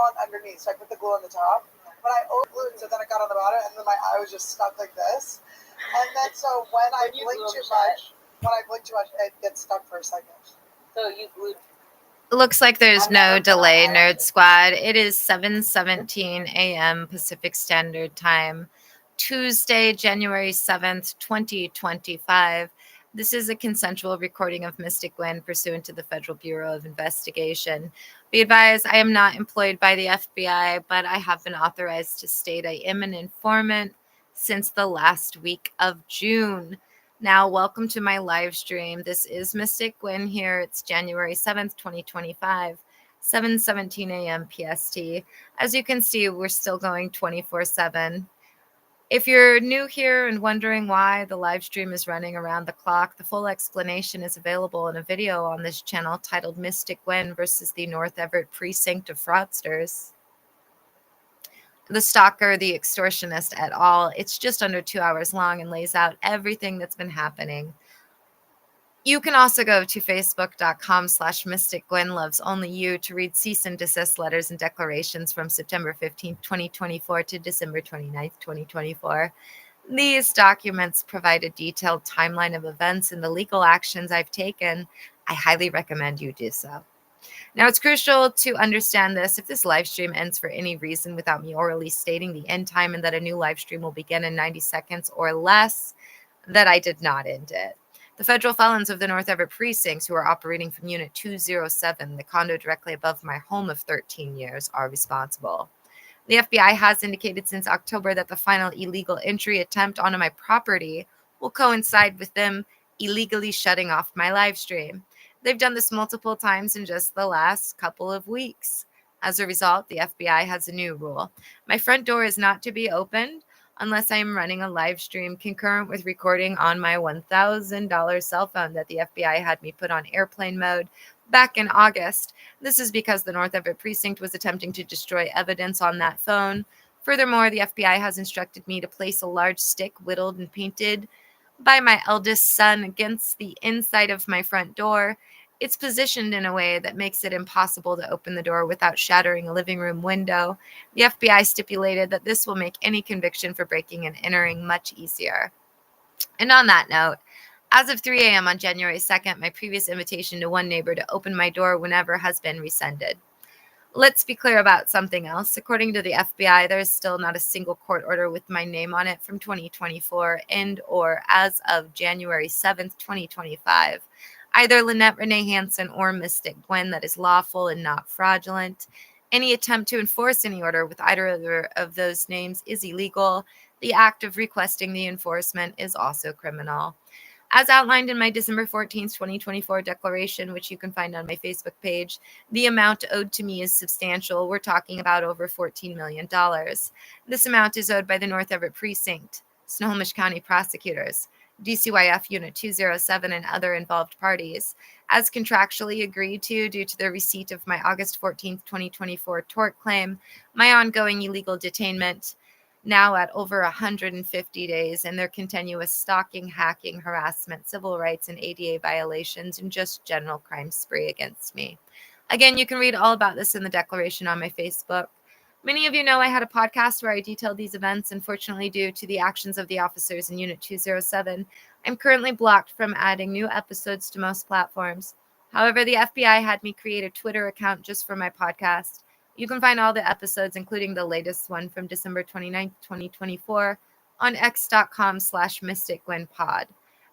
on underneath, so I put the glue on the top. But I overglued, so then I got on the bottom, and then my eye was just stuck like this. And then so when I blink too much, it gets stuck for a second. So you glued. Looks like there's no delay, Nerd Squad. It is 7:17 a.m. Pacific Standard Time, Tuesday, January 7th, 2025. This is a consensual recording of Mystic Gwen pursuant to the Federal Bureau of Investigation. Be advised, I am not employed by the FBI, but I have been authorized to state I am an informant since the last week of June. Now, welcome to my live stream. This is Mystic Gwen here. It's January 7th, 2025, 7:17 a.m. PST. As you can see, we're still going 24/7. If you're new here and wondering why the live stream is running around the clock, the full explanation is available in a video on this channel titled Mystic Gwen versus the North Everett Precinct of Fraudsters. The Stalker, the Extortionist et al. It's just under 2 hours long and lays out everything that's been happening. You can also go to facebook.com/mysticgwenlovesonlyyou to read cease and desist letters and declarations from September 15th, 2024 to December 29th, 2024. These documents provide a detailed timeline of events and the legal actions I've taken. I highly recommend you do so. Now, it's crucial to understand this. If this live stream ends for any reason without me orally stating the end time and that a new live stream will begin in 90 seconds or less, that I did not end it. The federal felons of the North Everett precincts who are operating from Unit 207, the condo directly above my home of 13 years, are responsible. The FBI has indicated since October that the final illegal entry attempt onto my property will coincide with them illegally shutting off my live stream. They've done this multiple times in just the last couple of weeks. As a result, the FBI has a new rule. My front door is not to be opened unless I am running a live stream concurrent with recording on my $1,000 cell phone that the FBI had me put on airplane mode back in August. This is because the North Everett precinct was attempting to destroy evidence on that phone. Furthermore, the FBI has instructed me to place a large stick whittled and painted by my eldest son against the inside of my front door. It's positioned in a way that makes it impossible to open the door without shattering a living room window. The FBI stipulated that this will make any conviction for breaking and entering much easier. And on that note, as of 3 a.m. on January 2nd, my previous invitation to one neighbor to open my door whenever has been rescinded. Let's be clear about something else. According to the FBI, there is still not a single court order with my name on it from 2024 and or as of January 7th, 2025. Either Lynette Renee Hansen or Mystic Gwen that is lawful and not fraudulent. Any attempt to enforce any order with either of those names is illegal. The act of requesting the enforcement is also criminal. As outlined in my December 14th, 2024 declaration, which you can find on my Facebook page, the amount owed to me is substantial. We're talking about over $14 million. This amount is owed by the North Everett Precinct, Snohomish County prosecutors, DCYF Unit 207, and other involved parties, as contractually agreed to due to the receipt of my August 14th, 2024 tort claim, my ongoing illegal detainment, now at over 150 days, and their continuous stalking, hacking, harassment, civil rights, and ADA violations, and just general crime spree against me. Again, you can read all about this in the declaration on my Facebook. Many of you know I had a podcast where I detailed these events. Unfortunately, due to the actions of the officers in Unit 207, I'm currently blocked from adding new episodes to most platforms. However, the FBI had me create a Twitter account just for my podcast. You can find all the episodes, including the latest one from December 29th, 2024, on x.com/mysticgwenpod.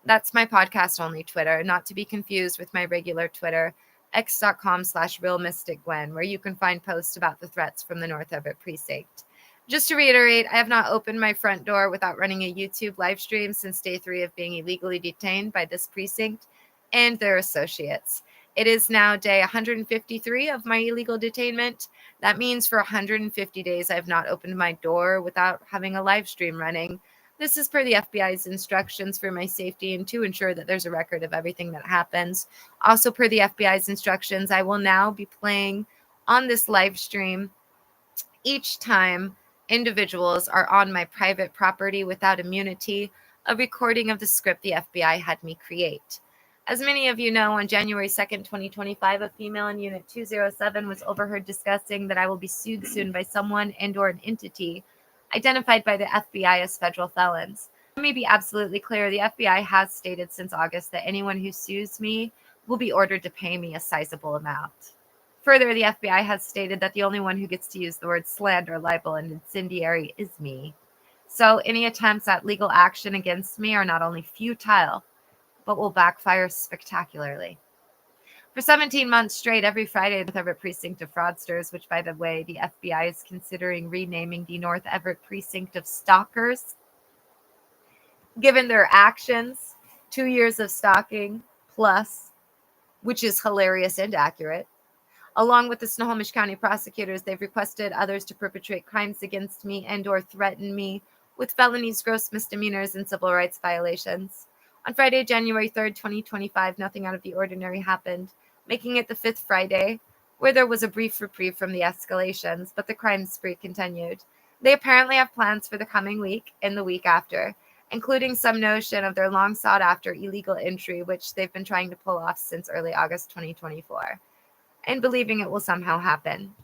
That's my podcast-only Twitter, not to be confused with my regular Twitter, x.com/realmysticgwen, where you can find posts about the threats from the North Everett precinct. Just to reiterate, I have not opened my front door without running a YouTube live stream since day 3 of being illegally detained by this precinct and their associates. It is now day 153 of my illegal detainment. That means for 150 days I have not opened my door without having a live stream running. This is per the FBI's instructions for my safety and to ensure that there's a record of everything that happens. Also per the FBI's instructions, I will now be playing on this live stream each time individuals are on my private property without immunity, a recording of the script the FBI had me create. As many of you know, on January 2nd, 2025, a female in Unit 207 was overheard discussing that I will be sued soon by someone and or an entity identified by the FBI as federal felons. Let me be absolutely clear. The FBI has stated since August that anyone who sues me will be ordered to pay me a sizable amount. Further, the FBI has stated that the only one who gets to use the word slander, libel, and incendiary is me. So any attempts at legal action against me are not only futile, but will backfire spectacularly. For 17 months straight, every Friday, the North Everett Precinct of Fraudsters, which, by the way, the FBI is considering renaming the North Everett Precinct of Stalkers, given their actions, 2 years of stalking plus, which is hilarious and accurate. Along with the Snohomish County prosecutors, they've requested others to perpetrate crimes against me and or threaten me with felonies, gross misdemeanors, and civil rights violations. On Friday, January 3rd, 2025, nothing out of the ordinary happened, making it the 5th Friday, where there was a brief reprieve from the escalations, but the crime spree continued. They apparently have plans for the coming week and the week after, including some notion of their long sought after illegal entry, which they've been trying to pull off since early August 2024, and believing it will somehow happen.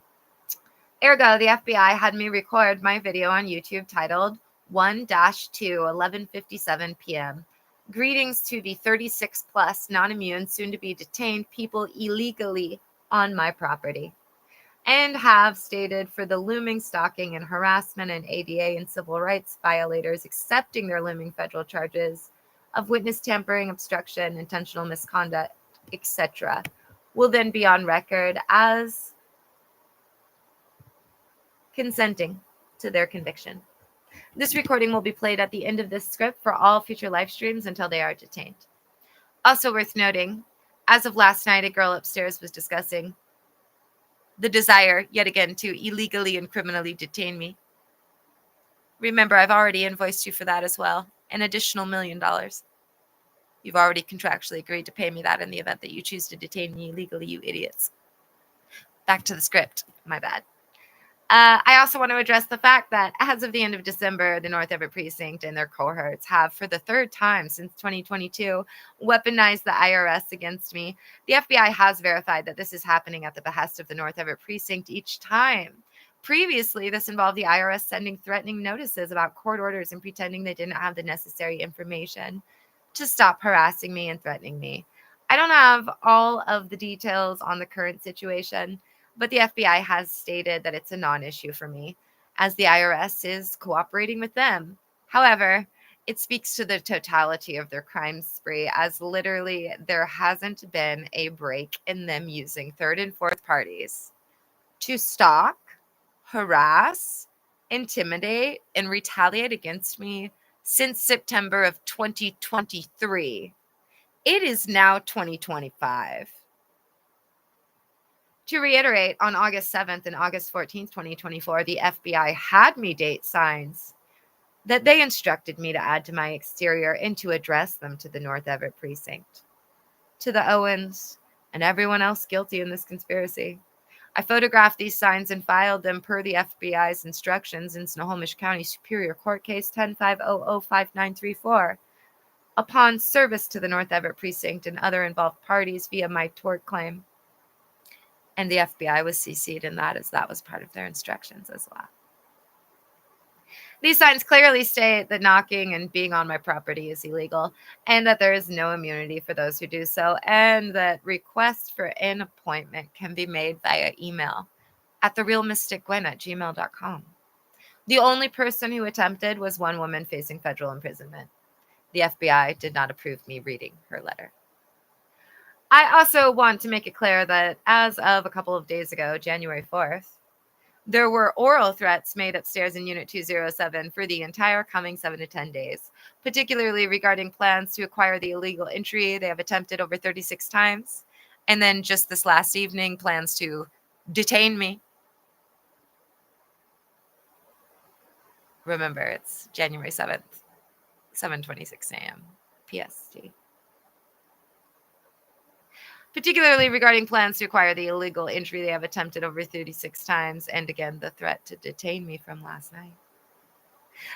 Ergo, the FBI had me record my video on YouTube titled 1-2 11:57 p.m. Greetings to the 36 plus non-immune, soon to be detained people illegally on my property, and have stated for the looming stalking and harassment and ADA and civil rights violators accepting their looming federal charges of witness tampering, obstruction, intentional misconduct, etc., will then be on record as consenting to their conviction. This recording will be played at the end of this script for all future live streams until they are detained. Also worth noting, as of last night, a girl upstairs was discussing the desire, yet again, to illegally and criminally detain me. Remember, I've already invoiced you for that as well, an additional $1 million. You've already contractually agreed to pay me that in the event that you choose to detain me illegally, you idiots. Back to the script. My bad. I also want to address the fact that as of the end of December, the North Everett Precinct and their cohorts have, for the third time since 2022, weaponized the IRS against me. The FBI has verified that this is happening at the behest of the North Everett Precinct each time. Previously, this involved the IRS sending threatening notices about court orders and pretending they didn't have the necessary information to stop harassing me and threatening me. I don't have all of the details on the current situation, but the FBI has stated that it's a non-issue for me, as the IRS is cooperating with them. However, it speaks to the totality of their crime spree, as literally there hasn't been a break in them using third and fourth parties to stalk, harass, intimidate, and retaliate against me since September of 2023. It is now 2025. To reiterate, on August 7th and August 14th, 2024, the FBI had me date signs that they instructed me to add to my exterior and to address them to the North Everett Precinct, to the Owens, and everyone else guilty in this conspiracy. I photographed these signs and filed them per the FBI's instructions in Snohomish County Superior Court Case 10-500-5934 upon service to the North Everett Precinct and other involved parties via my tort claim. And the FBI was CC'd in that, as that was part of their instructions as well. These signs clearly state that knocking and being on my property is illegal, and that there is no immunity for those who do so, and that requests for an appointment can be made via email at therealmysticgwen@gmail.com. The only person who attempted was one woman facing federal imprisonment. The FBI did not approve me reading her letter. I also want to make it clear that as of a couple of days ago, January 4th, there were oral threats made upstairs in Unit 207 for the entire coming 7 to 10 days, particularly regarding plans to acquire the illegal entry they have attempted over 36 times, and then just this last evening, plans to detain me. Remember, it's January 7th, 7:26 a.m. PST. Particularly regarding plans to acquire the illegal entry they have attempted over 36 times, and again, the threat to detain me from last night.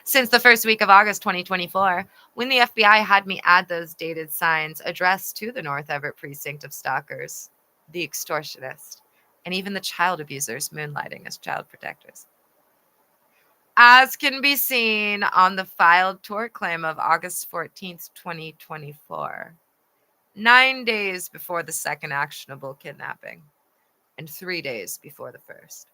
Since the first week of August 2024, when the FBI had me add those dated signs addressed to the North Everett precinct of stalkers, the extortionists, and even the child abusers moonlighting as child protectors. As can be seen on the filed tort claim of August 14th, 2024, 9 days before the second actionable kidnapping, and 3 days before the first.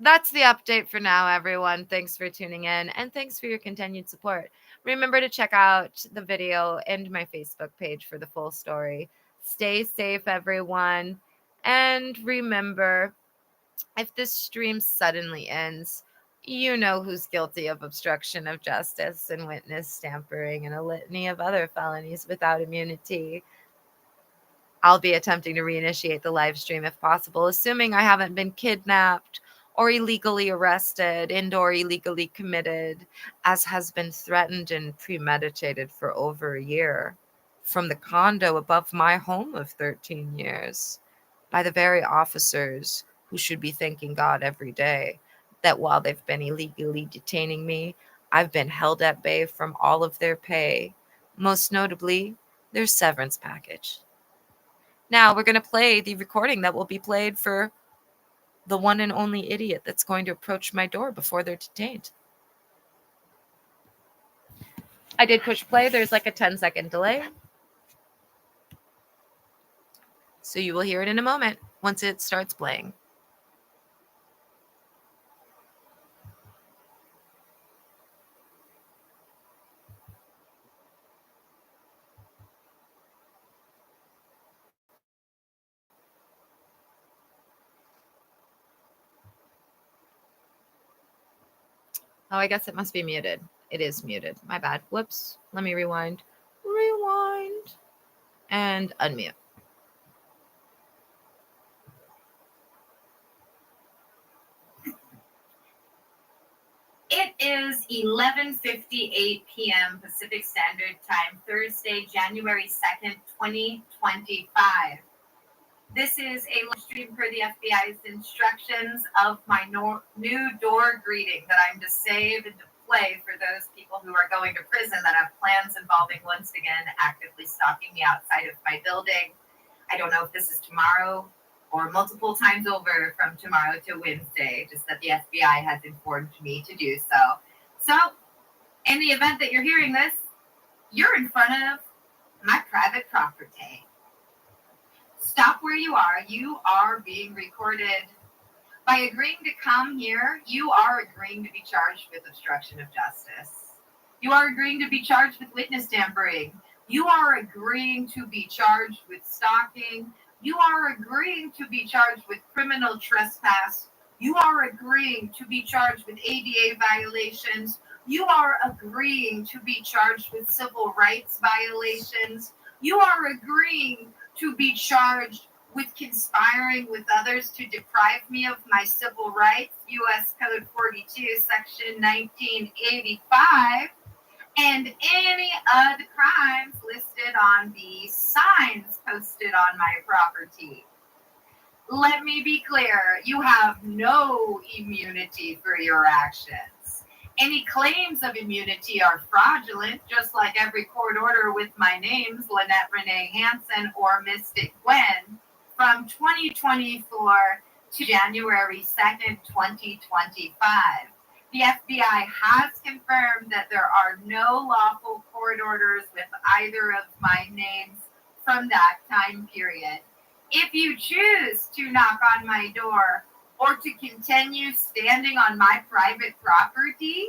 That's the update for now, everyone. Thanks for tuning in, and thanks for your continued support. Remember to check out the video and my Facebook page for the full story. Stay safe, everyone. And remember, if this stream suddenly ends, you know who's guilty of obstruction of justice and witness tampering and a litany of other felonies without immunity. I'll be attempting to reinitiate the live stream if possible, assuming I haven't been kidnapped or illegally arrested and/or illegally committed, as has been threatened and premeditated for over a year, from the condo above my home of 13 years, by the very officers who should be thanking God every day that while they've been illegally detaining me, I've been held at bay from all of their pay, most notably their severance package. Now we're going to play the recording that will be played for the one and only idiot that's going to approach my door before they're detained. I did push play. There's like a 10-second delay. So you will hear it in a moment once it starts playing. Oh, I guess it must be muted. It is muted. My bad. Whoops. Let me rewind. Rewind. And unmute. It is 11:58 p.m. Pacific Standard Time, Thursday, January 2nd, 2025. This is a live stream per the FBI's instructions of my new door greeting that I'm to save and to play for those people who are going to prison that have plans involving, once again, actively stalking me outside of my building. I don't know if this is tomorrow or multiple times over from tomorrow to Wednesday, just that the FBI has informed me to do so. So, in the event that you're hearing this, you're in front of my private property. Stop where you are. You are being recorded. By agreeing to come here, you are agreeing to be charged with obstruction of justice. You are agreeing to be charged with witness tampering. You are agreeing to be charged with stalking. You are agreeing to be charged with criminal trespass. You are agreeing to be charged with ADA violations. You are agreeing to be charged with civil rights violations. You are agreeing to be charged with conspiring with others to deprive me of my civil rights, U.S. Code 42, Section 1985, and any other crimes listed on the signs posted on my property. Let me be clear, you have no immunity for your actions. Any claims of immunity are fraudulent, just like every court order with my names, Lynette Renee Hansen or Mystic Gwen, from 2024 to January 2nd, 2025. The FBI has confirmed that there are no lawful court orders with either of my names from that time period. If you choose to knock on my door or to continue standing on my private property,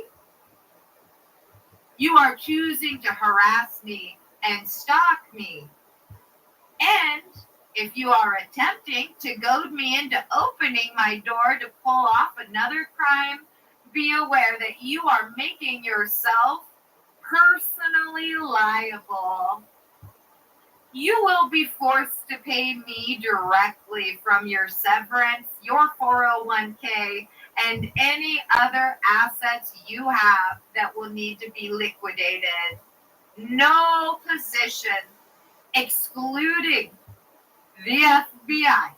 you are choosing to harass me and stalk me. And if you are attempting to goad me into opening my door to pull off another crime, be aware that you are making yourself personally liable. You will be forced to pay me directly from your severance, your 401k, and any other assets you have that will need to be liquidated. No position, excluding the FBI,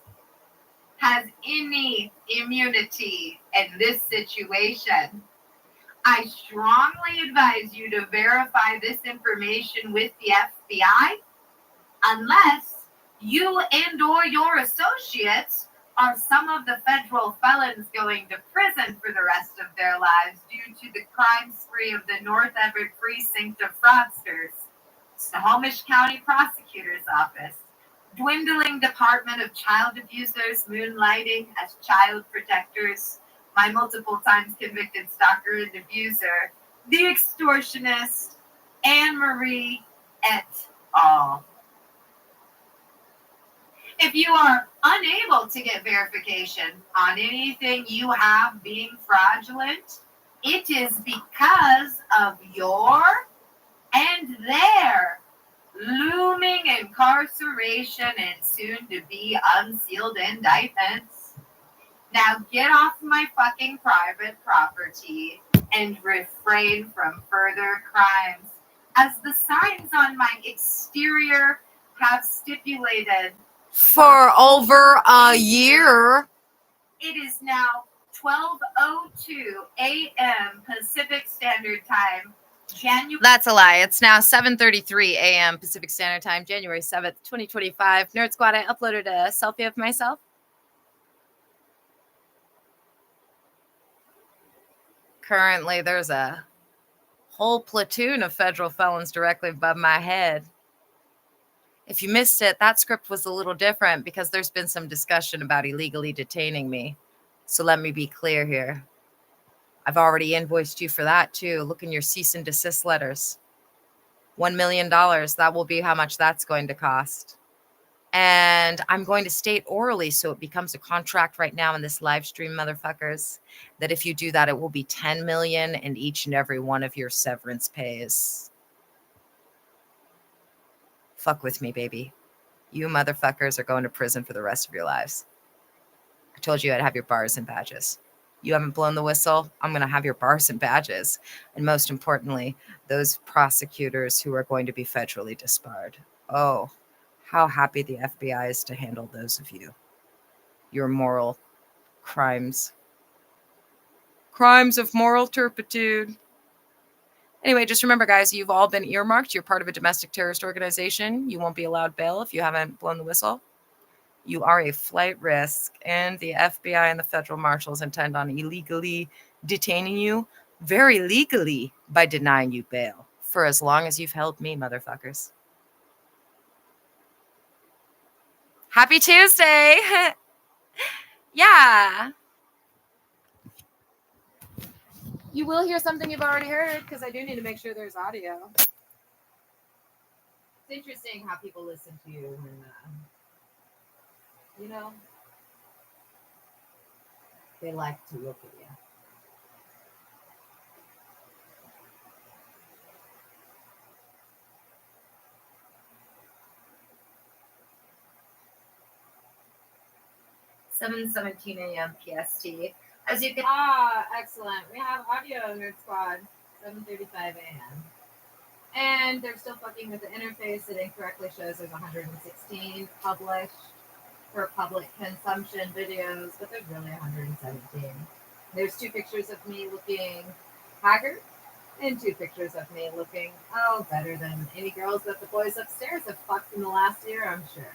has any immunity in this situation. I strongly advise you to verify this information with the FBI unless you and or your associates are some of the federal felons going to prison for the rest of their lives due to the crime spree of the North Everett precinct of fraudsters, Snohomish County Prosecutor's Office, dwindling Department of Child Abusers moonlighting as child protectors, my multiple times convicted stalker and abuser, the extortionist, Anne Marie et al. If you are unable to get verification on anything you have being fraudulent, it is because of your and their looming incarceration and soon to be unsealed indictments. Now get off my fucking private property and refrain from further crimes, as the signs on my exterior have stipulated. For over a year. It is now 12:02 a.m. Pacific Standard Time. That's a lie. It's now 7:33 a.m. Pacific Standard Time, January 7th, 2025. Nerd Squad, I uploaded a selfie of myself. Currently, there's a whole platoon of federal felons directly above my head. If you missed it, that script was a little different because there's been some discussion about illegally detaining me. So let me be clear here. I've already invoiced you for that too. Look in your cease and desist letters. $1 million. That will be how much that's going to cost. And I'm going to state orally, so it becomes a contract right now in this live stream, motherfuckers, that if you do that, it will be $10 million and each and every one of your severance pays. Fuck with me, baby. You motherfuckers are going to prison for the rest of your lives. I told you I'd have your bars and badges. You haven't blown the whistle, I'm going to have your bars and badges. And most importantly, those prosecutors who are going to be federally disbarred. Oh, how happy the FBI is to handle those of you. Your moral crimes. Crimes of moral turpitude. Anyway, just remember, guys, you've all been earmarked. You're part of a domestic terrorist organization. You won't be allowed bail if you haven't blown the whistle. You are a flight risk, and the FBI and the federal marshals intend on illegally detaining you very legally by denying you bail for as long as you've held me, motherfuckers. Happy Tuesday. Yeah. You will hear something you've already heard because I do need to make sure there's audio. It's interesting how people listen to you and, you know, they like to look at you. (7:17 a.m. PST). As you can excellent. We have audio, Nerd Squad. 7:35 a.m. And they're still fucking with the interface. It incorrectly shows there's 116 published for public consumption videos, but there's really 117. There's 2 pictures of me looking haggard and 2 pictures of me looking, better than any girls that the boys upstairs have fucked in the last year, I'm sure.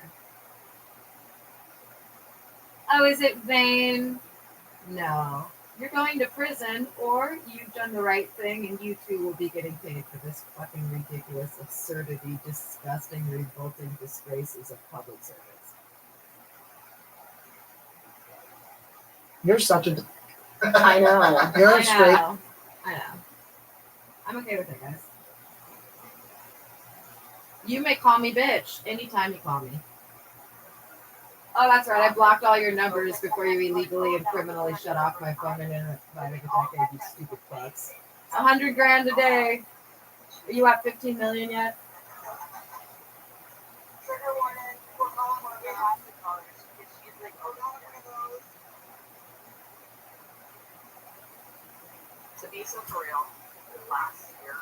Oh, is it vain? No. You're going to prison, or you've done the right thing, and you too will be getting paid for this fucking ridiculous absurdity, disgusting, revolting disgraces of public service. You're such a... I know. You're straight. I know. I'm okay with it, guys. You may call me bitch anytime you call me. Oh, that's right. I blocked all your numbers before you illegally and criminally shut off my phone and internet providing a decade, you stupid fucks. It's $100,000 a day. Are you at 15 million yet? Trigger warning. We're calling one of your hostage callers. She's like, oh, no, one of those. To be so for real, the last year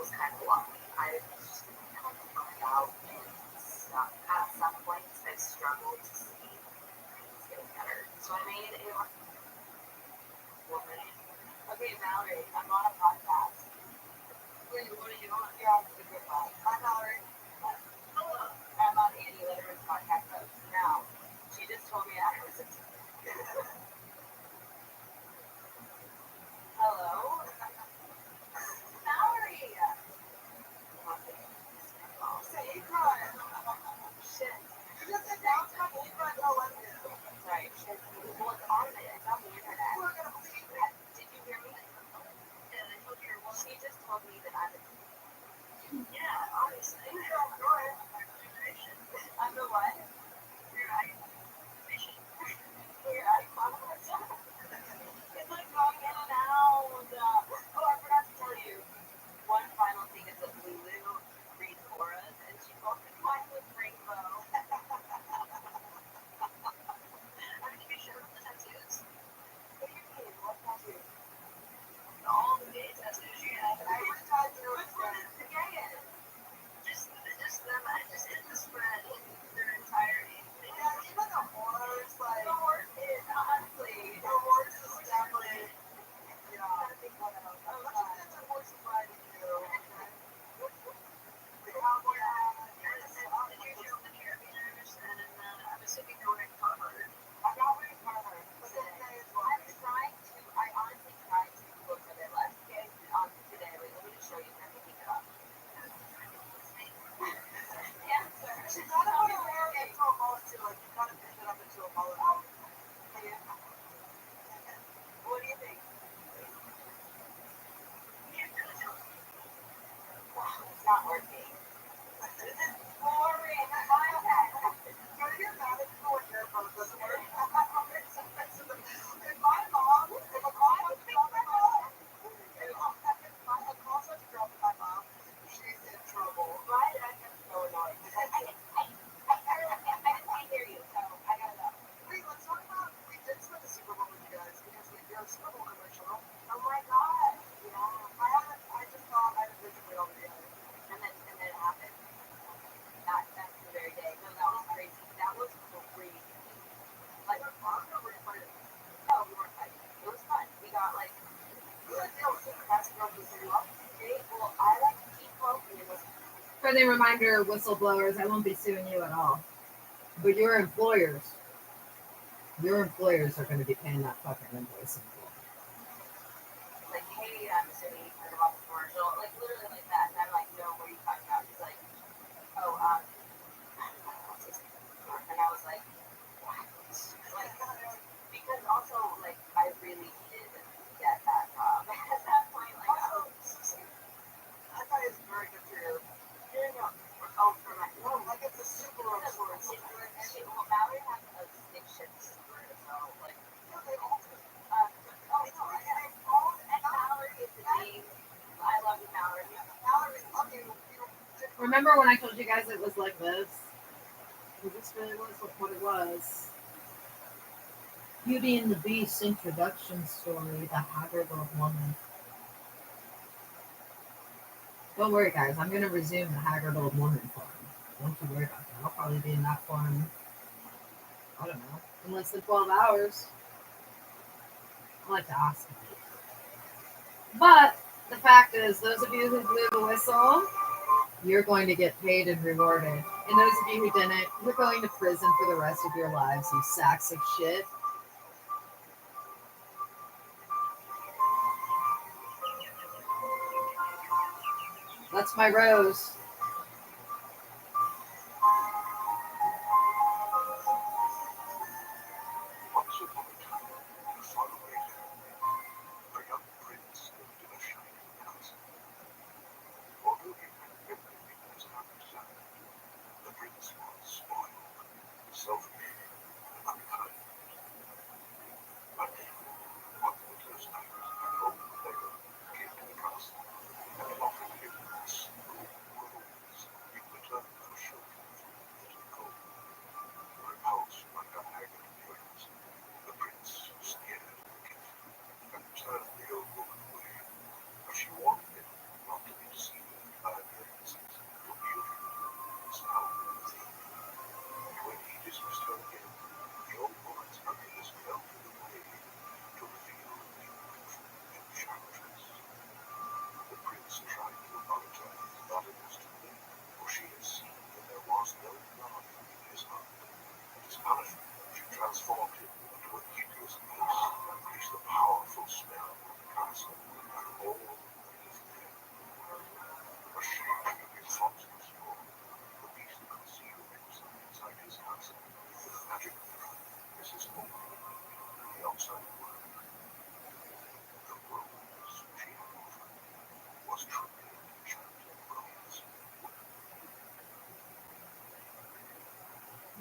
was kind of lucky. I just kind of burned out and stuff. At some points, I struggled to see things getting better. So I made a woman Okay, Mallory, I'm on a podcast. What are you on? You're on Secret Pod. Hi, Mallory. Hello. I'm on Annie Letterman's podcast host. Now, she just told me I was a hello? Mallory! Say hey, Brian. Shit. You just announced my hey, Brian, no one knew. Right. Shit. Well, it's on the internet. We're gonna believe it. Did you hear me? Yeah, I told you. Well, she just told me that I'm a yeah, obviously. I'm the what? You're icon. You're icon. It's like going in and out. Oh, I forgot to tell you. One final thing is that Lulu reads auras, and she told me mine was rainbow. I'm to be sure of the tattoos. What do you mean? What tattoos? All the gay tattoos you have. Every tattoo. Which one is the gayest? Just them. I just hit the spread in their entirety. Yeah, even the horse, like the horse is honestly the horse is definitely yeah. I think one of those. Oh, let's just get the horse riding you. The cowboy hat. Did you show the carabiners? And I'm assuming you're wearing Carhartt. I'm not wearing Carhartt. But today is what I'm trying to. I honestly tried to look a bit less gay on today. Wait, let me just show you. Let me keep it up. She's not about to wear it into a mullet too. Like you gotta pick it up into a mullet. What do you think? It's not working. This is boring. Go to your mouth and go with your phone. Doesn't work. If my mom, if a mom was to drop my mom, if a call starts to drop my mom, she's in trouble. Right? I get so annoyed. I hear you, so I gotta go. Wait, let's talk about, we did spend the Super Bowl with you guys because we did a Super Bowl commercial. Oh my god. Yeah. I just thought I was visually over the other. And then it happened. That's the very day. No, that was crazy. That was crazy. Like, we weren't fighting. It was fun. We got like, that's girl who threw up. Well, I like keep poking. It was Friendly reminder, whistleblowers, I won't be suing you at all. But your employers are going to be paying that fucking invoice in full. like, hey, I'm assuming you heard about the commercial. Like, literally like that. And I'm like, no, what are you talking about? He's like, oh, and I was like, what? Like, because also, like, I really needed to get that job. At that point, like, also, I thought it was very good for your, oh, for my, no, like, it's a super of sorts. Well, Mallory has a stick shift super, so, like, no, they all do. And Mallory is the name. I love you, Mallory. Mallory, love you. Remember when I told you guys it was like this? This really was what it was. Beauty and the Beast introduction story, the haggard old woman. Don't worry, guys. I'm going to resume the haggard old woman form. Don't you worry about that. I'll probably be in that form, I don't know, in less than 12 hours. I like to ask. But the fact is, those of you who blew the whistle, you're going to get paid and rewarded. And those of you who didn't, you're going to prison for the rest of your lives, you sacks of shit. That's my rose. Once upon a time, in a faraway land, a young prince lived in a shining castle. Although he had everything his heart desired, the prince was spoiled, selfish, and unkind. One day, one winter's night, an old beggar came to the castle and offered him a spoon with a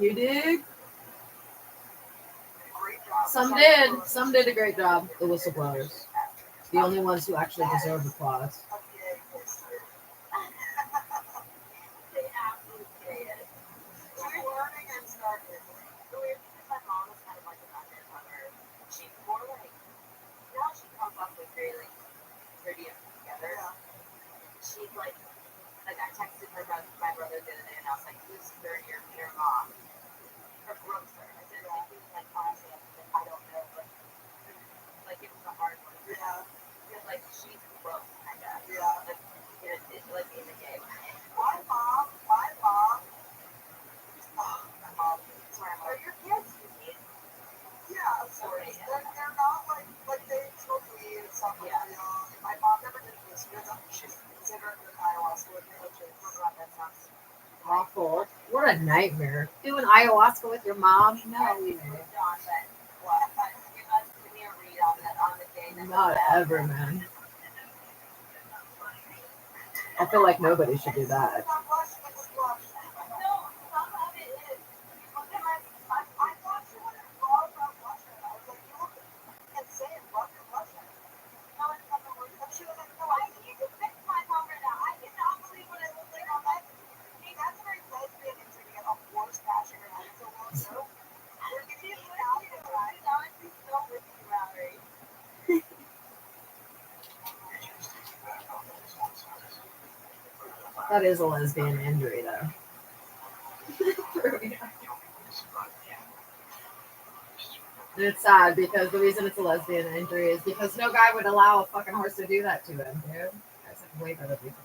You dig? Great job. Some did. Some did a great job. The whistleblowers. The only ones who actually deserve applause. A gay history. They absolutely did. We're learning and starting. The weird thing is my mom was kind of like an undercover. She's more like, you know how she comes off like very like pretty and put together. Yeah. She's like I texted my brother the other day and I was like, who's your mom? Or grocer. I said, like, he was like, honestly, I don't know, but like it was a hard one. Yeah. Because like she's gross, kind of. Yeah. Like in the gay way. My mom. Oh, my mom. Sorry, Or mom. your kids, you see? Yeah, of course. They're not like they smoke weed and stuff when they're young. My mom never did this. She's considering doing ayahuasca with me, which is That sounds Awful. What a nightmare. Doing ayahuasca with your mom? No, we John, but what? Give me a read on the day that not ever, man. I feel like nobody should do that. not blush, but just blush. No, some of it is. I thought you would have loved that blusher. I was like, you look insane. Love your blusher. No, it's not the worst. And she was like, no, I You can fix my phone right now. I cannot believe what I look like on that. that's a very lesbian thing to get a horse bashing her head so long, too. We're getting She's out of literally, it. honestly, so with you, Valerie. That is a lesbian injury, though. And it's sad because the reason it's a lesbian injury is because no guy would allow a fucking horse to do that to him, dude. That's like way better reflexes.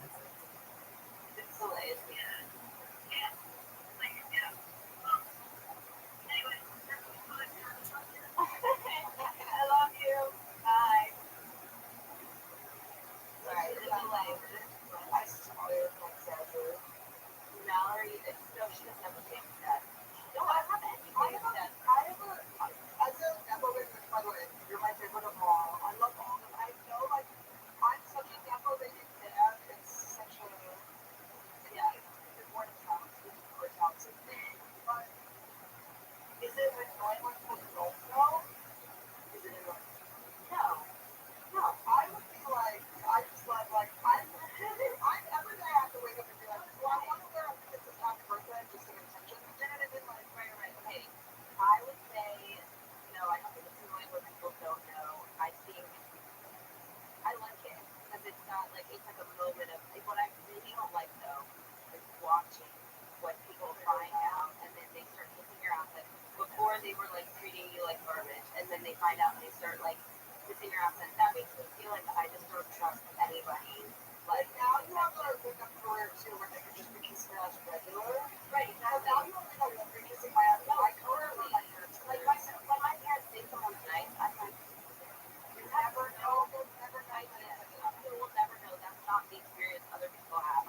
It's hilarious. I love you. Bye. Sorry, it's hilarious. I swear, exaggerated. Valerie, no, she doesn't have a baby step. No, I don't have any baby steps. As a Nepo baby, by the way, you're my favorite of all. I love all of them. I know, like, I'm such a Nepo baby fan. It's such a, yeah, it's more toxic thing. But is it annoying when people don't know? Is it annoying? No, I would be like, I just love, like, I'm every day I have to wake up and be like, well, I want to wear a princess happy birthday just to get attention. You know what I mean? Like, Right. Okay. I would say, no, I don't think it's annoying when people don't know. I think I like it because it's not like it's like a moment of like, what I really don't like though is watching what people find out and then they start kissing your ass like before they were like treating you like garbage and then they find out and they start like kissing your ass and that makes me feel like I just don't trust anybody. Like now you have a pickup career too where they can just be kissing your ass regular. right Now you don't think I would be kissing my ass. No, I currently my parents. like when my parents say someone's nice, I'm like You never know. You'll never know. you will never know. That's not the experience other people have.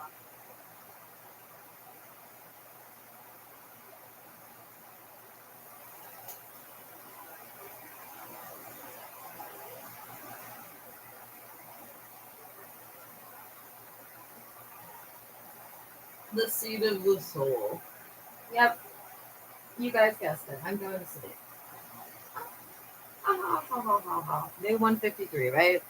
The seed of the soul. Yep. You guys guessed it. I'm going to sleep. Day 153, right?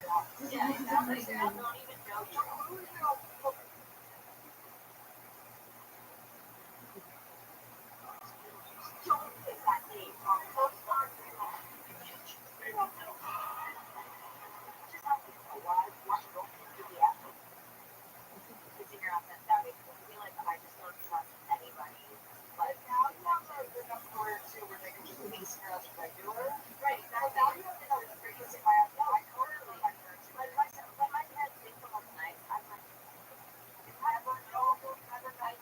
your house. Yeah, exactly. They don't even know you. Don't take that name from those stars. They don't know. Just have to know why don't do the effort. Figure out that makes me feel like I just don't trust anybody. But now you have a good enough lawyer too where they can just lease her as regular. Right, But exactly. now you have to know it's because if I have to, I totally have her too. When my parents think someone's nice, I'm like, You never know, you'll never know.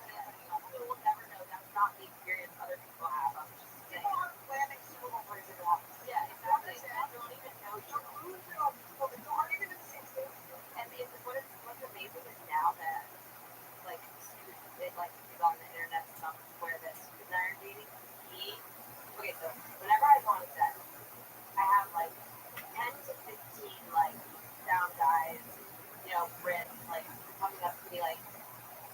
you will never know. That's not the experience other people have. I'm just saying. People are planning Super Bowl parties at your house. Yeah, exactly. I don't even know you. You're losing all these people that aren't even in the same state as you. And what's amazing is now that like it like is on the internet somewhere that Scoot and I are dating. Okay, so whenever I go on a set, I have like 10 to 15 like sound guys, Brits like coming up to me like,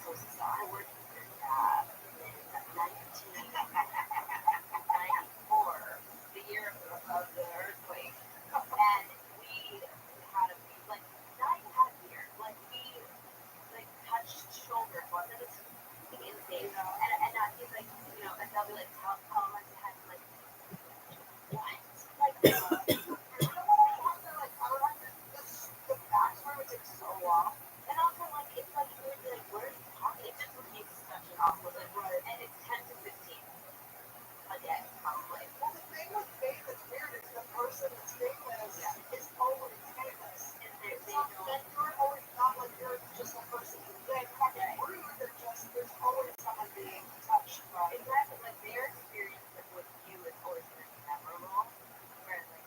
so I worked with your dad in 1994, the year of the earthquake, and we had a like not even had a beer, like we like touched shoulders, wasn't it? Insane, and he's like, and they'll be like, how much I had like, what? Like, The backstory would take so long. and also like, it's like, you would be like, what are you talking? It just would be such an awkward, like, and it's 10 to 15 a day, probably. Well, the thing with fame that's weird is the person that's famous is always famous. And they So then you're always not like you're just a person who's dead. You're not getting rude. They're just there's always someone being touched by. Exactly, like their experience with you is always going to be memorable. Whereas like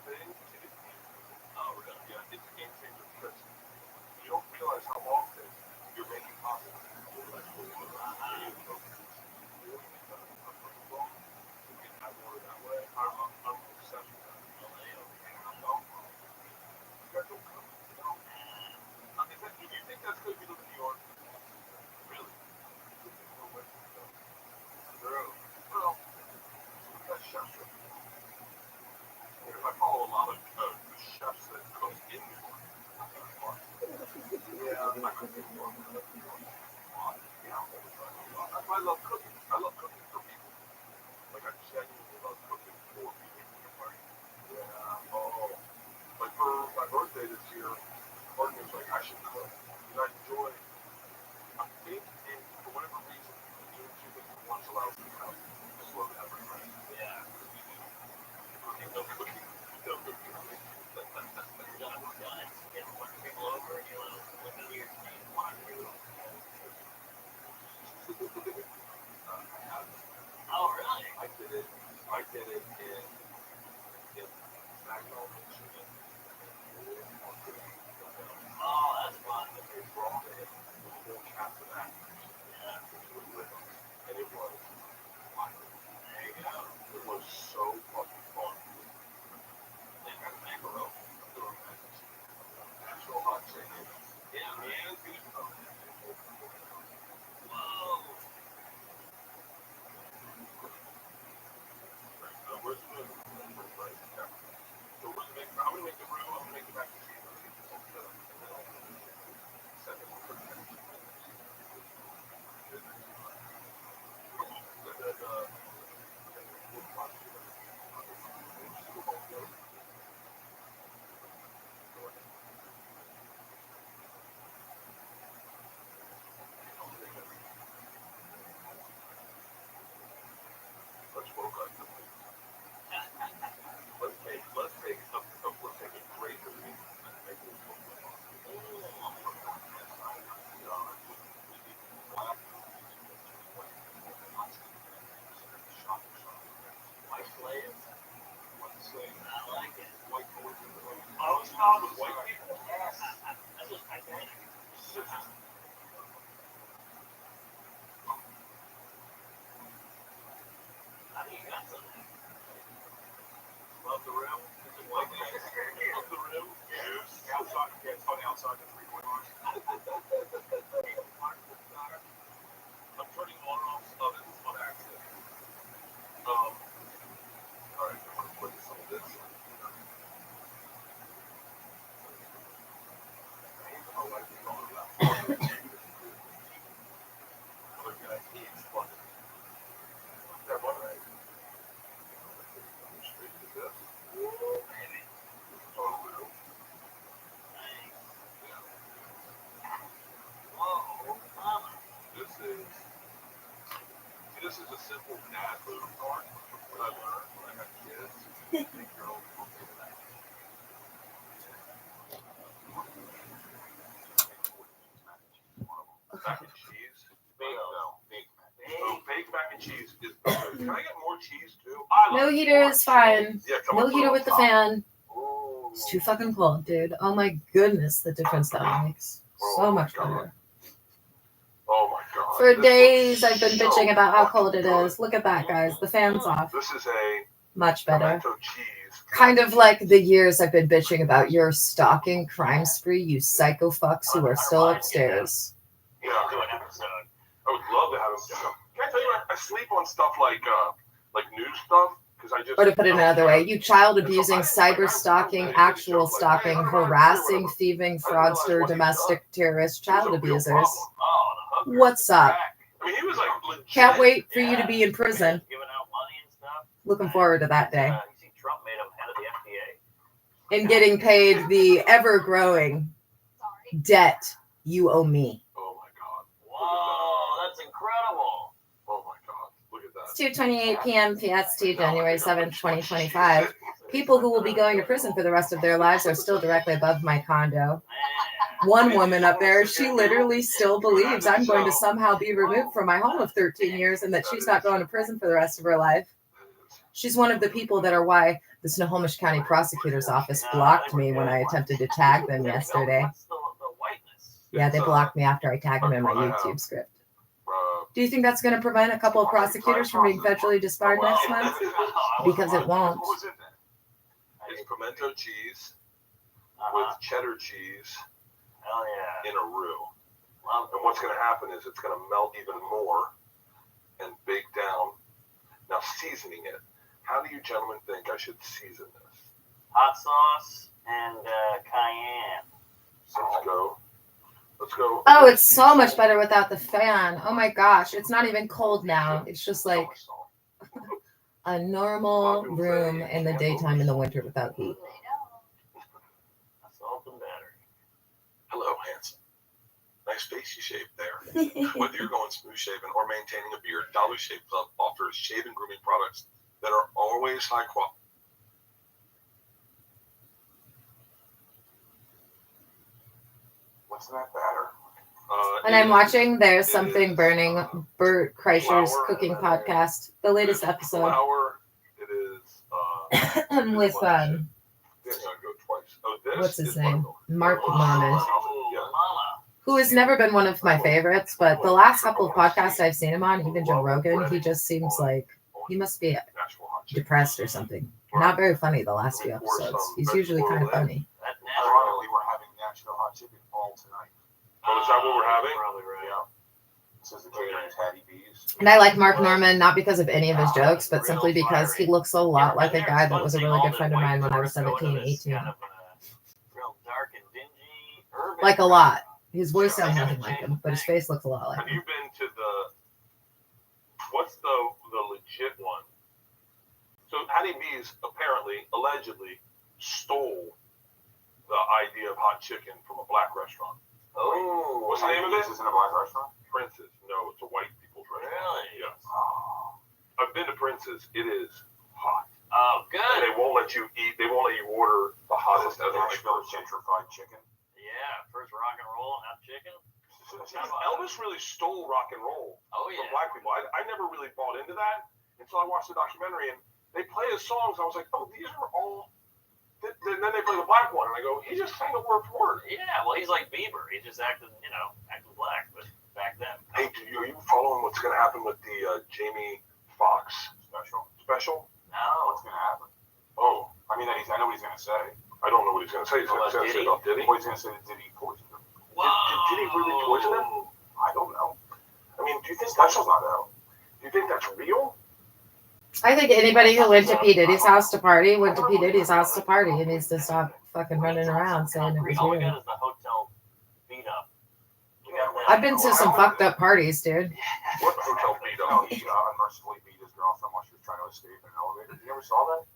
thing, it is game changer. Oh, really? Yeah, it's a game changer because you don't realize how often you're making possible. I'm obsessed with that. You guys don't come? No. Do you think that's because you live in New York? Really? No way. True. Well, we got chefs. I follow a lot of the chefs that cook in New York. Yeah, I cook in New York. I love cooking. I love cooking for people. Like, I genuinely love cooking for people. Yeah. Oh. Like, for my birthday this year, Martin was like, I should cook. And I enjoy, I think, and for whatever reason, doing two things at once allows me to have a slow never. Yeah. Cooking, no cooking. No cooking. People over and you want to look at your screen. Oh, really? I did it in Saginaw, Michigan. Oh, that's fun. They brought in the whole cast of actors. Yeah. And it was wild. There you go. It was so fucking fun. They got macaroni. Natural hot chicken. Yeah, man. Whoa. Where's the room? Right. Yeah. So I'm gonna make the room. I'm gonna make the mac and cheese. Let's woke up. Let's take a great movie and make it White slaves. I like it. White poetry. Oh, it's not with white people? Yes. That's just Titanic. I think you got something. Love the rim. Love the rim. Yes. Outside, yeah, it's funny outside the 3-point line. I'm turning water off ovens on accident. All right, I'm gonna put some of this. I like it all around. Look at that. He's funny. That one, right? Straight to this. Maybe. Oh, little. Nice. Yeah. Whoa, mama. This is a simple dad food part. What I learned when I got kids. Make your own cooking. Mac and cheese. Baked mac and cheese is good. Can I get more cheese too? No heater is fine. Yeah, No heater with the fan. Ooh. It's too fucking cold, dude. Oh my goodness, the difference that makes. So much better. Oh my god. For days I've been bitching about how cold it is. Look at that, guys. The fan's off. This is a much better. pimento cheese. Kind of like the years I've been bitching about your stalking crime spree, you psycho fucks who are still upstairs. Yeah, I'll do an episode. I would love to have a show. Can I tell you, I sleep on stuff like news stuff because I just. Or to put it another way, you child abusing, cyber stalking, actual stalking, harassing, thieving, fraudster, domestic terrorist, child abusers. What's up? I mean, he was like legit. Can't wait for you to be in prison. Giving out money and stuff. Looking forward to that day. You see, Trump made him head of the FDA. And getting paid the ever-growing debt you owe me. Oh my god. Whoa, that's incredible. Oh my god. Look at that. It's 2:28 p.m. PST, January 7th, 2025. People who will be going to prison for the rest of their lives are still directly above my condo. One woman up there, she literally still believes I'm going to somehow be removed from my home of 13 years and that she's not going to prison for the rest of her life. She's one of the people that are why the Snohomish County Prosecutor's Office blocked me when I attempted to tag them yesterday. What's the whiteness? Yeah, they It's, blocked me after I tagged them in my YouTube script. Do you think that's going to prevent a couple of prosecutors from being federally disbarred next month? Because it won't. What was in there? It's pimento cheese Uh-huh. with cheddar cheese Hell yeah. in a roux. Love And what's going to happen is it's going to melt even more and bake down. Now, seasoning it. How do you gentlemen think I should season this? hot sauce and cayenne. Let's go. Let's go. Oh, it's so much better without the fan. Oh my gosh, it's not even cold now. It's just like a normal room in the daytime in the winter without heat. Salt and battery. Hello, handsome. Nice face you shaved there. Whether you're going smooth shaven or maintaining a beard, Dollar Shave Club offers shave and grooming products that are always high quality. What's that batter? And I'm watching There's Something Burning, Bert Kreischer's cooking podcast, the latest episode Flour. It is. with It's gonna go twice. Oh, this what's his is name? buttermilk. Mark Oh, Norman, yeah. Mama. who has never been one of my favorites, but the last couple of podcasts I've seen him on, even Joe Rogan, he just seems like he must be Natural hot chicken. depressed or something. Not very funny the last few episodes. He's usually kind of funny. That Ironically, natural. we're having Nashville hot chicken all tonight. Oh, is that what we're having? Probably right. Yeah. This is the catering Hattie B's. And I like Mark Norman, not because of any of his jokes, but simply because he looks a lot like a guy that was a really good friend of mine when I was 17, 18. Kind of real dark and dingy. Urban. Like a lot. His voice sounds nothing like him, but his face looks a lot like Have him. you been to what's the legit one? So Hattie B's apparently, allegedly, stole the idea of hot chicken from a black restaurant. Oh. What's the name of it? Isn't a black restaurant? Prince's. No, it's a white people's restaurant. Really? Yes. I've been to Prince's. It is hot. Oh, And good. they won't let you eat. They won't let you order the hottest ever. Nashville gentrified chicken. Yeah, first rock and roll, not chicken. Elvis really stole rock and roll Oh from yeah. black people. I never really bought into that until I watched the documentary and they play his songs. I was like, oh, these are all. Then they play the black one, and I go, he just sang it word for word. Yeah, well, he's like Bieber. He just acted black, but back then. Hey, are you following what's going to happen with the Jamie Foxx special? No. What's going to happen? Oh, I mean, I know what he's going to say. I don't know what he's going to say. He's going to say about Diddy. What he's going to say that Diddy poisoned him. Did he really poison him? I don't know. I mean, do you think Special's not out. Do you think that's real? I think anybody who went to P. Diddy's house to party went to P. Diddy's house to party and needs to stop fucking running around saying it was All we weird. got is the hotel beat up. We got I've been to some fucked up parties, dude. What hotel beat No, up? he unmercifully beat his girlfriend while she was trying to escape in an elevator. You never saw that?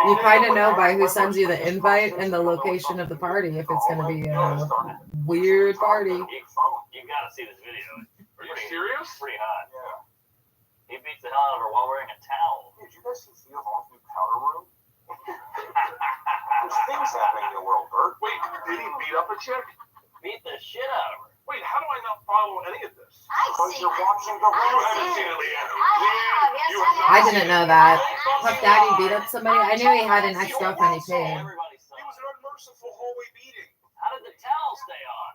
You kind of know by who sends you the invite and the location of the party if it's going to be a weird party. You gotta see this video. Are you serious? Pretty hot. Yeah. He beats the hell out of her while wearing a towel. Did you guys see Theo's all-new powder room? There's things happening in the world, Bert. Wait, did he beat up a chick? Beat the shit out of her. Wait, how do I not follow any of this? Because you're watching the You haven't race. seen it, Leanne. You I didn't know that. Puff Daddy beat up somebody. I knew he had an ex-girlfriend he paid. Everybody saw He was it. an unmerciful hallway beating. How did the towel stay on?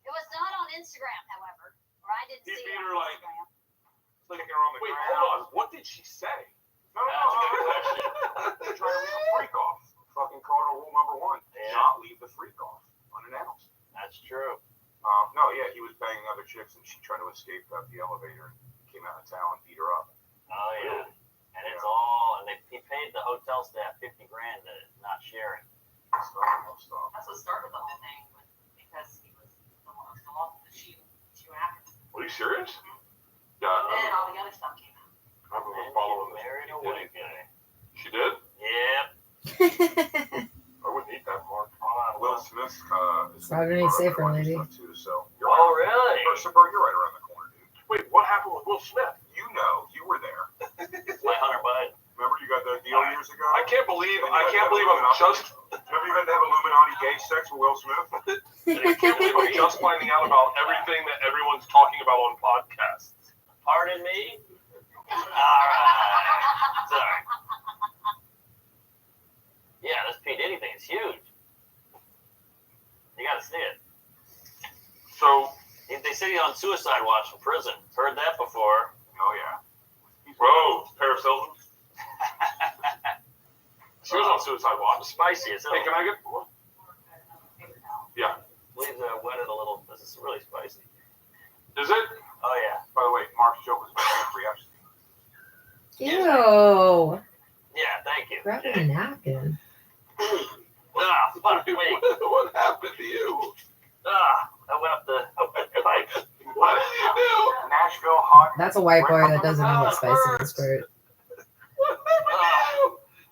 It was not on Instagram, however, or I didn't He see beat it her on like- Instagram. Sticking her on the Wait, ground. hold on. What did she say? No, That's a good question. They're trying to leave the freak off. Fucking cardinal rule number 1. Yeah. Not leave the freak off unannounced. That's true. No, yeah, he was banging other chicks and she tried to escape out the elevator and came out of town and beat her up. Oh yeah. And it's all, and he paid the hotel staff $50,000 to not share it. Stop. That's what started the whole thing, because he was the one that she went after. Are you serious? Yeah, And then all the other stuff came out. I've And been she following this. married a white guy. She did? Yep. I wouldn't eat that, Mark. Will Smith is It's not underneath safer, lady. too, so Oh really? First of all, you're right around the corner, dude. Wait, what happened with Will Smith? You know, you were there. Like Hunter Biden. Remember you got that deal years ago? I can't believe I'm just Remember you had to have Illuminati gay sex with Will Smith? I can't believe I'm just finding out about everything that everyone's talking about on podcasts. Pardon me? All right. Sorry. Yeah, this P. Diddy thing is huge. You gotta see it. So, They say he's on suicide watch in prison. Heard that before. oh yeah. Bro, Paris Hilton. She was on suicide watch. Spicy as hell. Hey, can I get? Yeah. Please wet it a little. This is really spicy. Is it? Oh yeah. By the way, Mark's joke was about Jeffrey Epstein. Ew. Yeah, thank you. Grab a napkin. Ah, fuck me. What happened to you? Ah, I went up the pipe. What did you do? Nashville hot. That's a white boy that doesn't know what spiciness for. What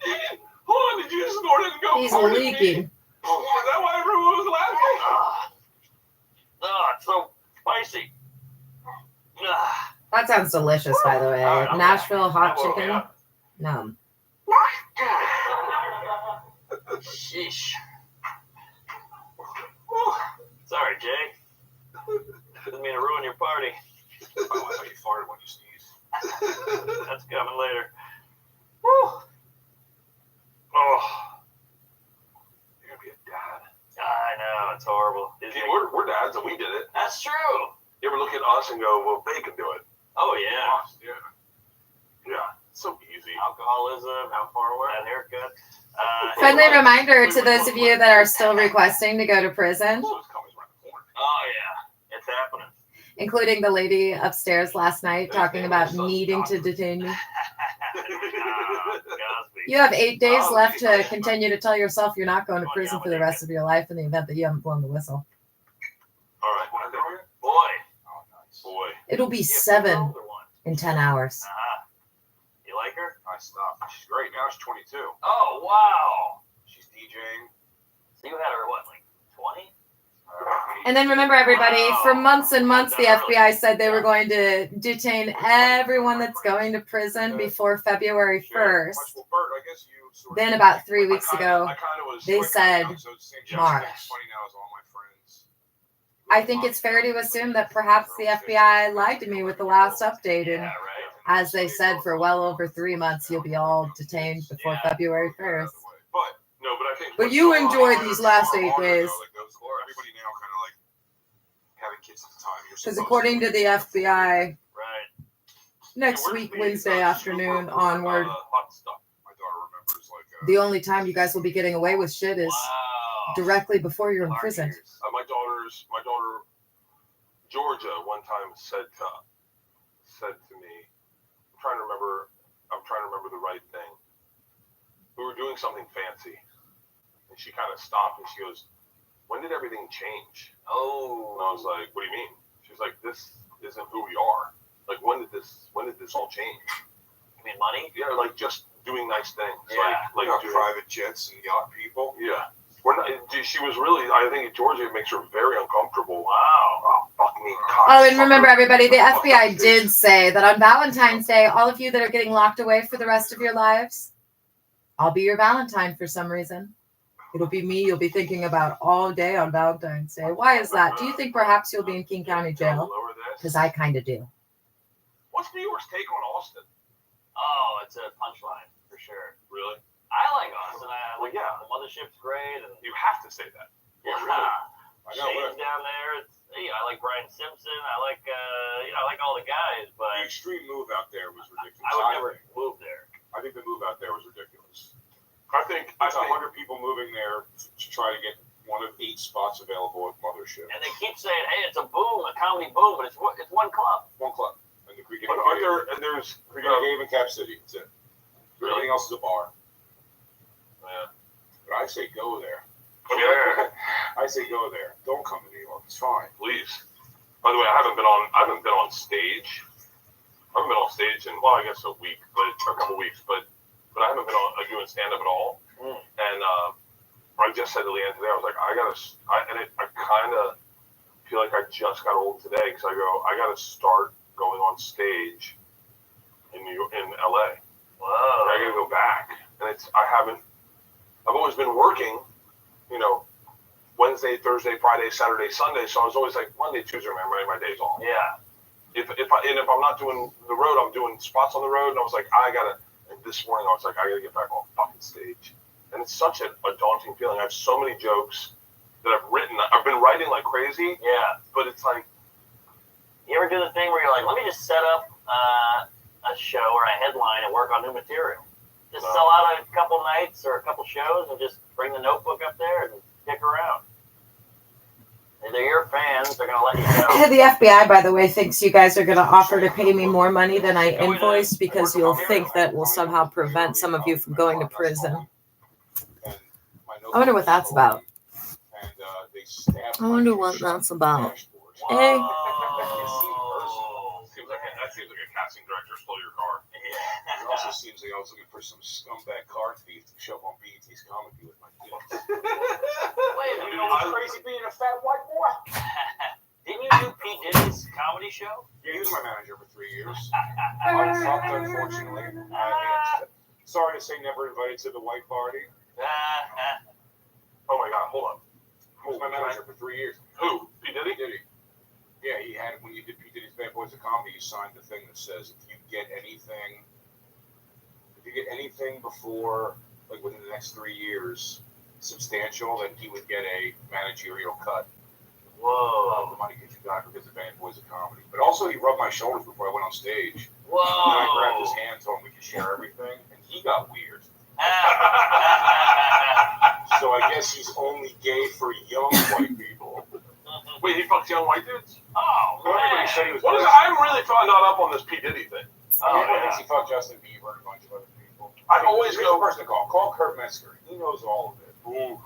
did you do? Hold on, did you snort it and go? He's fart at me? leaking. Is that why everyone was laughing? It's so spicy. Ah. That sounds delicious, by the way. Nashville hot chicken. No. Sheesh. Sorry, Jay. Didn't mean to ruin your party. Oh, I thought you farted when you sneezed. That's coming later. Oh. You're gonna be a dad. I know, it's horrible. See, we're dads and we did it. That's true. You ever look at us and go, well, they can do it? Oh, yeah. Yeah. So easy. Alcoholism, how far away? That haircut. Friendly reminder to those of you that are still requesting to go to prison, So it's coming around the corner. Oh, yeah. It's happening. including the lady upstairs last night talking about needing to detain me. Cosby. You have 8 days left to continue to tell yourself you're not going to prison for the rest of your life in the event that you haven't blown the whistle. All right. What are they? Boy. Oh, nice. Boy. It'll be You have 7 two older ones. in 10 hours. You like her? Nice stuff. She's great. Now she's 22. Oh, wow. She's DJing. So you had her, what, like 20? And then remember, everybody, for months and months, the FBI said they were going to detain everyone that's going to prison before February 1st. Well, Bert, I guess you sort of- Then about 3 weeks ago, I kinda was they like, said so it's the same March. thing. It's funny now as all my friends. I think it's fair to assume that perhaps the FBI lied to me with the last update. And Yeah, right. as they said, for well over 3 months, you'll be all detained before February 1st. But no, but I think. But you enjoy these last 8 days. Everybody now kind of like having kids at the time. Because according to the FBI, Right. next week, Wednesday afternoon onward, Hot stuff. My daughter remembers like. the only time you guys will be getting away with shit is Wow. directly before you're in Large prison. ears. My daughter, Georgia, one time said to me, I'm trying to remember the right thing. We were doing something fancy, and she kind of stopped and she goes, "When did everything change?" Oh. And I was like, "What do you mean?" She was like, "This isn't who we are. Like, when did this all change?" You mean money? Yeah, like just doing nice things. Yeah. Like doing, private jets and yacht people. yeah. We're not, she was really, I think Georgia makes her very uncomfortable. Wow. Oh, fuck me. Oh, and remember, everybody, the FBI did say that on Valentine's Day, all of you that are getting locked away for the rest of your lives, I'll be your Valentine for some reason. It'll be me you'll be thinking about all day on Valentine's Day. Why is that? Do you think perhaps you'll be in King County Jail? Because I kind of do. What's New York's take on Austin? Oh, it's a punchline for sure. Really? I like Austin. I like, yeah. the mothership's great, and You have to say that. yeah, really. I know, Shane's but down there. It's, I like Brian Simpson. I like I like all the guys, but the extreme move out there was ridiculous. I would never move there. I think the move out there was ridiculous. I think It's 100 people moving there to try to get one of 8 spots available at Mothership. And they keep saying, "Hey, it's a boom, a comedy boom," but it's one club. One club. And the Creek But aren't there, and there's, Creek Cave and Cap City. That's it. Really? Everything else is a bar. Yeah. But I say go there. Sure. I say go there. Don't come to New York. It's fine. Please. By the way, I haven't been on stage. I haven't been on stage in, well, I guess a week, but a couple weeks, but I haven't been on doing stand-up at all. Mm. And I just said to Leanne today, I was like, I kind of feel like I just got old today because I got to start going on stage in New York, in LA. Whoa. I got to go back, and I've always been working, Wednesday, Thursday, Friday, Saturday, Sunday. So I was always like Monday, Tuesday, my days off. Yeah. If I'm not doing the road, I'm doing spots on the road, and I was like, and this morning I was like, I gotta get back on fucking stage. and it's such a daunting feeling. I have so many jokes that I've written. I've been writing like crazy. Yeah. But it's like, you ever do the thing where you're like, let me just set up a show or a headline and work on new material? Just sell out a couple nights or a couple shows and just bring the notebook up there and kick around. If they're your fans, they're going to let you know. The FBI, by the way, thinks you guys are going to offer to pay me more money than I invoiced because you'll think that will somehow prevent some of you from going to prison. I wonder what that's about. I wonder what that's about. Hey. That seems like a casting director stole your car. It also seems like I was looking for some scumbag car thief to show up on BET's comedy with my kids. Wait, You know what's crazy being a fat white boy? Didn't you do P. Diddy's comedy show? Yeah, he was my manager for 3 years. Unfortunately. Sorry to say, never invited to the white party. Oh my God, hold on. He was my manager for 3 years. Who? P. Diddy? Diddy. Yeah, he had, when you did P. Diddy's Bad Boys of Comedy, you signed the thing that says if you get anything before, like within the next 3 years, substantial, then he would get a managerial cut. Whoa. Of the money that you got because of Bad Boys of Comedy. But also, he rubbed my shoulders before I went on stage. Whoa. And I grabbed his hand, told him we could share everything, and he got weird. So I guess he's only gay for young white people. Wait, he fucked young white dudes? Oh, Everybody man. said he was. I'm really not up on this P. Diddy thing. Everyone thinks he fucked Justin Bieber and a bunch of other people. I always Here's go. the person to call. Call Kurt Metzger. He knows all of it. Ooh.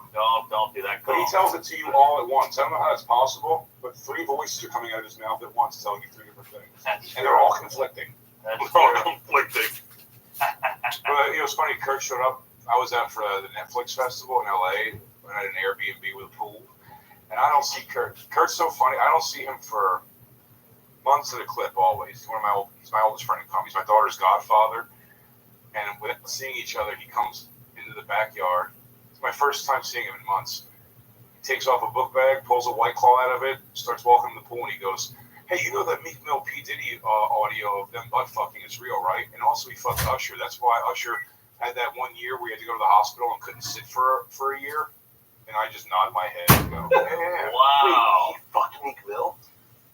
Don't do that. But he tells it to you all at once. I don't know how that's possible, but 3 voices are coming out of his mouth at once telling you 3 different things. And they're all conflicting. That's All true. conflicting. But it was funny, Kurt showed up. I was out for the Netflix festival in LA. I had an Airbnb with a pool. And I don't see Kurt. Kurt's so funny. I don't see him for months at a clip always. He's my oldest friend in comedy. He's my daughter's godfather. And with seeing each other, he comes into the backyard. It's my first time seeing him in months. He takes off a book bag, pulls a White Claw out of it, starts walking to the pool, and he goes, "Hey, you know that Meek Mill P. Diddy audio of them butt fucking is real, right? And also he fucked Usher. That's why Usher had that 1 year where he had to go to the hospital and couldn't sit for a year." And I just nod my head and go, "Yeah." Wow. Wait, he fucked Meek Mill?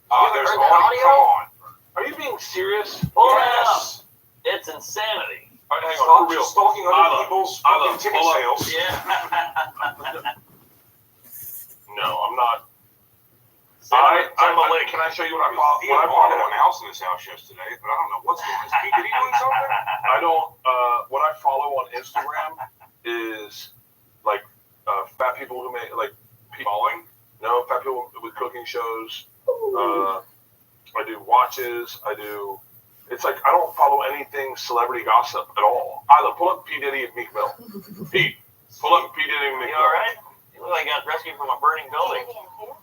There's heard that audio? Come on. Are you being serious? Hold Yes. up. It's insanity. All right, hang on, for real. Stalking other people's fucking ticket hold sales. Yeah. No, I'm not. Send him a link. Can I show you what I He had follow? an house in his house yesterday, but I don't know what's going on. Is P. Diddy doing something? I don't. What I follow on Instagram is like fat people who make like Falling? no fat people with cooking shows. I do watches. It's like I don't follow anything celebrity gossip at all. Either pull up P. Diddy and Meek Mill. Pete, pull up P. Diddy and Meek You Mill. all right? You look like you got rescued from a burning building.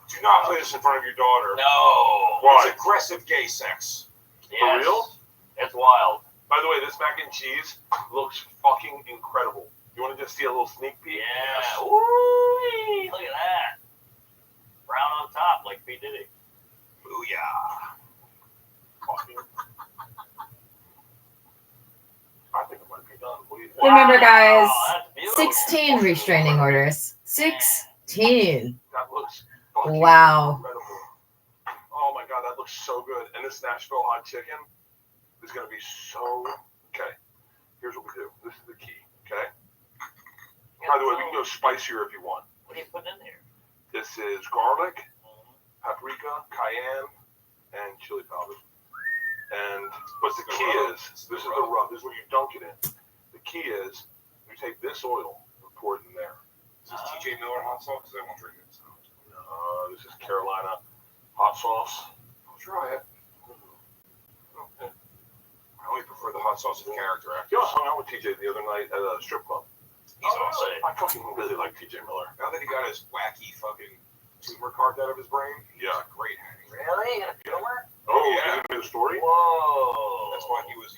Do not play this in front of your daughter. No. Why? It's aggressive gay sex. Yes. real? It's wild. By the way, this mac and cheese looks fucking incredible. You want to just see a little sneak peek? Yeah. Ooh, look at that. Brown on top, like P. Diddy. Booyah. Fucking. I think it might be done. What do you think? Remember, guys, that's beautiful. 16 restraining orders. 16. That looks fucking Wow. incredible. Oh my god, that looks so good. And this Nashville hot chicken is gonna be so okay. Here's what we do. This is the key, okay? By the way, we can go spicier if you want. What are you putting in there? This is garlic, paprika, cayenne, and chili powder. And but the key is this is the rub. This is where you dunk it in. The key is you take this oil and pour it in there. Is this TJ Miller hot sauce? Because I won't drink it. So. This is Carolina hot sauce. I'll try it. Okay. I only prefer the hot sauce of character You actors. know, I hung out with TJ the other night at a strip club. He's awesome. Really? I fucking really like TJ Miller. Now that he got his wacky fucking tumor carved out of his brain, he's Yeah. a great hanging. Really? You got a tumor? Oh, yeah. you know the story? Whoa. That's why he was,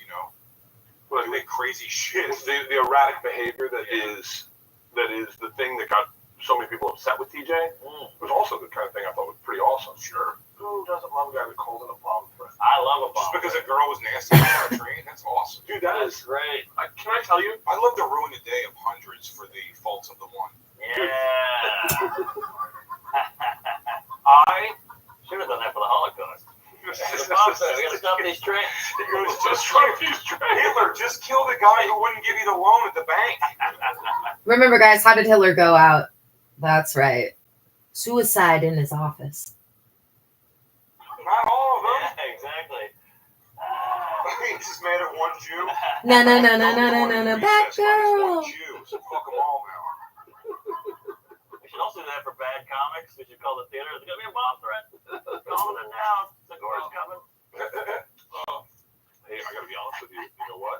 Well, doing crazy shit. it's the erratic behavior that is the thing that got so many people upset with TJ. It was also the kind of thing I thought was pretty awesome. Sure. Who doesn't love a guy that calls in a bomb threat? I I love a Just bomb. because a girl was nasty on our train, that's awesome. Dude, that That's is. great. Can I tell you? I love to ruin the day of hundreds for the faults of the one. Yeah. I Should have done that for the Holocaust. The bomb said, we gotta stop these trains. He goes, Hitler, just kill the guy who wouldn't give you the loan at the bank. Remember, guys, how did Hitler go out? That's right. Suicide in his office. Not all of them. Yeah, exactly. He's just mad at one Jew. No, bad girl. One Jew, so fuck them all now. We should also do that for bad comics. We should call the theater. There's gonna be a bomb threat. Call it in now. The gore's coming. Hey, I gotta be honest with you. You know what?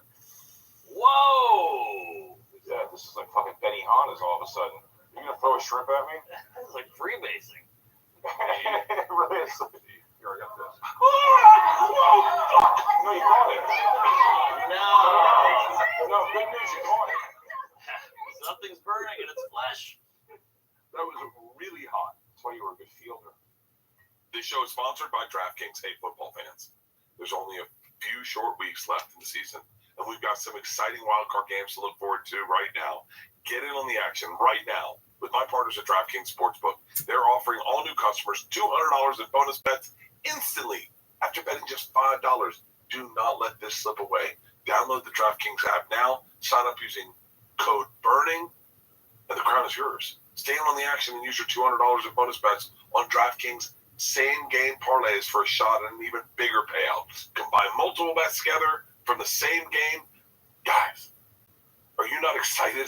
Whoa! Yeah, this is like fucking Benny Hanna's all of a sudden. You gonna throw a shrimp at me? This is like freebasing. It really is. Here, I got this. Whoa! Fuck! No, you caught it. No! No, good news, you caught it. Something's burning in its flesh. That was really hot. That's why you were a good fielder. This show is sponsored by DraftKings. Hey, football fans. There's only a few short weeks left in the season, and we've got some exciting wildcard games to look forward to right now. Get in on the action right now with my partners at DraftKings Sportsbook. They're offering all new customers $200 in bonus bets instantly after betting just $5. Do not let this slip away. Download the DraftKings app now. Sign up using code BURNING, and the crown is yours. Stay in on the action and use your $200 in bonus bets on DraftKings same-game parlays for a shot at an even bigger payout. Combine multiple bets together from the same game. Guys, are you not excited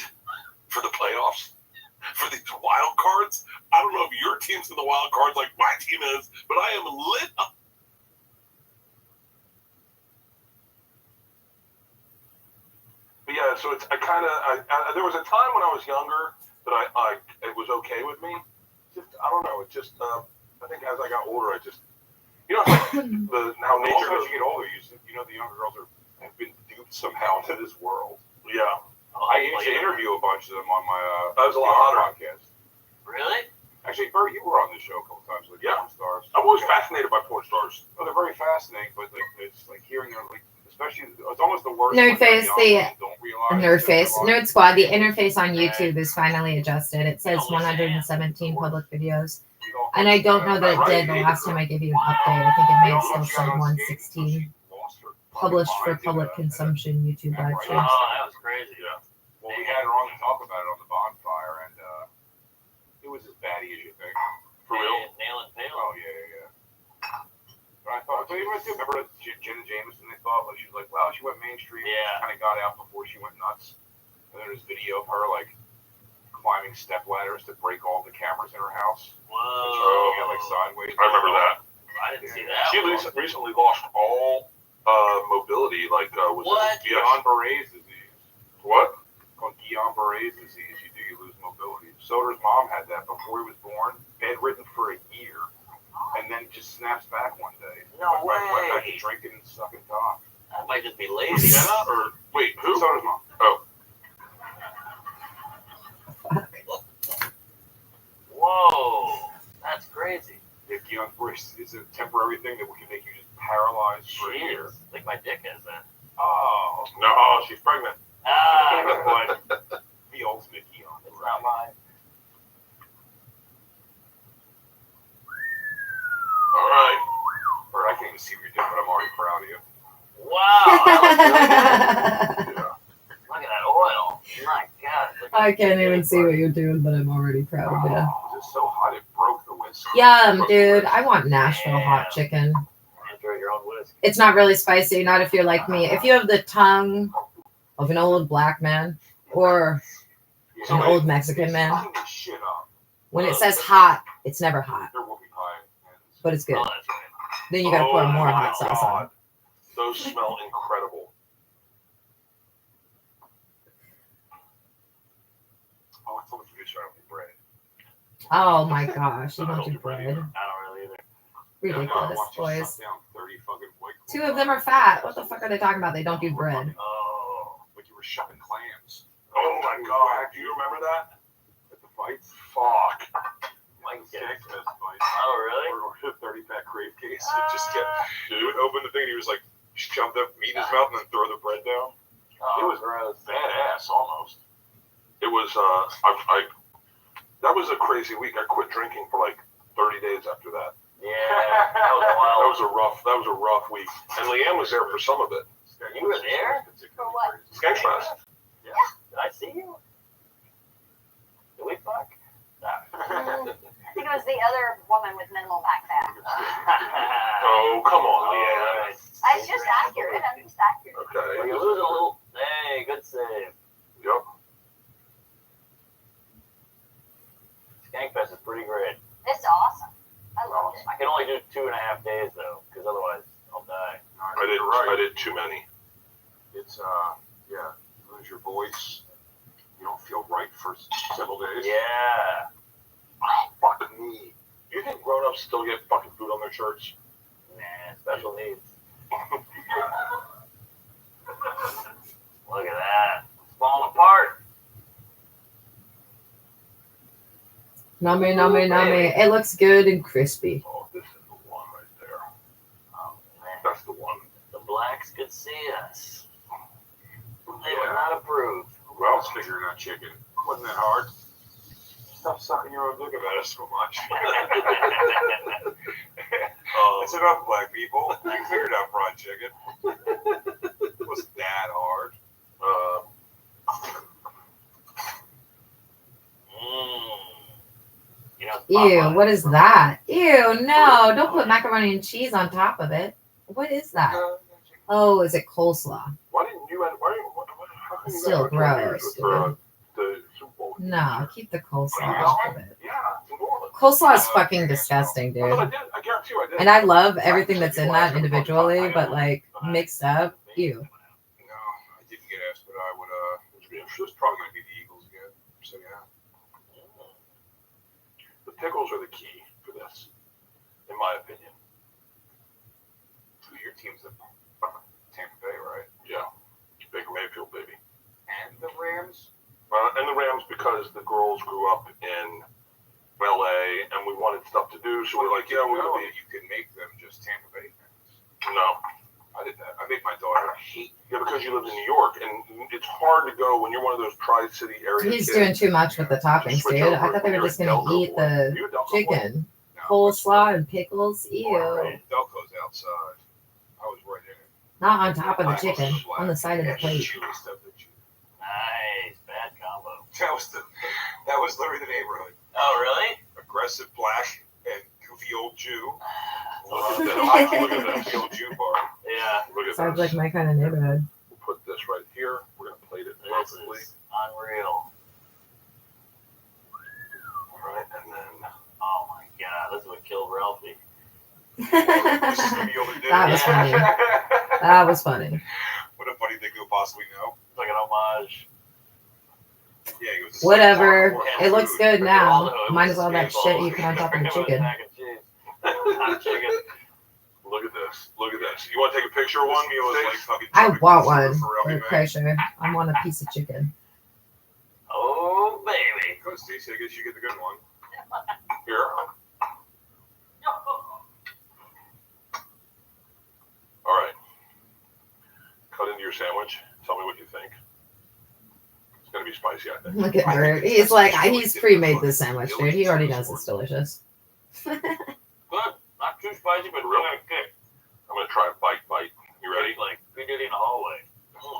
for the playoffs? For these wild cards? I don't know if your team's in the wild cards like my team is, but I am lit up. But yeah, so it's there was a time when I was younger that it was okay with me. Just I don't know. It just I think as I got older, I just how nature Also, goes. as you get older, you know the younger girls have been duped somehow into this world. Yeah, I used to interview a bunch of them on my that was a lot hotter. podcast. Really? Actually, Bert, you were on this show a couple times with Yeah. porn stars. I'm always fascinated by porn stars. Well, they're very fascinating, but it's like hearing them, like, especially it's almost the worst. Nerd when they're face, young the and don't realize Nerd that face, they're Nerd Squad. The interface on YouTube is finally adjusted. It says 117 public videos, and I don't know that it did the last time I gave you an update. I think it may have still said 116 published for public consumption YouTube live Oh, streams. that was crazy. Yeah. Well, we had her on to talk about it on the bonfire, and it was as batty as you think. For real? Nail and tail. Oh yeah. But I thought, remember Jenna Jameson? They thought like she was like, wow, she went mainstream. Yeah. Kind of got out before she went nuts. And then there's video of her like climbing step ladders to break all the cameras in her house. Whoa. She got like sideways. I remember that. I didn't see that. She one. recently lost all mobility. Like was What? It? Yeah. Guillain-Barré's disease. What? Called Guillain-Barré's disease. You lose mobility. Soder's mom had that before he was born, bedridden for a year, and then just snaps back one day. No Went back to way. drinking and sucking cock. That might just be lazy. Jenna or wait, who? Soder's mom. Oh, Whoa. That's crazy. If Guillain-Barré is a temporary thing that can make you just paralyzed for a year. Jeez. Like my dick has that. Oh, no, she's pregnant. Ah, good point. the ultimate Guillain-Barré. It's not mine. All right. Or I can't even see what you're doing, but I'm already proud of you. Wow. That was good. Yeah. Look at that oil. My God. Look at I can't that even dick. see what you're doing, but I'm already proud of you. Oh, it's so hot it broke the whiskey. Yum, dude. I want Nashville hot chicken. Enjoy your own whiskey. It's not really spicy, not if you're like me. If you have the tongue of an old black man or Yeah. an old Mexican man, Fucking this shit up. when it says hot, it's never hot, There will be pie. but it's good. Oh, that's right. Then you gotta pour Oh more my hot sauce on. God. Those smell incredible. Oh, I thought you could start with bread. Oh my gosh, you I don't don't do do bread bread. I don't really either. Ridiculous, Watch you boys. suck down 30 fucking white Two of them are fat. What the fuck are they talking about? They don't do bread. Oh. Like you were shoving clams. Oh my God. Do you remember that? At the fights. Fuck. My Sex God. fest fight. Oh, really? Or 30 pack grape case and just get. He would open the thing and he was like, shove the meat in his mouth and then throw the bread down. Oh, It was gross. badass, almost. It was. That was a crazy week. I quit drinking for like 30 days after that. Yeah, that was wild. That was a rough week. And Leanne was there for some of it. You were there? For what? Skankfest. Yeah. Did I see you? Did we fuck? I think it was the other woman with minimal back fat. Oh, come on, Leanne. I'm just accurate. I'm just accurate. Okay. Well, you're losing a little. Hey, good save. Yep. Skankfest is pretty great. It's awesome. I love it. I can only do 2.5 days though, because otherwise I'll die. I did too many. It's yeah, you lose your voice. You don't feel right for several days. Yeah. Fuck me. Do you think grown-ups still get fucking food on their shirts? Nah, special needs. Look at that. It's falling apart. Nummy, nummy, nummy. It looks good and crispy. Oh, this is the one right there. Oh, man. That's the one. The blacks could see us. They would Yeah. not approve. Well, I was figuring out chicken. Wasn't that hard? Stop sucking your own dick about it so much. That's enough, black people. You figured out fried chicken. It wasn't that hard. You know, Ew, Popeye. what is that? Ew, no, don't put macaroni and cheese on top of it. What is that? Oh, is it coleslaw? Why didn't you? How come you Still got tortillas gross, with, dude. the Super Bowl? No, keep the coleslaw off of it. Yeah, it's in New Orleans. Coleslaw is fucking disgusting, I thought I dude. did. I guarantee you I did. And I love everything that's in that individually, but like mixed up, ew. No, I didn't get asked, but I would. It's probably gonna be the Eagles again. So yeah. The pickles are the key for this, in my opinion. Your team's the Tampa Bay, right? Yeah, Baker Mayfield, baby. And the Rams. And the Rams, because the girls grew up in LA and we wanted stuff to do, so we're like, yeah, we're gonna be. You can make them just Tampa Bay fans. No, I did that. I made my daughter hate. yeah, because you lived in New York, and it's hard to go when you're one of those Tri-City area He's kids. doing too much with the toppings, Switch dude. over I thought they when were you're just a gonna Delco eat boy. the You a Delco boy? chicken. No, Coleslaw and pickles, ew. Right. Delco's outside. I was right in it. Not on top of the chicken, on the side of the Yeah, plate. chewy stuff that you. Nice. Bad combo. That was literally the neighborhood. Oh, really? Aggressive black and goofy old Jew. Look at this. Look at this. Goofy old Jew bar. Yeah. Look at Sounds this. like my kind of neighborhood. We'll put this right here. We're gonna plate it This perfectly. is unreal. All right, and then Oh my god, this is what killed Ralphie. This is gonna be over dinner. That was funny. That was funny. What a funny thing you'll possibly know. It's like an homage. Yeah, he was. Whatever. Yeah, It looks food. good now. It Might was as well that meatballs. shit you put on top of the It was chicken. mac and cheese. Not chicken. look at this. Look at this. You want to take a picture of This one? meal is like Stace? fucking. I tropical want food one for Ralphie for May. pressure. I want a piece of chicken. Oh baby. Go, Stacey. I guess you get the good one. Here. All right. Cut into your sandwich. Tell me what you think. It's gonna be spicy, I think. Look at her. He's like, he's pre-made this sandwich, dude. He already knows it's delicious. Good. Not too spicy, but really good. I'm gonna try a bite. You ready? Like we did in the hallway.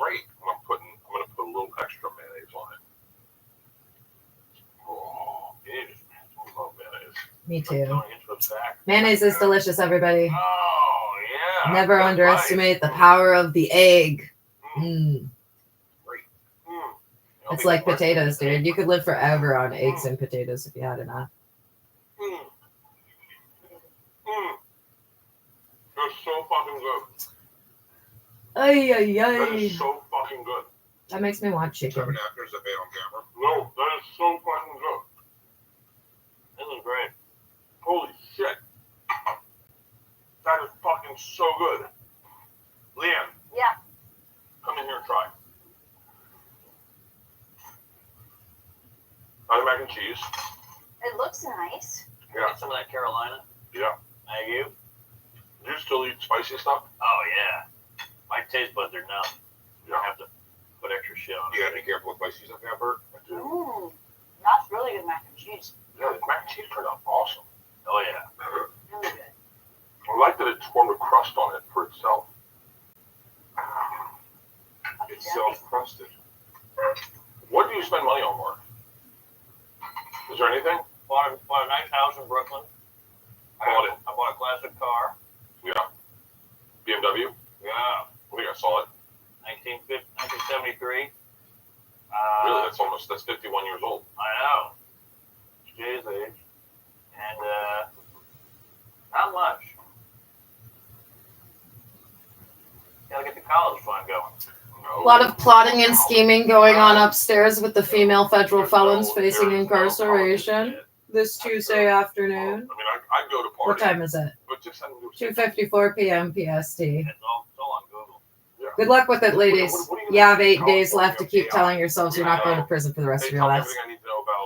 Great. I'm gonna put a little extra mayonnaise on it. Oh, Jesus, man. I love mayonnaise. Me too. Going into the back. Mayonnaise is delicious, everybody. Oh yeah. Never Good underestimate the power of the egg. Mm. Mm. It's like potatoes, dude. You could live forever on eggs and potatoes if you had enough. Mm. Mm. They're so fucking good. Ay, ay, That ay. is so fucking good. That makes me want Seven chicken. after's a bit on camera. No, that is so fucking good. This is great. Holy shit. That is fucking so good. Leanne, Yeah. come in here and try. Butter mac and cheese. It looks nice. Yeah. Get some of that Carolina. Yeah. Thank you. Do you still eat spicy stuff? Oh yeah. My taste buds are numb. You don't have to put extra shit on. You gotta be careful with spicy stuff now, Bert. Ooh, that's really good mac and cheese. Yeah, the mac and cheese turned out awesome. Oh yeah. Really good. I like that it's formed a crust on it for itself. It's self-crusted. What do you spend money on, Mark? Is there anything? Bought a nice house in Brooklyn. I bought a classic car. Yeah. BMW? Yeah. I think I saw it. 1973. Really? That's 51 years old. I know. It's Jay's age. And not much. Gotta get the college fund going. A lot of plotting and scheming going on upstairs with the female federal felons facing incarceration this Tuesday afternoon. I mean, I'd go to What party. time is it? But just send them 2:54 p.m. PST. It's all on Google. Yeah. Good luck with it, ladies. What are you You have gonna 8 do? days left to keep Yeah. telling yourselves you're not going to prison for the rest They of your tell me lives. everything I need to know about.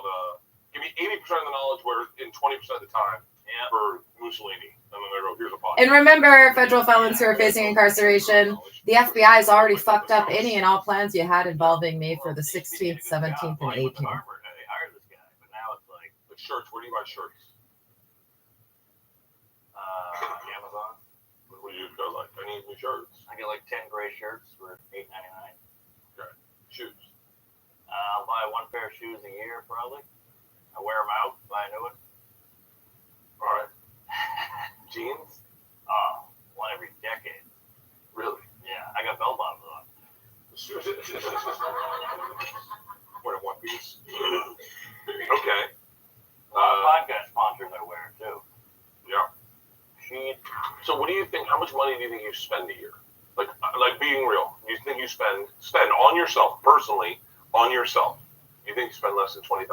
Give me 80% of the knowledge where in 20% of the time Yeah. for Mussolini. And then they go, here's a pot. And remember, federal felons who are facing incarceration, the FBI has already fucked up any and all plans you had involving me for the 16th, 17th, and 18th. They hired this guy, but now it's like But shirts, where do you buy shirts? Amazon. What do you go like? I need new shirts. I get like 10 gray shirts for $8.99. Shoes. I'll buy one pair of shoes a year probably. I wear them out, buy a new one. All right. Jeans? Oh, one every decade. Really? Yeah, I got bell bottoms on. What, a one piece? Okay. Podcast sponsors I wear too. Yeah. Sheet. So what do you think, how much money do you think you spend a year? Like being real. Do you think you spend on yourself, personally, on yourself? You think you spend less than $20,000?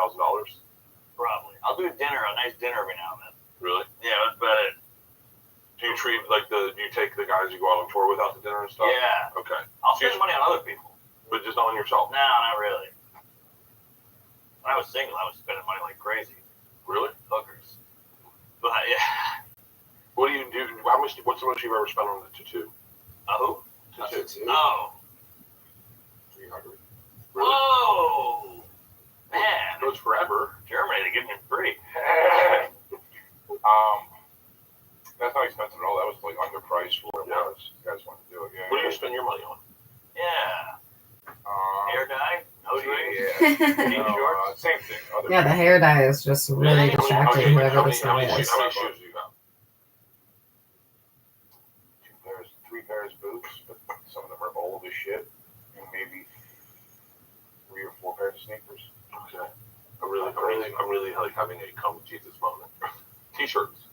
Probably. I'll do a nice dinner every now and then. Really? Yeah, that's about it. Do you treat do you take the guys you go out on tour with out to dinner and stuff? Yeah. Okay. I'll spend money on other people. But just not on yourself? No, not really. When I was single, I was spending money like crazy. Really? Hookers. But yeah. What do you do? What's the most you've ever spent on the tattoo? Oh. Tattoo? Oh. 300. Really? Whoa. Man. It goes forever. Germany, they give me free. That's not expensive at all. That was like underpriced for what it Yeah. was. You guys want to do it? Yeah. What do you spend your money on? Yeah. Hair dye? Nose rings? Yeah. Jean shorts? Same thing. Other Yeah, the hair dye is just really How distracting, many whoever this how guy many is. shoes do you have? 3 pairs of boots, but some of them are old as shit, and maybe 3 or 4 pairs of sneakers. Okay. I'm really like having a come with Jesus moment. T-shirts.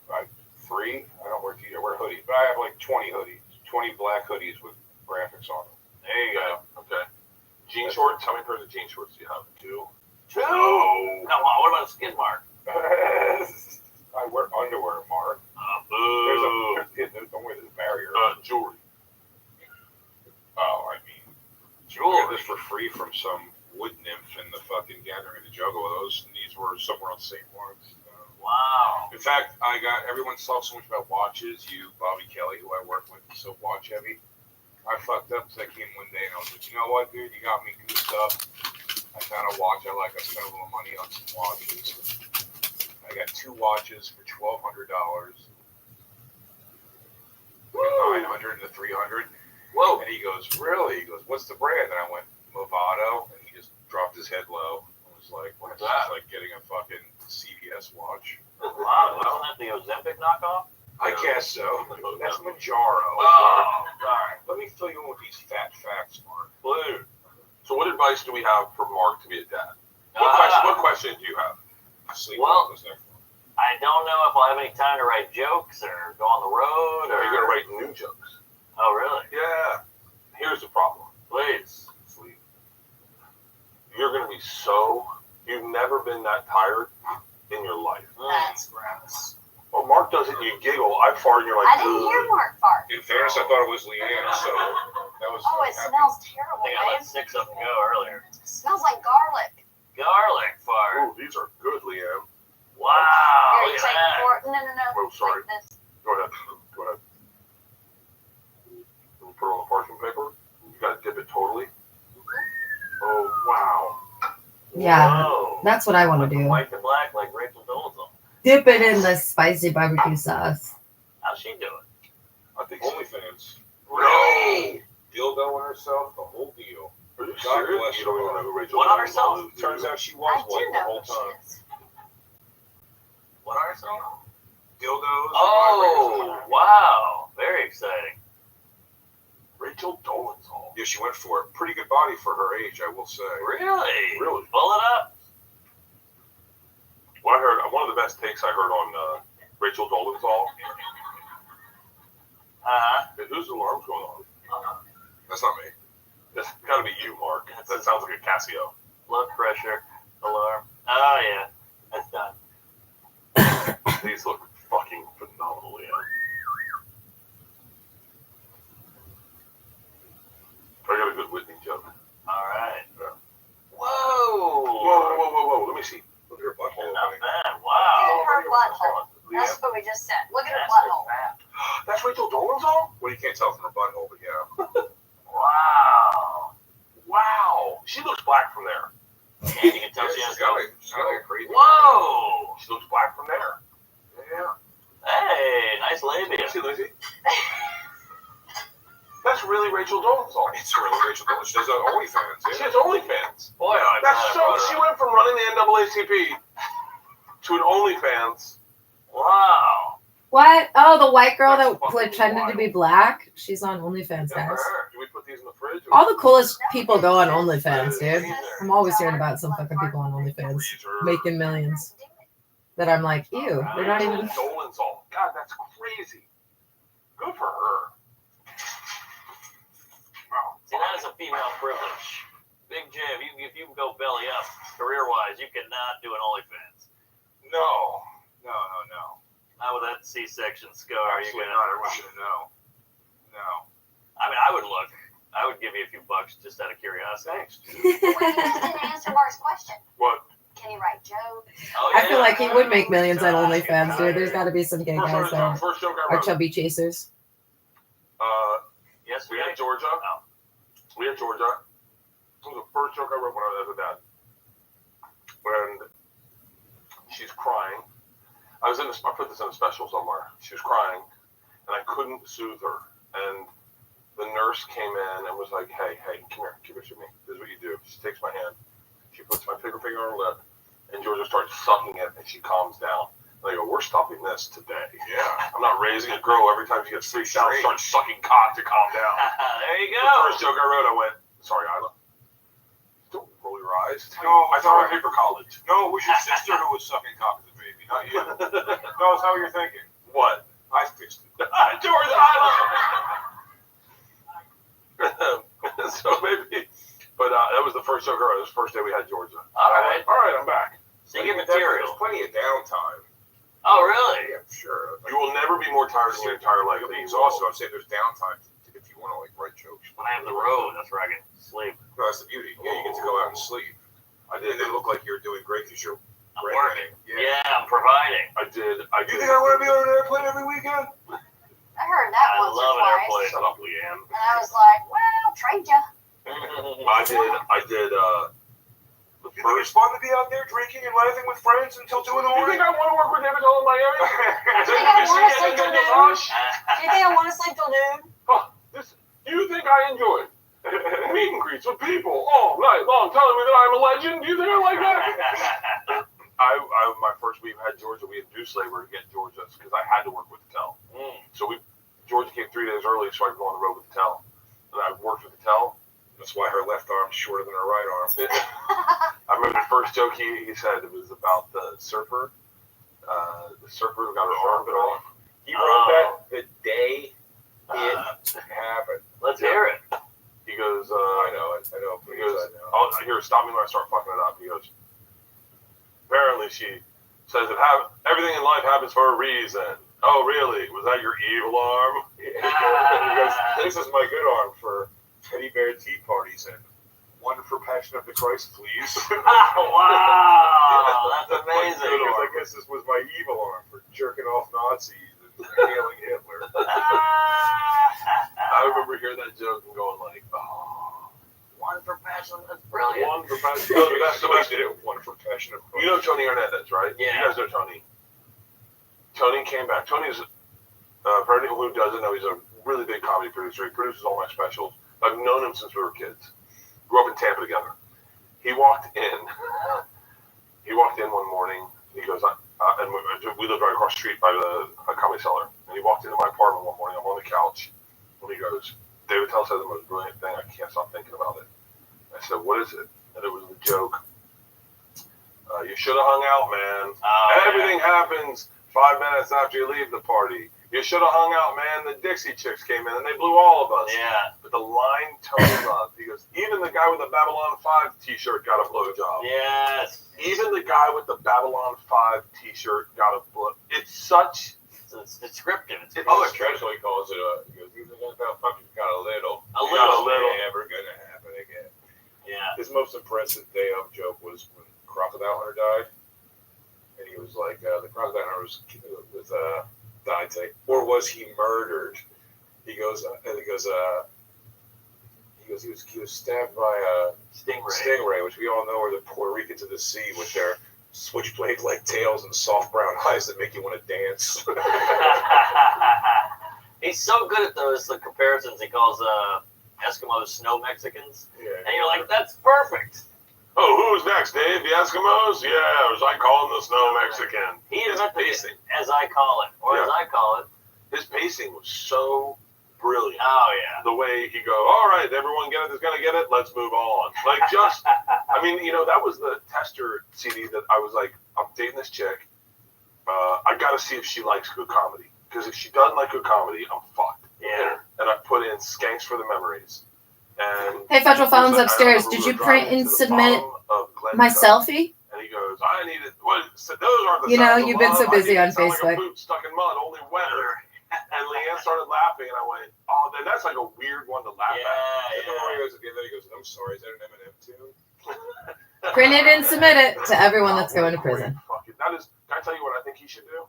I 3. I don't wear t-shirts. I wear hoodies, but I have like 20 hoodies, 20 black hoodies with graphics on them. There you go. Okay. Jean shorts. How many pairs of jean shorts do you have? 2. Come on, what about a skid mark? I wear underwear, Mark. Boo. Don't wear this barrier. Jewelry. Oh, I mean, Jewelry. I got this for free from some wood nymph in the fucking gathering of the Juggalos, and these were somewhere on St. Lawrence. Wow. In fact, everyone talks so much about watches. Bobby Kelly, who I work with, is so watch heavy. I fucked up because I came one day and I was like, you know what, dude, you got me goosed up. I found a watch I like. I spent a little money on some watches. I got 2 watches for $1,200. $900 and the $300. Whoa. And he goes, really? He goes, what's the brand? And I went, Movado. And he just dropped his head low and was like, what's that? Like getting a fucking CVS watch. Wow, wasn't that the Ozempic knockoff? I guess so. That's Manjaro. Oh, sorry. Let me fill you in with these fat facts, Mark. Blue. So what advice do we have for Mark to be a dad? Ah. What question do you have? Sleep Well, this next one. I don't know if I'll have any time to write jokes or go on the road Are or. you going to write new jokes? Oh, really? Yeah. Here's the problem. Please. Sleep. You're going to be you've never been that tired in your life. That's gross. Well, Mark does it and you giggle. I fart and you're like, I didn't hear Mark fart. In fairness, I thought it was Leanne, so that was. Oh, it smells terrible. I think I let babe. 6 of them go earlier. It smells like garlic. Garlic fart. Ooh, these are good, Leanne. Wow. Here, you Look take at that. it for No. Oh, sorry. Like this. Totally. Oh wow. Yeah, Whoa. that's what I want to do. White to black like Rachel Dolezal. Dip it in the spicy barbecue sauce. How's she doing? I think OnlyFans. Really? Dildo on herself, the whole deal. Are you God serious? bless You don't her. even know who Rachel What on Dolezal herself? is, do Turns you? out she was I white do the know whole who she time. is. What are some? Dildos. Oh, wow. Very exciting. Rachel Dolezal. Yeah, she went for it. Pretty good body for her age, I will say. Really? Really? Pull it up. Well, I heard one of the best takes I heard on Rachel Dolezal. Whose alarm's going on? That's not me. It's got to be you, Mark. That sounds like a Casio. Blood pressure alarm. Oh, yeah. That's done. These look fucking phenomenal, yeah. I got a good Whitney joke. All right. Yeah. Whoa. Whoa. Let me see. Look at her butthole. Not bad. Look Wow. at her butthole. Yeah. That's what we just said. Look at her That's butthole. fat. That's Rachel Dolezal? Well, you can't tell from her butthole, but yeah. Wow. Wow. She looks black from there. And you can tell she has She's got like a crazy. Whoa. She looks black from there. Yeah. Hey, nice labia. See, Lizzie? That's really Rachel Dolezal. It's really Rachel Dolezal. She does OnlyFans. She Yeah. has OnlyFans. Boy, I'm That's glad I so. brought her She up. went from running the NAACP to an OnlyFans. Wow. What? Oh, the white girl That's that fucking pretended to wild. be black? She's on OnlyFans, Yeah, guys. do we put these in the fridge? All the coolest people go on OnlyFans, dude. I'm always hearing about some fucking people on OnlyFans Freezer. making millions. That I'm like, ew, they're not even. Dolezal. God, that's crazy. Good for her. Wow. See, that is a female privilege. Big J, if you go belly up, career-wise, you cannot do an OnlyFans. No. Not with that C-section scar. You Absolutely gonna? not. Everyone's gonna know. No. I mean, I would look. I would give you a few bucks just out of curiosity. Thanks. Wait, you didn't answer Mark's question. What? Can he write jokes? Oh, I feel yeah. like he would make millions on OnlyFans, dude. There's got to be some gay guys that First joke I are wrote. chubby chasers. Yes, We had Georgia. Oh. We had Georgia. It was the first joke I wrote when I was a dad. When she's crying. I put this in a special somewhere. She was crying, and I couldn't soothe her. And the nurse came in and was like, hey, come here, give it to me. This is what you do. She takes my hand. She puts my finger on her lip, and Georgia starts sucking it, and she calms down. And I go, we're stopping this today. Yeah. I'm not raising a girl every time she gets freaked out and starts sucking cock to calm down. There you The go. first joke I wrote, I went, sorry, Isla. Don't roll your eyes. No, I thought I paid for college. No, it was your sister who was sucking cock as a baby, not you. No, it's how you're thinking. What? I fixed it. George Isla! So maybe, but that was the first joke I wrote. It was the first day we had Georgia. All right. All right, I'm back. So you get There's material. plenty of downtime. Oh, really? Yeah, sure. You will never be more tired in your entire life. You'll be exhausted. I'm saying there's downtime if you want to like write jokes. When I have the road, that's where I can sleep. No, that's the beauty. Yeah, you get to go out and sleep. I And did. they look like you're doing great because you're I'm Right, working. right. Yeah, I'm providing. I did. You think I want to be on an airplane every weekend? I heard that I once love or an twice. airplane. Shut up, Leanne. And I was like, well, trade ya. I did. The You think it's first. fun to be out there drinking and laughing with friends until 2 in the You morning? think I want to work with David in Miami? think I wanna sleep till noon? Do you think I want to sleep till noon? Do you think I enjoy meet and greets with people all night long, telling me that I'm a legend? Do you think I like that? My first week had Georgia. We induced labor to get Georgia because I had to work with the TEL. So Georgia came 3 days early so I could go on the road with the TEL. And I worked with the TEL. That's why her left arm's shorter than her right arm. I remember the first joke he said, it was about the surfer. The surfer who got her arm bit off. He wrote that the day it happened. Let's hear it. He goes, I know. He goes, oh, here, stop me when I start fucking it up. He goes, apparently she says everything in life happens for a reason. Oh, really? Was that your evil arm? He goes, this is my good arm for teddy bear tea parties and one for Passion of the Christ, please. Wow, that's amazing. I guess this was my evil arm for jerking off Nazis and hailing Hitler. I remember hearing that joke and going like, oh. One for passion. That's brilliant. One for passion. No, the best did it. One for passion. You know Tony Hernandez, right? Yeah. You guys know Tony. Tony came back. Tony's, for anyone who doesn't know, he's a really big comedy producer. He produces all my specials. I've known him since we were kids. Grew up in Tampa together. He walked in. One morning. He goes, and we lived right across the street by a Comedy Cellar. And he walked into my apartment one morning. I'm on the couch. And he goes, David Tell said the most brilliant thing. I can't stop thinking about it. I said, what is it? And it was the joke. You should have hung out, man. Everything happens 5 minutes after you leave the party. You should have hung out, man. The Dixie Chicks came in and they blew all of us. Yeah. But the line Tony loved. He goes, even the guy with the Babylon 5 t-shirt got a blowjob. Yes. Even the guy with the Babylon 5 t-shirt got a blow. It's such... It's descriptive. It's Traditionally he calls it he goes, even that fucking got a little. A little. Never gonna happen again. Yeah. His most impressive day of joke was when Crocodile Hunter died. And he was like, the Crocodile Hunter was died today. Or was he murdered? He goes, he was stabbed by a stingray, which we all know are the Puerto Ricans of the sea with their switchblade-like tails and soft brown eyes that make you want to dance. He's so good at the comparisons. He calls Eskimos snow Mexicans. Yeah, and you're like, that's perfect. Oh, who's next, Dave? The Eskimos? Yeah, as I call them, the Snow Mexican. He is pacing. As I call it, or as I call it. His pacing was so brilliant. Oh, yeah. The way he go, all right, everyone get it, is going to get it, let's move on. Like, just, I mean, that was the tester CD that I was like, I'm dating this chick. I got to see if she likes good comedy. Because if she doesn't like good comedy, I'm fucked. Yeah. And I put in Skanks for the Memories. And Hey, Federal Phone's upstairs. Did you print and submit my selfie? And he goes, I needed, what? So those aren't the You know, sounds of you've been love. so busy on I need it to sound Facebook. like a boot stuck in mud, only wetter. And Leanne started laughing, and I went, oh, then that's like a weird one to laugh at. And then when he goes at the end, he goes, I'm sorry, is that an Eminem tune? Print it and submit it to everyone that's going to prison. That is, can I tell you what I think he should do?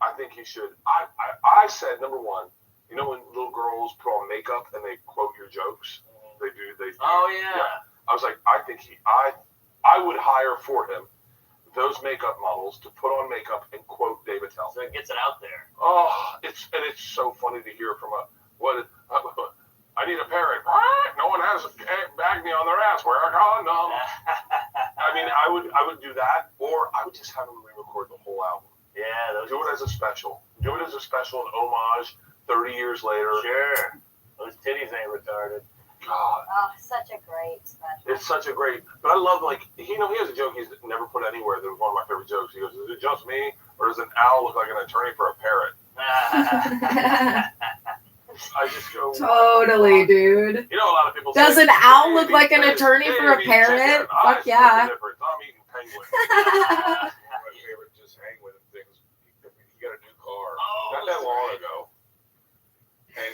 I think he should. I said, number one, you know when little girls put on makeup and they quote your jokes? They do. Oh, yeah. I was like, I think I would hire for him those makeup models to put on makeup and quote David Tell. So it gets it out there. Oh, it's so funny to hear from I need a parrot. No one has Agni on their ass. Wear a condom. I mean, I would do that, or I would just have him re-record the whole album. Yeah, Do it as a special. Do it as a special, an homage 30 years later. Sure. Those titties ain't retarded. God. Oh, such a great special. It's such a great, but I love, like, he has a joke he's never put anywhere that was one of my favorite jokes. He goes, is it just me, or does an owl look like an attorney for a parrot? I just go, Totally, dude. a lot of people Does say, an owl "Hey, look like an hey, attorney hey, for a hey, parrot?" chicken. I Fuck split yeah. the difference. I'm eating penguin. My favorite just hang with him things. He got a new car not that long ago. And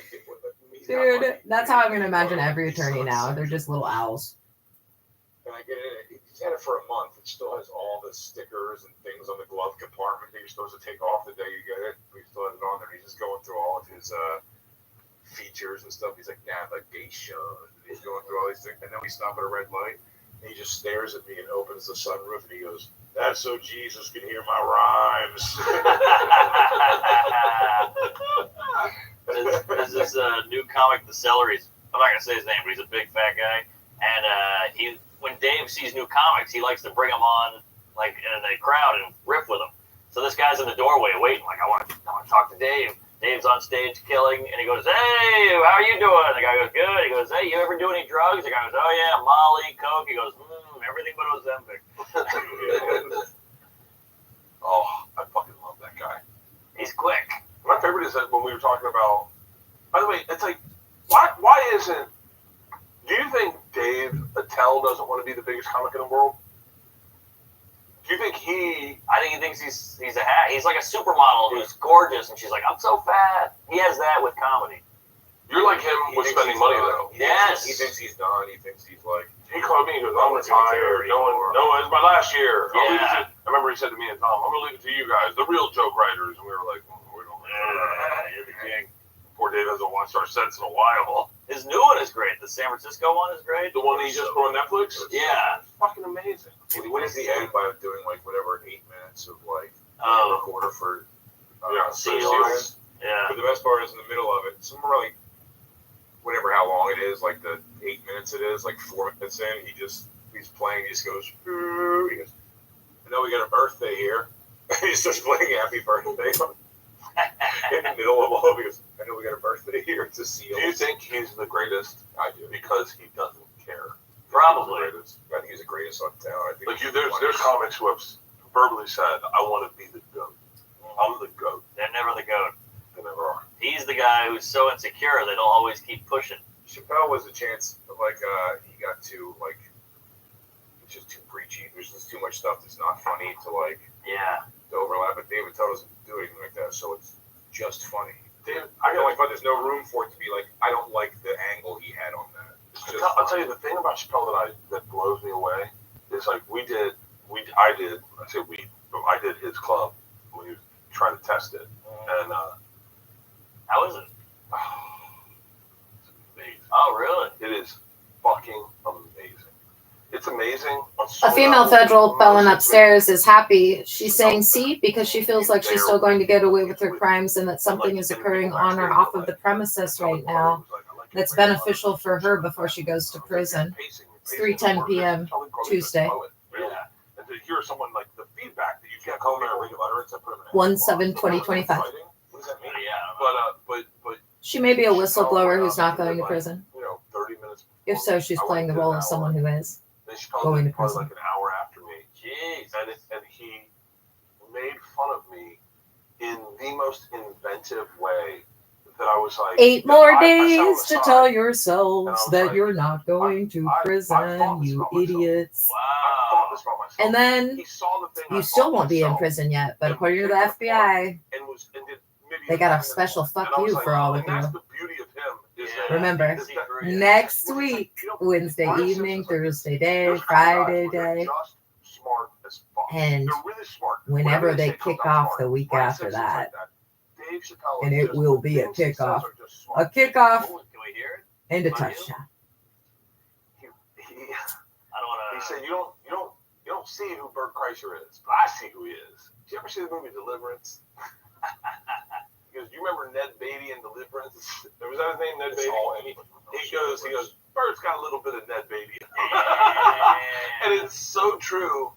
Dude, that's how I'm going to imagine every attorney now. They're just little owls. And I get it. He's had it for a month. It still has all the stickers and things on the glove compartment that you're supposed to take off the day you get it. But he still has it on there. He's just going through all of his features and stuff. He's like, navigation. And he's going through all these things. And then we stop at a red light. And he just stares at me and opens the sunroof. And he goes, that's so Jesus can hear my rhymes. There's this new comic, The Celery's. I'm not gonna say his name, but he's a big fat guy. And when Dave sees new comics, he likes to bring them on, like in the crowd, and riff with them. So this guy's in the doorway waiting, like I want to talk to Dave. Dave's on stage killing, and he goes, "Hey, how are you doing?" The guy goes, "Good." He goes, "Hey, you ever do any drugs?" The guy goes, "Oh yeah, Molly, Coke." He goes, "Everything but Ozempic." Oh, I fucking love that guy. He's quick. My favorite is that when we were talking about, by the way, it's like, why isn't, do you think Dave Attell doesn't want to be the biggest comic in the world? Do you think I think he thinks he's a hat. He's like a supermodel who's gorgeous, and she's like, I'm so fat. He has that with comedy. You're like him with spending money, though. Yes. He thinks he's done. He thinks he's like, He called me, he goes, I'm retired. No, it's my last year. Yeah. I remember he said to me and Tom, I'm going to leave it to you guys, the real joke writers. And we were like, we don't know. You're the king. Poor Dave hasn't watched our sets in a while. His new one is great. The San Francisco one is great. The one that he just put on Netflix? Yeah. It's fucking amazing. What is the edit by doing like whatever 8 minutes of like Oh. recorder for Seals. Yeah. But the best part is in the middle of it. Somewhere like whatever how long it is, like the 8 minutes it is, like 4 minutes in, he's playing. He just goes. He goes. I know we got a birthday here. He starts playing Happy Birthday in the middle of all. He goes. I know we got a birthday here. It's a seal. Do you think he's the greatest? I do. Because he doesn't care. Probably. I think he's the greatest on town. I think Like there's comics who have verbally said, "I want to be the GOAT. I'm the GOAT." They're never the GOAT. They never are. He's the guy who's so insecure they don't always keep pushing. Chappelle was a chance of like he got too like it's just too preachy. There's just too much stuff that's not funny to like to overlap. But David Tell doesn't do anything like that, so it's just funny. I don't like, but there's no room for it to be like I don't like the angle he had on that. I'll tell you the thing about Chappelle that blows me away is like I did his club when he was trying to test it, and how is it? It's amazing. Oh, really? It is fucking amazing. It's amazing. On so A female many federal levels. felon upstairs is happy. She's saying "see" because she feels like she's still going to get away with her crimes and that something is occurring on or off of the premises right now that's beneficial for her before she goes to prison. It's 3:10 p.m. Tuesday. Really. And to hear someone like the feedback that you can't call me a regular utterance, I put him in 1/7/2025. What does that mean? Yeah. But She may be a whistleblower who's not going to prison. 30 minutes. If so, she's playing the role of someone who is. Then she going to probably prison. like an hour after me. Jeez. And he made fun of me in the most inventive way that I was like 8 more I sat on days the to side, tell and I yourselves was that like, you're not going to I prison, thought this you about myself. idiots. I thought this about myself. And then He saw the thing I you thought still won't be in myself prison yet, but and according to the picked it FBI, apart and did maybe they got a even special more. fuck And I was you like, for all and of that's you. the beauty of him is Yeah. that Remember, is that next well, it's like, week, you know, Wednesday artists evening, is like this. Thursday day, There's Friday guys where they're day, just smart as fuck. and They're really smart. whenever Whatever they say comes kick out off smart. the week Brian after Simpson's that. like that. Dave Chappelle And is it just will the be a things he says kickoff. are just A smart. kickoff Can we hear it? and a Are you? touchdown. He I don't want he to. said, you don't see who Bert Kreischer is, but I see who he is. Did you ever see the movie Deliverance? He goes, you remember Ned Beatty in Deliverance? Was that his name, Ned Beatty? He goes, Bert's got a little bit of Ned Beatty. And it's so true.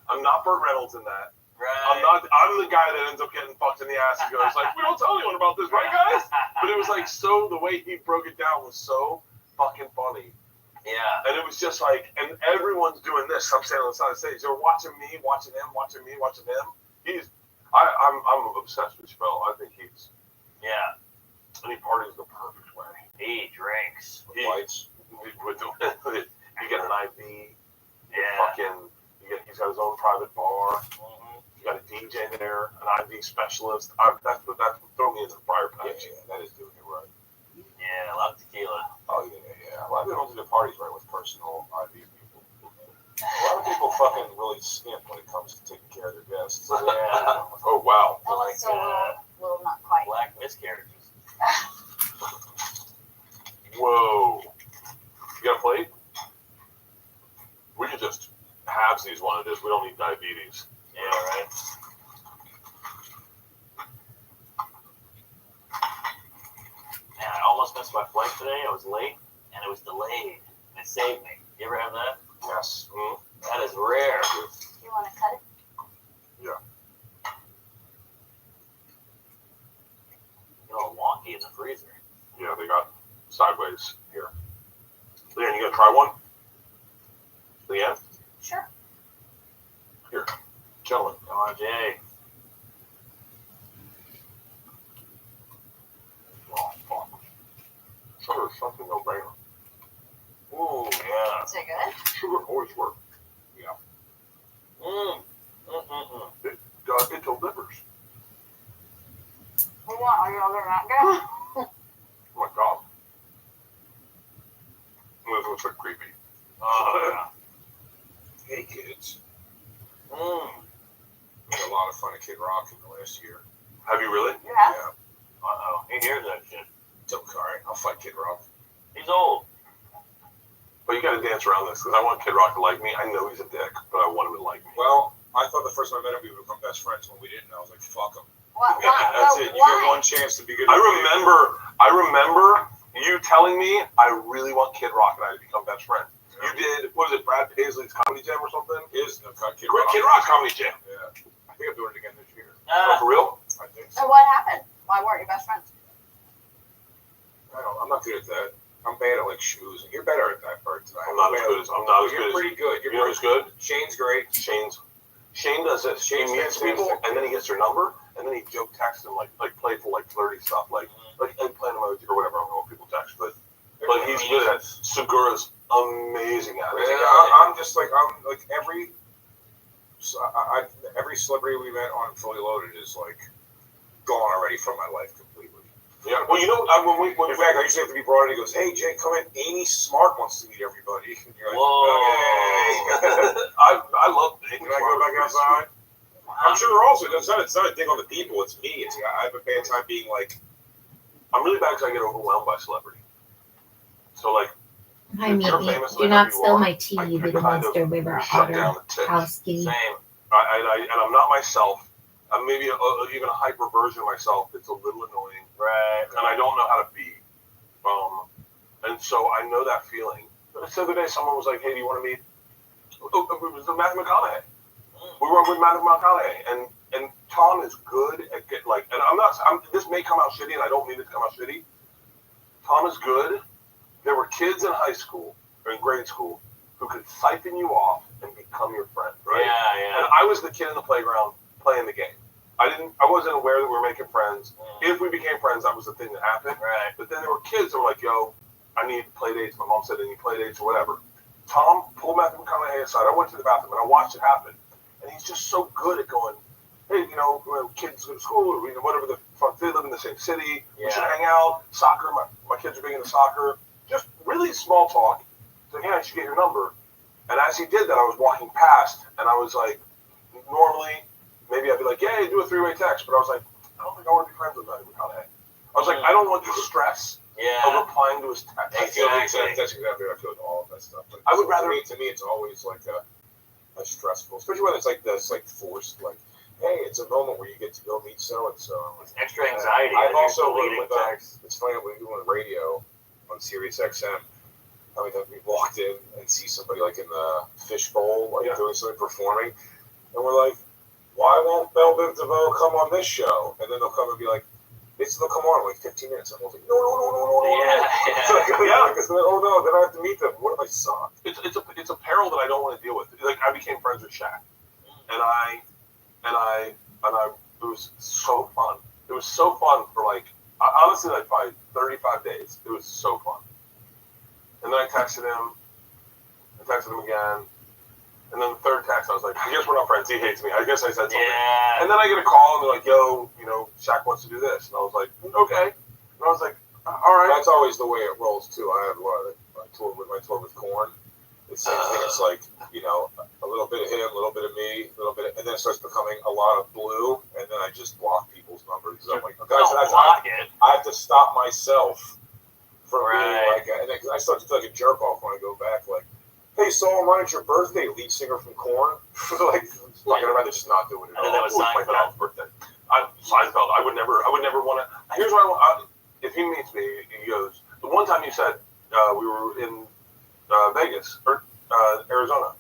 I'm not Burt Reynolds in that. Right. I'm the guy that ends up getting fucked in the ass and goes like, we don't tell anyone about this, right, guys? But it was like the way he broke it down was so fucking funny. Yeah. And it was just like, and everyone's doing this. I'm standing on the side of the stage. They're watching me, watching him, watching me, watching him. I'm obsessed with Chappelle. I think Yeah. and he parties the perfect way. He drinks. He lights. You get an IV. Yeah. He's got his own private bar. You got a DJ there, an IV specialist. That's what throw me into the briar patch. Yeah, that is doing it right. Yeah. A lot of tequila. Oh yeah. A lot of people don't do the parties right with personal IV people. A lot of people fucking really skimp when it comes to taking care of their guests. Yeah. Oh wow. Well, it's a little not quite. Black miscarriages. Whoa. You got a plate? We could just halvesies one of this. We don't need diabetes. Yeah. Right. Man, I almost missed my flight today. I was late, and it was delayed. It saved me. You ever have that? Yes. Mm-hmm. That is rare. You want to cut it? Get all wonky in the freezer. Yeah, they got sideways here. Leanne, you gonna try one? Leanne? Sure. Here. Gentlemen. RJ. Oh, fuck. Sugar is something no brainer. Ooh, yeah. Is it good? Sugar always works. It delivers. We want all your other not good. Oh my god. This looks like creepy. Oh, yeah. Hey kids, Mm. we had a lot of fun at Kid Rock in the last year. Have you really? You have? Yeah. Uh-oh. He hears that shit. Don't worry, I'll fight Kid Rock. He's old. But you got to dance around this because I want Kid Rock to like me. I know he's a dick, but I want him to like me. Well, I thought the first time I met him, we would become best friends. When we didn't, I was like, fuck him. Why? That's it. You get one chance to be good. I remember you telling me I really want Kid Rock and I to become best friends. You did, what was it, Brad Paisley's Comedy Jam or something? Kid Kid Rock Comedy Jam. Yeah. I think I'm doing it again this year. Oh, for real? I think So so. what happened? Why weren't you best friends? I'm not good at that. I'm bad at like shoes. You're better at that part tonight. I'm not as good as You're pretty good. You know who's good? Shane's great. Shane does this. He meets people and then he gets their number and then he joke texts them like playful, like flirty stuff, like eggplant emoji or whatever. I don't know what people text, but he's good at it. Segura's amazing at it. Yeah, I'm like every celebrity we met on Fully Loaded is like gone already from my life completely. Yeah. Well, you know, in fact, I used to have to be brought in. He goes, "Hey, Jay, come in. Amy Smart wants to meet everybody." And you're like, whoa. "Okay." I love Amy. Can I go back outside? I'm sure also it's not a thing on the people. It's me. I have a bad time being like. I'm really bad because I get overwhelmed by celebrity. So like. Hi, Mimi. Do not spill my tea. You be the monster river otter. Howski. Same. And I'm not myself. I'm maybe even a hyper version of myself. It's a little annoying. Right. And I don't know how to be. And so I know that feeling. The other day, someone was like, "Hey, do you want to meet?" It was Matthew McConaughey. We were with Matthew McConaughey, and Tom is good at and this may come out shitty, and I don't mean it to come out shitty. Tom is good. There were kids in high school or in grade school who could siphon you off and become your friend, right? Yeah. And I was the kid in the playground playing the game. I wasn't aware that we were making friends. If we became friends, that was the thing that happened. Right. But then there were kids that were like, "Yo, I need play dates." My mom said I need play dates or whatever. Tom pulled Matthew McConaughey aside. I went to the bathroom and I watched it happen. And he's just so good at going, "Hey, kids go to school or whatever the fuck. They live in the same city. We should hang out. Soccer. My kids are big into soccer." Just really small talk. So, "Yeah, I should get your number." And as he did that, I was walking past and I was like, normally, maybe I'd be like, "Yeah, do a three-way text." But I was like, I don't think I want to be friends with Matthew McConaughey. I was like, I don't want the stress of replying to his text. That's exactly how I feel with all of that stuff. But I would rather. To me, it's always like a stressful, especially when it's like this, like forced, like, "Hey, it's a moment where you get to go meet so and so." It's extra anxiety. I've also deleting text. it's funny when we do on radio on Sirius XM. How many times we walked in and see somebody like in the fishbowl, like doing something, performing, and we're like, "Why won't Belle Biv DeVoe come on this show?" And then they'll come and be like, "They'll come on in like 15 minutes." And I was like, "No. Yeah. Because oh no, then I have to meet them. What if I suck?" It's a peril that I don't want to deal with. Like I became friends with Shaq, and I it was so fun. It was so fun for honestly like probably 35 days. It was so fun. And then I texted him again. And then the third text, I was like, "I guess we're not friends. He hates me." I guess I said something. Yeah. And then I get a call, and they're like, "Yo, Shaq wants to do this." And I was like, "Okay." And I was like, "All right." That's always the way it rolls, too. I have a lot of my tour with Korn. It's the same thing. It's like, a little bit of him, a little bit of me, a little bit and then it starts becoming a lot of blue, and then I just block people's numbers. I'm like, I have to stop myself from being like, and then I start to feel like a jerk off when I go back, like, "Hey, so when it's your birthday, lead singer from Korn?" Like, I'd rather just not do it. And then that was Seinfeld's birthday. Seinfeld. I would never want to. Here's what I want. If he meets me, he goes. The one time you said we were in Vegas or Arizona,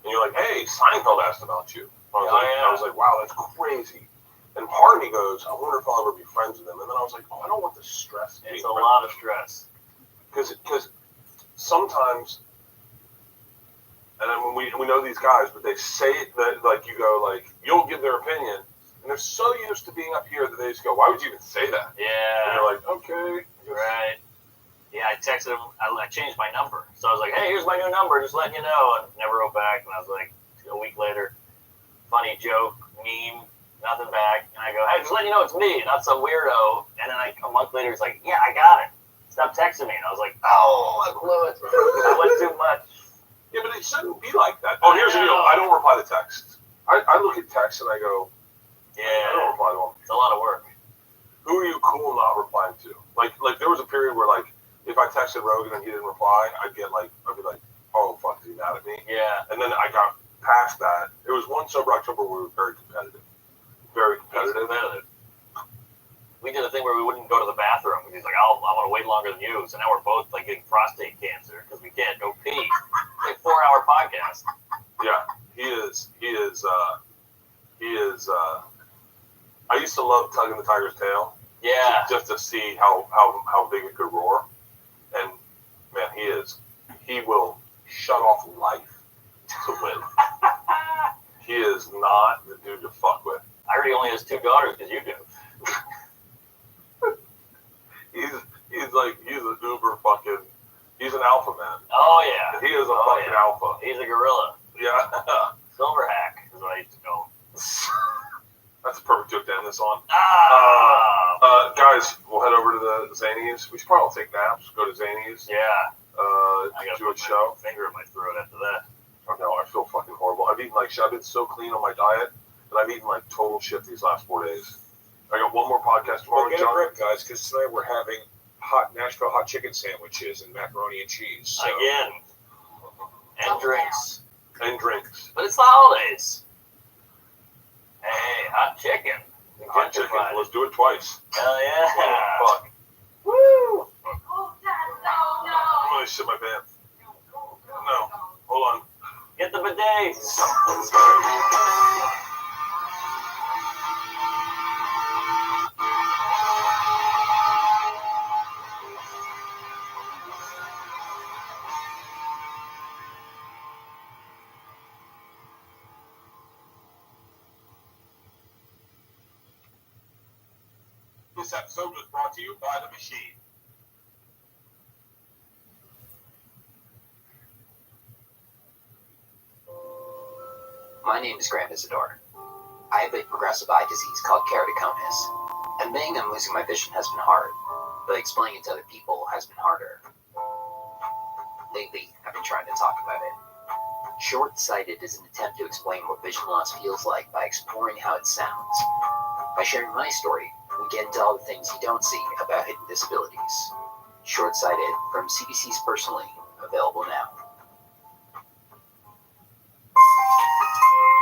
and you're like, "Hey, Seinfeld asked about you." I was like, "Wow, that's crazy." And part of me goes, "I wonder if I'll ever be friends with him." And then I was like, "Oh, I don't want the stress." It's a lot of stress. Because sometimes, and then when we know these guys, but they say that like you go like you'll give their opinion, and they're so used to being up here that they just go, "Why would you even say that?" Yeah. And you're like, "Okay." Right. Yeah, I texted him. I changed my number, so I was like, "Hey, here's my new number. Just letting you know." And never wrote back. And I was like, a week later, funny joke, meme, nothing back. And I go, "Hey, just letting you know it's me, not some weirdo." And then a month later, he's like, "Yeah, I got it. Stop texting me." And I was like, "Oh, I blew it. I went too much." Yeah, but it shouldn't be like that. Oh, here's the deal. I don't reply to texts. I look at texts and I go, I don't reply to them. It's a lot of work. Who are you cool not replying to? Like there was a period where like if I texted Rogan and he didn't reply, I'd be like, oh fuck, is he mad at me? Yeah. And then I got past that. It was one sober October where we were very competitive. Very competitive. We did a thing where we wouldn't go to the bathroom. He's like, I want to wait longer than you. So now we're both like getting prostate cancer because we can't go pee. It's like a 4-hour podcast. Yeah, he is. I used to love tugging the tiger's tail. Yeah. Just to see how big it could roar. And man, he will shut off life to win. He is not the dude to fuck with. I heard he only has 2 daughters because you do. He's an uber fucking, he's an alpha man. Oh yeah. He is a fucking alpha. He's a gorilla. Yeah. Silver hack is what I used to call him. That's a perfect joke to end this on. Guys, we'll head over to the Zanies. We should probably take naps, go to Zanies. Yeah. I got to do a show. Finger in my throat after that. Oh no, I feel fucking horrible. I've been so clean on my diet, and I've eaten like total shit these last 4 days. I got one more podcast tomorrow. Well, get a grip, guys, because tonight we're having Nashville hot chicken sandwiches and macaroni and cheese. So. Again. And drinks. And drinks. But it's the holidays. Hey, hot chicken. Hot chicken. Let's do it twice. Hell yeah. Oh, fuck. Woo! I'm gonna shit my pants. No. Hold on. Get the bidet. This episode was brought to you by The Machine. My name is Graham Isidore. I have a progressive eye disease called keratoconus. Admitting I'm losing my vision has been hard, but explaining it to other people has been harder. Lately, I've been trying to talk about it. Short-sighted is an attempt to explain what vision loss feels like by exploring how it sounds. By sharing my story, we get into all the things you don't see about hidden disabilities. Short-sighted from CBC's Personally, available now.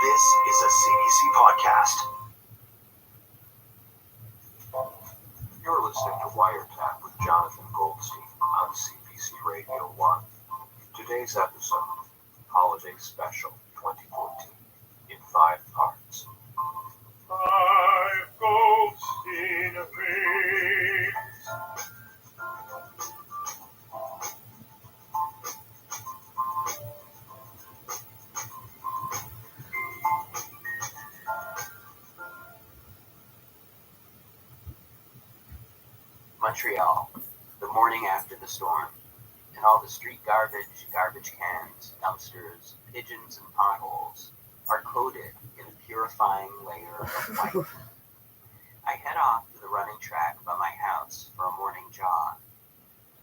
This is a CBC podcast. You're listening to Wiretap with Jonathan Goldstein on CBC Radio 1. Today's episode, Holiday Special 2014, in 5 parts. 5 Goldstein rings. Montreal, the morning after the storm, and all the street garbage cans, dumpsters, pigeons, and potholes are coated in a purifying layer of white. I head off to the running track by my house for a morning jog.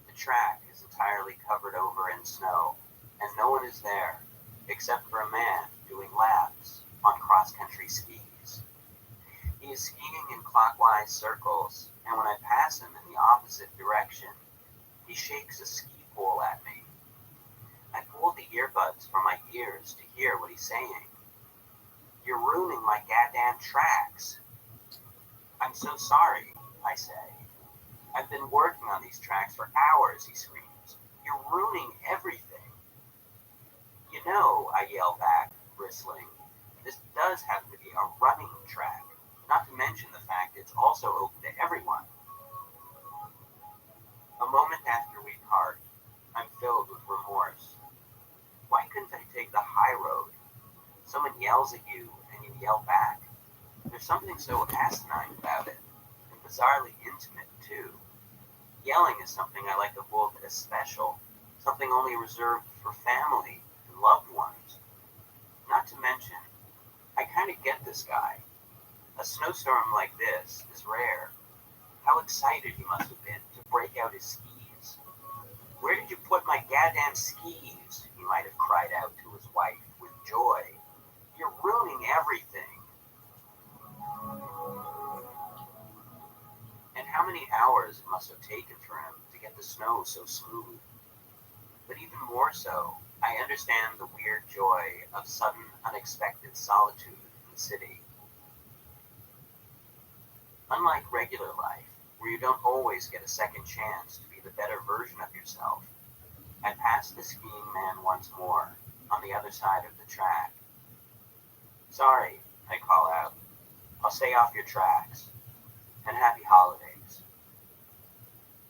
The track is entirely covered over in snow, and no one is there except for a man doing laps on cross-country skis. He is skiing in clockwise circles, and when I pass him in the opposite direction, he shakes a ski pole at me. I pull the earbuds from my ears to hear what he's saying. "You're ruining my goddamn tracks." "I'm so sorry," I say. "I've been working on these tracks for hours," he screams. "You're ruining everything." "You know," I yell back, bristling, "this does happen to be a running track, not to mention the fact it's also open to everyone." A moment after we part, I'm filled with remorse. Why couldn't I take the high road? Someone yells at you and you yell back. There's something so asinine about it, and bizarrely intimate too. Yelling is something I like to hold as special, something only reserved for family and loved ones. Not to mention, I kind of get this guy. A snowstorm like this is rare. How excited he must have been to break out his skis. "Where did you put my goddamn skis?" he might have cried out to his wife with joy. "You're ruining everything." And how many hours it must have taken for him to get the snow so smooth. But even more so, I understand the weird joy of sudden, unexpected solitude in the city. Unlike regular life, where you don't always get a second chance to be the better version of yourself, I passed the skiing man once more, on the other side of the track. "Sorry," I call out. "I'll stay off your tracks. And happy holidays."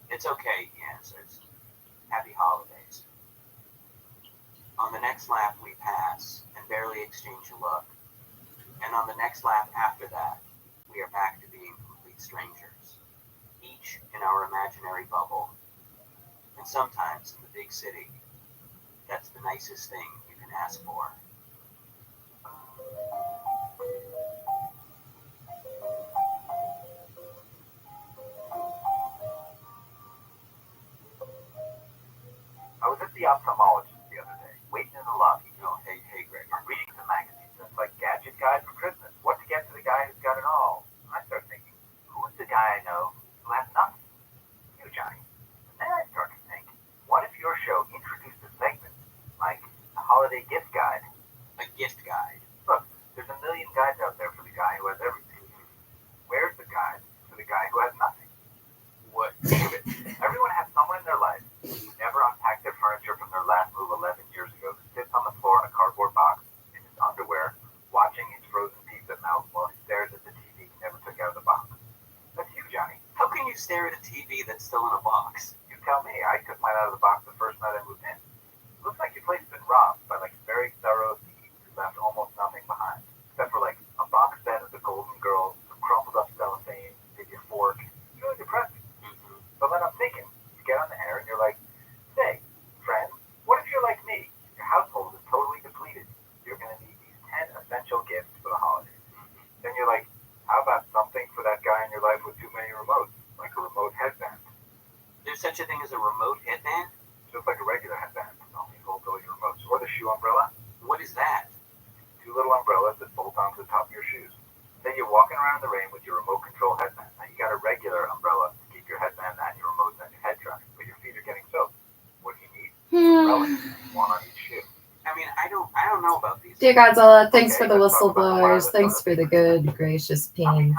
"It's okay," he answers. "Happy holidays." On the next lap we pass, and barely exchange a look. And on the next lap after that, we are back to being complete strangers, each in our imaginary bubble. And sometimes in the big city, that's the nicest thing you can ask for. I was at the ophthalmologist the other day, waiting in the lobby. Hey, Greg. I'm reading some magazines, and it's like Gadget Guide for Christmas. What to get for the guy who's got it all? And I start thinking, who's the guy I know who has nothing? You, Johnny. And then I start to think, what if your show introduced a segment like the holiday gift guide? A gift guide. Look, there's a million guides out there for the guy who has everything. Where's the guide for the guy who has nothing? What? Think of it. Everyone has someone in their life who never unpacked their furniture from their last move 11 years ago, who sits on the floor in a cardboard box in his underwear, watching his frozen pizza melt while he stares at the TV he never took out of the box. That's you, Johnny. How can you stare at a TV that's still in a box? You tell me. I took mine out of the box the first night I moved in. Looks like your place has been robbed by like very thorough thieves who left almost nothing behind, except for like a box set of the Golden Girls, some crumpled up cellophane, maybe a fork. It's really depressing. But then I'm thinking, you get on the air and you're like, say, friend, what if you're like me? Your household is totally depleted. You're going to need these 10 essential gifts for the holidays. Then you're like, how about something for that guy in your life with too many remotes, like a remote headband? There's such a thing as a remote headband? Just like a regular headband, only holds all your remotes. Or the shoe umbrella. What is that? 2 little umbrellas that bolt onto the top of your shoes. Then you're walking around in the rain with your remote control headband. Now you got a regular umbrella to keep your headband and your remotes and your head dry, but your feet are getting soaked. What do you need? Umbrellas, one on each shoe. I mean, I don't know about these. Dear Godzilla, thanks for the whistleblowers. Thanks for the good, gracious peens.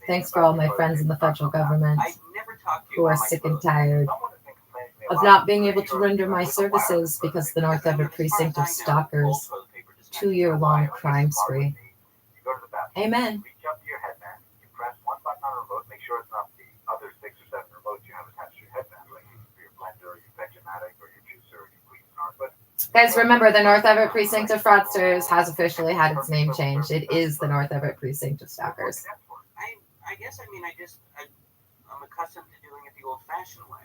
Thanks for all my friends in the federal government I never talked to you who are about my sick and clothes. tired Someone has been complaining to me a of lot. not being able to render my services because the North Everett precinct of stalkers, 2-year-long crime spree. You go to the bathroom. Amen. Reach up to your headband. You press one button on a remote. Make sure it's not the other 6 or 7 remotes you have attached to your headband, like for your blender, or your Vegematic, or your juicer, or your Cuisinart. But Guys, remember the North Everett precinct of fraudsters has officially had its name changed. It is the North Everett precinct of stalkers. I guess, I'm accustomed to doing it the old-fashioned way.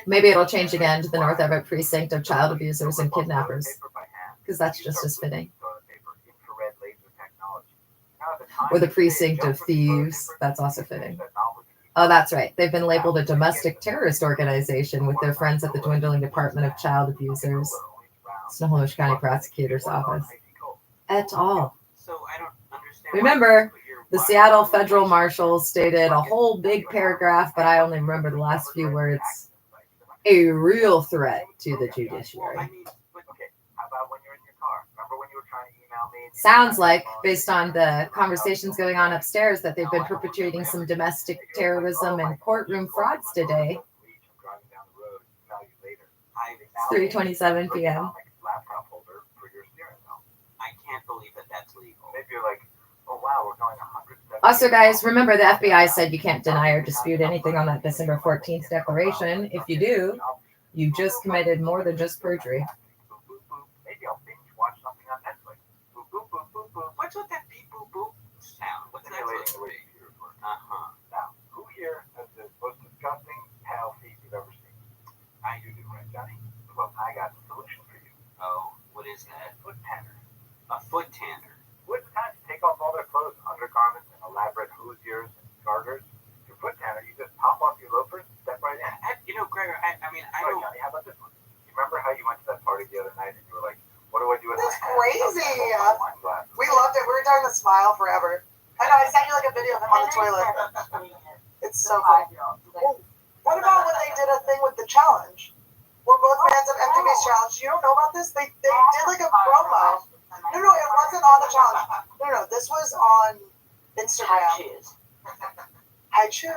Maybe it'll change again to the North Everett precinct of child abusers and kidnappers, because that's just as fitting. Or the precinct of thieves. That's also fitting. Oh, that's right. They've been labeled a domestic terrorist organization with their friends at the dwindling Department of Child Abusers, Snohomish County Prosecutor's Office, et al. So I don't understand. Remember, the Seattle Federal Marshal stated a whole big paragraph, but I only remember the last few words. A real threat to the judiciary. Sounds like, based on the conversations going on upstairs, that they've been perpetrating some domestic terrorism and courtroom frauds today. It's 3:27 p.m. I can't believe that that's legal. Maybe you're like, oh wow, we're going 100. Also, guys, remember the FBI said you can't deny or dispute anything on that December 14th declaration. If you do, you just committed more than just perjury. Maybe I'll binge watch something on Netflix. Boop, boop, boop, boop, boop. What's with that beep boop boop sound? What's that supposed to be? Now, who here has the most disgusting pale feet you've ever seen? I do, right, Johnny? Well, I got a solution for you. Oh, what is that? Foot tanner. A foot tanner. What's the time to take off all their clothes, undergarments, and elaborate hoosiers and garters? Your foot tanner, you just pop off your loafers, step right in. Gregor, I don't. Johnny, how about this one? You remember how you went to that party the other night and you were like, what do I do with That's my hands? crazy. Wine glass. We loved it. We were talking to Smile forever. I know. I sent you like a video of him on the toilet. It's so funny. Oh, What about when they did a thing with the challenge? We're both fans of MTV's challenge. You don't know about this? They did like a promo. No, it wasn't on the challenge. No, this was on Instagram. Hi, choose.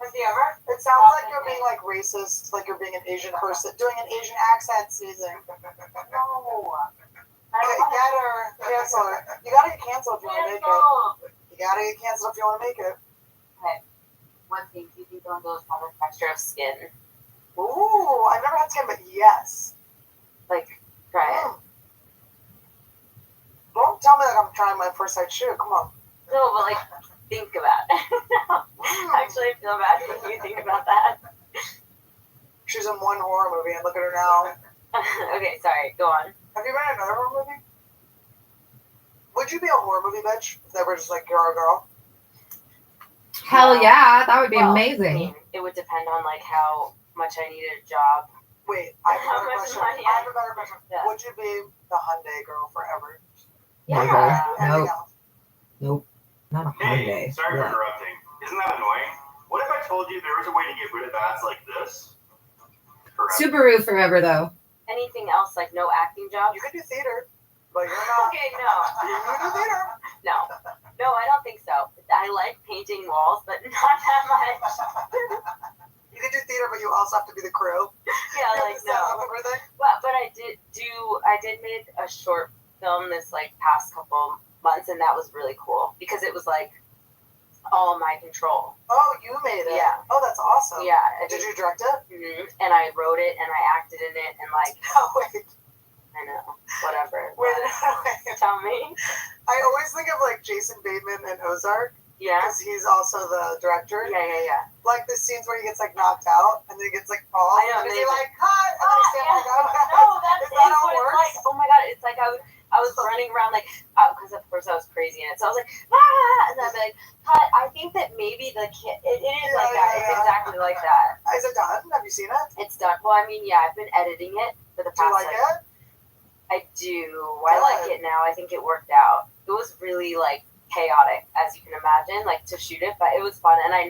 Have you ever? It sounds like you're being like racist, like you're being an Asian person, doing an Asian accent, Susan. No. Get her, cancel her. You gotta get canceled if you want to make it. You gotta get canceled if you want to make it. Okay. One thing, do you think one goes on the texture of skin? Ooh, I've never had skin, but yes. Like, try it. Don't tell me like I'm trying my first sight shoe. Come on. No, but like, think about it. Actually, I feel bad when you think about that. She's in one horror movie, and look at her now. Okay, sorry. Go on. Have you been in another horror movie? Would you be a horror movie bitch if they were just like, you're a girl? Hell yeah, that would be Well, amazing. I mean, it would depend on like how much I needed a job. Wait, I have How a better much question. money I have a better question. Yeah. Would you be the Hyundai girl forever? Never. Anything Nope. else? Nope. Not a Hey, Hyundai. sorry for Yeah. interrupting. Isn't that annoying? What if I told you there was a way to get rid of ads like this? Forever. Subaru forever though. Anything else, like no acting job? You could do theater, but you're not. Okay, no. You could do theater. No, I don't think so. I like painting walls, but not that much. You could do theater, but you also have to be the crew. Yeah, You have like to set up no. everything. But I did make a short film this like past couple months, and that was really cool because it was like all my control. Oh, you made it. Yeah. Oh, that's awesome. Yeah. Did you direct it? Mm-hmm. And I wrote it, and I acted in it, and like Oh, wait. I know, whatever. Wait. Tell me. I always think of like Jason Bateman in Ozark Yeah. because he's also the director. Yeah. Like the scenes where he gets like knocked out and then he gets like falls. I know, And and he's they- like, cut! And then he stands Yeah. back up. No, that's Is that how what it it's works? like. Oh my god, it's like I was running around like because of course I was crazy in it, so I was like and then I'd be like, cut. I think that maybe the kid it is Yeah, like that. yeah, It's yeah. exactly like that. Is it done? Have you seen it? It's done. Well, I mean, yeah, I've been editing it for the Do you past. like it? I do. I like it now. I think it worked out. It was really like chaotic, as you can imagine, like to shoot it, but it was fun. And I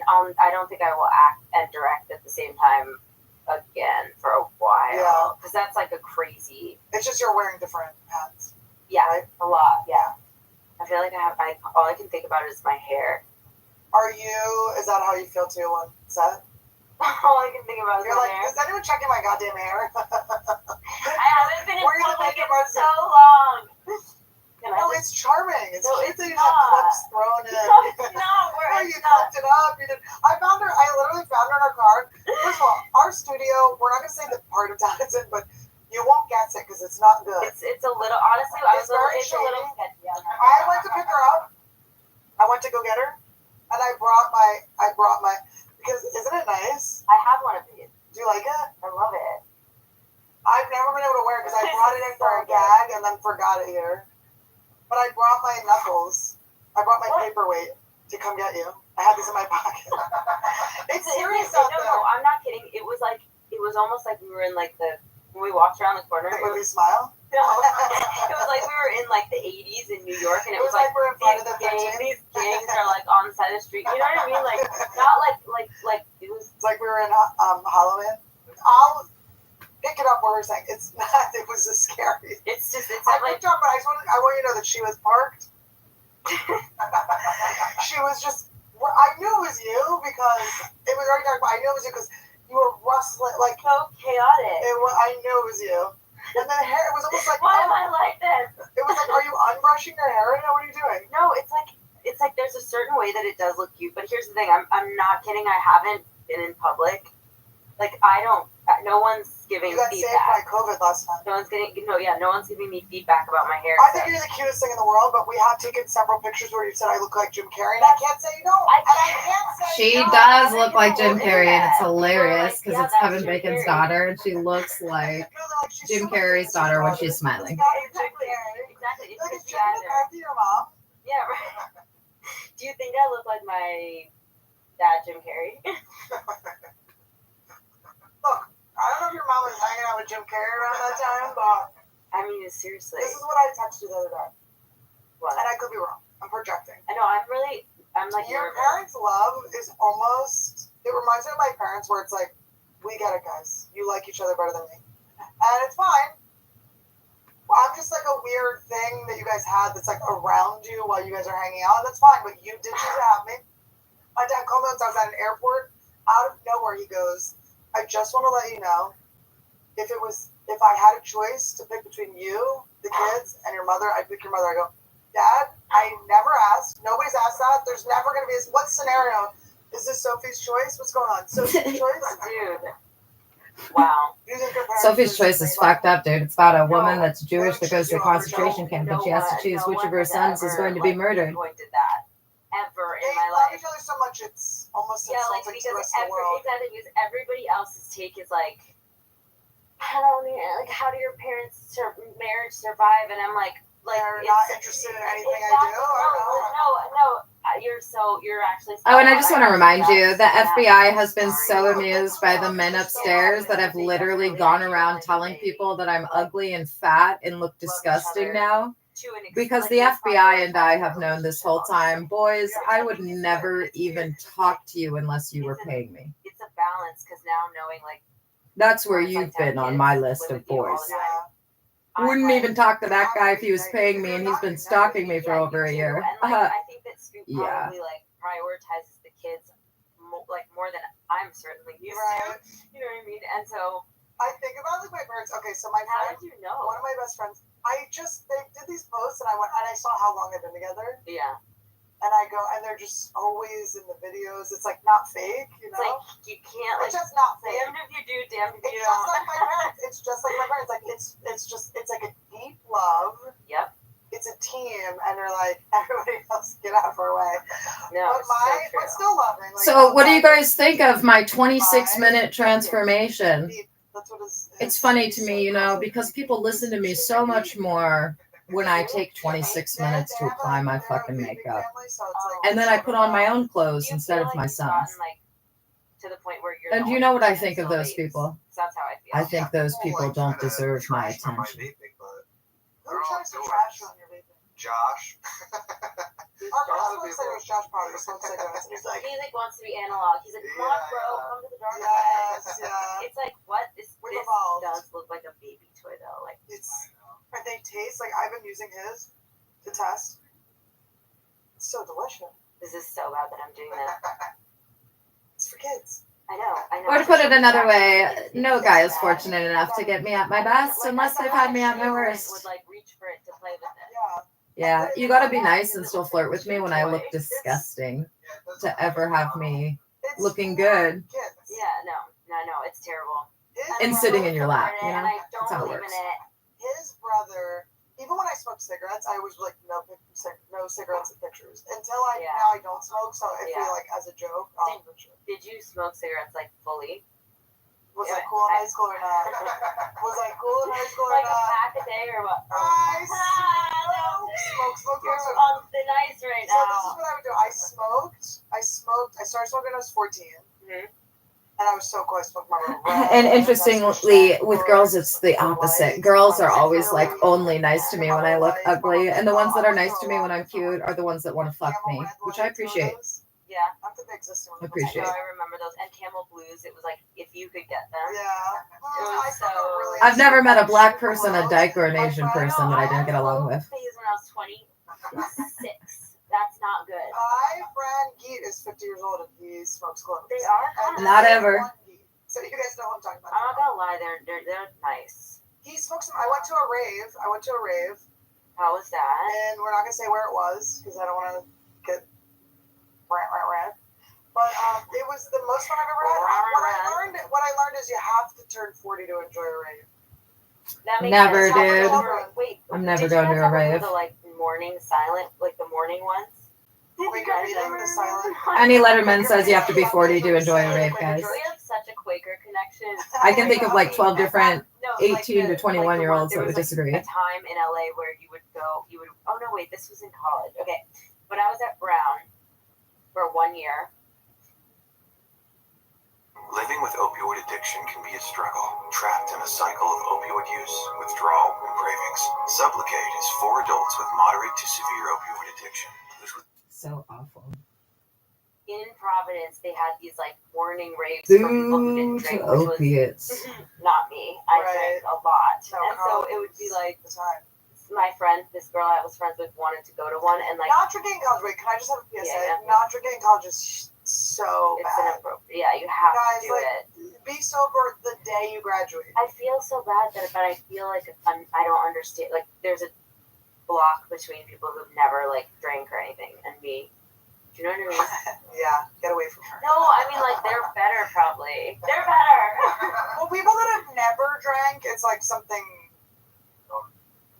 don't think I will act and direct at the same time again for a while. Yeah. Because that's like a crazy. It's just you're wearing different hats. Yeah, Right. a lot. Yeah. I feel like all I can think about is my hair. Is that how you feel too on set? All I can think about is You're my like, hair. is anyone checking my goddamn hair? I haven't been in Were you the public in makeup artist? so long. Can I No, just- it's charming. It's No, cute it's that you not. have clips thrown in. No, it's not. No, you It's not. clipped it up. You did. I literally found her in our car. First of all, our studio, we're not going to say the part of town it's in, but you won't guess it because it's not good. It's a little, honestly, It's very it's a little shady. sketchy. I went to pick her up. I went to go get her. And I brought my, because isn't it nice? I have one of these. Do you like it? I love it. I've never been able to wear it because I brought it in for a gag and then forgot it here. But I brought my knuckles. I brought my paperweight to come get you. I had these in my pocket. It's serious out No, there. I'm not kidding. It was almost like we were in like when we walked around the corner. The movie Smile? It was like we were in like the 80s in New York, and it was like we're in Friday the 13th. these gangs are like on the side of the street. You know what I mean? Like not like it was. It's like we were in Halloween. I'll pick it up where we're saying it's not. It was just scary. It's I like picked up, but I want you to know that she was parked. She was just. I knew it was you because it was already dark, but I knew it was you because you were rustling like. so chaotic. I knew it was you. And then hair. It was almost like. Why am I like this? It was like, are you unbrushing your hair right now? What are you doing? No, it's like there's a certain way that it does look cute. But here's the thing, I'm not kidding. I haven't been in public. Like no one's giving You got saved by feedback. COVID last time. No one's giving me feedback about my hair. I think you're the cutest thing in the world, but we have taken several pictures where you said I look like Jim Carrey, and I can't say you don't. I can't say She you don't. does look like Jim Carrey, and it's hilarious because Yeah, it's that's Kevin Jim Bacon's Carrey. daughter, and she looks like No, they're like, she's Jim so much Carrey's nicer daughter when than she's smiling. It's not Jim Carrey. Exactly. It's Like, is just Jim either. McCarthy your mom? Yeah, right. Do you think I look like my dad, Jim Carrey? Look, I don't know if your mom was hanging out with Jim Carrey around that time, but I mean, seriously. this is what I texted you the other day. What? And I could be wrong. I'm projecting. I know. I'm like Your nervous. parents' love is almost It reminds me of my parents where it's like, we get it, guys. You like each other better than me. And it's fine. Well, I'm just like a weird thing that you guys had that's like around you while you guys are hanging out. And that's fine, but you did choose to have me. My dad called me once I was at an airport. Out of nowhere, he goes, I just want to let you know, if I had a choice to pick between you, the kids, and your mother, I'd pick your mother. I go, Dad, I never asked. Nobody's asked that. There's never going to be this. What scenario? Is this Sophie's choice? What's going on? Sophie's choice? Dude. Wow. Sophie's choice is fucked up, dude. It's about a woman that's Jewish that goes to a concentration camp, and she has to choose which of her sons is going to be murdered. Pointed that ever in They my love life. each other so much, it's almost Yeah, like insulting to because the rest of the world. everybody else's take is like, how do your parents' marriage survive? And I'm like They're not interested in anything I do. No, you're actually. Oh, and I just want to remind you, the FBI has been so amused by the men upstairs that have literally gone around telling people that I'm ugly and fat and look disgusting now. Because the FBI and I have known this whole time, boys, I would never even talk to you unless you were paying me. It's a balance because now knowing like That's where you've been on my list of boys. Wouldn't even talk to that guy if he was paying me, and he's been stalking me for over a year. And I think that Scoop Yeah. probably like prioritizes the kids more than I'm certainly used to. You know what I mean? And so I think about like my parents. Okay, so my how friend, did you know? one of my best friends, they did these posts, and I saw how long they've been together, Yeah. and I go, and they're just always in the videos. It's like not fake, you It's know. like you can't It's like just not fake. damned if you do, damned if you It's just don't. like my parents. It's just like my parents. Like it's like a deep love. Yep. It's a team, and they're like, everybody else get out of our way. No, But but still loving. Like, So what do you guys think of my 26-minute transformation? That's what It's funny to me, you know, because people listen to me so much more when I take 26 minutes to apply my fucking makeup. And then I put on my own clothes instead of my son's. To the point where you're And the you only know what I person think that of still those vapes. people? That's how I feel. I think those people don't deserve my attention. Who tries to trash on your vaping? Josh. Our boss looks like it was Josh Potter. Smokes cigarettes. And he's like, He like wants to be analog. He's like, come on, bro, come to the dark yes, side. yeah. It's like, what? This We've evolved. does look like a baby toy though. Like And they taste like I've been using his to test. It's so delicious. this is so bad that I'm doing this. It's for kids. I know. Or to put it another way, no guy is fortunate enough to get me at my best unless they've had me at my worst. Would like reach for it to play with it. Yeah. Yeah, you gotta be nice and still flirt with me when I look disgusting to ever have me It's looking for good Kids. Yeah, no, it's terrible. and sitting in your lap, you And know? I don't That's how it believe in works. it. His brother, even when I smoked cigarettes, I was like, no cigarettes and pictures. Until now I don't smoke, so I feel like as a joke, for sure. Did you smoke cigarettes like fully? Was I cool in high school or not? Was I cool in high school or Like a not? pack a day or what? I smoke. You're on thin ice right So this is now. what I would do. I started smoking when I was 14. Mhm. And I was so cool. I smoked my little And interestingly, with girls, it's the opposite. Girls are always like only nice to me when I look ugly, and the ones that are nice to me when I'm cute are the ones that want to fuck me, which I appreciate. Yeah. I think they exist in Appreciate. I remember those. And Camel Blues, it was like, if you could get them. Yeah. It was so... I've never met a black person, a dyke, or an Asian person that I didn't get along with. Phase when I was 26. That's not good. My friend Geet is 50 years old and he smokes cloves. They are? And Not there's ever. one Geet. So you guys know what I'm talking about. I'm not gonna lie, they're nice. He smokes them. I went to a rave. How was that? And we're not gonna say where it was because I don't want to get rant. But it was the most fun I've ever had. What I learned is you have to turn 40 to enjoy a rave. That makes Never sense. did. Wait, I'm never did going you to guys a ever do rave. The like morning silent, like the morning ones. Quaker reading the silent. Any Letterman says you have to be 40 to enjoy a rave, guys. We have such a Quaker connection. I can think of like 12 different No, 18 to 21-year-olds that there would was, disagree. A time in LA where you would. Oh no, wait, this was in college. Okay, when I was at Brown for 1 year. Living with opioid addiction can be a struggle. Trapped in a cycle of opioid use, withdrawal, and cravings. Sublocade is for adults with moderate to severe opioid addiction. So awful. in Providence they had these like warning rapes for people who didn't Due to drink, which was opiates. not me. I Right. drank a lot, No, and so it would be like the time. my friend, this girl I was friends with, wanted to go to one, and like Not drinking in college. Wait, can I just have a PSA? Yeah. Not drinking in college is so it's bad. inappropriate. Yeah, you have Guys, to do like, it. be sober the day you graduate. I feel so bad that, but I feel like I don't understand. Like there's a block between people who've never like drank or anything and me. Do you know what I mean? Yeah, get away from her. No, I mean like they're better probably. They're better. Well, people that have never drank, it's like something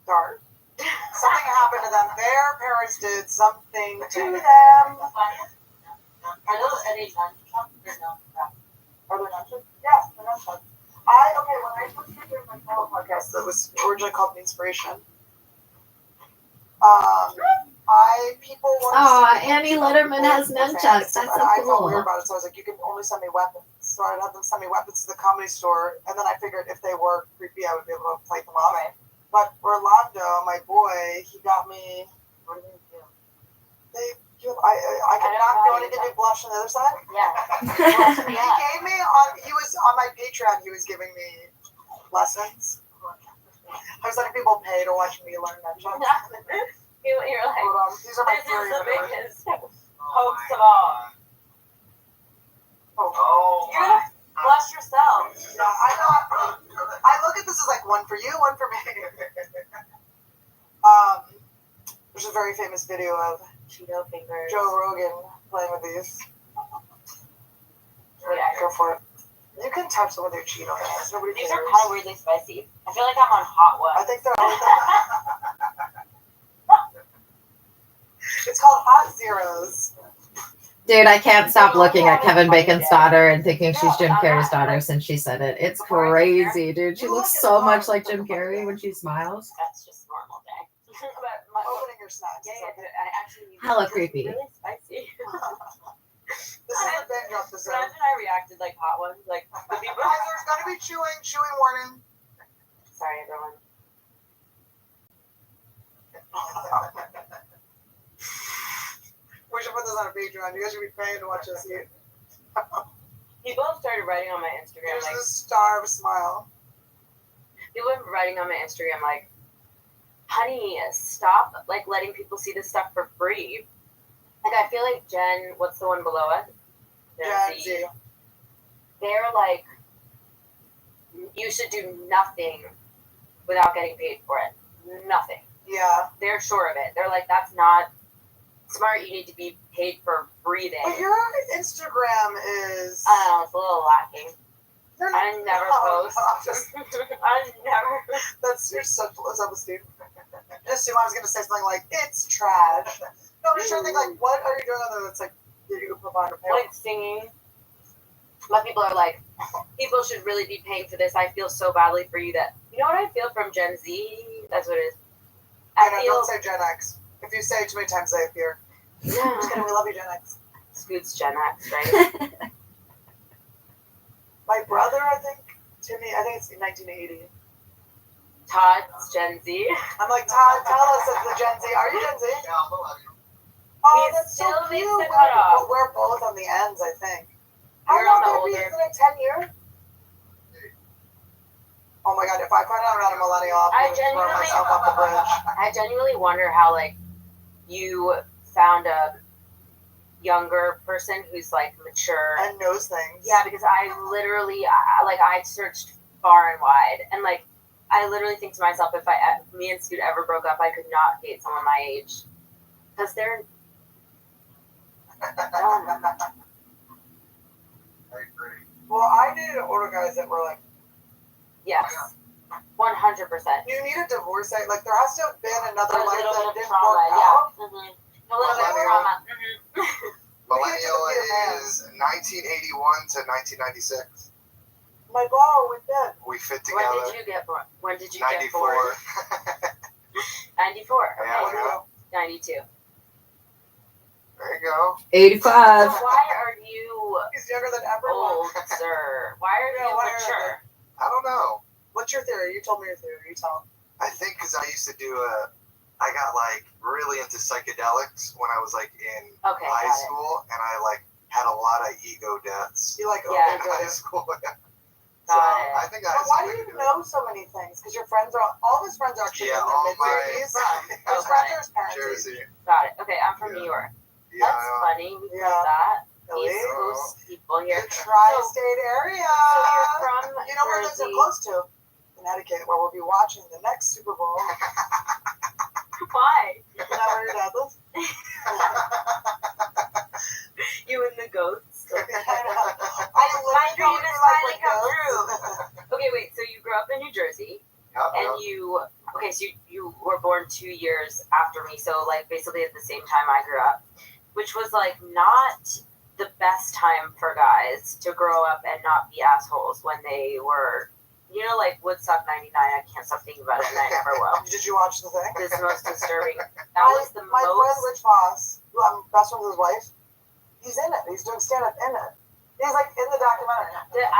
dark. Something happened to them. Their parents did something to them. Are those any gunshots or no? Are there gunshots? Yes, they're gunshots. Okay, when I first started my fellow podcast that was originally called The Inspiration, people wanted Oh, to send me Annie pictures of Letterman people has with fans, nunchucks. That's and so I felt cool. weird about it, so I was like, you can only send me weapons. So I'd have them send me weapons to the Comedy Store, and then I figured if they were creepy, I would be able to fight them off. Right. But Orlando, my boy, he got me. What did they do? I could not do anything to blush on the other side. Yeah. He gave me he was on my Patreon. He was giving me lessons. I was letting people pay to watch me learn nunchucks. You're like, These are my this is theories. the biggest hoax of all. Oh, You're gonna blush yourself. Yeah, I look at this as like one for you, one for me. There's a very famous video of Cheeto fingers. Joe Rogan playing with these. Yeah. Go for it. You can touch them with your Cheeto hands. Nobody These cares. are kind of weirdly spicy. I feel like I'm on hot I one. think they're. It's called Hot Zeros. Dude, I can't stop looking at Kevin Bacon's daughter and thinking she's Jim Carrey's daughter since she said it. It's crazy, dude. She looks so much like Jim Carrey when she smiles. That's just normal day. But my, Opening your snacks. yeah, I actually Hella it's creepy. Really spicy. This is a binge episode. Imagine I reacted like hot ones, like the people. Guys, there's gonna be chewing warning. Sorry, everyone. We should put this on a Patreon. You guys should be paying to watch us eat. People have started writing on my Instagram Here's like the star of a smile. people have been writing on my Instagram like, honey, stop like letting people see this stuff for free. Like I feel like Jen, what's the one below it? Gen Z. They're like, you should do nothing without getting paid for it. Nothing. Yeah. They're sure of it. They're like, that's not smart. You need to be paid for breathing. But your Instagram is. I don't know, it's a little lacking. You're I never post. I never. You're such low self-esteem. Just assume I was gonna say something like it's trash. No, I'm just trying to think like, what are you doing other that's like you can put on a payroll? Like singing. My people are like, people should really be paying for this. I feel so badly for you that, you know what I feel from Gen Z? That's what it is. I know, don't say Gen X. If you say it too many times, they appear. I'm just kidding, we love you, Gen X. Scoot's Gen X, right? My brother, I think it's 1980. Todd's Gen Z. I'm like, Todd, tell us if the Gen Z. Are you Gen Z? Oh, He that's so still cute. makes the cutoff. We're both on the ends, I think. You're How on the long older. Isn't it 10 years? Oh my god, if I find out I'm not a millennial, I'll throw myself off the bridge. I genuinely wonder how, like, you found a younger person who's, like, mature. And knows things. Yeah, because I literally, I searched far and wide. And, like, I literally think to myself, if me and Scoot ever broke up, I could not date someone my age. Because they're dumb. I agree. Well, I dated older guys that were like, Yes. 100%. you need a divorce. Like, there has to have been another A life little that bit of didn't trauma, work yeah. out. Mm-hmm. A little bit of trauma. Millennial is 1981 to 1996. My God, we did. We fit When together. did you get born? When did you get 94. born? 94. Yeah, Okay. yeah. 92. There you go. 85. So why are you He's younger than everyone. old, sir? Why are you Whatever. mature? I don't know. What's your theory? You told me your theory. You tell him. I think because I used to I got like really into psychedelics when I was like in Okay, high got it. school, and I like had a lot of ego deaths. You like in Yeah. high school. Got So it. I think that But has why do something you to do know so many things? Because your friends are all of his friends are actually Yeah, in all their my- mid-30s. His Okay. friends are his with parents. Jersey. Got it. Okay, I'm from Yeah. New York. Yeah. That's funny. We Yeah. did that. Really? East Coast people here. The tri-state area. So you're from You know where lives Jersey. close to? Connecticut, where we'll be watching the next Super Bowl. Why? Is that where your dad lives? You and the goats. I My live dream is finally come true. Okay, wait. So you grew up in New Jersey, and you so you were born 2 years after me. So like basically at the same time I grew up, which was like not the best time for guys to grow up and not be assholes when they were, you know, like Woodstock '99. I can't stop thinking about it, and I never will. Did you watch the thing? This is the most disturbing. That was the my friend most. Rich Voss, who I'm best friends with his wife, he's in it. He's doing stand-up in it. He's like in the documentary. That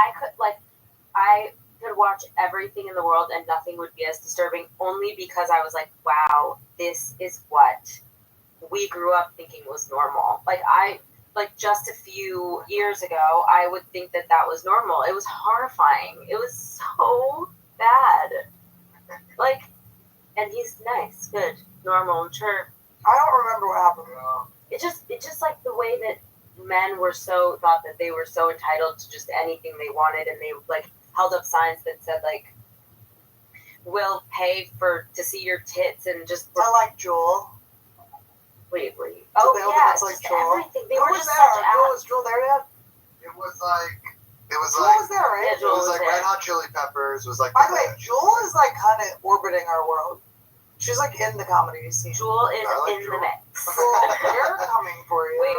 I could watch everything in the world and nothing would be as disturbing, only because I was like, wow, this is what we grew up thinking was normal. Like just a few years ago, I would think that was normal. It was horrifying. It was so bad. Like, and he's nice, good, normal, mature. I don't remember what happened. It just like the way that men thought that they were so entitled to just anything they wanted, and they like held up signs that said like, "We'll pay to see your tits," and just I like Jewel. wait. So Oh they all yeah, think it's like just Jewel. everything. They Who were was just there? such Jewel, ass. was Jewel there yet? It was like Jewel was there, right? Yeah, Jewel it was was like there. Red Hot Chili Peppers was like By the way, Jewel is like kind of orbiting our world. She's like in the comedy scene. Jewel is I like in Jewel. the mix. Jewel, we're coming for you. Wait,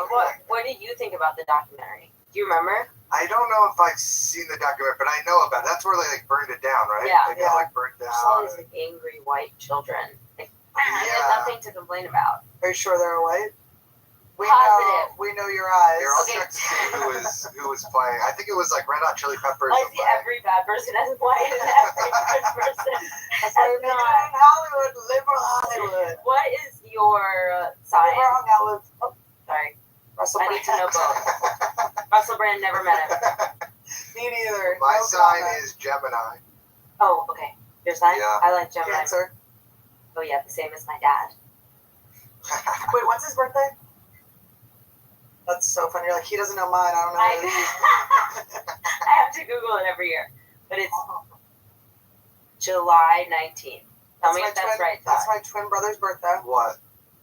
what did you think about the documentary? Do you remember? I don't know if I've seen the documentary, but I know about it. That's where they like burned it down, right? Yeah. They got like burnt There's all down. these like, angry white children. Like, I Yeah. have nothing to complain about. Are you sure they're white? Positive. We know your eyes. Here, I'll Okay. check to see who was playing. I think it was like Red Hot Chili Peppers. I and, see like, every bad person as white and every good person That's why as we make it not. in Hollywood, liberal Hollywood. What is your Never sign? hung out with Sorry, Russell I need to know Brand. both. Russell Brand, never met him. Me neither. My No sign comment. is Gemini. Oh, okay. Your sign? Yeah. I like Gemini. Cancer. Oh yeah, the same as my dad. Wait, what's his birthday? That's so funny. You're like, he doesn't know mine. I don't know I, his. I have to Google it every year, but it's July 19th. Tell me if that's right. That's Todd. my twin brother's birthday. What?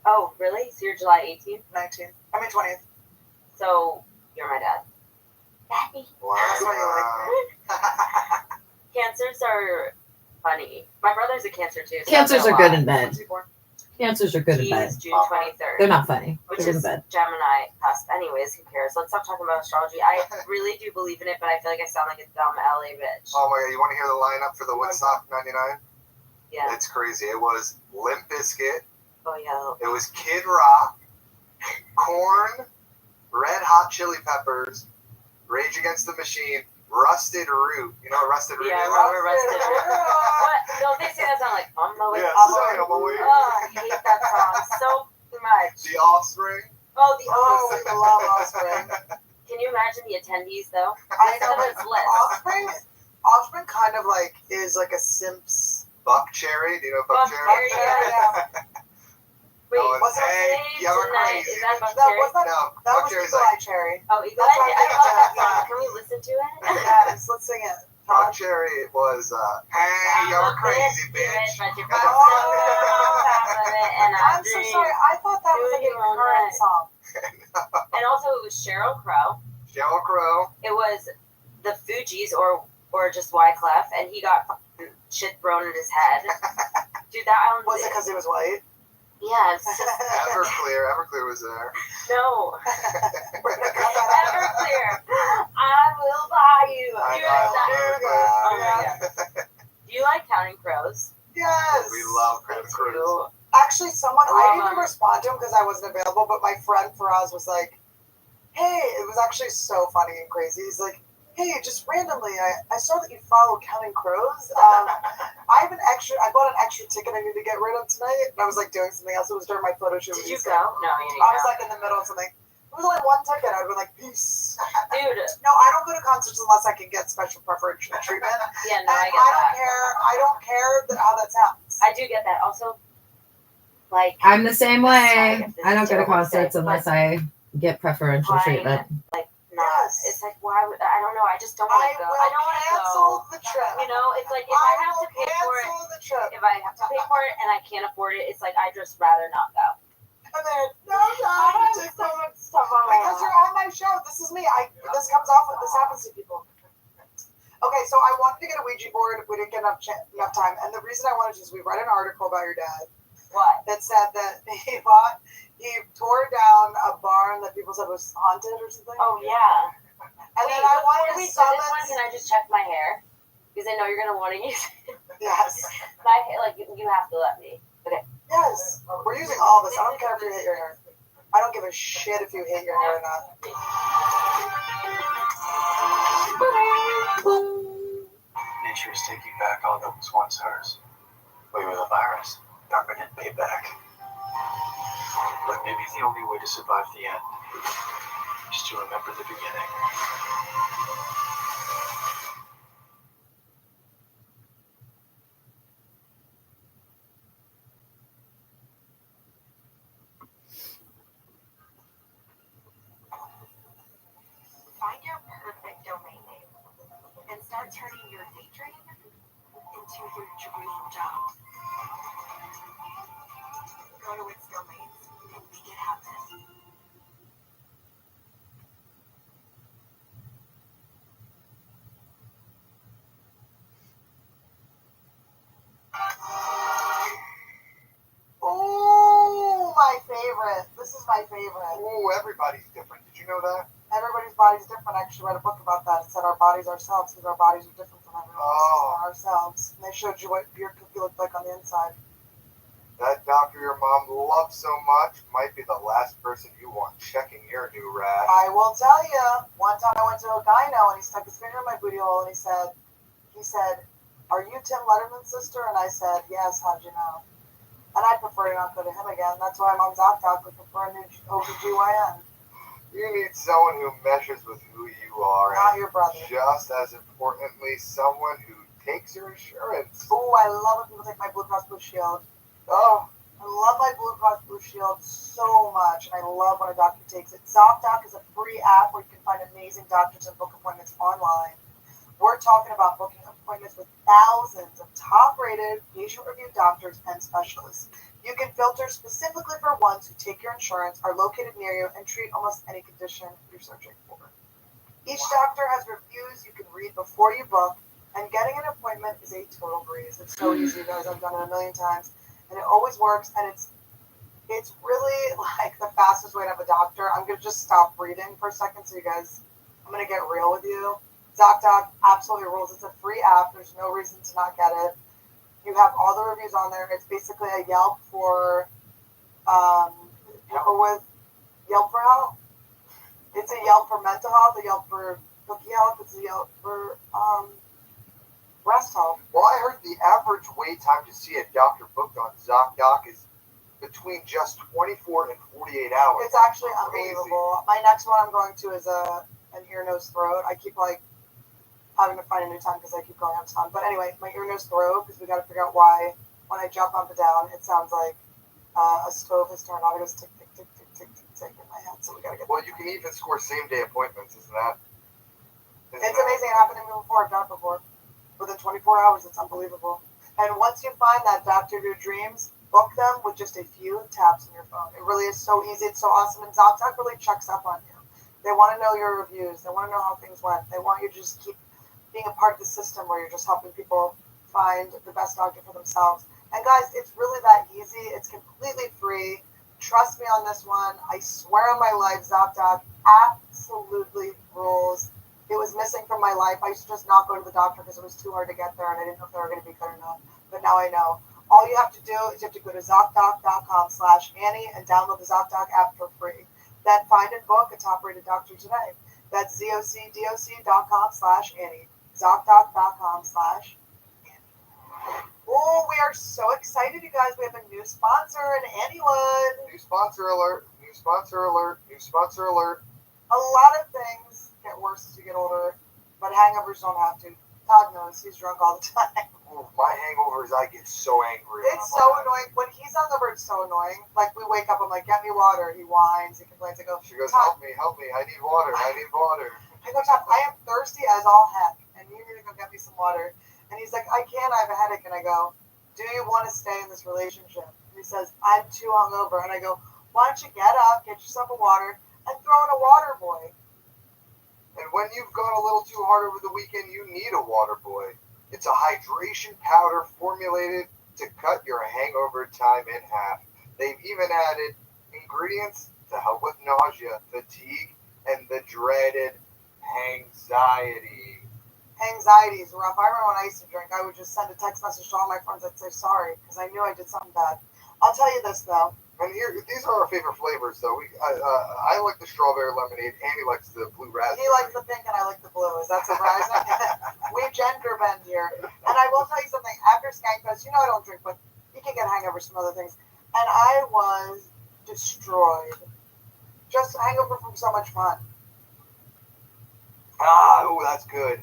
Oh, really? So you're July 18th? 19th. I mean 20th. So you're my dad. Daddy. Wow. That's why you like me. Cancers are funny. My brother's a Cancer too. So Cancers I know are a good lot. in bed. What's he born? Cancers are good in He's bed. June 23rd. They're not funny. Which They're good is in bed. Gemini cusp. Anyways, who cares? Let's stop talking about astrology. I really do believe in it, but I feel like I sound like a dumb LA bitch. Oh my god, you want to hear the lineup for the Woodstock 99? Yeah. It's crazy. It was Limp Bizkit. Oh yeah. It was Kid Rock, Korn, Red Hot Chili Peppers, Rage Against the Machine, Rusted Root. You know what Rusted Root Yeah, I is? remember Rusted Root. What? Don't they say that song like on my way? Yeah, on say my on my way. Oh, I hate that song so much. The Offspring. Oh, the Oh, we love Offspring. Can you imagine the attendees though? I know, Listen to but this list. Offspring kind of like is like a Simps. Buck Cherry. Do you know Buck Buck Cherry? Cherry, yeah. Wait, Oh, what's that hey, say You're tonight? Crazy. Is that Buck That Cherry? was not. No, That Buck was Cherry's Eagle like Eye Cherry. Oh, Eagle That's Eye. what I love that yeah. song. Can we listen to it? Yes, let's sing it. Buck Cherry was, hey, you're crazy, bitch. But you're And so the- on top of it, and I'm so sorry. I thought that was like a Doing all current that. song. And also it was Sheryl Crow. Sheryl Crow. It was the Fugees or just Wyclef, and he got fucking shit thrown at his head. Dude, that album Was it because he was white? Yeah, it's just Everclear was there. no. We're gonna cut that out. Everclear. I will buy you. I You like that? know, Oh my god. Do you like Counting Crows? Yes. We love Me Crown Cruise. too. Actually, someone I didn't Love even 'em. respond to him because I wasn't available. But my friend Faraz was like, "Hey," it was actually so funny and crazy. He's like, "Hey, just randomly, I saw that you followed Counting Crows. I have an extra. I bought an extra ticket I need to get rid of tonight." And I was like doing something else. It was during my photo shoot. Did with you Lisa. go? No, you didn't I was go. like in the middle of something. It was only one ticket, I'd be like, peace. Dude. No, I don't go to concerts unless I can get special preferential treatment. Yeah, no, And I get that. I don't care how that sounds. I do get that. Also, like, I'm the same sorry way. if this I is don't go to terrible to say, concerts unless I get preferential Fine. treatment. like, not. Yes. It's like, why would I don't know. I just don't want I to go. will I don't want to cancel go. the trip. You know, it's like if I have will to pay for it, cancel the trip. if I have to pay for it and I can't afford it, it's like I'd just rather not go. And then, no, I have take so my- much stuff on my because head. you're on my show. This is me. This comes off. This happens to people. Okay, so I wanted to get a Ouija board. We didn't get enough time, and the reason I wanted to is we read an article about your dad What? that said that he tore down a barn that people said was haunted or something. Oh yeah. And Wait, then I wanted before we to do this one, summon. can I just check my hair? Because I know you're gonna want to use it. Yes. My hair, like you have to let me. Okay. Yes. We're using all this. I don't care if you hate your hair. I don't give a shit if you hate your hair or not. Nature is taking back all that was once hers. We were the virus. Dharma didn't pay back. But maybe the only way to survive the end is to remember the beginning. Find your perfect domain name and start turning your daydream into your dream job. Go to its domains and make it happen. Ooh, my favorite. This is my favorite. Ooh, everybody's different. Did you know that? Everybody's body's different. I actually read a book about that. It said our bodies are ourselves because our bodies are different from everyone else's. They're ourselves. And they showed you what your cookie looked like on the inside. That doctor your mom loves so much might be the last person you want checking your new rash. I will tell you. One time I went to a gyno and he stuck his finger in my booty hole and he said, "Are you Tim Letterman's sister?" And I said, "Yes, how'd you know?" And I prefer to not go to him again. That's why I'm on ZocDoc looking for a new OBGYN. You need someone who measures with who you are. Not and your brother. Just as importantly, someone who takes your insurance. Ooh, I love when people take my Blue Cross Blue Shield. Oh, I love my Blue Cross Blue Shield so much, and I love when a doctor takes it. ZocDoc is a free app where you can find amazing doctors and book appointments online. We're talking about booking appointments with thousands of top-rated, patient-reviewed doctors and specialists. You can filter specifically for ones who take your insurance, are located near you, and treat almost any condition you're searching for. Each doctor has reviews you can read before you book, and getting an appointment is a total breeze. It's so easy, guys. I've done it a million times, and it always works, and it's really like the fastest way to have a doctor. I'm going to just stop reading for a second so you guys, I'm going to get real with you. ZocDoc absolutely rules. It's a free app. There's no reason to not get it. You have all the reviews on there. It's basically a Yelp for people with Yelp for health. It's a Yelp for mental health, a Yelp for cookie health, it's a Yelp for breast health. well, I heard the average wait time to see a doctor booked on ZocDoc is between just 24 and 48 hours. It's actually unbelievable. My next one I'm going to is an ear, nose, throat. I keep having to find a new time because I keep going out of time. But anyway, my ear, nose, throat, because we got to figure out why when I jump up and down, it sounds like a stove has turned on. It goes tick, tick, tick, tick, tick, tick, tick in my head. So we got to get. Well, you can even score same-day appointments, isn't that? It's amazing. It happened to me before. I've done it before. Within 24 hours, it's unbelievable. And once you find that doctor of your dreams, book them with just a few taps on your phone. It really is so easy. It's so awesome. And ZocDoc really checks up on you. They want to know your reviews. They want to know how things went. They want you to just keep being a part of the system where you're just helping people find the best doctor for themselves. And guys, it's really that easy. It's completely free. Trust me on this one. I swear on my life, ZocDoc absolutely rules. It was missing from my life. I used to just not go to the doctor because it was too hard to get there and I didn't know if they were going to be good or not. But now I know. All you have to do is you have to go to ZocDoc.com/Annie and download the ZocDoc app for free. Then find and book a top-rated doctor today. That's ZocDoc.com/Annie. ZocDoc.com/Annie. Oh, we are so excited, you guys. We have a new sponsor, an Anniewood. New sponsor alert. New New sponsor alert. New sponsor alert. A lot of things get worse as you get older, but hangovers don't have to. Todd knows he's drunk all the time. Ooh, my hangovers, I get so angry. It's so annoying. When he's hungover, it's so annoying. Like, we wake up, I'm like, get me water. He whines, he complains. I go, She goes, Todd. help me, I need water, I need water. I go, Todd, I am thirsty as all heck, and you need to go get me some water. And he's like, I can't, I have a headache. And I go, do you want to stay in this relationship? And he says, I'm too hungover. And I go, why don't you get up, get yourself a water, and throw in a water boy? And when you've gone a little too hard over the weekend, you need a water boy. It's a hydration powder formulated to cut your hangover time in half. They've even added ingredients to help with nausea, fatigue, and the dreaded anxiety. Anxiety is rough. I remember when I used to drink, I would just send a text message to all my friends. I'd say sorry because I knew I did something bad. I'll tell you this though. And here, these are our favorite flavors, though. I like the strawberry lemonade. Andy likes the blue raspberry. He likes the pink and I like the blue. Is that surprising? We gender bend here. And I will tell you something. After Skankfest, you know I don't drink, but you can get hangovers from other things. And I was destroyed. Just hangover from so much fun. Oh, that's good.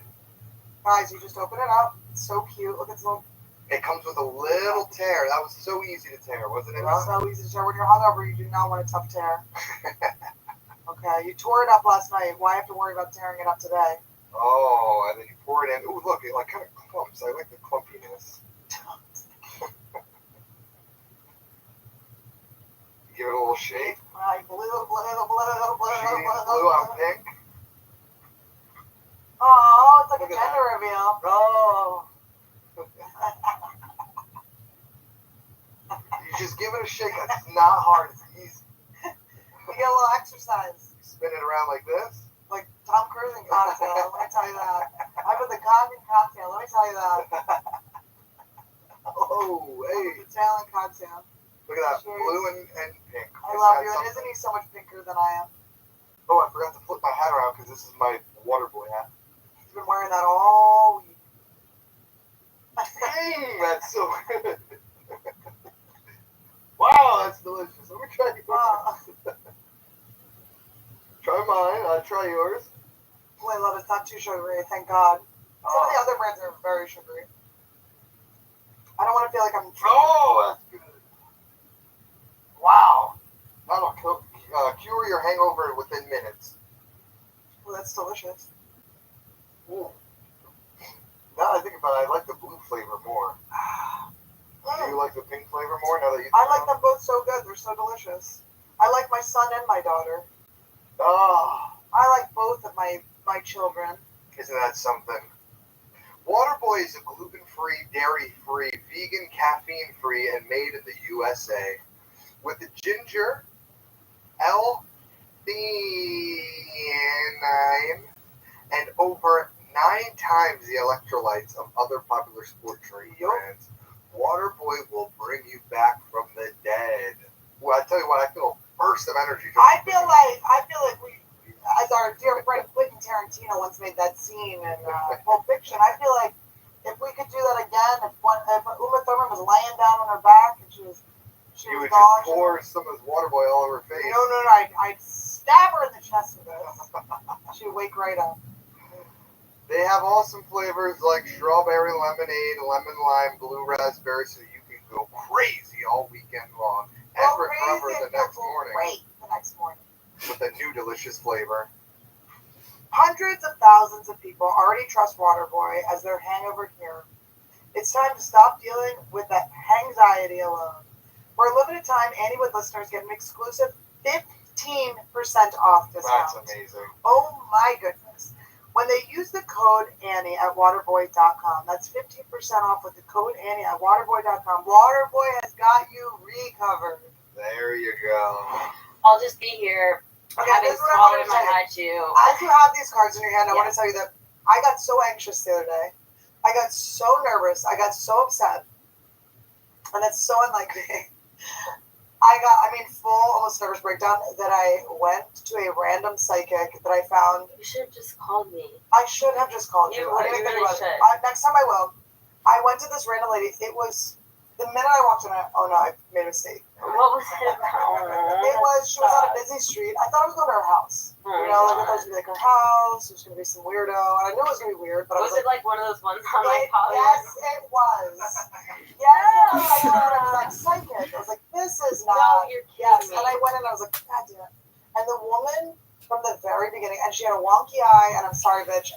Guys, you just open it up. It's so cute. Look at this little. It comes with a little tear. That was so easy to tear, wasn't it? It's so easy to tear. When you're hungover, you do not want a tough tear. Okay, you tore it up last night. Why have to worry about tearing it up today? Oh, and then you pour it in. Ooh, look, it like kind of clumps. I like the clumpiness. Give it a little shake. Right, blue. She needs blue, I'm pink. Oh, it's like Look a at gender that. reveal. Oh. You just give it a shake. It's not hard. It's easy. You get a little exercise. You spin it around like this. Like Tom Cruise in Cocktail. Let me tell you that. I put the cock in Cocktail. Let me tell you that. Oh, I hey. put the tail in Cocktail. Look at that. Cheers. Blue and pink. I love you. And isn't he so much pinker than I am? Oh, I forgot to flip my hat around because this is my water boy hat. He's been wearing that all week. Dang, that's so good. Wow, that's delicious. Let me try yours. Try mine. I'll try yours. Oh, I love it. It's not too sugary, thank God. Some of the other brands are very sugary. I don't want to feel like I'm... Oh, that's good. Wow. That'll cure your hangover within minutes. Oh, that's delicious. Ooh. Now that I think about it, I like the blue flavor more. Do you like the pink flavor more now that you... I like them both so good. They're so delicious. I like my son and my daughter. Oh. I like both of my children. Isn't that something? Waterboy is a gluten-free, dairy-free, vegan, caffeine-free, and made in the USA. With the ginger, L-theanine, and over 9 times the electrolytes of other popular sport drink brands, Waterboy will bring you back from the dead. Well, I tell you what, I feel a burst of energy. I feel like we, as our dear friend Quentin Tarantino once made that scene in Pulp Fiction, I feel like if we could do that again, if Uma Thurman was laying down on her back and she was would gone, just pour some of this Waterboy all over her face. No, I'd stab her in the chest with this. She would wake right up. They have awesome flavors like strawberry lemonade, lemon lime, blue raspberry, so you can go crazy all weekend long and recover the next morning. Great the next morning. With a new delicious flavor. Hundreds of thousands of people already trust Waterboy as their hangover cure. It's time to stop dealing with that anxiety alone. For a limited time, Annie with listeners get an exclusive 15% off discount. That's amazing. Oh my goodness. When they use the code Annie at waterboy.com, that's 15% off with the code Annie at waterboy.com. Waterboy has got you recovered. There you go. I'll just be here having swallowed my hot chew. As you have these cards in your hand, I want to tell you that I got so anxious the other day. I got so nervous. I got so upset. And that's so unlike me. Full, almost nervous breakdown that I went to a random psychic that I found. You should have just called me. I should have just called you. You really should. Next time I will. I went to this random lady. It was The minute I walked in, I made a mistake. What was it about? It was, she was on a busy street. I thought I was going to her house. Oh You my know, like I God. thought it was going to be like her house. It was going to be some weirdo. And I knew it was going to be weird, but I Was was it like one of those ones on like yes, Hollywood? it was. Yes, it was. I was like psychic. I was like, this is not. No, you're kidding Yes, me. and I went in and I was like, God damn it. And the woman from the very beginning, and she had a wonky eye, and I'm sorry, bitch,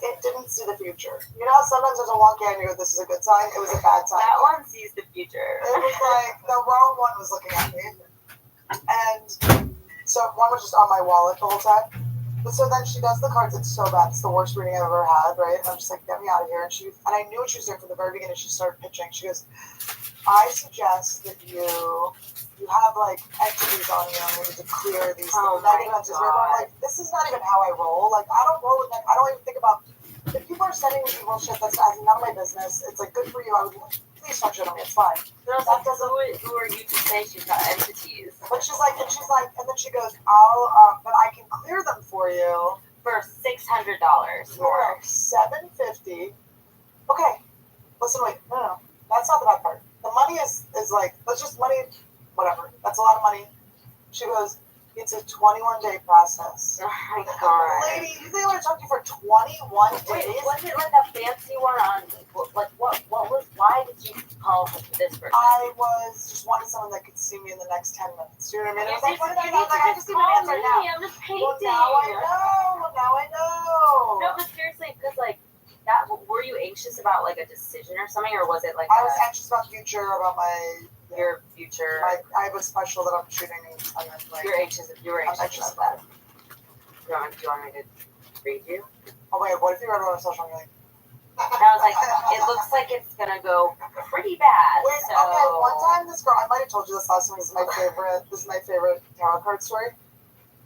it didn't see the future. You know how sometimes there's a wonky eye and you go, this is a good sign? It was a bad sign. That one sees the future. It was like the wrong one was looking at me. And so one was just on my wallet the whole time. But so then she does the cards. It's so bad. It's the worst reading I've ever had, right? And I'm just like, get me out of here. And I knew what she was doing from the very beginning. She started pitching. She goes, I suggest that you have like entities on you and we need to clear these negative entities. I'm like, this is not even how I roll. Like, I don't roll with that. I don't even think about, if people are sending me evil shit, that's none of my business. It's like, good for you. I would, please talk shit on me. It's fine. That doesn't. Who are you to say she's got entities? But she's like, and then she goes, but I can clear them for you For $600 No, more. $750. Okay, listen, wait, no, that's not the bad part. The money is like, let's just money, whatever. That's a lot of money. She goes, it's a 21-day process. Oh my God. Lady, you think I would have talked to you for 21 days? Wait, was it like a fancy one on, like, why did you call for this person? I was just wanting someone that could see me in the next 10 minutes. Do you know what I mean? I was like, what did I You know? need Like, I just to need an call answer me. now. I'm just painting. Well, now I know. No, but seriously, because like that, were you anxious about like a decision or something, or was it like I was anxious about future, about your future? I have a special that I'm shooting. I'm like, You were anxious about that. Do you want me to read you? Oh wait, what if you read about a social media? And I was like, it looks like it's gonna go pretty bad. Wait, so... okay, one time this girl, I might have told you this last time, this is my favorite tarot card story.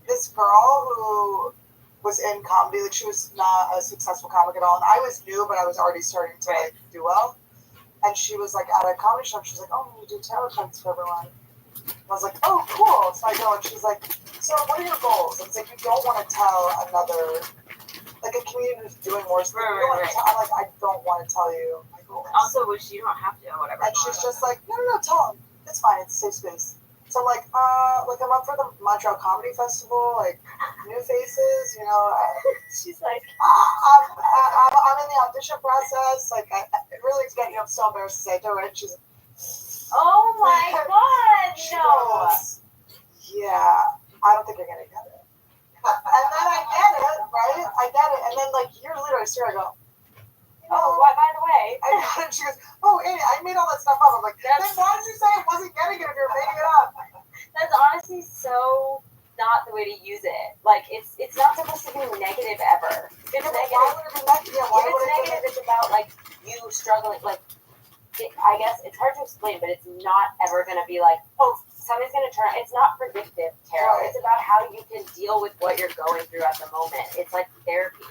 This girl who was in comedy, like she was not a successful comic at all, and I was new, but I was already starting to like do well. And she was like at a comedy show, she's like, oh, you do tarot cards for everyone. I was like, oh, cool. So I go, and she's like, so what are your goals? And it's like, you don't want to tell another, like a community who's doing more stuff. I'm like, I don't want to tell you my goals. Also, which you don't have to, whatever. And she's just like, no, tell them. It's fine. It's a safe space. So I'm like, I'm up for the Montreal Comedy Festival, like, new faces, you know. She's like, I'm in the audition process. Like, it really is getting, I'm so embarrassed to say to her. And she's oh my God, no. Goes, yeah, I don't think you're going to get it. And then I get it, right? I get it. And then, like, years later, I see her, I go, oh, by the way. I got it. She goes, oh, Annie, I made all that stuff up. I'm like, then why did you say I wasn't getting it if you're making it up? That's honestly so not the way to use it. Like, it's not supposed to be negative ever. If it's negative, why would it be negative? Yeah, if it's negative, it's about, like, you struggling. Like, I guess it's hard to explain, but it's not ever going to be like, oh, somebody's going to turn. It's not predictive, tarot. It's about how you can deal with what you're going through at the moment. It's like therapy.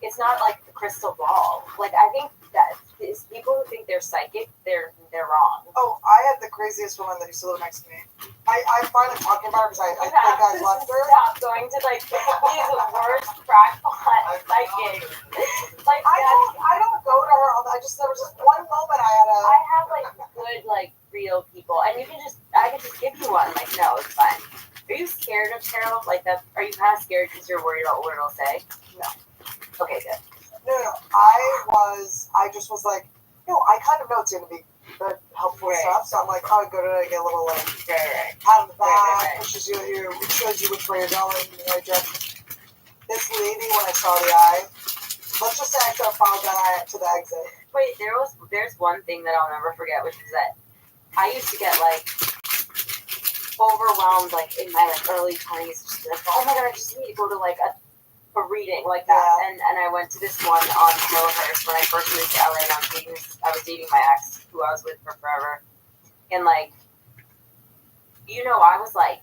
It's not like the crystal ball. Like, I think that people who think they're psychic, they're wrong. Oh, I had the craziest woman that used to live next to me. I'm finally talking about her because I think I left her. Stop going to like these worst crackpot psychics. Like I don't go to her. There was just one moment I have like good like real people, and I can just give you one. Like, no, it's fine. Are you scared of tarot? Like that? Are you kind of scared because you're worried about what it'll say? No. Okay, good. No. I just was like, I kind of know it's going to be good, helpful stuff. So I'm like, oh, go to get a little like pat on the back, pushes you here, shows you which way you're going. This lady, when I saw the eye, let's just say I could have followed that eye to the exit. Wait, there's one thing that I'll never forget, which is that I used to get like overwhelmed like in my like early 20s, just like, oh my God, I just need to go to like a reading like that. And I went to this one on Millhurst when I first moved to LA, and I was dating my ex who I was with for forever, and like, I was like,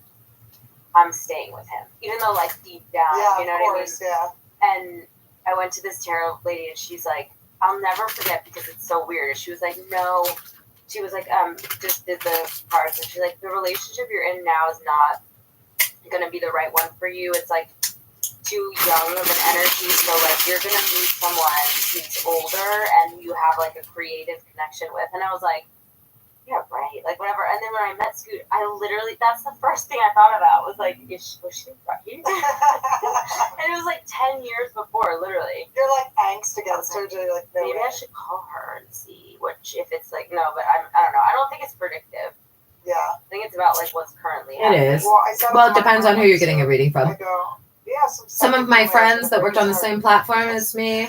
I'm staying with him, even though like deep down, you know what I mean? Yeah. And I went to this tarot lady, and she's like, I'll never forget because it's so weird. And she was like, no. She was like, just did the cards, and she's like, the relationship you're in now is not gonna be the right one for you. It's like too young of an energy, so like you're gonna meet someone who's older and you have like a creative connection with. And I was like, Yeah, right. Like whatever. And then when I met Scoot, I literally, that's the first thing I thought about was like, was she right? And it was like 10 years before, literally. You're like angst against her. You're like, no Maybe way. I should call her and see if it's like, no, but I don't know. I don't think it's predictive. Yeah. I think it's about like what's currently It happening. is. Well, I said Well, it depends on who you're getting a reading I from. go, yeah, Some of my friends that worked on the same platform as me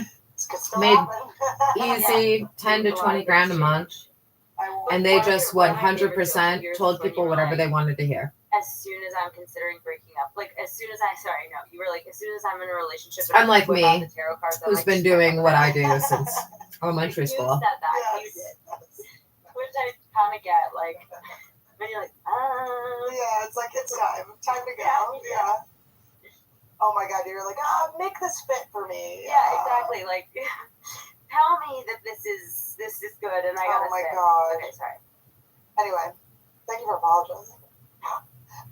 made easy 10 to 20 grand a month, and they just 100% told people whatever they wanted to hear. As soon as I'm considering breaking up, like as soon as you were like, as soon as I'm in a relationship, and Unlike whip me, out the tarot cards, I'm who's like, been doing what I do since elementary You school. said that. Yes. You did. Which I kind of get, like, when you're like, Yeah, it's like, it's time to go. Yeah. Oh my God, you're like, make this fit for me. Yeah, exactly. Like, tell me that this is good, and I gotta Oh my sit. God. Okay, sorry. Anyway, thank you for apologizing.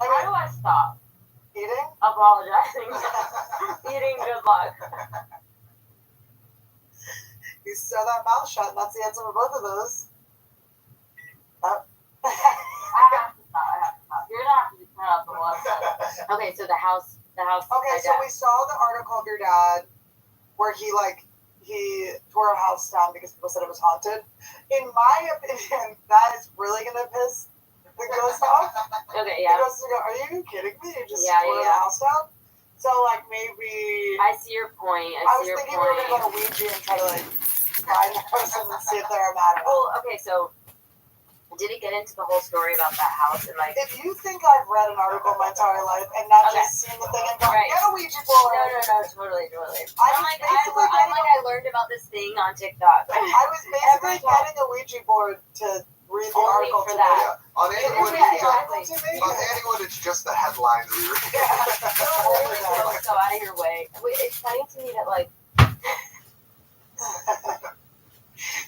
I How do I stop eating? apologizing? Eating good luck. You sew that mouth shut, and that's the answer for both of those. Oh. I have to stop. You're gonna have to turn off the website. Okay, so the house. Okay, so we saw the article of your dad where he tore a house down because people said it was haunted. In my opinion, that is really gonna piss the ghost off. Okay, yeah. The ghost is gonna go, are you kidding me? You just Yeah, tore the house down? So like maybe I see your point. I was thinking we were gonna go to Ouija and try to like find the person and see if they're mad at us. Well, okay, so did it get into the whole story about that house and like? If you think I've read an article my entire life and not just seen the thing and gone, Right. get a Ouija board. No, totally. I learned about this thing on TikTok. I was basically Every time. getting a Ouija board to read the Only article for to that. me. On anyone, Yeah, on anyone, it's just the headline reader. Go out of your way. Wait, it's funny to me that like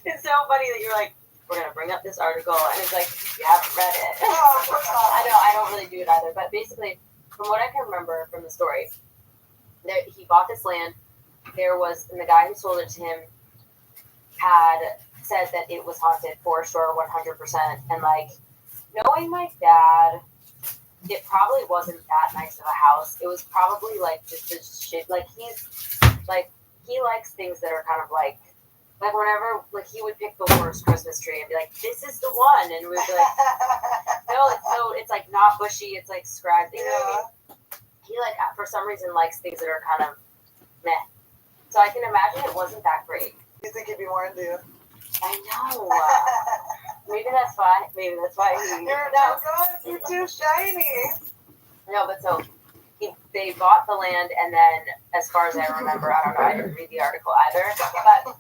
it's so funny that you're like, we're gonna bring up this article, and it's like you haven't read it. No, of course not. I don't really do it either. But basically, from what I can remember from the story, he bought this land. And the guy who sold it to him had said that it was haunted for sure, 100%. And like, knowing my dad, it probably wasn't that nice of a house. It was probably like just a shit. Like he likes things that are kind of like whenever like he would pick the worst Christmas tree and be like, this is the one, and we'd be like, no, it's like not bushy, it's like scragged. You know what I mean? He like for some reason likes things that are kind of meh. So I can imagine it wasn't that great. You think he'd be more into you? I know. Maybe that's why. Maybe that's why he. You're no good. You're too shiny. No, but so they bought the land, and then, as far as I remember, I don't know, I didn't read the article either, but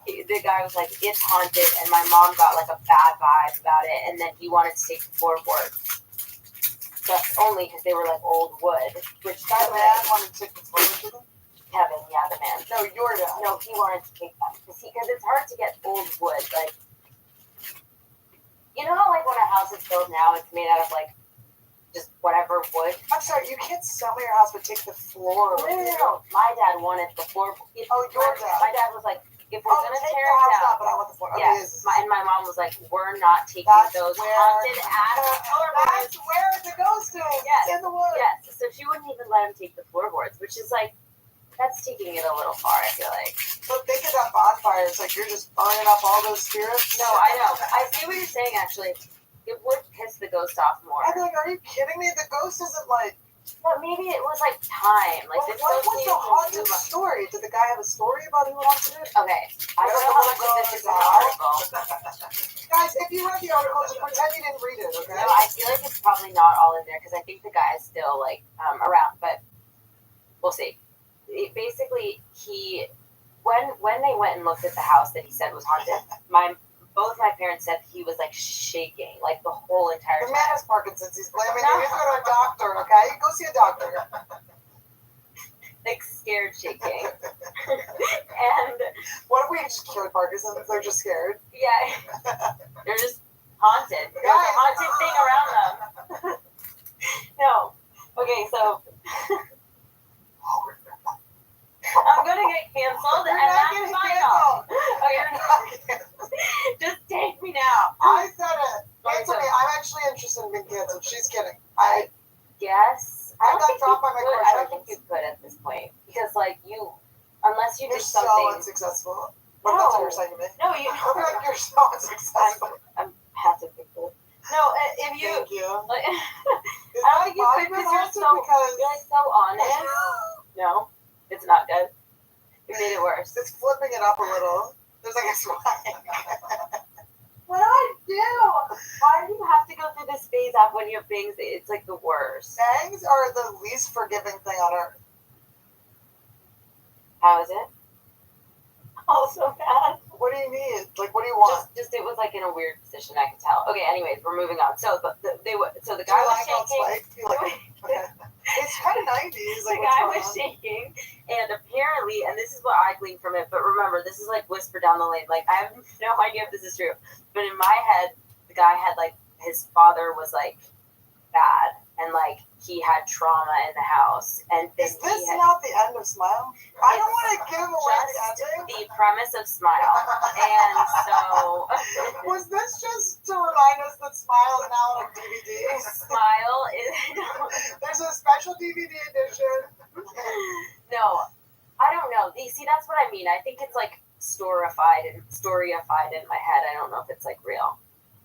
the guy was like, it's haunted, and my mom got like a bad vibe about it, and then he wanted to take the floorboards. That's only because they were like old wood, which The man wanted to take the floorboards with him? Kevin, yeah, the man. No, your dad. No, he wanted to take them because it's hard to get old wood. Like, you know how like when a house is built now, it's made out of like just whatever wood. I'm sorry, you can't sell me your house but take the floor. No. My dad wanted the floor. Your dad. My dad was like, if we're gonna take tear the it house down, down, but I want the floor. yeah. Okay, And my mom was like, we're not taking That's those where- haunted ass floorboards. That's where the ghost is. Yes. It's in the woods. Yes, so she wouldn't even let him take the floorboards, which is like, that's taking it a little far, I feel like. But think of that bonfire. It's like you're just burning up all those spirits. No, I know. I see what you're saying, actually. It would piss the ghost off more. I'd be like, are you kidding me? The ghost isn't like. But maybe it was like time. Like Well, the what ghost was needed the to haunted move on. story? Did the guy have a story about who haunted it? Okay, I don't know how much of this is in the article. Guys, if you read the article, just pretend you didn't read it, okay? No, I feel like it's probably not all in there because I think the guy is still like around, but we'll see. Basically, when they went and looked at the house that he said was haunted, both my parents said he was like shaking, like the whole entire The time. man has Parkinson's. He's blaming you. He's going to a doctor, okay? Go see a doctor. Like scared shaking. And what if we just cured Parkinson's? They're just scared. Yeah, they're just haunted. There's a haunted thing around them. No. Okay, so I'm gonna get canceled, You're and not that's getting final. canceled. Okay, You're not getting canceled. just take me now. I said it. actually interested in being canceled. She's kidding. I Yes. I don't got think dropped you by my could. crush I don't icons. think you could at this point because, like, unless you You're did so something. unsuccessful. What that's what you're saying to me? No, you. I feel like you're so unsuccessful. I'm passive people. No, if you. Thank you. Like, Is I don't that think you could vodka because you're acid? so Because you're like so honest. No, it's not good. You made it worse. it's flipping it up a little. There's like a swag. What do I do? Why do you have to go through this phase up when you have bangs? It's like the worst. Bangs are the least forgiving thing on earth. How is it? Oh, so bad. What do you mean? Like, what do you want? Just it was like in a weird position. I could tell. Okay. Anyways, we're moving on. So the Do guy you was like how it's shaking. like? Do you like okay. It's kind of 90s. The Like, what's guy going was on? shaking, and apparently, and this is what I gleaned from it. But remember, this is like whisper down the lane. Like I have no idea if this is true. But in my head, the guy had like his father was like bad, and like he had trauma in the house. And Is this not the end of Smile? I don't want to give away the just ending. the premise of Smile, and so Was this just to remind us that Smile is now on DVD? Smile is There's a special DVD edition. no. I don't know. You see, that's what I mean. I think it's like storyified in my head. I don't know if it's like real.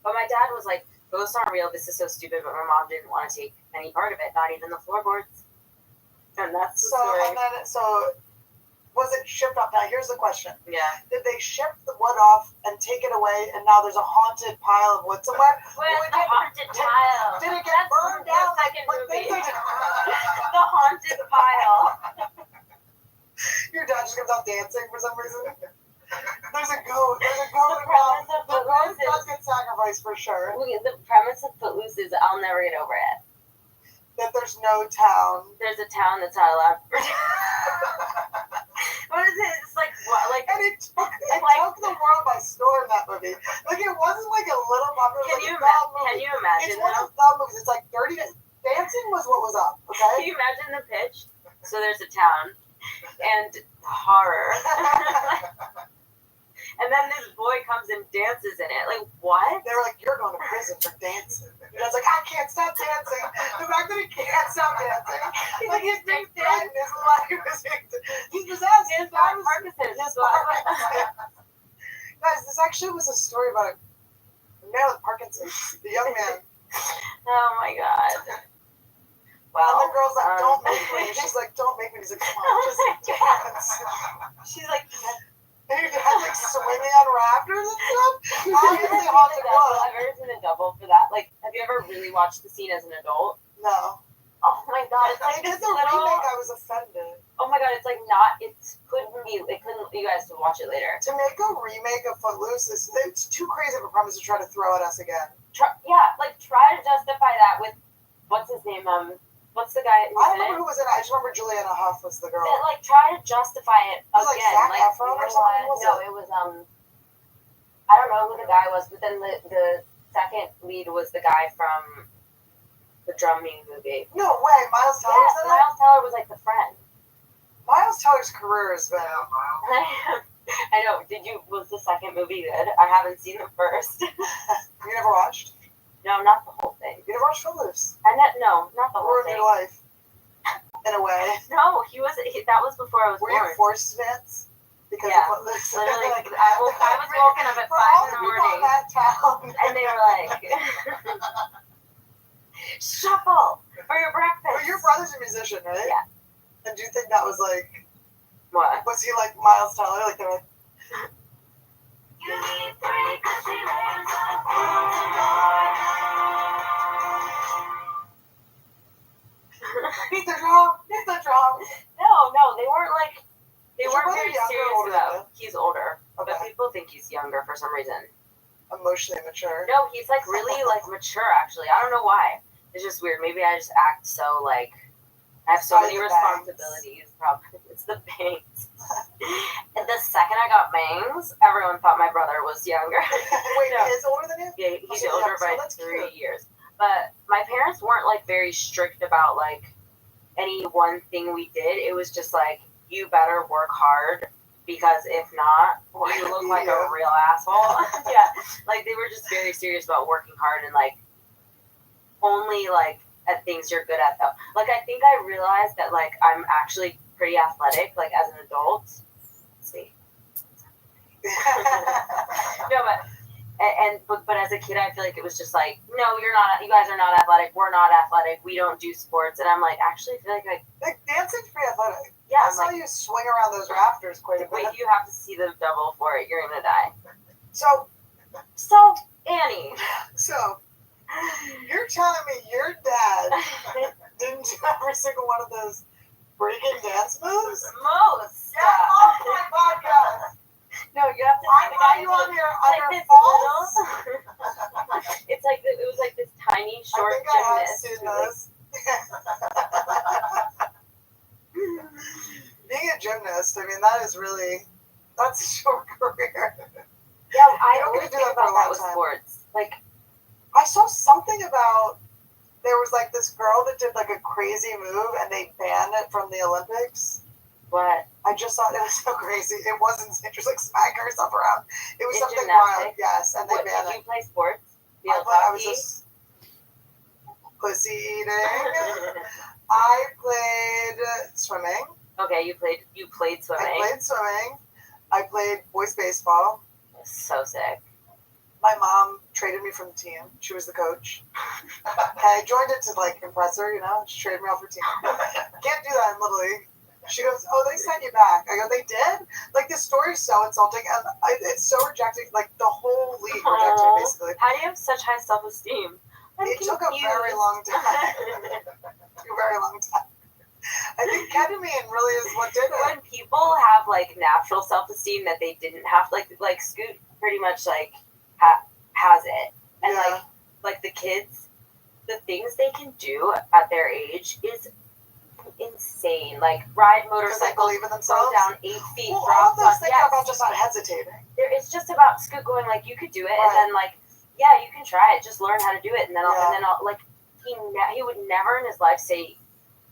But my dad was like, "Ghosts aren't real. This is so stupid." But my mom didn't want to take any part of it, not even the floorboards. And that's the story. And then was it shipped off? Now here's the question: Yeah. did they ship the wood off and take it away, and now there's a haunted pile of wood somewhere? Where's the haunted pile? Did it get burned down? The second Like movie. things like The haunted pile. Your dad just comes out dancing for some reason. There's a goat. There's a goat The around. premise of The goat Footloose does get sacrificed for sure. The premise of Footloose is I'll never get over it. That there's no town. There's a town that's not allowed. What is it? It's like what? Like And it took the world by storm, that movie. Like, it wasn't like a little popular. Can Like you a dumb movie. can you imagine It's one though? of the dumb movies. It's like 30 days. Dancing was what was up, Can okay? you imagine the pitch? So there's a town and horror. And then this boy comes and dances in it. Like, what? They were like, "You're going to prison for dancing." And I was like, "I can't stop dancing." The fact that he can't stop dancing. He's like, he's being threatened. His life is he's possessed. His Parkinson's. His Parkinson's. Guys, this actually was a story about a man with Parkinson's. The young man. Oh my god. Well, And the girl's like, "Don't make me." She's like, "Don't make me." He's like, "Come on, just dance." she's like, And your dad's like swinging on rafters and stuff. Obviously, haunted I've love. ever seen a double for that. Like, have you ever really watched the scene as an adult? No. Oh my god, it's like They this did the little. remake. I was offended. Oh my god, it's like not. It couldn't be. It couldn't. You guys should watch it later. To make a remake of Footloose, it's too crazy of a premise to try to throw at us again. Try to justify that with what's his name? What's the guy? I don't remember who was in it. I just remember Juliana Hough was the girl. Like, try to justify it Was it like again. Zac Efron or you know something? what? Was No, it? it was I don't know who the guy was, but then the second lead was the guy from the Drumming movie. No way, Miles Teller was in it? Miles Teller was like the friend. Miles Teller's career has been... I know. Was the second movie good? I haven't seen the first. You never watched? No, not the whole thing. You never watched Footloose? No, not the whole Ruined thing. your life. In a way. No, that was before I was Were born. you forced to dance? Because Yeah. of Footloose? Literally, I was woken up at 5 For all in the the people in morning, that town. and they were like, "Shuffle for your breakfast." But your brother's a musician, right? Yeah. And do you think that was like... What? Was he like Miles Teller? Like, they were like... Beat the drum! Beat the drum! No, they weren't like. They Is your weren't brother very younger or serious older about. than He's older, but Okay. people think he's younger for some reason. Emotionally mature. No, he's like really like mature. Actually, I don't know why. It's just weird. Maybe I just act so like I have so Probably many the bangs. responsibilities. Probably it's the bangs. And the second I got bangs, everyone thought my brother was younger. Wait, No. he is older than you? Yeah, he's Okay, older yeah, so by that's 3 cute. years. But my parents weren't like very strict about like any one thing we did. It was just like you better work hard because if not, you look like a real asshole. Yeah, like they were just very serious about working hard and like only like at things you're good at though. Like I think I realized that like I'm actually pretty athletic like as an adult. Let's see. No, but as a kid I feel like it was just like, no, you guys are not athletic, we're not athletic, we don't do sports, and I'm like, actually I feel like dancing's pretty athletic. Yeah, I saw you swing around those rafters quite a bit. Wait, you have to see the double for it, you're gonna die. So Annie. So you're telling me your dad didn't do every single one of those breaking dance moves? Most. Get off my podcast. No, you have to. Why are you on here under false? It's like it was like this tiny short I think gymnast. I have seen those. Being a gymnast, I mean, that's a short career. Yeah, I always think about that with sports. Like, I saw something about there was like this girl that did like a crazy move and they banned it from the Olympics. What? I just thought it was so crazy. It wasn't just like smacking herself around. It was something gymnastics? wild. Yes, and they banned Did it. you play sports? I was just pussy eating. I played swimming. Okay, you played swimming. I played swimming. I played boys baseball. So sick. My mom traded me from the team. She was the coach. I joined it to like impress her, She traded me off her team. Can't do that in Little League. She goes, "Oh, they sent you back." I go, "They did?" Like this story is so insulting, and it's so rejecting. Like the whole league rejected me, basically. How do you have such high self-esteem? It took a very long time. A very long time. I think ketamine really is what did it. When people have like natural self-esteem that they didn't have, like Scoot pretty much like has it, and like the kids, the things they can do at their age is insane. Like ride motorcycles, throw down 8 feet. Well, all of those things are about just not hesitating. It's just about Scoot going like, you could do it, and then like, yeah, you can try it. Just learn how to do it, and then I'll like he would never in his life say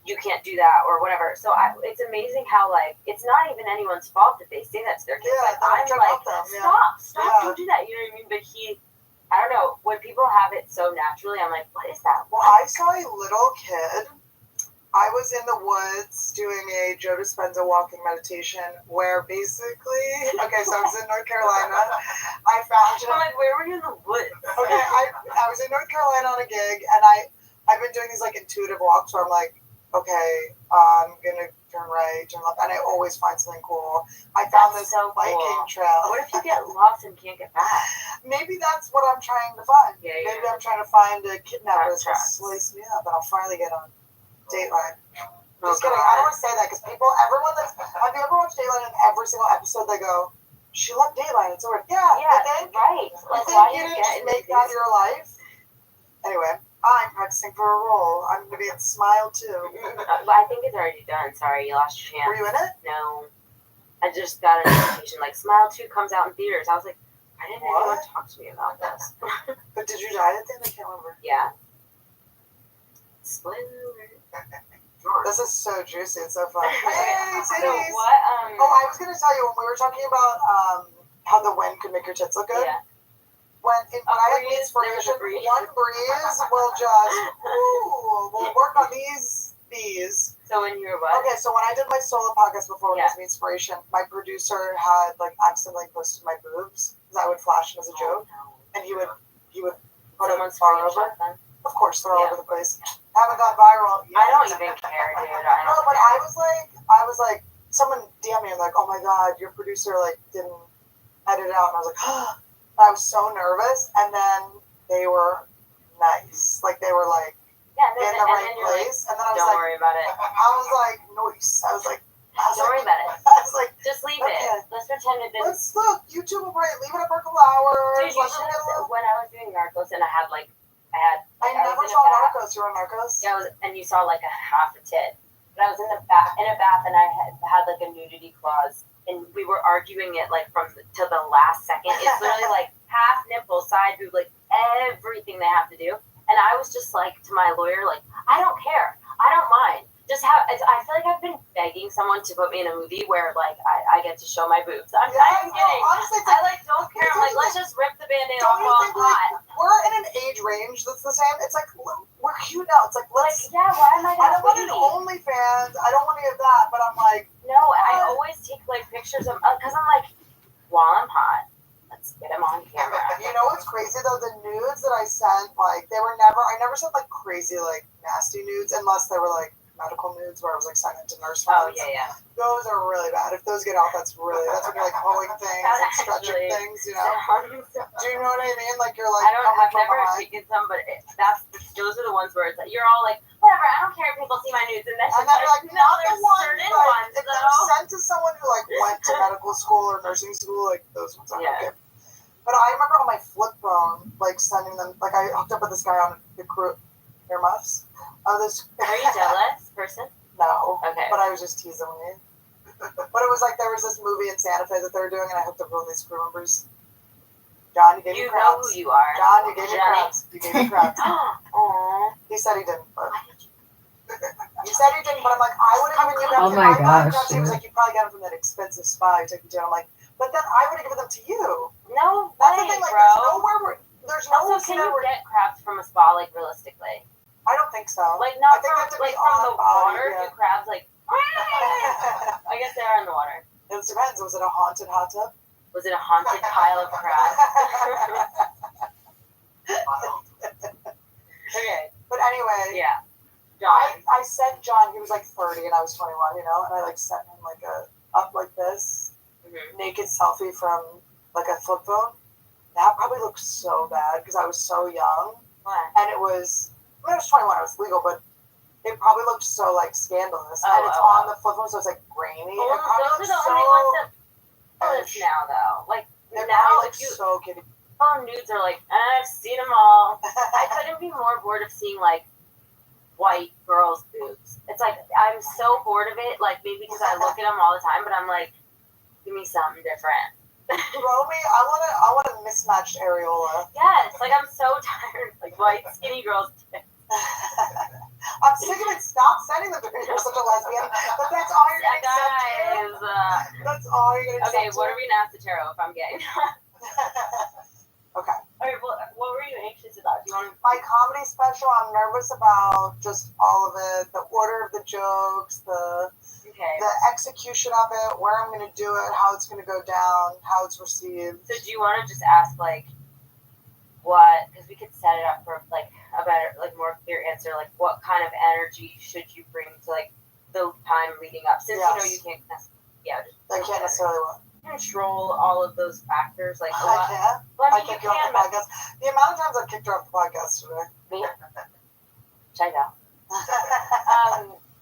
you can't do that or whatever. So it's amazing how like it's not even anyone's fault that they say that to their kids. Yeah, like, I'm like, stop, don't do that. You know what I mean? But I don't know, when people have it so naturally, I'm like, what is that? Well, I saw a little kid. I was in the woods doing a Joe Dispenza walking meditation where basically, okay, so I was in North Carolina. I found him. I'm like, where were you in the woods? Okay, I was in North Carolina on a gig, and I've been doing these like intuitive walks where I'm like, okay, I'm gonna turn right, turn left, and I always find something cool. I found this biking trail. What if you get lost and can't get back? Maybe that's what I'm trying to find. Yeah. Maybe I'm trying to find a kidnapper that's gonna slice me up, and I'll finally get on Dateline. Just kidding. I don't want to say that because have you ever watched Dateline? In every single episode they go, she left Dateline. It's over. Yeah, right. You think you didn't just make that your life? Anyway, I'm practicing for a role. I'm going to be in Smile 2. I think it's already done. Sorry, you lost your chance. Were you in it? No. I just got a notification like Smile 2 comes out in theaters. I was like, I didn't know anyone talk to me about this. But did you die at the end? I can't remember. Yeah. Spoiler alert. This is so juicy. It's so fun. Hey, titties! So what? I was going to tell you when we were talking about how the wind could make your tits look good. Yeah. When I had inspiration, one breeze will just, we'll work on these bees. So when you were what? Okay, so when I did my solo podcast before it was the inspiration, my producer had like accidentally posted my boobs because I would flash them as a joke, and he would put them far over. Of course, they're all over the place. Haven't gone viral yet. I don't even care, dude. No, but I was like, someone DM me and like, oh my god, your producer like didn't edit it out, and I was like, I was so nervous, and then they were nice, like they were like in the right place, and then I was don't like, worry about it. I was like, nice. I was like, don't worry about it. I was like, just leave it. Let's pretend it didn't. Let's look. YouTube will leave it up for a couple hours. Dude, you should have. When I was doing Narcos, and I never saw Narcos. You were in Narcos? Yeah, and you saw like a half a tit. But I was in a bath, and I had like a nudity clause, and we were arguing it like to the last second. It's literally like half nipple, side boob, like everything they have to do. And I was just like to my lawyer, like, I don't care, I don't mind. I feel like I've been begging someone to put me in a movie where like I get to show my boobs. I'm kidding. Honestly, I like don't care. I'm like, let's just rip the Band-Aid off while I'm hot. We're in an age range that's the same. It's like we're we're cute now. It's like, let's. yeah, why am I I not don't want an witty? OnlyFans. I don't want to get that, but I'm like, No, I always take like pictures of, because I'm like, while I'm hot, let's get them on camera. you know what's crazy though? The nudes that I sent, like, I never sent like crazy, like nasty nudes unless they were like medical nudes where I was like sending to nurse Oh, friends. yeah. Those are really bad. If those get out, that's when you're like pulling things and stretching Actually things, you know? Do you know what I mean? Like you're like I don't coming have from never behind. taken some, but those are the ones where it's like, you're all like, whatever, I don't care if people see my nudes, and that's And just then like, like, no, not the there's ones, certain like, ones if they're though. sent to someone who like went to medical school or nursing school, like those ones are Yeah. okay. But I remember on my flip phone, like sending them, like I hooked up with this guy on the crew earmuffs. This. Are you jealous, person? No. Okay. But I was just teasing me. But it was like there was this movie in Santa Fe that they were doing, and I hooked up with all these crew members. John, you gave me You crabs. know who you are. John, you gave me Johnny. crabs. You gave me crabs. Aww. He said he didn't, but he said he didn't. But I'm like, I would have given you crabs. Oh my if I bought gosh, crabs. He was dude. like, you probably got them from that expensive spa you took me to. I'm like, but then I would have given them to you. No That's way, the thing. Like, bro. there's nowhere where there's no Also, can you get crabs from a spa, like, realistically? I don't think so. Like, I not think from, they have to be like, from on the body, water, yeah. do crabs, like, I guess they are in the water. It depends. Was it a haunted hot tub? Was it a haunted pile of crabs? Okay. But anyway, Yeah. John. I sent John. He was like 30 and I was 21, you know, and I like sent him like a up like this naked selfie from like a flip phone. That probably looked so bad because I was so young, What? and it was. I mean, I was 21. I was legal, but it probably looked so like scandalous. Oh, and it's oh, on the flip phone, so it's like grainy. Well, It probably those are looks the only ones that edge. now, though. Like, It now, probably if looks you so kiddie. phone nudes are like, I've seen them all. I couldn't be more bored of seeing, like, white girls' boobs. It's like, I'm so bored of it, like, maybe because I look at them all the time, but I'm like, give me something different. Throw me. I want a mismatched areola. Yes, like, I'm so tired of, like, white, skinny girls' tits. I'm sick of it. Stop sending them to me. You're such a lesbian. But that's all you're gonna accept. Guys, That's all you're gonna okay, accept. what are we gonna ask the tarot if I'm gay? Okay. Alright, well, what were you anxious about? Do you want to... My comedy special, I'm nervous about just all of it. The order of the jokes, the execution of it, where I'm going to do it, how it's going to go down, how it's received. So do you want to just ask, like, what, because we could set it up for, like, a better, like, more clear answer, like, what kind of energy should you bring to, like, the time leading up? Since, you know, you can't, just I can't necessarily control all of those factors, like, a I lot. can't. Well, I I mean, kicked you you off can, the but... podcast. The amount of times I've kicked her off the podcast today. Me? Check out.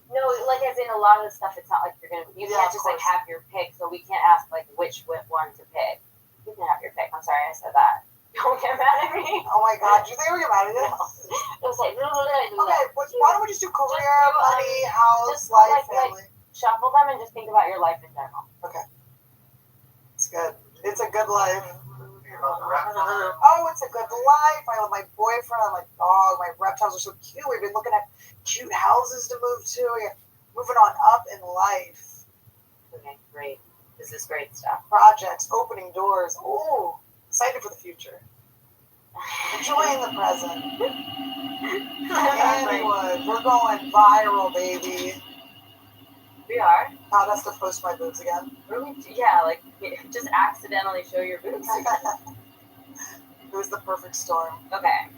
No, like, as in a lot of the stuff, it's not like you can't just, like, have your pick, so we can't ask, like, which one to pick. You can have your pick. I'm sorry I said that. Don't get mad at me. Oh my god, do you think we're get mad at you? It was like, okay, why don't we just do career, money, house, just life, like, family? shuffle them and just think about your life in general. Okay. It's good. It's a good life. Oh, it's a good life. I love my boyfriend. I love my dog. My reptiles are so cute. We've been looking at cute houses to move to. We're moving on up in life. Okay, great. This is great stuff. Projects, opening doors. Oh, excited for the future. Enjoying the present. Anyway, we're going viral, baby. We are. God has to post my boobs again. Really? Yeah, like, just accidentally show your boobs again. It was the perfect storm. Okay.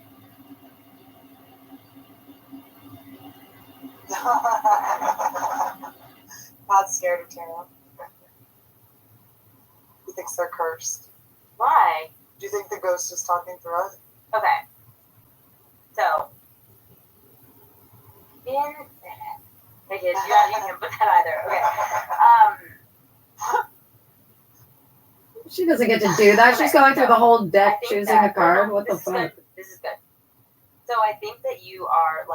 God's scared of Tara. He thinks they're cursed. Why? Do you think the ghost is talking through it? Okay. So, okay, you can put that either. Okay. She doesn't get to do that. She's going through the whole deck choosing a card. What the This is fuck? good. This is good. So I think that you are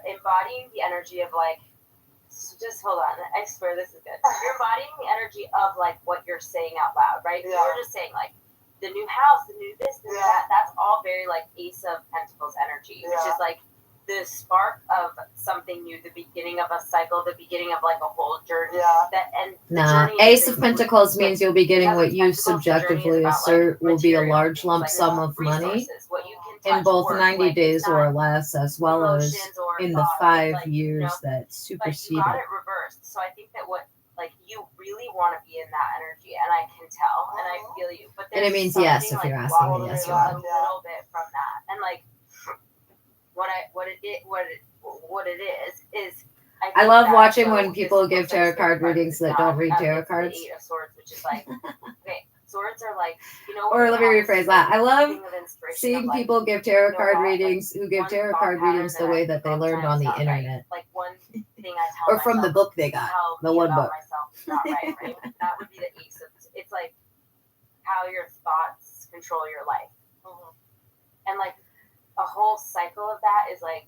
embodying the energy of, like, just hold on. I swear this is good. You're embodying the energy of, like, what you're saying out loud, right? Yeah. You're just saying, like, the new house, the new this, the new that. That's all very, like, Ace of Pentacles energy, which is, like, the spark of something new, the beginning of a cycle, the beginning of, like, a whole journey. Nah, Ace of Pentacles means you'll be getting what you subjectively assert will be a large lump sum of money. What you can touch in both work. 90 Like, days it's or not less, as well as emotions or in the thoughts. 5 It's like, years you know, that like you superseded. got it reversed. So I think that what like you really want to be in that energy, and I can tell, and I feel you. But And there's it means yes something, if you're like, asking me, blocking yes, you you a are. little bit from that, and like what it is. I love that, watching so when this people looks give like tarot Spirit card cards, readings it's that not. don't read tarot It's cards. the 8 of Swords, which is like, okay, swords are like, you know. Or let me rephrase that. I love thing of inspiration seeing of, like, people give tarot you know card what, like, readings who give one tarot thought card pattern readings the that way I that think they all the learned time on is the not right. internet. Like one thing I tell Or from the myself book they to got, tell the me one about book. myself is not right, right? That would be the ace of it's like how your thoughts control your life. And like a whole cycle of that is like,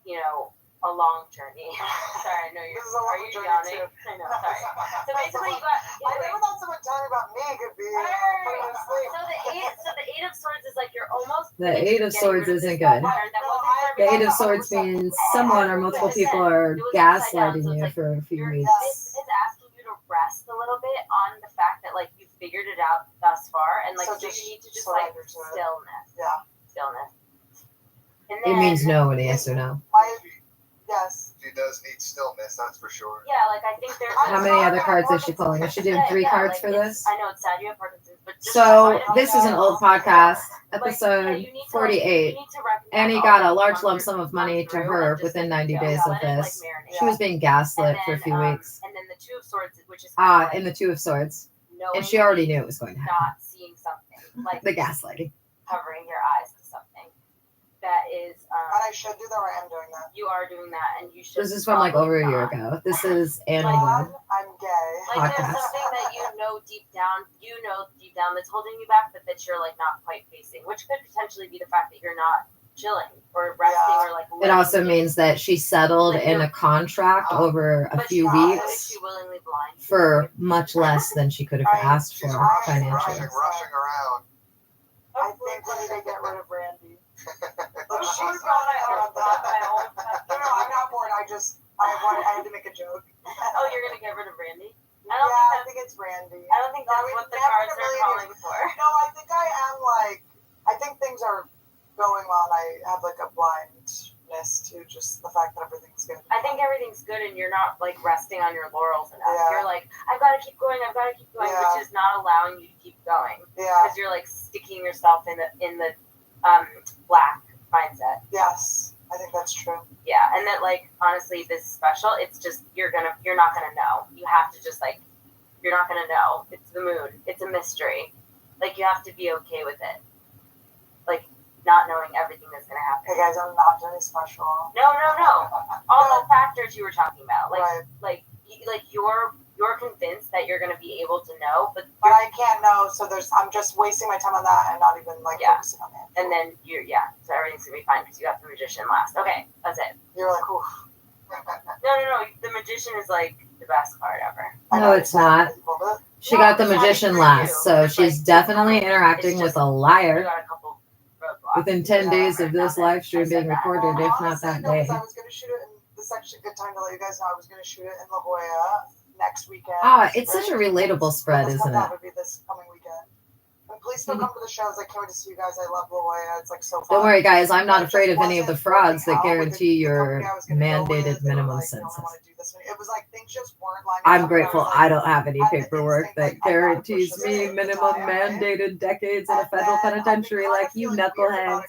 you know, a long journey. Sorry, I know you're. This is a long journey yawning? too. I know. Sorry. So basically, you got. I never thought someone telling me about me could be putting me to sleep. So the 8 of Swords is like you're almost. The 8 of Swords isn't good. The 8 of Swords means someone or multiple people are gaslighting you for a few weeks. This is asking you to rest a little bit on the fact that like you figured it out thus far, and like so you need to just like stillness. Yeah. Stillness. And It means no and yes or no. Yes. She does need stillness, that's for sure. Yeah, like I think there's. How many other cards is she pulling? Is she doing 3 cards for this? I know it's sad you have Parkinson's, but just So this is an old podcast, episode 48. Annie got a large lump sum of money to her within 90 days of this. She was being gaslit for a few weeks. And then the 2 of Swords, which is In the 2 of Swords. And she already knew it was going to happen. Not seeing something like the gaslighting. Covering your eyes to something. That is. And I should do that, or I am doing that. You are doing that, and you should. This is from like over a year ago. This is Annie. I'm gay. Like there's something that you know deep down that's holding you back, but that you're like not quite facing, which could potentially be the fact that you're not chilling or resting or like. It also means that she settled in a contract over a few weeks for much less than she could have asked for financially. Rushing around. I think we need to get rid of Randy. But she's gone. No, I'm not bored. I had to make a joke. Oh, you're gonna get rid of Randy? I think it's Randy. I don't think that's what the cards are calling for. No, I think I am like. I think things are going well, and I have like a blindness to just the fact that everything's good. I think everything's good, and you're not like resting on your laurels enough. Yeah. You're like, I've got to keep going, which is not allowing you to keep going. Yeah. Because you're like sticking yourself in the black mindset. Yes, I think that's true. Yeah, and that like honestly, this special, it's just you're not gonna know. You have to just like, you're not gonna know. It's the moon. It's a mystery. Like you have to be okay with it. Like not knowing everything that's gonna happen. Hey guys, I'm not doing special. No. All the factors you were talking about, like you're convinced that you're gonna be able to know, but I can't know. So I'm just wasting my time on that and not even like focusing on it. And then so everything's gonna be fine because you got the Magician last. Okay, that's it. You're like, oof. No. The Magician is like the best card ever. No, it's not. She got the Magician last, so she's definitely interacting with a liar. Within 10 days of this live stream being recorded, if not that day. I was going to shoot it, and this is actually a good time to let you guys know I was going to shoot it in La Jolla next weekend. It's such a relatable spread, isn't it? That would be this coming weekend. And please still come to the shows. I can't wait to see you guys. I love La Jolla. It's like so fun. Don't worry, guys. I'm not afraid of any of the frauds that guarantee your mandated minimum census. It was like things just weren't lining I'm up. grateful I don't have any paperwork that guarantees me minimum mandated decades in a federal penitentiary like you knuckleheads.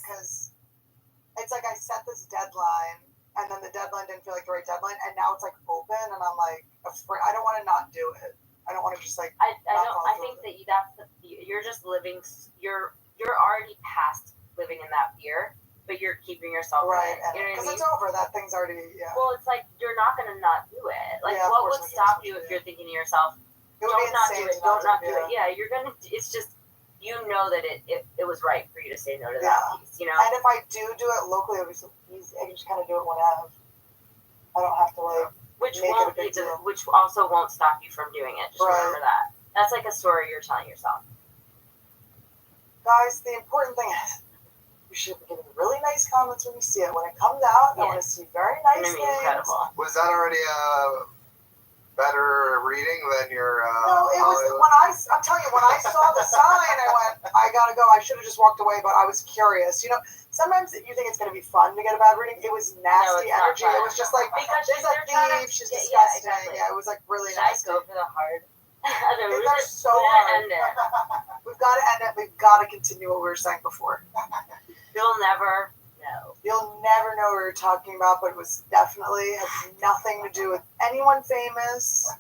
It's like I set this deadline, and then the deadline didn't feel like the right deadline, and now it's like open, and I'm like afraid. I don't want to not do it. I don't want to just like. I think that you're just living. You're already past living in that fear. But you're keeping yourself right, because it's over. That thing's already Well, it's like you're not gonna not do it. Like, what would stop you if you're thinking to yourself, "Don't not do it. Don't not do it." Yeah, you're gonna. It's just you know that it was right for you to say no to that piece. You know. And if I do it locally, it'll be so easy. I can just kind of do it whenever. I don't have to like. Which also won't stop you from doing it. Just remember that. That's like a story you're telling yourself. Guys, the important thing is. You should be giving really nice comments when you see it. When it comes out, I want to see very nice things. Was that already a better reading than your? No, it was when I I'm telling you, when I saw the sign, I went, I gotta go. I should have just walked away, but I was curious. You know, sometimes you think it's gonna be fun to get a bad reading. It was nasty it's not energy. fun. It was just like, Because she's a they're trying thief. to- She's yeah, disgusting. exactly. Yeah, it was like really Should I nasty. go for the hard? They're so We're hard. gonna end it. We've got to end it. We've got to continue what we were saying before. You'll never know. You'll never know what we were talking about, but it was definitely had nothing to do with anyone famous.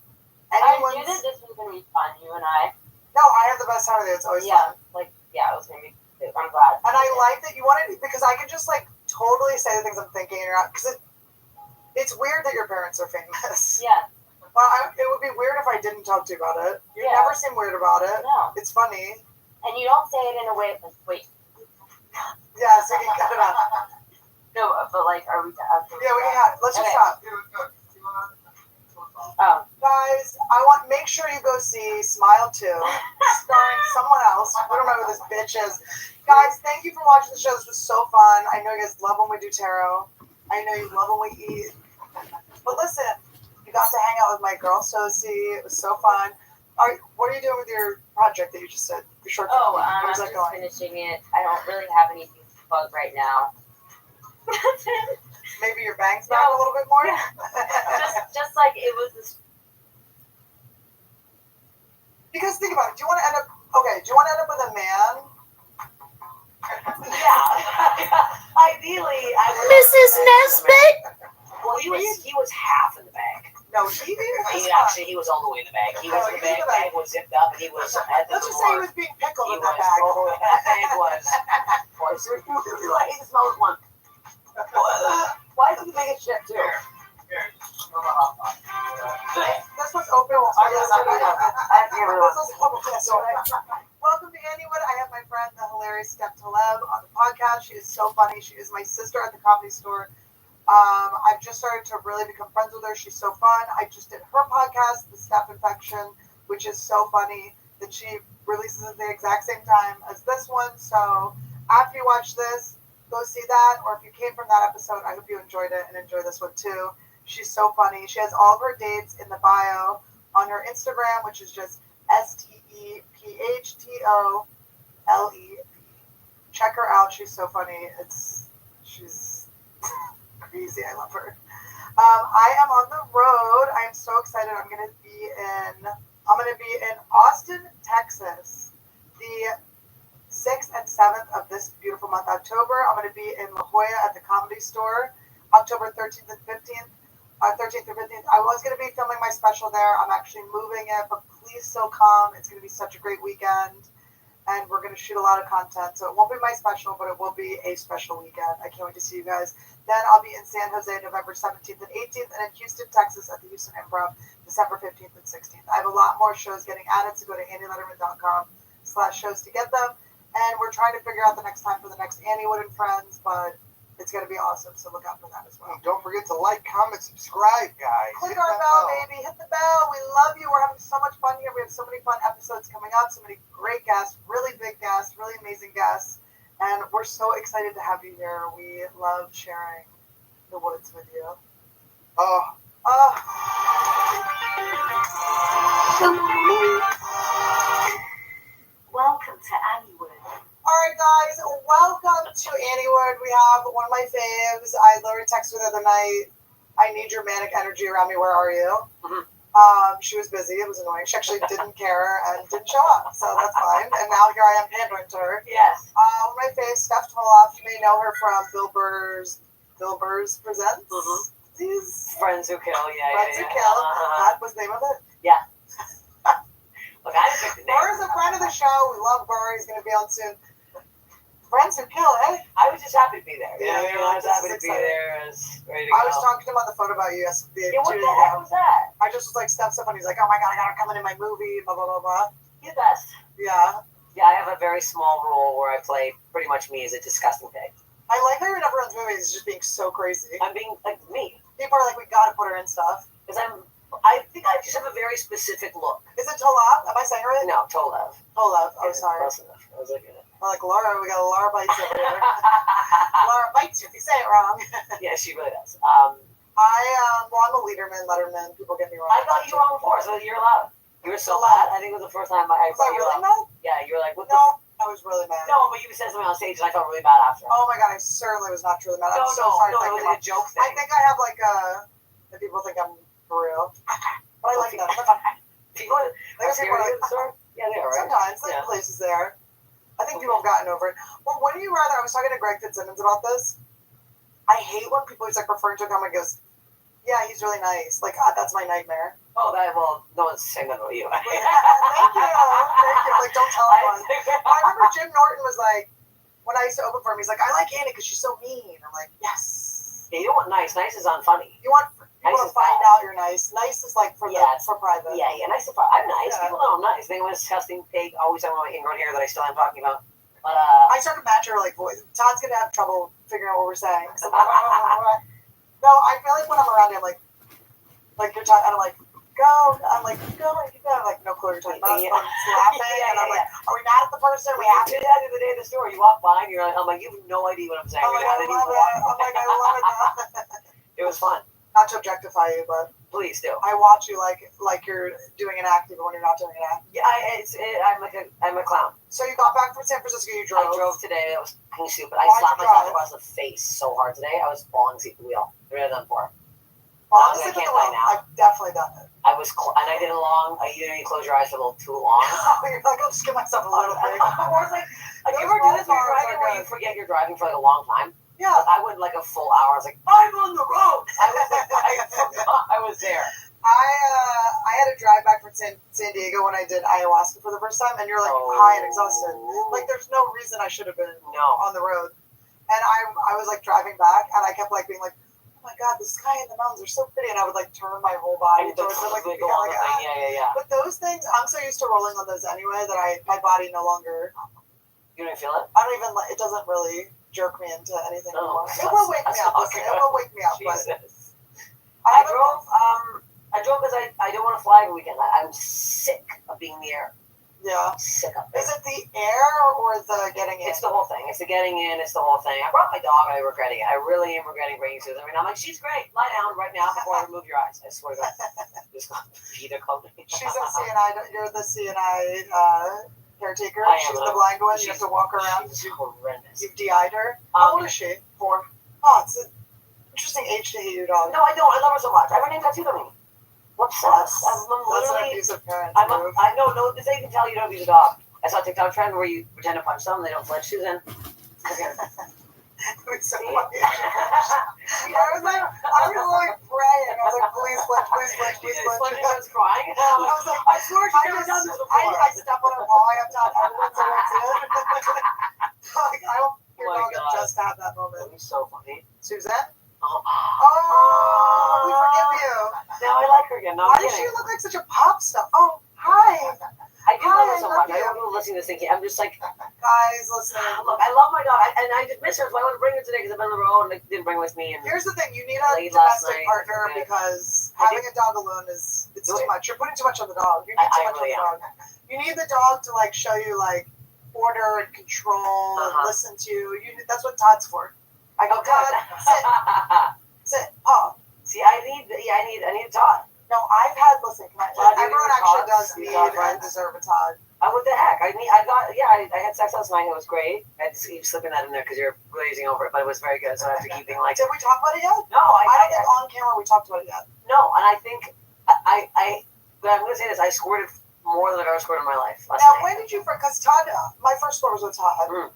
I knew that this was gonna be fun, you and I. No, I have the best time of it. It's always fun. It was gonna be. I'm glad. And I like that you wanted, because I could just like totally say the things I'm thinking, and you're not, because it's weird that your parents are famous. Yeah. Well, it would be weird if I didn't talk to you about it. You Yeah. never seem weird about it. No. It's funny. And you don't say it in a way like, wait. Yeah, so you can cut it out. No, but like, are we? Yeah, we can. Let's just stop. Oh. Guys, make sure you go see Smile 2, starring someone else. We don't know who this bitch is. Guys, thank you for watching the show. This was so fun. I know you guys love when we do tarot. I know you love when we eat. But listen, you got to hang out with my girl, Sosie. It was so fun. What are you doing with your project that you just said? Your short film? I'm How's just that going? finishing it. I don't really have anything to plug right now. Maybe your bangs back a little bit more? Yeah. just like it was this. Because think about it. Do you want to end up with a man? Yeah. Ideally, I would. Mrs. Nesbitt? Well, he was half in the bag. No, he was all the way in the bag. He was in the bag. Bag was zipped up, and he was at the Let's just say he was being pickled He in that was bag. totally. That bag was. I hate the smell of one. Why is it the biggest shit too? This was open. Welcome to Anniewood. I have my friend, the hilarious Steph Taleb, on the podcast. She is so funny. She is my sister at the Comedy Store. I've just started to really become friends with her. She's so fun. I just did her podcast, The Steph Infection, which is so funny that she releases at the exact same time as this one. So after you watch this, go see that. Or if you came from that episode, I hope you enjoyed it and enjoy this one too. She's so funny. She has all of her dates in the bio on her Instagram, which is just STEPHTOLEB. Check her out. She's so funny. She's crazy. I love her. I am on the road. I am so excited. I'm gonna be in Austin, Texas, the 6th and 7th of this beautiful month, October. I'm gonna be in La Jolla at the Comedy Store, October 13th and 15th. 13th or 15th. I was going to be filming my special there. I'm actually moving it, but please still come. It's going to be such a great weekend, and we're going to shoot a lot of content. So it won't be my special, but it will be a special weekend. I can't wait to see you guys. Then I'll be in San Jose November 17th and 18th, and in Houston, Texas at the Houston Improv December 15th and 16th. I have a lot more shows getting added, so go to annieletterman.com/shows to get them. And we're trying to figure out the next time for the next Annie Wood and Friends, but it's going to be awesome, so look out for that as well. Don't forget to like, comment, subscribe, guys. Click our bell, baby. Hit the bell. We love you. We're having so much fun here. We have so many fun episodes coming up, so many great guests, really big guests, really amazing guests, and we're so excited to have you here. We love sharing the woods with you. Welcome to Anniewood. All right, guys, welcome to Anniewood. We have one of my faves. I literally texted her the other night, I need your manic energy around me. Where are you? Mm-hmm. She was busy. It was annoying. She actually didn't care and didn't show up, so that's fine. And now here I am pandering to her. Yes. One of my faves, Steph Taleb. You may know her from Bill Burr's Presents. Mm-hmm. These Friends Who Kill, Friends Who Kill. That was the name of it. Yeah. Look, I didn't pick the name. Burr is a friend of the show. We love Burr. He's going to be on soon. Friends Who Kill, eh? I was just happy to be there. Yeah, I was happy to be there. I was ready to go. I was talking to him on the phone about you yesterday. Yeah, what the heck was that? I just was like, Steph's up, and he's like, oh my God, I got to come in my movie, blah, blah, blah, blah. You're the best. Yeah. Yeah, I have a very small role where I play pretty much me as a disgusting pig. I like how you're in everyone's movies just being so crazy. I'm being like me. People are like, we got to put her in stuff. Because I think I just have a very specific look. Is it Tolab? Am I saying it right? No, Tolev. Tolab. Oh, sorry. Close enough. I was looking at it. We're like Laura. We got a Laura Bites over here. Laura Bites you if you say it wrong. Yeah, she really does. I'm a Letterman. People get me wrong. I got you wrong before, so you're allowed. You were so mad. I think it was the first time I Was I brought you really up. mad? Yeah, you were like, what the No, I was really mad. No, but you said something on stage and I felt really bad after. Oh my god, I certainly was not truly mad. No, I'm so sorry. no, it was like a joke thing. I think I have like that people think I'm for real. But I like that. People are People are like, yeah, they are, right? sometimes, like places there. I think people have gotten over it. Well, what do you rather? I was talking to Greg Fitzsimmons about this. I hate when people is like referring to a comic and goes, yeah, he's really nice. Like, that's my nightmare. Oh, well, no one's saying that about you. Thank you. Like, don't tell anyone. I remember Jim Norton was like, when I used to open for him, he's like, I like Annie because she's so mean. I'm like, yes. Yeah, you don't want nice. Nice is unfunny. You want people to find out you're nice. Nice is like for private. Yeah, nice is I'm nice. Yeah. People know I'm nice. They want a disgusting pig, always talking about my ingrown hair that I still am talking about. But, I started matching her like voice. Todd's gonna have trouble figuring out what we're saying. So I'm like, no, I feel like when I'm around him, like you're talking, I'm like, go. I'm like, go. You got like no clue what you're talking about. I'm laughing, and I'm like, are we mad at the person? We have to do that the other day at the store. You walk by and you're like, I'm like, you have no idea what I'm saying. I'm like, I love it. I love it. It was fun. Not to objectify you, but please do. I watch you like you're doing an act even when you're not doing an act. Yeah, I'm a clown. So you got back from San Francisco. You drove. I drove today. It was kind of stupid. I Why'd slapped you myself drive? across the face so hard today. I was falling asleep at the wheel. 3 out of them 4. Well, I can't play now. I've definitely done it. I was, and I did it long. You close your eyes for a little too long. You're like, I'll just give myself a little break. Or it's like you ever do this when you're driving where you forget you're driving for like a long time? Yeah. Like, I went like a full hour. I was like, I'm on the road. I forgot I was there. I had to drive back from San Diego when I did ayahuasca for the first time, and you're like high and exhausted. Like there's no reason I should have been on the road. And I was like driving back, and I kept like being like, oh my god, the sky and the mountains are so pretty, and I would like turn my whole body towards it, like yeah. But those things, I'm so used to rolling on those anyway that my body no longer. You don't feel it? I don't even like. It doesn't really jerk me into anything anymore. It will wake me up. Listen, it will wake me up. But I drove because I don't want to fly every weekend. I'm sick of being in the air. Yeah. Sick of it. Is it the air or the getting in? It's the whole thing. It's the getting in. It's the whole thing. I brought my dog and I'm regretting it. I really am regretting bringing Susan. I mean, I'm like, she's great. Lie down right now before I remove your eyes. I swear to God. Just Peter called me. She's a CNI. You're the CNI caretaker. She's the blind one. You have to walk around. She's horrendous. You've DI'd her. How old is she? 4. Oh, it's an interesting age to hate your dog. No, I don't. I love her so much. I have her name tattooed on me. What's that? That's an abusive parent. I know. They can tell you don't abuse a dog. I saw a TikTok trend where you pretend to punch them, they don't flinch. Susan. It's so funny. I was like praying. I was like, please flinch, please flinch, please flinch. I was crying. I was like, I swear she's never done this before. I step on her ball. I have not evidence of what's in. Like, I hope your dog just had that moment. That'd be so funny. Suzanne? Oh, we forgive you. Now I like her again. Why does she look like such a pop star? Oh, hi. I do love her so much. I don't know listening to this thinking. I'm just like, guys, listen. Look, I love my dog, and I just miss her, so I want to bring her today because I've been on the road and I didn't bring her with me. And here's the thing: you need a domestic partner because having a dog alone it's too much. You're putting too much on the dog. You need too much on the dog. You need the dog to like show you like order and control and listen to you. That's what Todd's for. I go, Todd, sit, paw. See, I need Todd. No, I've had. Listen, everyone actually does need and deserve a Todd. What the heck? I had sex last night. It was great. I had to keep slipping that in there because you're glazing over it, but it was very good. So I have to keep being like. Did we talk about it yet? No, I don't think on camera we talked about it yet. No, and I think but I'm going to say this: I squirted more than I've ever squirted in my life. Now, when did you? Because Todd, my first squirt was with Todd, and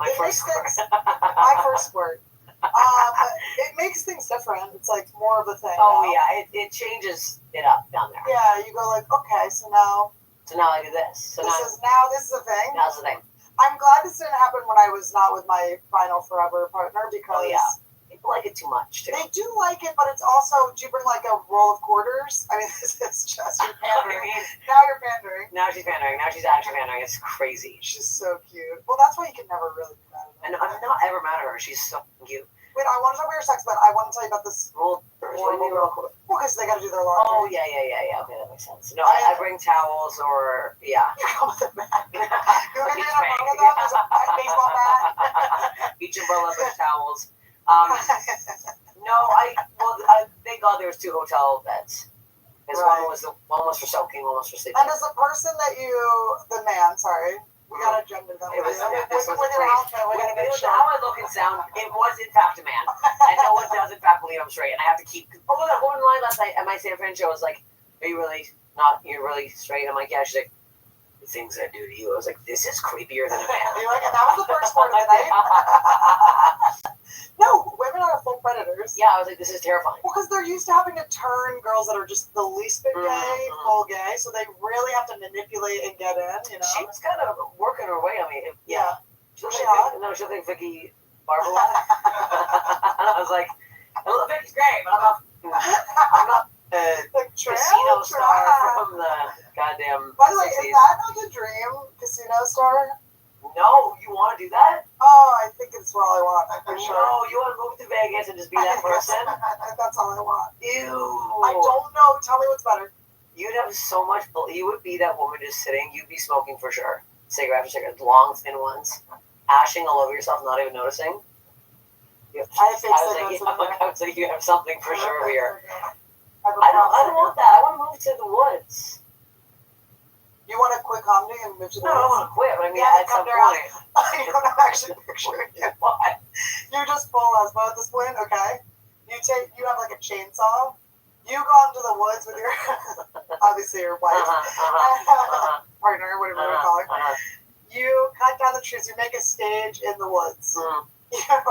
it makes things. My first squirt. It makes things different. It's like more of a thing. Oh now. Yeah, it changes it up down there. Yeah, you go like, okay, so now I do this. This is a thing. Now's the thing. I'm glad this didn't happen when I was not with my final forever partner because people like it too much too. They do like it, but it's also, do you bring like a roll of quarters? I mean, this is just you're pandering. Now you're pandering. Now she's pandering. Now she's actually pandering. It's crazy. She's so cute. Well, that's why you can never really be mad at her. And I'm not ever mad at her. She's so cute. Wait, I want to talk about your sex, but I want to tell you about this. Well, because they got to do their laundry. Oh, yeah. Okay, that makes sense. No, I bring towels or, yeah. You come with a bag. You're going to get a bag of them? There's a baseball bat. Each umbrella with towels. No, thank God there was 2 hotel beds. Because Right. one was for soaking, one was for sleeping. And as a person that the man, sorry, we gotta gender them. It was- with was your great. outfit, we gotta make With sure. how I look and sound, it was in fact a man. And no one does in fact believe I'm straight. And I have to keep. Oh my god, one line last night at my San Fran show was like, "Are you really not? You're really straight?" I'm like, "Yeah." She's like, "The things I do to you." I was like, "This is creepier than a man." You're like, and that was the first part of the night. No, women are full predators. Yeah, I was like, "This is terrifying." Well, because they're used to having to turn girls that are just the least bit gay, Mhm. full gay, so they really have to manipulate and get in, you know? She was kind of working her way on me. Yeah. She'll Was think, she hot? no, she'll think Vicky Barber. I was like, "Well, Vicky's great, but I'm not the Like, casino star trash. from the goddamn By the way, 60s. is that not the dream casino star? No, you want to do that? Oh, I think it's all I want, for sure. No, you want to move to Vegas and just be that person? That's all I want. Ew. I don't know. Tell me what's better. You'd have so much. You would be that woman just sitting. You'd be smoking for sure. Cigarette after cigarette, long thin ones, ashing all over yourself, not even noticing. I have fake I was like, you have something for sure here. I don't want that. I want to move to the woods. You want to quit comedy and move to the No, I don't woods? want to quit, but I mean, Yeah, at some come point. I don't actually picture you. What? You're just full lesbo at this point, okay? You have like a chainsaw. You go out into the woods with your, obviously your wife, partner, whatever you want to call it. You cut down the trees. You make a stage in the woods. Mm. You have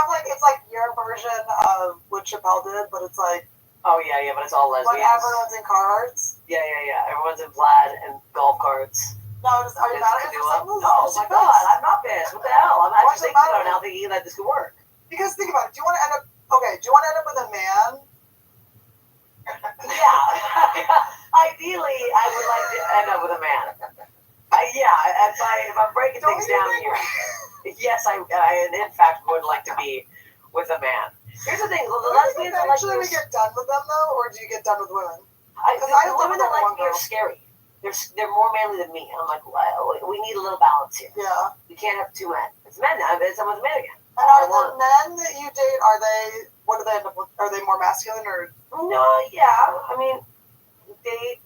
like, it's like your version of what Chappelle did, but it's like, Oh yeah, but it's all lesbians. but everyone's in Carhartts. Yeah. Everyone's in plaid and golf carts. No, are you mad at me for saying this? No, my God, I'm not pissed. What the hell? I'm What's actually the thinking about matter? it now, thinking that this could work. Because think about it. Do you want to end up with a man? Yeah. Ideally, I would like to end up with a man. If I'm breaking Don't things you down think- here, yes, I in fact would like to be with a man. Here's the thing: the Do you think lesbians are like eventually we get done with them though, or do you get done with women? the I women that love like me one are girl. scary. They're more manly than me. I'm like, well, we need a little balance here. Yeah. You can't have two men. It's men now. It's someone's men again. And are the men that you date, what do they end up with? Are they more masculine or? No, yeah. I mean, date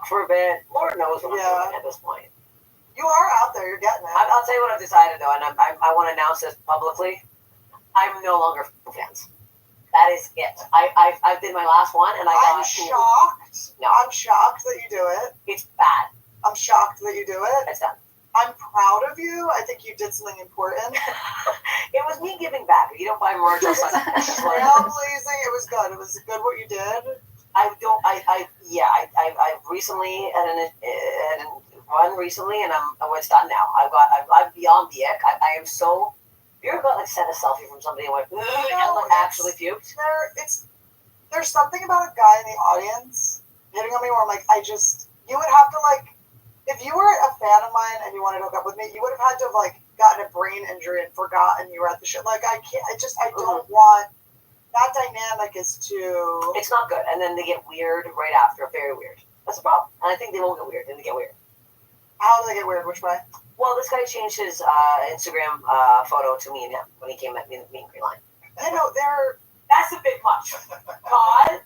for a bit. Lord knows what I'm doing at this point. You are out there. You're getting it. I'll tell you what I've decided though, and I want to announce this publicly. I'm no longer fans. That is it. I did my last one, and I'm shocked. No. I'm shocked that you do it. It's bad. I'm shocked that you do it. It's done. I'm proud of you. I think you did something important. It was me giving back. You don't buy merch. Trailblazing. It was good. It was good what you did. I recently had an run recently, and it's done now. I'm beyond the ick. I am so. You ever got sent a selfie from somebody and went, and actually puked? There's something about a guy in the audience hitting on me where I'm like, you would have to if you were a fan of mine and you wanted to hook up with me, you would have had to have gotten a brain injury and forgotten you were at the show. I don't want. That dynamic is too. It's not good, and then they get weird right after. Very weird. That's the problem, and I think they won't get weird. Then they get weird. How do they get weird? Which way? Well, this guy changed his Instagram photo to me and him when he came at me in Green Line. That's a bit much. God.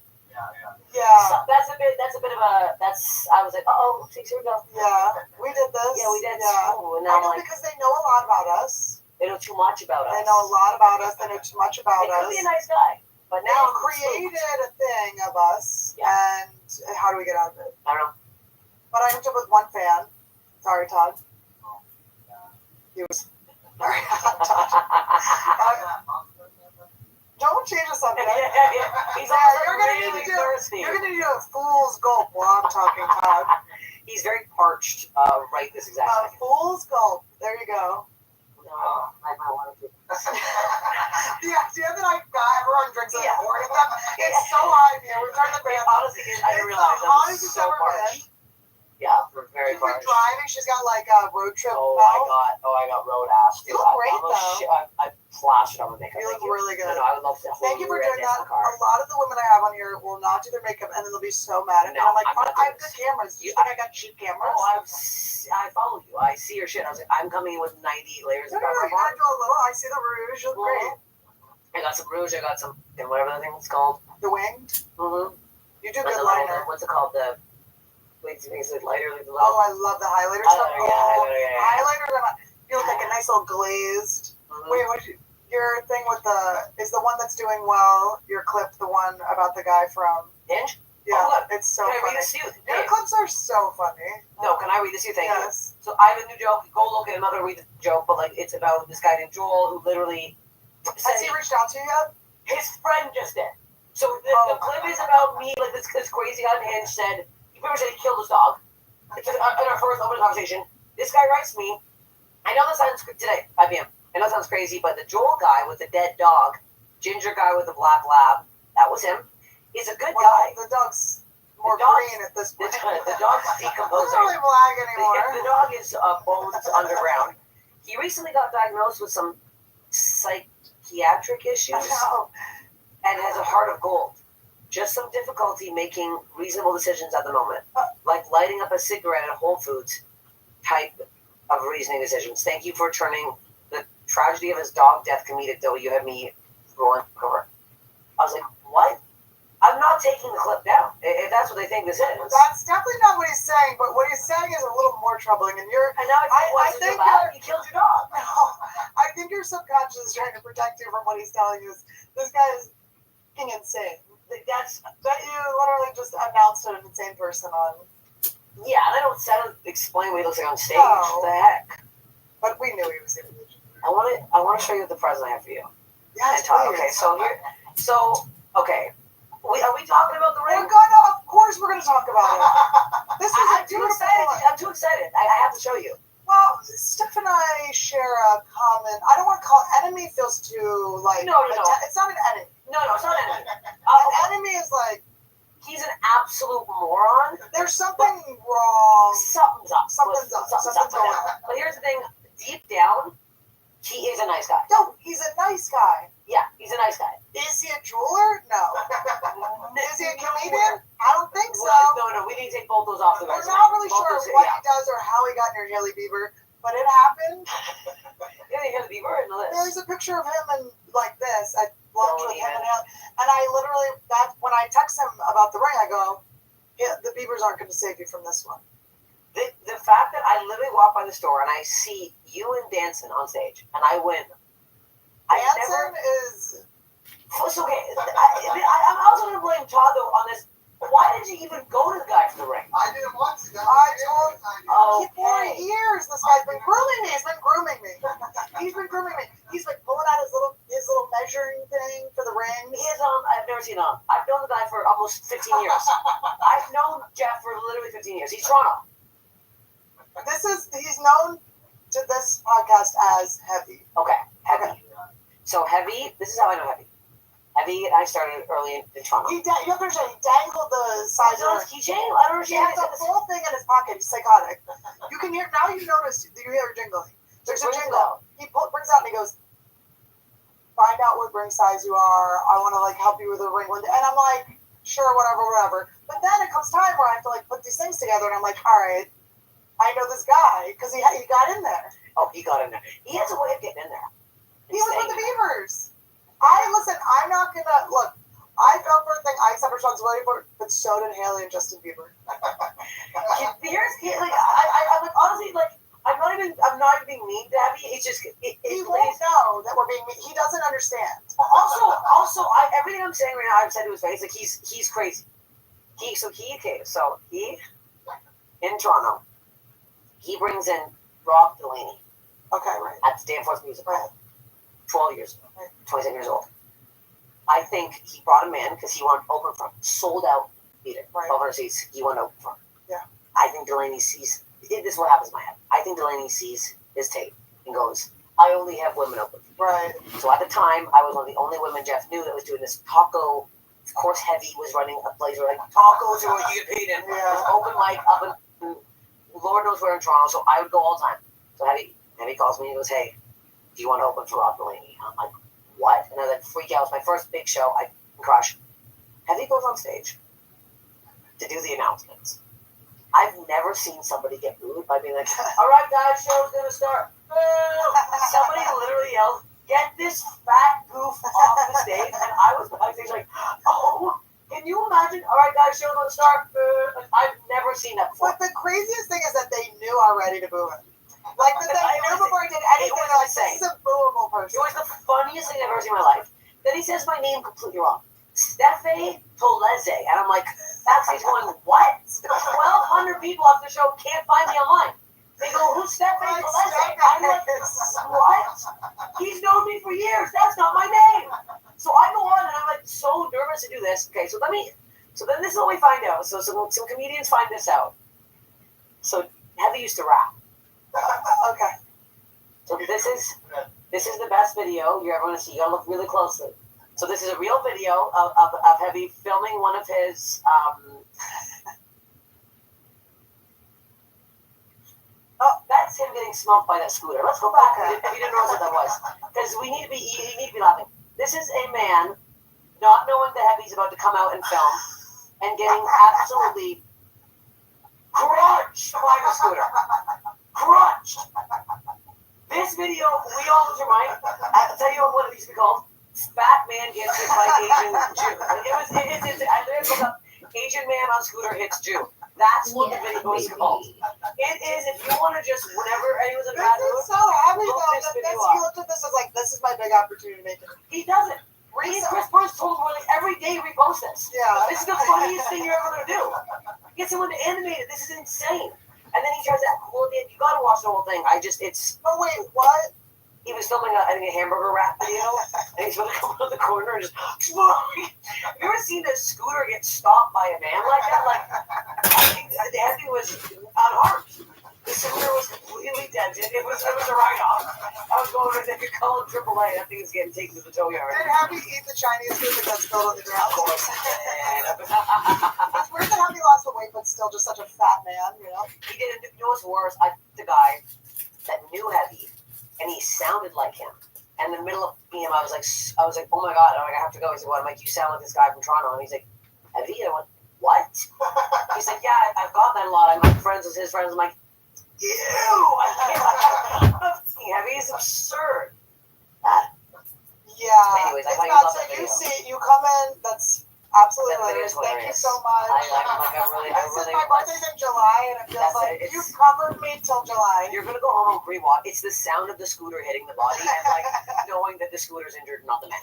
Yeah. That's a bit of a. I was like, oh, here we go. Yeah, we did this. Yeah, we did. Yeah. Ooh, and now I'm like, because they know a lot about us. they know too much about us. They know a lot about us. They know too much about They us. could be a nice guy, but They now created a thing of us, and how do we get out of it? I don't know. But I hooked up with one fan. Sorry, Todd. He was. Sorry, Todd. Don't change the subject. He's you're really thirsty. You're gonna need a fool's gulp while I'm talking, Todd. He's very parched right this exact second. Fool's gulp. There you go. No, I might want to. The idea that everyone drinks like 4 of them, it's so hot in here. We're turning the fan. Honestly, I didn't realize hot I was as it's so ever parched. been. Yeah, we're very She's been parched. driving. She's got a road trip. Oh, belt. I got road ass. You look great, though. I plastered on my makeup. You look really good. No, I would love to. Thank you for doing that. A lot of the women I have on here will not do their makeup, and then they'll be so mad at me. No, I'm like, I'm not I have doing good cameras. You think I got cheap cameras? No, I follow you. I see your shit. I was like, I'm coming in with 90 layers No, of you cover. gotta do a little. I see the rouge. You look great. I got some rouge. I got some, whatever the thing is called. The winged. Mm-hmm. You do Like good the little, liner. what's it called? The is it lighter? Like the little, Oh, I love the highlighter stuff. Highlighter, yeah, highlighter, yeah. Highlighters are you look like a nice little glazed. Mhm. Wait, your thing with is the one that's doing well, your clip, the one about the guy from Hinge? Yeah, Oh, look. it's so Can I funny. read this to you? Your clips are so funny. No, can I read this to you? Thank you. Yes. So I have a new joke. Go look at another read the joke, but like it's about this guy named Joel who literally Has he reached out to you yet? his friend just did. So the clip is about me, like this crazy guy on Hinge said, he pretty much said he killed his dog. It's in our first open conversation. This guy writes me, I know that sounds today, 5 p.m. I know that sounds crazy, but the Joel guy with the dead dog, ginger guy with the black lab, that was him, is a good guy. The dog's more green at this point. The dog's decomposing. It's not really black anymore. The dog is bones underground. He recently got diagnosed with some psychiatric issues and has a heart of gold. Just some difficulty making reasonable decisions at the moment, like lighting up a cigarette at Whole Foods type of reasoning decisions. Thank you for turning the tragedy of his dog death comedic, though. You had me going over. I was like, what? I'm not taking the clip down, if that's what they think this is. That's definitely not what he's saying, but what he's saying is a little more troubling. And now I think you killed your dog. No, I think your subconscious is trying to protect you from what he's telling you. This guy is fucking insane. That you literally just announced an insane person on. Yeah, and I don't explain what he looks like on stage. No. What the heck? But we knew he was individual. I want to show you the present I have for you. Yes, Okay, okay. Are we talking about the ring? Of course we're gonna talk about it. This is I'm too excited. I'm too excited. I have to show you. Well, Steph and I share a common. I don't want to call enemy. Feels too like No. It's not an enemy. No, it's not an enemy. An enemy is like he's an absolute moron. There's something wrong. Something's up. Something's going on. But here's the thing. Deep down, he is a nice guy. No, he's a nice guy. Yeah, he's a nice guy. Is he a jeweler? No. Is he a comedian? I don't think so. No, we need to take both those off the resume. We're not really sure what he does or how he got near Haley Bieber, but it happened. Yeah, Haley Bieber in the list. There's a picture of him and like this at lunch with him and Haley. And I literally, when I text him about the ring, I go, yeah, the Biebers aren't going to save you from this one. The fact that I literally walk by the store and I see you and Danson on stage and I win. Danson is. It's okay. I'm also going to blame Todd though on this. Why did you even go to the guy for the ring? I didn't want to. I told for Okay. years this guy's been grooming me. He's been grooming me. He's been grooming me. He's like pulling out his little measuring thing for the ring. He is on. I've never seen him. I've known the guy for almost 15 years. I've known Jeff for literally 15 years. He's Toronto. He's known to this podcast as Heavy. Okay, Heavy. So Heavy. This is how I know Heavy. Heavy and I started early in Toronto. You have to understand, he dangled the size of his keychain. I don't He has a full thing in his pocket. He's psychotic. You can hear now. You notice you hear jingling. There's a jingle. He brings out and he goes, "Find out what ring size you are. I want to like help you with a ring." And I'm like, "Sure, whatever." But then it comes time where I have to like put these things together, and I'm like, "All right, I know this guy because he got in there." Oh, he got in there. He has a way of getting in there. He was with the Beavers. I'm not gonna look. I fell for a thing. I accept responsibility for it, but so did Haley and Justin Bieber. I'm like honestly like I'm not even being mean to Heavy. It's just he won't know that we're being mean. He doesn't understand. Also, everything I'm saying right now, I've said to his face. Like he's crazy. He in Toronto. He brings in Rob Delaney. Okay, right. At the Danforth Music Hall. 12 years old. 27 years old. I think he brought him in because he wanted to open for him. Sold out theater. Right. 1,200 seats. He wanted to open for him. Yeah. I think Delaney sees. This is what happens in my head. I think Delaney sees his tape and goes, I only have women open. Right. So at the time, I was one of the only women Jeff knew that was doing this taco. Of course, Heavy was running a place where like tacos are what you get paid in. Yeah. It was open mic up in Lord knows where in Toronto. So I would go all the time. So Heavy calls me and he goes, hey, do you want to open for Rob Delaney? I'm like, what? And I like freak out. It was my first big show. I crush. Heavy goes on stage to do the announcements. I've never seen somebody get booed by being like, all right, guys, show's going to start. Somebody literally yelled, get this fat goof off the stage. And I was backstage like, oh Can you imagine? All right, guys, show's gonna start. I've never seen that before. But the craziest thing is that they knew already to boo him. Like, that they knew before he did anything. was They're like, insane. this is a booable It person. was the funniest thing I've ever seen in my life. Then he says my name completely wrong. Steffe Toleze. And I'm like, backstage going, what? 1,200 people off the show can't find me online. They go, who's Steffe Toleze? I'm like, what? He's known me for years. That's not my name. So I go on and I'm like so nervous to do this. Okay, so then this is what we find out. So some comedians find this out. So Heavy used to rap. Okay. So this is the best video you're ever going to see. You gotta look really closely. So this is a real video of Heavy filming one of his. Oh, that's him getting smoked by that scooter. Let's go back if you didn't know what that was, because you need to be laughing. This is a man not knowing that Heavy's about to come out and film, and getting absolutely crunched by the scooter. Crunched. This video, we all lose our mind. I'll tell you what it used to be called. Fat man gets hit by Asian Jew. I literally looked up Asian man on scooter hits Jew. That's what the video is called. It is, if you want to just, whenever anyone's in a bad mood, so happy look though this that video he up. looked at this as like, this is my big opportunity to make it. He doesn't. Me and Chris Burns told him like every day repost this. Yeah. This is the funniest thing you're ever gonna do. Get someone to animate it. This is insane. And then he tries to act cool at the end. You gotta watch the whole thing. Oh wait, what? He was filming a hamburger wrap video, and he's gonna come out of the corner and just. Have you ever seen a scooter get stopped by a man like that? Like, I think the Heavy was unarmed. The scooter was completely dented. It was a write-off. I was going to they could call it AAA. That thing is getting taken to the tow yard. Did Happy eat the Chinese food that got spilled on the ground? It's weird that Happy lost the weight, but still just such a fat man, you know? He didn't. You know what's worse? The guy that knew Heavy, and he sounded like him. And in the middle of him, I was like, oh my god, I have to go. He said, what? I'm like, you sound like this guy from Toronto. And he's like, Heavy? And I went, what? He's like, yeah, I've got that a lot. I'm like friends with his friends. I'm like, ew! Heavy is absurd. Yeah. Anyways, I it's thought you not loved so that you video. see, you come in, that's absolutely That video is hilarious. Thank you hilarious. so much. My birthday's in July, and it feels like you've covered me till July. You're gonna go home and re-watch. It's the sound of the scooter hitting the body and like knowing that the scooter's injured, not the man.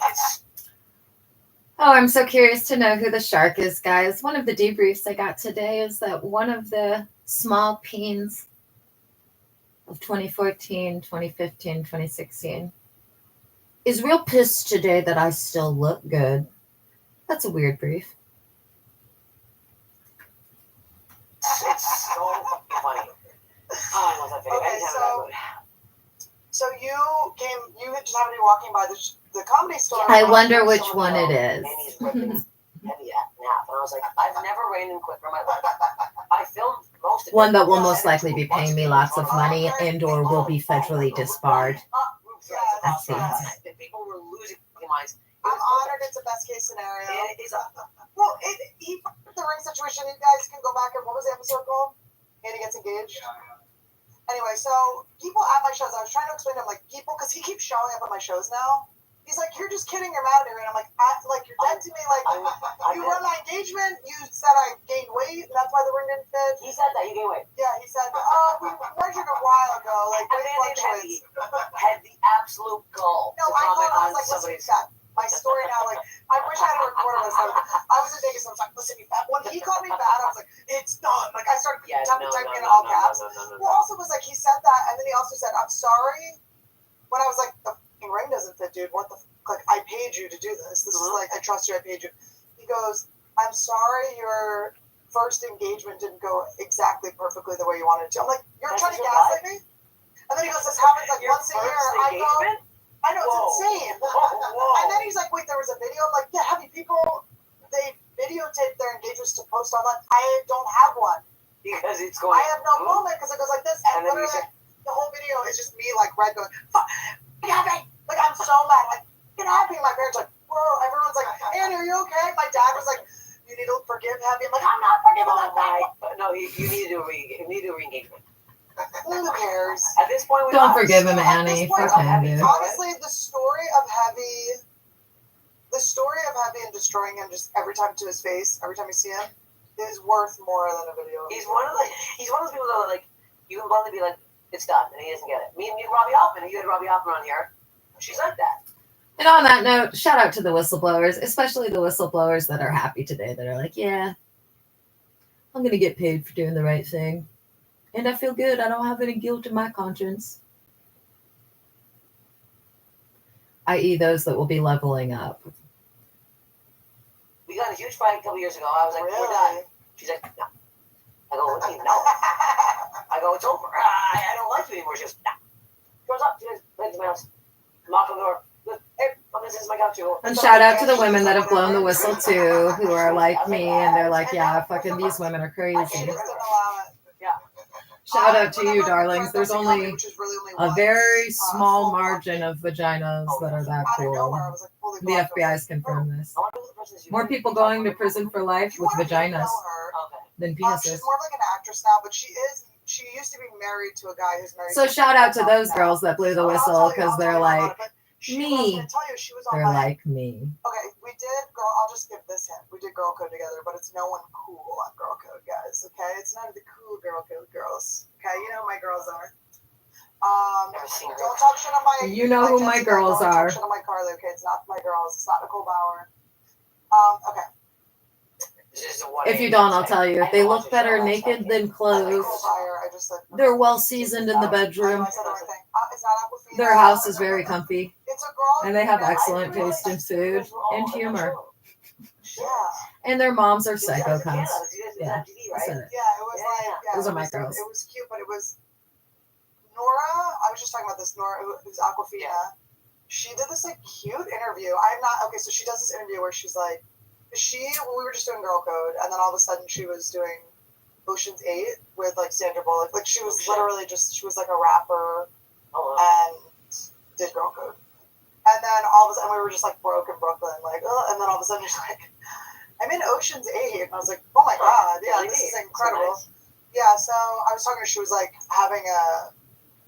Oh, I'm so curious to know who the shark is, guys. One of the debriefs I got today is that one of the small peens of 2014, 2015, 2016 is real pissed today that I still look good. That's a weird brief. It's so funny. Oh, I love that video. Okay, so you just happened to be walking by the comedy store. I wonder which one it is. And he's ripping Heavy nap. And I was like, I've never ran in quicker in my life. I filmed most of it. One that will most likely be paying me lots of money and or will be federally disbarred. That's the answer. People were losing their minds. I'm honored it's a best case scenario. Well, the ring situation, you guys can go back and what was the episode called? Andy Gets Engaged? Anyway, so people at my shows, I was trying to explain to him, like, people, because he keeps showing up at my shows now. He's like, you're just kidding, you're mad at me. And I'm like, you're dead to me. Like, you run my engagement, you said I gained weight, and that's why the ring didn't fit. He said that, you gained weight. Yeah, he said, we measured a while ago. Like, weight fluctuates. Had the absolute gall No, to I comment thought, I on was like, listen, somebody's... you fat. My story now, like, I wish I had recorded this. Like, I was in Vegas, and I was like, listen, you fat. When he called me fat, I was like, it's done. Like, I started typing in all caps. Well, also was like, he said that, and then he also said, I'm sorry. When I was like, the ring doesn't fit, dude. What the like, I paid you to do this. This is like, I trust you, I paid you. He goes, I'm sorry your first engagement didn't go exactly perfectly the way you wanted it to. I'm like, you're trying to gaslight me? And then he goes, this happens like once a year. I know, it's insane. And then he's like, wait, there was a video? I'm like, yeah, Heavy, people, they videotape their engagements to post online. I don't have one. Because it's going... I have no moment because it goes like this. And literally, the whole video is just me, like, red going, fuck, get happy. Like, I'm so mad. Like, get happy. My parents are like, whoa. Everyone's like, Annie, are you okay? My dad was like, you need to forgive Heavy. I'm like, I'm not forgiving that guy. No, you need to do a re-engagement. Who cares? At this point, we don't forgive him, Annie. Fuck him, dude. Honestly, the story of Heavy, the story of Heavy and destroying him just every time to his face, every time you see him, is worth more than a video. He's one of those people that are like, you can bluntly be like, it's done, and he doesn't get it. Me and Robbie Hoffman, if you had Robbie Hoffman on here, she's like that. And on that note, shout out to the whistleblowers, especially the whistleblowers that are happy today, that are like, yeah, I'm going to get paid for doing the right thing. And I feel good. I don't have any guilt in my conscience. I.e. those that will be leveling up. We got a huge fight a couple years ago. I was like, we're done. She's like, no. I go, what do you mean, no? I go, it's over. I don't like you anymore. She goes, no. Goes up. She goes, back to my house. Knock on the door. Hey, this is my couch. And shout out to the women that have blown the whistle too, who are like me, and they're like, yeah, fucking these women are crazy. Shout out to you, darlings. There's only a very small margin of vaginas that are that cool. The FBI's confirmed this. More people going to prison for life with vaginas than penises. She's more like an actress now, but she used to be married to a guy who's married. So shout out to those girls that blew the whistle because they're like me. They're like me. Okay, we did girl. I'll just give this hint. We did girl code together, but it's no one cool on girl code, guys. Okay, it's none of the cool girl code girls. Okay, you know who my girls are. Don't talk shit on my. You know who my girls are. Don't talk shit on my Carly. Okay, it's not my girls. It's not Nicole Bauer. Okay. If you don't, I'll tell you. They look better naked than clothed. They're well seasoned in the bedroom. Their house is very comfy. And they have excellent taste in food and humor. And their moms are psycho cunts. Yeah, I said it. Yeah, it was like, those are my girls. It was cute, but it was Nora. I was just talking about this. Nora, who's Aquafina. She did this like cute interview. So she does this interview where she's like, we were just doing girl code, and then all of a sudden she was doing Ocean's 8 with like Sandra Bullock. Like she was literally she was like a rapper and did girl code. And then all of a sudden we were just like broke in Brooklyn, like, and then all of a sudden she's like, I'm in Ocean's 8, and I was like, oh my god, yeah, this is incredible. Nice. Yeah, so I was talking to her, she was like having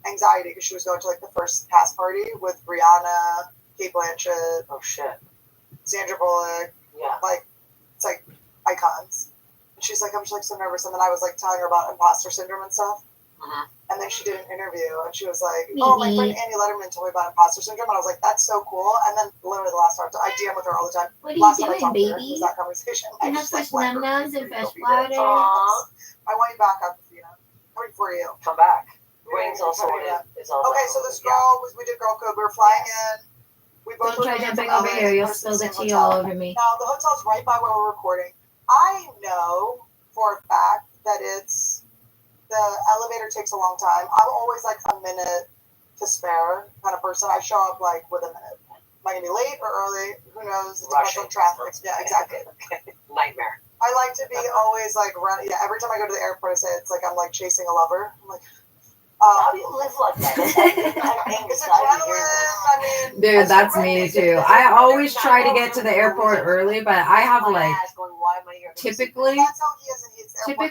anxiety because she was going to like the first cast party with Rihanna, Kate Blanchett, Sandra Bullock. Yeah. Like, it's like icons. And she's like, I'm just like so nervous. And then I was like telling her about imposter syndrome and stuff. Mm-hmm. And then she did an interview and she was like, oh, my friend Annie Letterman told me about imposter syndrome. And I was like, that's so cool. And then literally the last time I DM with her all the time. What are last you doing, baby? Was that conversation. You have fresh num-nums and fresh waters. I want you back, Aquafina. Coming for you. Come back. Wings all sorted. Okay, so this girl, we did girl code. We were flying in. Don't try jumping over here. You'll spill the tea all over me. Now, the hotel's right by where we're recording. I know for a fact that the elevator takes a long time. I'm always like a minute to spare kind of person. I show up like with a minute. Am I going to be late or early? Who knows? It depends on traffic. Yeah, exactly. Nightmare. I like to be always like running. Yeah, every time I go to the airport, I say it's like I'm like chasing a lover. I'm like, how do you live like that? It's adrenaline. I mean, dude, that's me too. I always try to get to the airport early, but I have like typically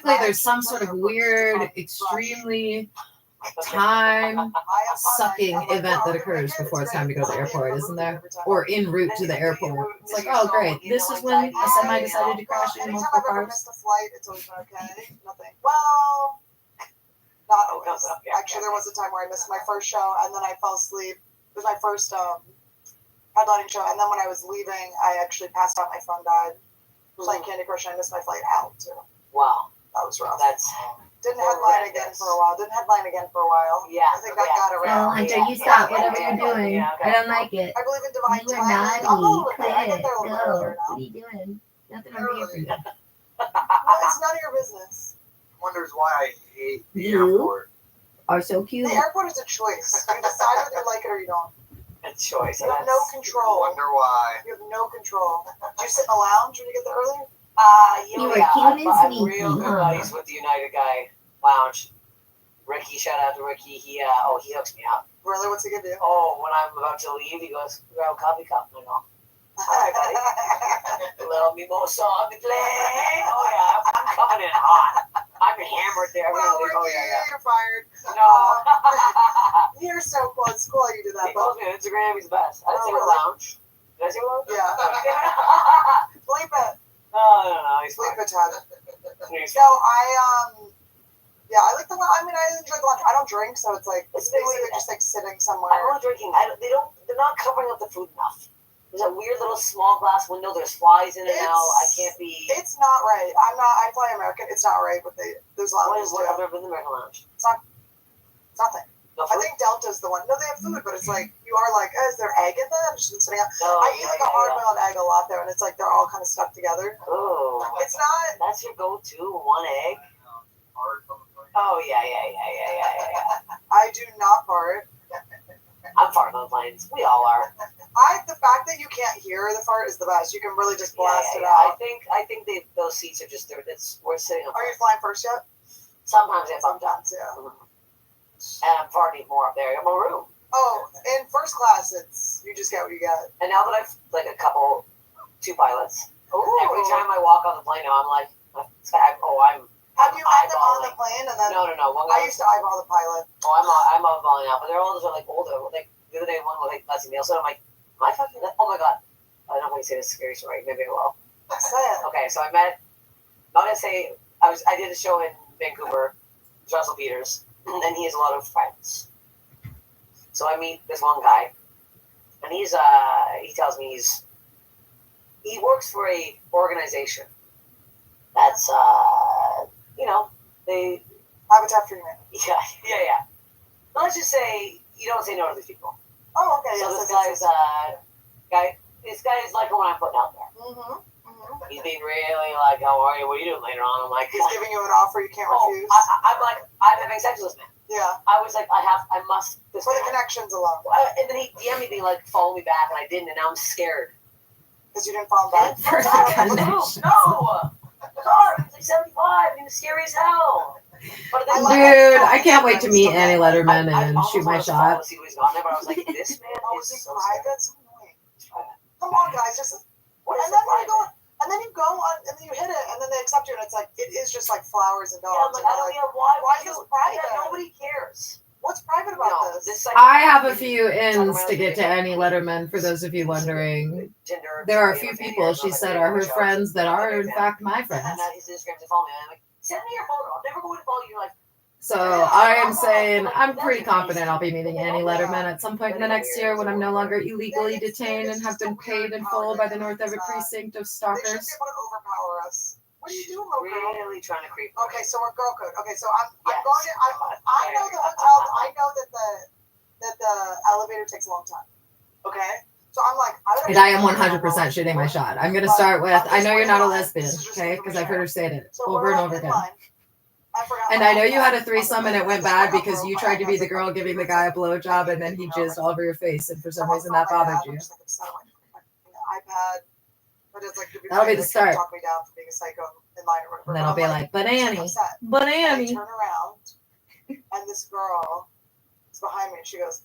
there's some sort of weird, extremely time sucking event that occurs before it's time to go to the airport, isn't there? Or en route to the airport. It's like, oh great, this is when a semi decided to crash into multiple cars. It's always been okay. Nothing. Well. Not always. Actually, there was a time where I missed my first show, and then I fell asleep. It was my first headlining show, and then when I was leaving, I actually passed out. My phone died. Playing Candy Crush, and I missed my flight out, too. Wow. That was rough. Didn't horrendous. headline again for a while. Yeah. I think that got around. Well, Hunter, you stop whatever you're doing. I don't like it. I believe in divine You are timing. naughty. Quit. I get there a little Go. earlier now. What are you doing? Nothing over here for you. Well, it's none of your business. Wonders why I hate the You airport. are so cute. The airport is a choice. You decide whether you like it or you don't. A choice. You have no control. Wonder why. You have no control. Do you sit in the lounge when you get there earlier? You were cute and I'm sneaky, real good huh? buddies with the United guy lounge. Ricky, shout out to Ricky. He hooks me up. Really? What's he gonna do? Oh, when I'm about to leave, he goes, grab a coffee cup. I go, all right, buddy. A little mimosa on the plane. Oh yeah, I'm coming in hot. I'm hammered there. Well, Really. Ricky, you're fired. No. You're so cool. It's cool how you do that. He follows me on Instagram. He's the best. I didn't Oh, say we're really? lounge. Did I say what? Yeah. Bleep it. No, he's Bleep fine. it, Ted. He's No, yeah, I like the lunch. I mean, I enjoy the lunch. I don't drink, so it's like, it's basically just like sitting somewhere. I'm not drinking. They're not covering up the food enough. There's a weird little small glass window. There's flies in and out. I can't be. It's not right. I fly American. It's not right, but there's lounges too. What other than the American lounge? It's nothing. No I food? think Delta's the one. No, they have food, but it's like, you are like, is there egg in there? I'm just sitting out. Oh, I eat like a hard-boiled egg a lot there, and it's like they're all kind of stuck together. Oh. It's not. That's your go-to, one egg? Oh, yeah. I do not fart. I'm farting on planes. We all are. The fact that you can't hear the fart is the best. You can really just blast it I out. think those seats are just there. We're sitting on. Are you flying first yet? Sometimes I bump down. Sometimes, yeah. And I'm farting more up there. I'm a room. Oh, in first class, you just get what you get. And now that I've like two pilots, Ooh. every time I walk on the plane now, I'm like, Have you met them on the plane? And then No. I used to eyeball the pilot. Oh, I'm eyeballing out, but they're all just like older. Like the other day, one was like Leslie Nielsen. I'm like, am I fucking? Oh my god! I don't know if I can say this scary story. Maybe I will. Say it. Okay, so I met. Not gonna say I did a show in Vancouver, with Russell Peters, and he has a lot of friends. So I meet this one guy, and he tells me he works for a organization that's they Habitat for Humanity. yeah. But let's just say you don't say no to these people. Oh, okay. So Yes, this guy is like the one I'm putting out there. Mm-hmm. He's being really like, how are you? What are you doing later on? I'm like, he's giving you an offer you can't refuse. I'm like, I'm having sex with this man. Yeah. I was like, I must. For the connections alone. And then he DM'd me being like, follow me back, and I didn't, and now I'm scared. Because you didn't follow him back? For the connections. No! God, it's like 75, and he was scary as hell. But then, Dude, I can't wait to meet Annie Letterman and shoot my shot. See what he's gone there, but I was like, this man Is is he so private? scary. So annoying. Come on, guys. And then you go on, and then you hit it, and then they accept you, and it's like, it is just like flowers and dogs. Yeah, I'm like, why is this private? Yeah, nobody cares. What's private about this? I have a few ins to get to Annie Letterman, for those of you wondering. There are a few people, she said, are her friends that are, in fact, my friends. And his Instagram to follow me, and I'm like, send me your photo. I'm never going to follow you. Like, So I am saying I'm pretty confident I'll be meeting Annie Letterman at some point in the next year when I'm no longer illegally detained and have been paid in full by the North Everett precinct of They should be stalkers. able to overpower us. What are you doing, little girl? really trying to creep. Okay, so we're girl code. Okay, so I'm Yes. going to. I know the hotel. I know that the elevator takes a long time. Okay, so I'm like, And I am 100% shooting my shot. I'm going to start with, I know you're not a lesbian, okay? Because I've heard her say it over and over again. And I know you had a threesome and it went bad because you tried to be the girl giving the guy a blowjob and then he jizzed all over your face and for some reason that bothered you. iPad. But it's like, That'll be the start. Talk me down for being a psycho in line or whatever. And then I'll be like, but Annie, upset. but And I Annie. turn around, and this girl is behind me, and she goes,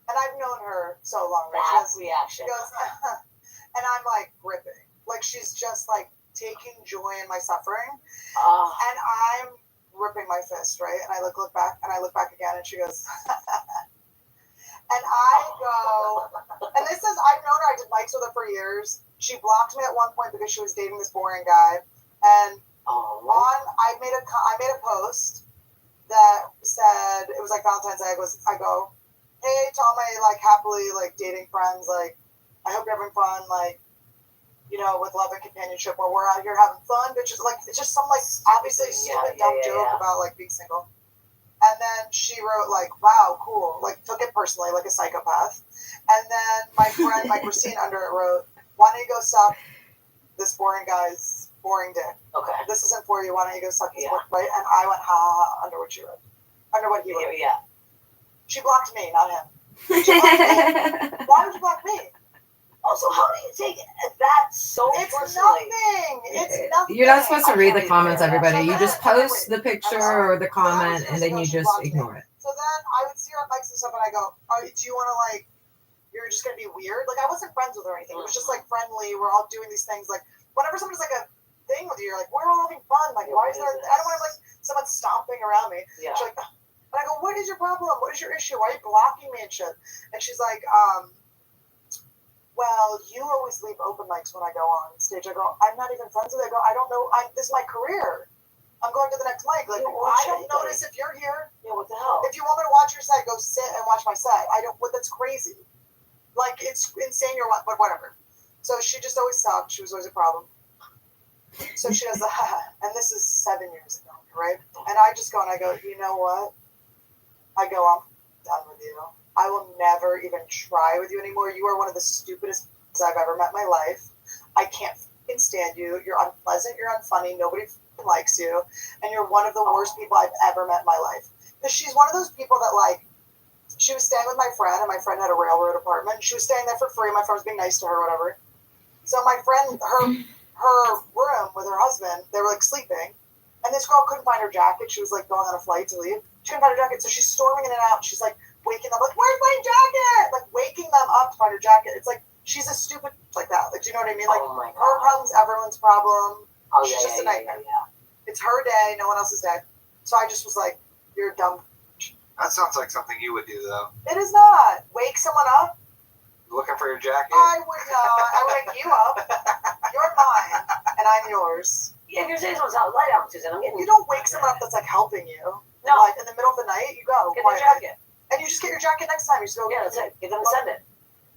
and I've known her so long, right? That reaction. She goes, and I'm like gripping, like she's just like taking joy in my suffering, and I'm ripping my fist, right? And I look back, and I look back again, and she goes, and I go, and this is, I've known her, I did mics with her for years. She blocked me at one point because she was dating this boring guy, and I made a post that said, it was like Valentine's Day. I go, hey, to all my like happily like dating friends, like I hope you're having fun, like, you know, with love and companionship, where we're out here having fun, bitches. Like, it's just some like obviously stupid dumb joke about like being single. And then she wrote like, wow, cool, like took it personally like a psychopath. And then my friend, my Christine under it wrote, why don't you go suck this boring guy's boring dick? Okay. This isn't for you. Why don't you go suck his boring, right? And I went, ha ha ha, under what she wrote. Under what he wrote. Yeah. She blocked me, not him. She blocked me. Why would you block me? Also, how do you take that so personally? It's nothing. You're not supposed to read the comments, everybody. You just post the picture or the comment and then you just ignore it. So then I would see her at mics and stuff, and I go, do you want to like, you're just going to be weird? Like, I wasn't friends with her or anything. It was just like friendly. We're all doing these things. Like, whenever somebody's like a thing with you, you're like, we're all having fun. Like, why is there, I don't want to like someone stomping around me. Yeah. She's like, and I go, what is your problem? What is your issue? Why are you blocking me and shit? And she's like, well, you always leave open mics when I go on stage. I go, I'm not even friends with it. I go, I don't know. This is my career. I'm going to the next mic. Like, I don't notice if you're here. Yeah, what the hell? If you want me to watch your set, go sit and watch my set. I don't. That's crazy. Like, it's insane. But whatever. So she just always sucked. She was always a problem. So she does the and this is 7 years ago, right? And I just go and I go, you know what? I go, I'm done with you. I will never even try with you anymore. You are one of the stupidest I've ever met in my life. I can't fucking stand you. You're unpleasant. You're unfunny. Nobody likes you, and you're one of the worst people I've ever met in my life. Because she's one of those people that, like, she was staying with my friend, and my friend had a railroad apartment. And she was staying there for free. My friend was being nice to her, or whatever. So my friend, her room with her husband, they were like sleeping, and this girl couldn't find her jacket. She was like going on a flight to leave. She couldn't find her jacket, so she's storming in and out. She's like waking them, like, "Where's my jacket?" Like waking them up to find her jacket. It's like she's a stupid like that. Like, do you know what I mean? Like, her problem's everyone's problem. Oh, she's just a nightmare. Yeah. It's her day, no one else's day. So I just was like, you're dumb. That sounds like something you would do, though. It is not. Wake someone up? Looking for your jacket? I would not. I would wake you up. You're mine, and I'm yours. Yeah, if you're saying someone's out, light out, Susan. I'm getting. You don't wake someone up that's like helping you. No. Like in the middle of the night, you go. Get their jacket. And you just get your jacket next time. You just go. Yeah, that's it. Get them to send it.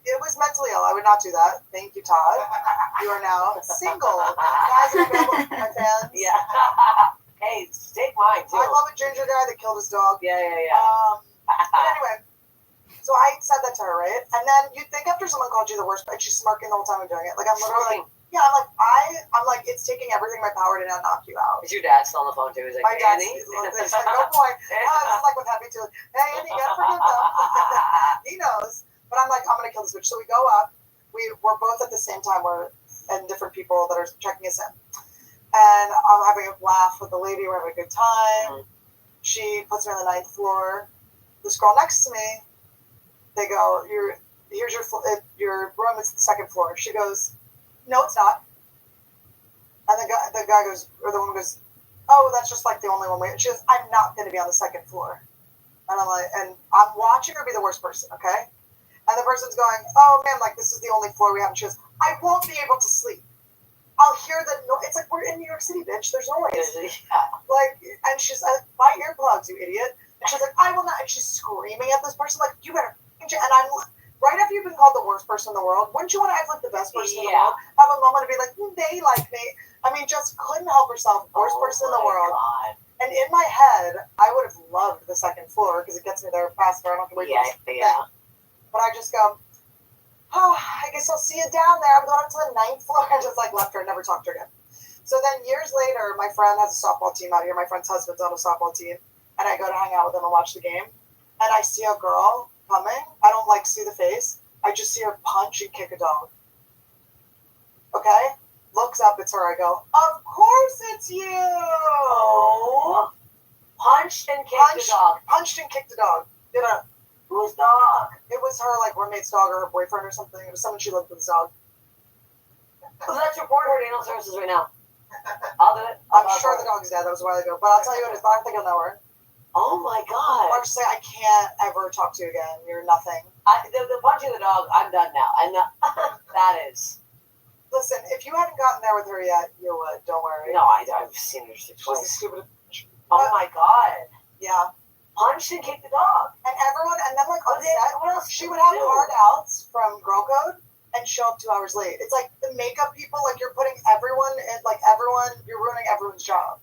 It was mentally ill. I would not do that. Thank you, Todd. You are now single. Guys are available for my fans. Yeah. Hey, take mine too. I love a ginger guy that killed his dog. Yeah. But anyway, so I said that to her, right? And then you'd think after someone called you the worst, but she's smirking the whole time I'm doing it. Like, I'm literally like, yeah, I'm like, it's taking everything in my power to not knock you out. Is your dad still on the phone too? He's like, my dad's Annie? like, no point. This is like with Happy too. Hey, Andy, you gotta forgive them. He knows. But I'm like, I'm gonna kill this bitch. So we go up. We're both at the same time. We're and different people that are checking us in. And I'm having a laugh with the lady. We're having a good time. She puts me on the 9th floor. This girl next to me, they go, here's your room. It's the 2nd floor. She goes, no, it's not. And the guy goes, or the woman goes, oh, that's just like the only one. She goes, I'm not going to be on the 2nd floor. And I'm like, and I'm watching her be the worst person, okay? And the person's going, oh, man, like, this is the only floor we have. And she goes, I won't be able to sleep. I'll hear the noise. It's like, we're in New York City, bitch. There's noise. Like, and she's like, buy earplugs, you idiot. And she's like, I will not. And she's screaming at this person, like, you better. And I'm right after you've been called the worst person in the world, wouldn't you want to act like the best person in the world? Have a moment to be like, they like me. I mean, just couldn't help herself. Worst person in the world. God. And in my head, I would have loved the 2nd floor because it gets me there faster. I don't have to wait for this thing. But I just go, oh, I guess I'll see you down there. I'm going up to the 9th floor. I just like left her and never talked to her again. So then years later, my friend has a softball team out here. My friend's husband's on a softball team. And I go to hang out with them and watch the game. And I see a girl coming. I don't like see the face. I just see her punch and kick a dog. Okay? Looks up, it's her. I go, of course it's you. Oh. Punched and kicked the dog. Punched and kicked the dog. Whose dog? It was her, like, roommate's dog or her boyfriend or something. It was someone she lived with his dog. So let's report her to animal services right now. I'll do it. I'm sure the dog's dead. That was a while ago. But I'll tell you what it is. But I don't think I'll know her. Oh, my God. I'll just say, I can't ever talk to you again. You're nothing. The punching the dog, I'm done now. That is. Listen, if you hadn't gotten there with her yet, you would. Don't worry. No, I've seen her twice. She's a stupid. Oh, my God. Yeah. Punched and kicked the dog. And everyone, and then like on set, she would have hard outs from Girl Code and show up 2 hours late. It's like the makeup people, like you're putting everyone in, like everyone, you're ruining everyone's job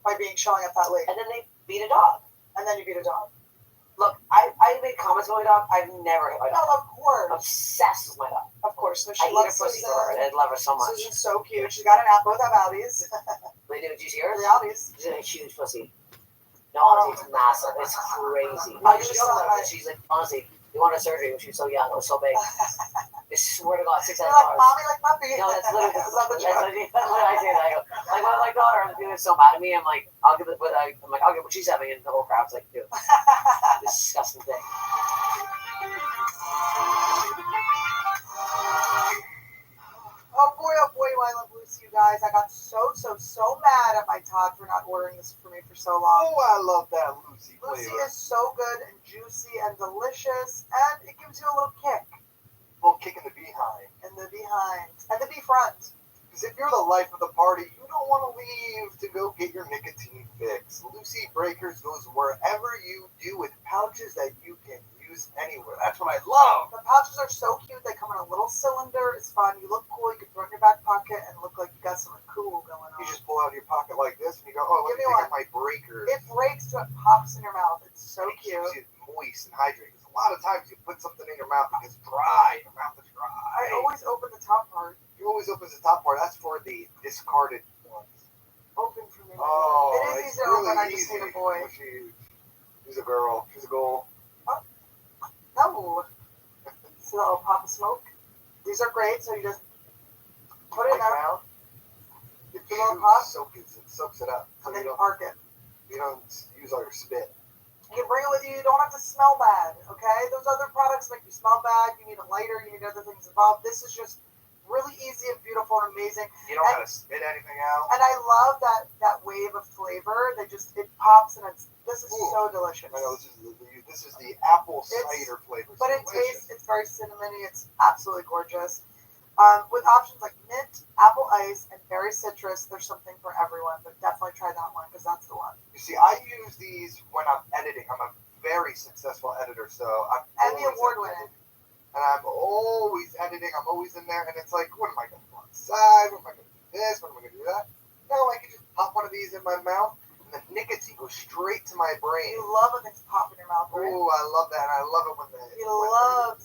by showing up that late. And then they beat a dog. And then you beat a dog. Look, I made comments about my dog. I've never hit my dog. No, of course. I'm obsessed with my dog. Of course. No, I eat her pussy for her. I love her so much. Susan's so cute. She's got an app, both have Audis. Wait, did you see her? Realities. She's got a huge pussy. No, honestly, it's massive. It's crazy. She's like, honestly, you want a surgery when she was so young. It was so big. I swear to God, $600. You're like, mommy, like puppy. No, that's literally what I say. I go, like, when my daughter is so mad at me, I'm like, I'll give it what she's having, and the whole crowd's like, dude, disgusting thing. Oh boy, I love Lucy, you guys. I got so mad at my Todd for not ordering this for me for so long. Oh, I love that Lucy flavor. Lucy is so good and juicy and delicious, and it gives you a little kick. little kick in the behind. And the behind. And the be front. Because if you're the life of the party, you don't want to leave to go get your nicotine fix. Lucy Breakers goes wherever you do with pouches that you can use anywhere. That's what I love. The pouches are so cute. They come in a little cylinder. It's fun. You look cool. You can throw it in your back pocket and look like you got something cool going on. You just pull out of your pocket like this and you go, oh, let me take out my breakers. It breaks to it pops in your mouth. It's so and it cute. keeps you moist and hydrated. A lot of times you put something in your mouth and it's dry. Your mouth is dry. I always open the top part. You always open the top part. That's for the discarded ones. Open for me. Oh, it is easy to open. I just hate a boy. She's a girl. She's a goal. No. See the little pop of smoke? These are great. So you just put it in there. Your The little pop. Soaks it up. And then you park it. You don't use all your spit. You can bring it with you. You don't have to smell bad, okay? Those other products make you smell bad. You need a lighter. You need other things involved. This is just really easy and beautiful and amazing. You don't have to spit anything out. And I love that wave of flavor. It pops and this is so delicious. I know this is the apple cider flavor. But it tastes. It's very cinnamony. It's absolutely gorgeous. With options like mint, apple ice, and berry citrus, there's something for everyone. But definitely try that one because that's the one. You see, I use these when I'm editing. I'm a very successful editor, so I'm Emmy award winning. And I'm always editing. I'm always in there, and it's like, what am I going to do outside? What am I going to do this? What am I going to do that? No, I can just pop one of these in my mouth, and the nicotine goes straight to my brain. You love when things pop in your mouth, right? Oh, I love that, and I love it when it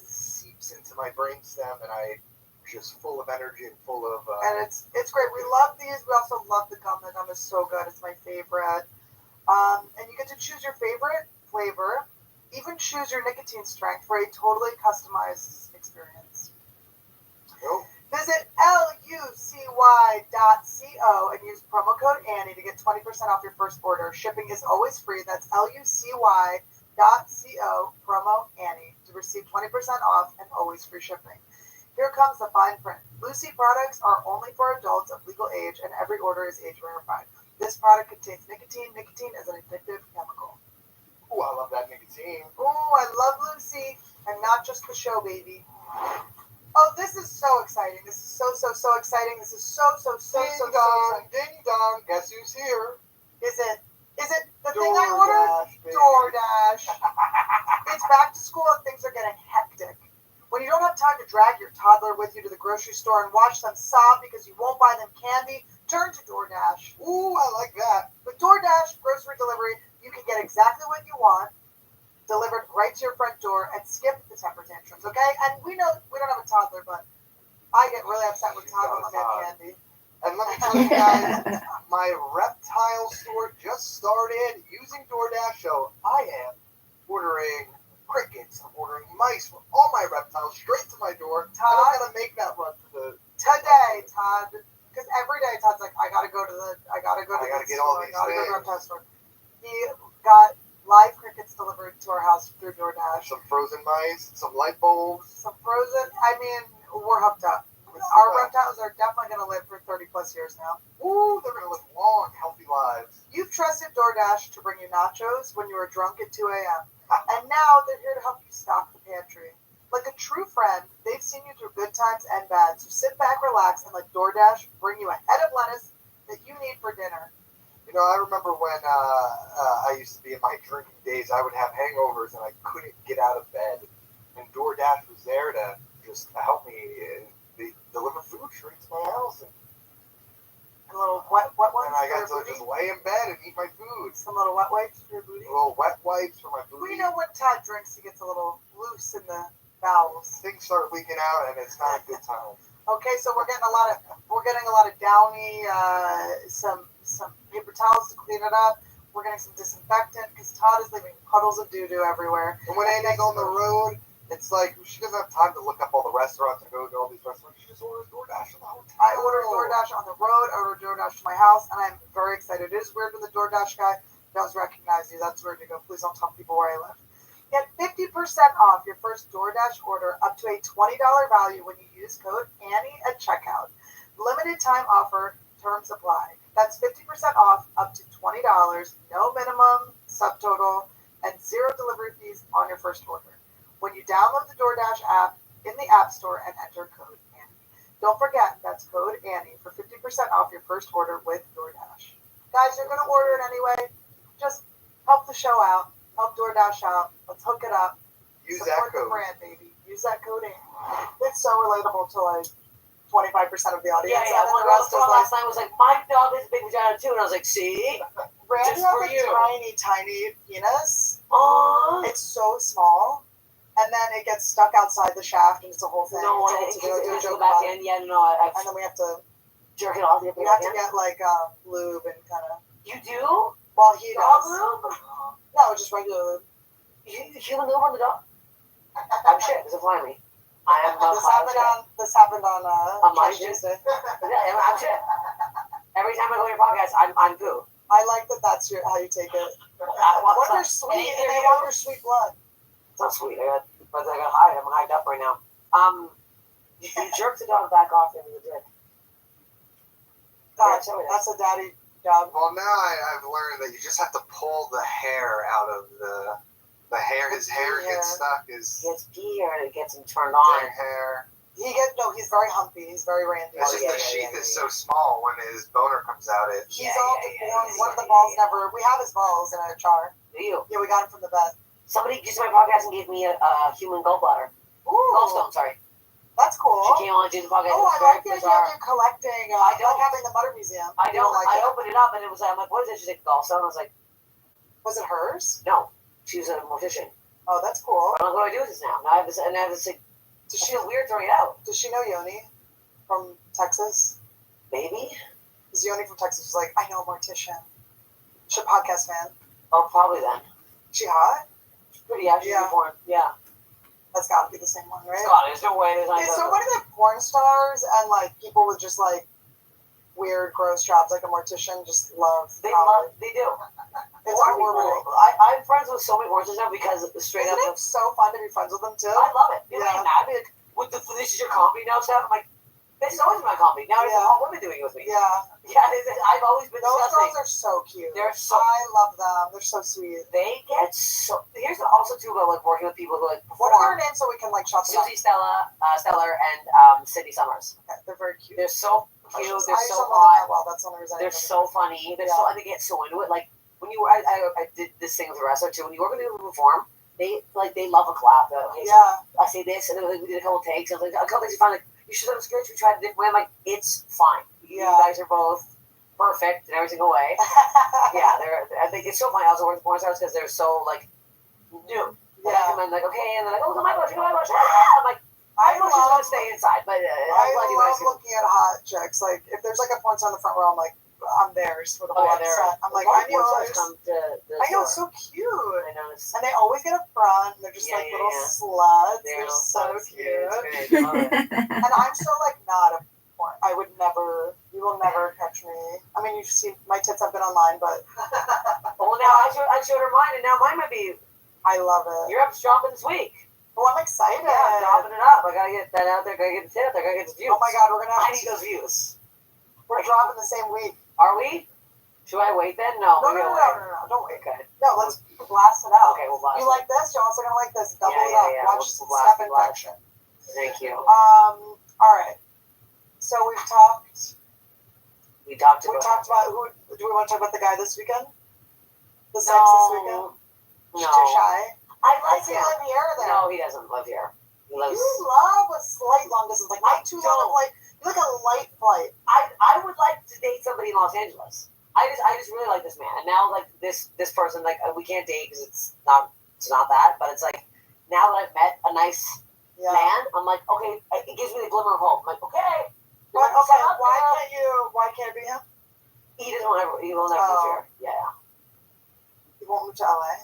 seeps into my brainstem, and I just full of energy and full of. And it's great. We love these. We also love the gum. The gum is so good. It's my favorite. And you get to choose your favorite flavor. Even choose your nicotine strength for a totally customized experience. Nope. Visit lucy.co and use promo code Annie to get 20% off your first order. Shipping is always free. That's lucy.co, promo Annie, to receive 20% off and always free shipping. Here comes the fine print. Lucy products are only for adults of legal age, and every order is age verified. This product contains nicotine. Nicotine is an addictive chemical. Ooh, I love that nicotine. Ooh, I love Lucy, and not just the show, baby. Oh, this is so exciting. This is so exciting. This is so Ding dong, ding dong. Guess who's here? Is it the thing I ordered? DoorDash. It's back to school and things are getting hectic. When you don't have time to drag your toddler with you to the grocery store and watch them sob because you won't buy them candy, turn to DoorDash. Ooh, I like that. With DoorDash grocery delivery, you can get exactly what you want delivered right to your front door and skip the temper tantrums, okay? And we know we don't have a toddler, but I get really upset when toddlers don't get candy. And let me tell you guys, my reptile store just started using DoorDash, so I am ordering crickets, I'm ordering mice for all my reptiles straight to my door. Todd, and I'm gonna make that run to the today, Todd, because every day Todd's like, I gotta go to the reptile store. He got live crickets delivered to our house through DoorDash. Some frozen mice, some light bulbs. Some frozen. I mean, we're hooked up. Our reptiles are definitely going to live for 30 plus years now. Ooh, they're going to live long, healthy lives. You've trusted DoorDash to bring you nachos when you were drunk at 2 a.m. And now they're here to help you stock the pantry. Like a true friend, they've seen you through good times and bad. So sit back, relax, and let DoorDash bring you a head of lettuce that you need for dinner. You know, I remember when I used to be in my drinking days, I would have hangovers and I couldn't get out of bed. And DoorDash was there to just help me deliver food straight to my house. And little wet ones. And I got to just lay in bed and eat my food. Some little wet wipes for your booty. Little wet wipes for my booty. Well, you know when Todd drinks, he gets a little loose in the bowels. Things start leaking out, and it's not a good time. Okay, so we're getting a lot of Downy, some paper towels to clean it up. We're getting some disinfectant because Todd is leaving puddles of doo-doo everywhere. And when Annie's on the road, it's like she doesn't have time to look up all the restaurants and go to all these restaurants. She just orders DoorDash on the hotel. I ordered DoorDash on the road. I ordered DoorDash to my house, and I'm very excited. It is weird when the DoorDash guy does recognize you. That's weird to go. Please don't tell people where I live. Get 50% off your first DoorDash order up to a $20 value when you use code Annie at checkout. Limited time offer, terms apply. That's 50% off up to $20, no minimum, subtotal, and zero delivery fees on your first order. When you download the DoorDash app, in the App Store and enter code Annie. Don't forget, that's code Annie for 50% off your first order with DoorDash. Guys, you're going to order it anyway. Just help the show out. Help DoorDash out. Let's hook it up. Use Support that code. the brand, baby. Use that code Annie. It's so relatable to like 25% of the audience. Yeah, And then one the girl rest saw is like, last night was like, my dog has a big vagina too. And I was like, see? Randy Just has for a you. tiny penis. Aww. It's so small. And then it gets stuck outside the shaft and it's a whole thing. No, So I it's a it joke go back about it. in. Yeah, no, And then we have to jerk it off. we have to get like lube and kind of. You do? Well, he Dog does. lube? No, just regular lube. You feel the lube on the dog? I'm shit. Does it fly me? I am This happened on my Trash Tuesday. Yeah, I'm shit. Every time I go to your podcast, I'm poo. I like that. That's how you take it. Wonder sweet. And they want your sweet blood. It's not sweet. I got high. I'm hyped up right now. You jerk the dog back off into the dick. That's a daddy job. Well, now I've learned that you just have to pull the hair out of the hair. His hair gets stuck. He gets pee hair and it gets him turned on. Hair. He's very humpy. He's very randy. It's just the sheath is so small when his boner comes out. He's all deformed. One of the balls never. We have his balls in a jar. Do you? Yeah, we got him from the vet. Somebody used my podcast and gave me a human gallbladder. Gallstone, sorry. That's cool. She came on and did the podcast. Oh, I like the idea of you collecting. I don't like having the Mutter Museum. I don't. like I it? opened it up and it was. I'm like, what is it? She's like, gallstone. I was like, Was it hers? no. She was a mortician. Oh, that's cool. I don't know what I do with this now. Now I have this, and I have this. Like, Does I she feel weird throwing it out. Does she know Yoni from Texas? Maybe. Is Yoni from Texas? She's like, I know a mortician. She's a podcast fan. Oh, probably then. She hot? She's pretty actually born. Yeah. That's got to be the same one, right? God, there's no way. There's not. It's so funny that porn stars and like people with just like weird, gross jobs like a mortician just love. They do. It's horrible. I'm friends with so many morticians now because straight Isn't up. it so fun to be friends with them too? I love it. You know, Yeah. I'm like, this is your comedy now stuff. I'm like, this is always my comedy. Now it's all women doing it with me. Yeah. Yeah, I've always been Those disgusting. girls are so cute. They're so. I love them. They're so sweet. They get so. Here's also too about like working with people who like What perform. are their names so we can like shout them out? Susie Stellar, and Sydney Summers. Okay, they're very cute. They're so cute. I They're just so don't know them that hot. well. That's the only reason. They're so funny. They're so. And they get so into it. Like when you, I did this thing with a wrestler too. When you work with people who perform, they love a clap. Okay, Yeah. I say this, and then we did a couple takes. And like a couple things you find like you should have script. We tried a different way. I'm like, it's fine. You guys are both perfect in every single way. Yeah, I think it's so funny. I also work with porn stars because they're so like new. And I'm like, okay, and they're like, oh, look at my bush, look at my bush. I'm like, I know she's gonna stay inside, but I'm glad you guys. love looking at hot chicks. Like if there's like a porn star in the front row, I'm like, I'm theirs for the whole set. I'm like, I'm yours. I know, it's so cute. I know. And they always get up front. And they're just like little sluts. They're so cute. And I'm so like not a porn. I would never. You will never catch me. I mean, you've seen my tits have been online, but. Well, now I showed her mine, and now mine might be. I love it. Your up's dropping this week. Oh, I'm excited. Yeah, I'm dropping it up. I gotta get that out there. Gotta get the tit out there. Gotta get the views. Oh my God, we're gonna. I need those views. We're dropping the same week. Are we? Should I wait then? No. No, don't wait. Okay. No, let's blast it out. Okay, we'll blast You it. like this? You're also gonna like this. Double Yeah, it up. yeah, yeah. Watch We'll blast Step it, blast Infection. Thank you. All right. So we've talked. We talked We about. talked about who. Do we want to talk about the guy this weekend? The sex this weekend. No. Too shy. I like Does he him. live here or there? No, he doesn't live here. He lives. You love a slight long distance, like not too long. Like you like a light flight. I would like to date somebody in Los Angeles. I just really like this man, and now like this person, like we can't date because it's not that, but it's like now that I've met a nice man, I'm like, okay, it gives me the glimmer of hope. I'm like, okay, But okay, why can't it be him? He will never move here. Yeah. He won't move to LA.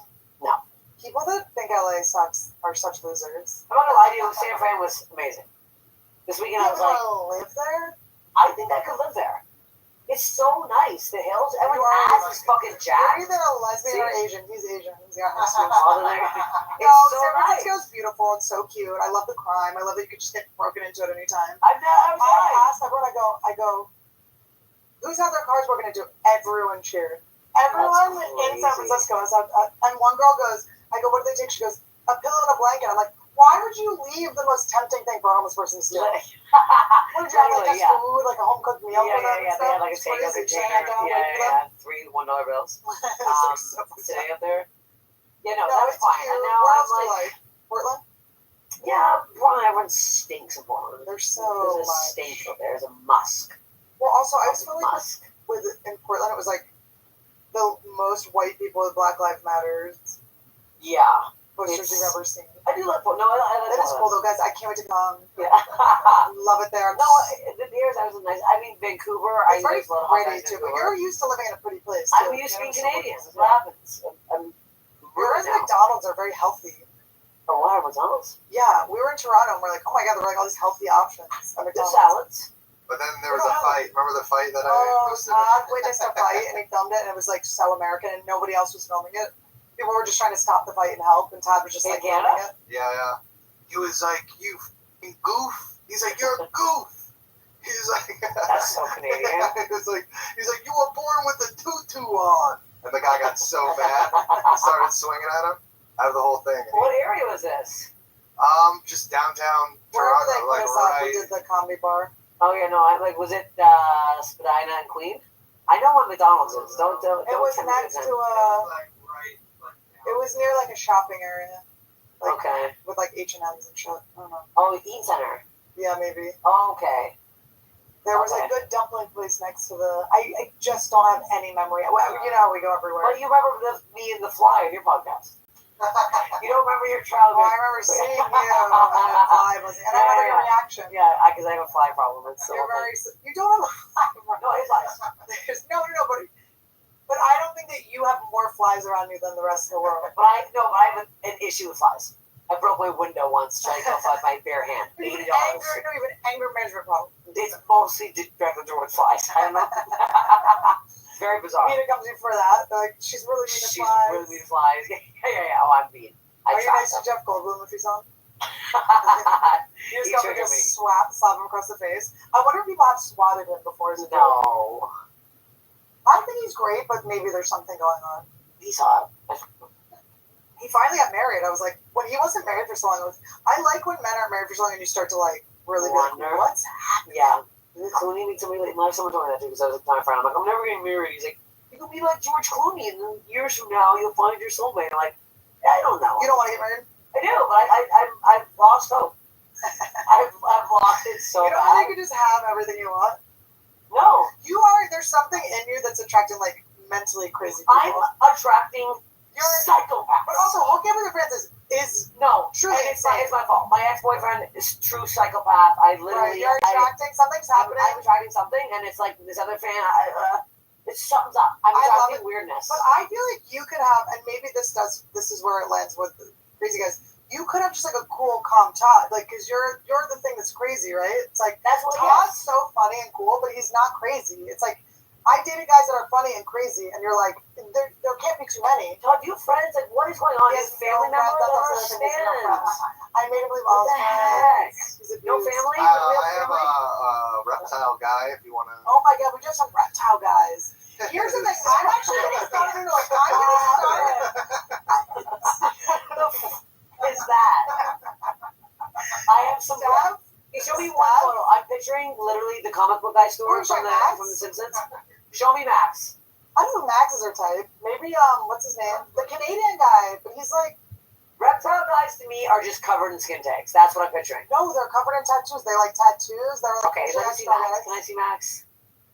No. People that think LA sucks are such losers. I'm not gonna lie to you, San Fran was amazing. This weekend I was like, live there? I think I could live there. It's so nice. The hills, everyone's ass is fucking jacked. You're either a lesbian or Asian. He's Asian. He's got no excuse. It's No, so San nice. Francisco's beautiful and so cute. I love the crime. I love that you could just get broken into at any time. I asked everyone, I go, who's had their cars broken into? Everyone cheered. Everyone in San Francisco. And one girl goes, I go, what do they take? She goes, a pillow and a blanket. I'm like, Why would you leave the most tempting thing for a homeless person to steal? Would you have like just food, like a home cooked meal for them? Yeah, they had like a takeout container. 3 $1 bills. Sitting up there. Yeah, no, that was fine. And now where I'm else do you like, Portland? yeah, Portland, everyone stinks in Portland. There's so There's a much. stink up there. There's a musk. Well, also, I just feel like musk. in Portland, it was like the most white people with Black Lives Matter Yeah. posters you've ever seen. I do like Portland. No, I like That is cool though, guys. I can't wait to come. Yeah. Love it there. No, here's I was nice. I mean, Vancouver. It's very pretty too, but you're used to living in a pretty place. Too. I'm used to being Canadian. That's what happens. Whereas McDonald's are very healthy. Oh, wow, McDonald's? Yeah, we were in Toronto and we're like, oh my god, there are like all these healthy options at McDonald's. Salads. But then there was a fight. Remember the fight that I posted? Todd witnessed a fight and he filmed it and it was like so American and nobody else was filming it. People were just trying to stop the fight and help, and Todd was just like filming it. Yeah, yeah. He was like, "You f***ing goof." He's like, "You're a goof." He's like, "That's so Canadian." he's like, "You were born with a tutu on," and the guy got so mad, and started swinging at him. Out of the whole thing. What area was this? Just downtown Wherever Toronto, they put like us up, right. we did the comedy bar. Oh yeah, no, was it Spadina and Queen? I know what McDonald's is. Don't It was next to it was near like a shopping area. Like, okay. With like H&M's and shit. I don't know. Oh, Eat Center. Yeah, maybe. Oh, okay. There was a good dumpling place next to the. I just don't have any memory. Well, you know how we go everywhere. Well, you remember me and the Fly on your podcast. You don't remember your childhood? Well, I remember seeing you and Fly was, and I remember your reaction. Yeah, because I have a fly problem. It's so You're very. You don't have a fly problem. No, it's flies. There's no, but I don't think that you have more flies around you than the rest of the world. But I have an issue with flies. I broke my window once trying to kill flies with my bare hand. $80. Anger management problem. It's mostly directly towards flies. I don't know. Very bizarre. Mina comes in for that. They're like, she's really mean to flies. She's really mean to flies. Yeah. Oh, I'm mean. Are you nice to Jeff Goldblum if he's on? You just go and just slap him across the face. I wonder if people have swatted him before as a joke. No. I think he's great, but maybe there's something going on. He's hot. He finally got married. I was like, when he wasn't married for so long, I like when men aren't married for so long and you start to like really wonder what's happening. Yeah. Clooney meets somebody late in life. Someone told me that too because I was my friend. I'm like, I'm never getting married. He's like, you can be like George Clooney, and then years from now you'll find your soulmate. I'm like, I don't know. You don't want to get married? I do, but I've lost hope. I've lost it so bad. You don't think you can just have everything you want? No. You are. There's something in you that's attracting like mentally crazy people. I'm attracting psychopaths. But also, hooking up with your friends is no. Truly, it's my fault. My ex-boyfriend is true psychopath. I literally. You're attracting something's happening. I'm attracting something, and it's like this other fan. It's something's up. I'm attracting weirdness. But I feel like you could have, and maybe this is where it lands with crazy guys. You could have just like a cool, calm Todd, like because you're the thing that's crazy, right? It's like that's what Todd's so funny and cool, but he's not crazy. It's like I dated guys that are funny and crazy, and you're like, there can't be too many. Todd, you have friends? Like, what is going on? He has family members. I made him believe all his friends. No family? I have a reptile guy if you want to. Oh my god, we just have reptile guys. Here's the thing. I'm actually going to start it. What is that? I have some. Show me one photo. I'm picturing literally the comic book guy story from the Simpsons. Show me Max. I don't know if Max is her type. Maybe what's his name? The Canadian guy, but he's like reptile guys to me are just covered in skin tags. That's what I'm picturing. No, they're covered in tattoos. They like tattoos. They're like okay. Let me see Max. Can I see Max?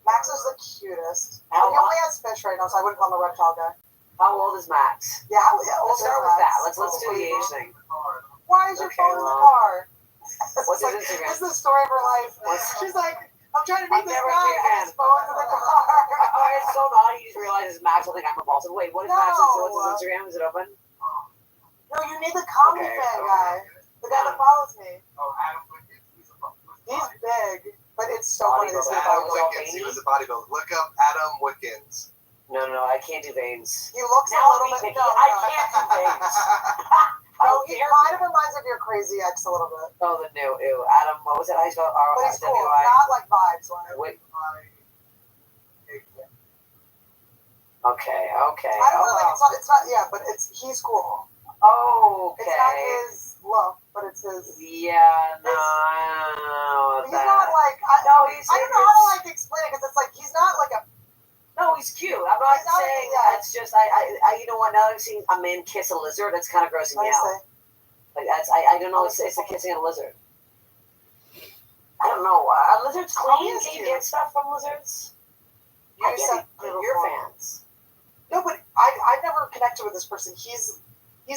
Max is the cutest. He only has fish right now, so I wouldn't call him a reptile guy. How old is Max? Yeah, how old Let's start with that. Let's do the age thing. Why is your phone in the car? What's his Instagram? This is the story of her life. She's like, I'm trying to meet this guy and his phone's in the car. It's so naughty. You just realize Max will think I'm repulsive. Wait, what is Max's? What's his Instagram? Is it open? No, you need the comedy fan guy. The guy that follows me. Oh, Adam Wickens. He's big, but it's so funny to see Adam Wickens. He was a bodybuilder. Look up Adam Wickens. No, I can't do veins. He looks a little bit. No, I can't do veins. No, he kind of reminds of your crazy ex a little bit. Oh, the new, ew. Adam, what was that? How you spell But he's cool. Not like vibes. Wait. Okay. I don't know, like, it's not, yeah, but he's cool. Okay. It's not his look, but it's his. Yeah, no, I don't know. He's not like I don't know how to like explain it because it's like he's not like a. No, he's cute. I'm not saying that. It's just I you know what? Now that I've seen a man kiss a lizard, that's kind of grossing me out. Like that's I don't know. It's a kissing a lizard. I don't know. Are lizards clean? Can you get stuff from lizards? I get your fans. No, but I never connected with this person. He's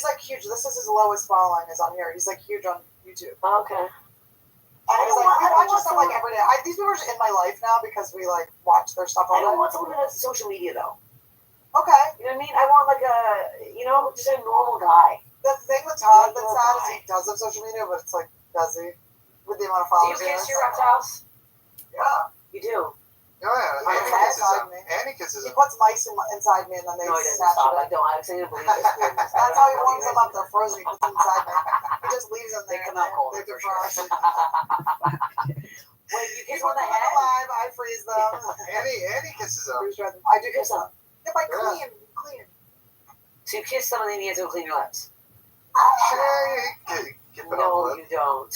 like huge. This is his lowest following is on here. He's like huge on YouTube. Okay. And he's like, we watch his stuff like every day. These people are just in my life now because we like watch their stuff all day. I don't want someone that has social media though. Okay. You know what I mean? I want like just a normal guy. The thing with Todd that's sad is he does have social media, but it's like, does he? With the amount of followers. Do you kiss your reptiles? Yeah. You do? Oh, yeah. Annie kisses him. He puts mice inside me and then they snatch it. I don't. I actually believe this. That's how he warms them up. They're frozen. He puts them inside me. He just leaves them there. They come out cold. They defrost. Wait, you kiss He's on the head? alive. I freeze them. Annie kisses them. I do kiss them. Yeah, but clean. So you kiss them and then you have to clean your lips? No, you don't. I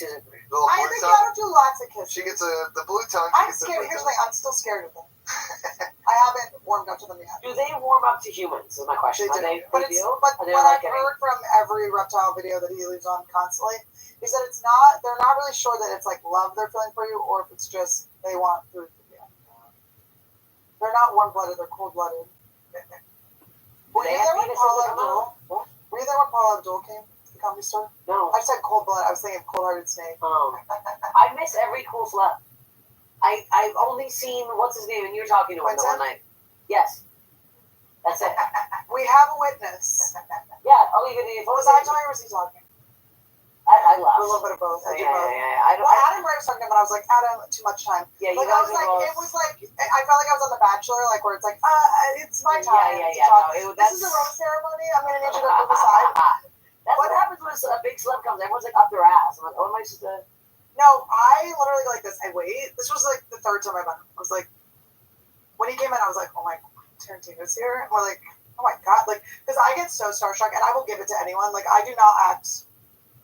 think I don't do lots of kisses. She gets the blue tongue. I'm scared. Here's the thing. I'm still scared of them. I haven't warmed up to them yet. Do they warm up to humans? Is my question. They do. But what I've heard from every reptile video that he leaves on constantly is that it's not. They're not really sure that it's like love they're feeling for you, or if it's just they want food from you. They're not warm-blooded. They're cold-blooded. Were you there when Paula Abdul came to the comedy store? No. I said cold-blooded. I was thinking cold-hearted snake. I miss every cool celeb. I've only seen, what's his name, and you're talking to him the one night. Yes. That's it. We have a witness. Yeah. Oh, you can. Was I talking or was he talking? I laughed. A little bit of both. I did both. Yeah. Adam Ray was talking to him, and I was like, Adam, too much time. Yeah, like, I was like, it was like, I felt like I was on The Bachelor, like, where it's like, it's my time to talk. No, this is a rose ceremony. I'm going to need you to move aside. That's what happens when a big celeb comes. Everyone's like up their ass. I'm like, what am I supposed to? No, I literally go like this. I wait. This was like the third time I met him. I was like, when he came in, I was like, oh my God, Tarantino's here. And we're like, oh my God. Like, because I get so starstruck, and I will give it to anyone. Like, I do not act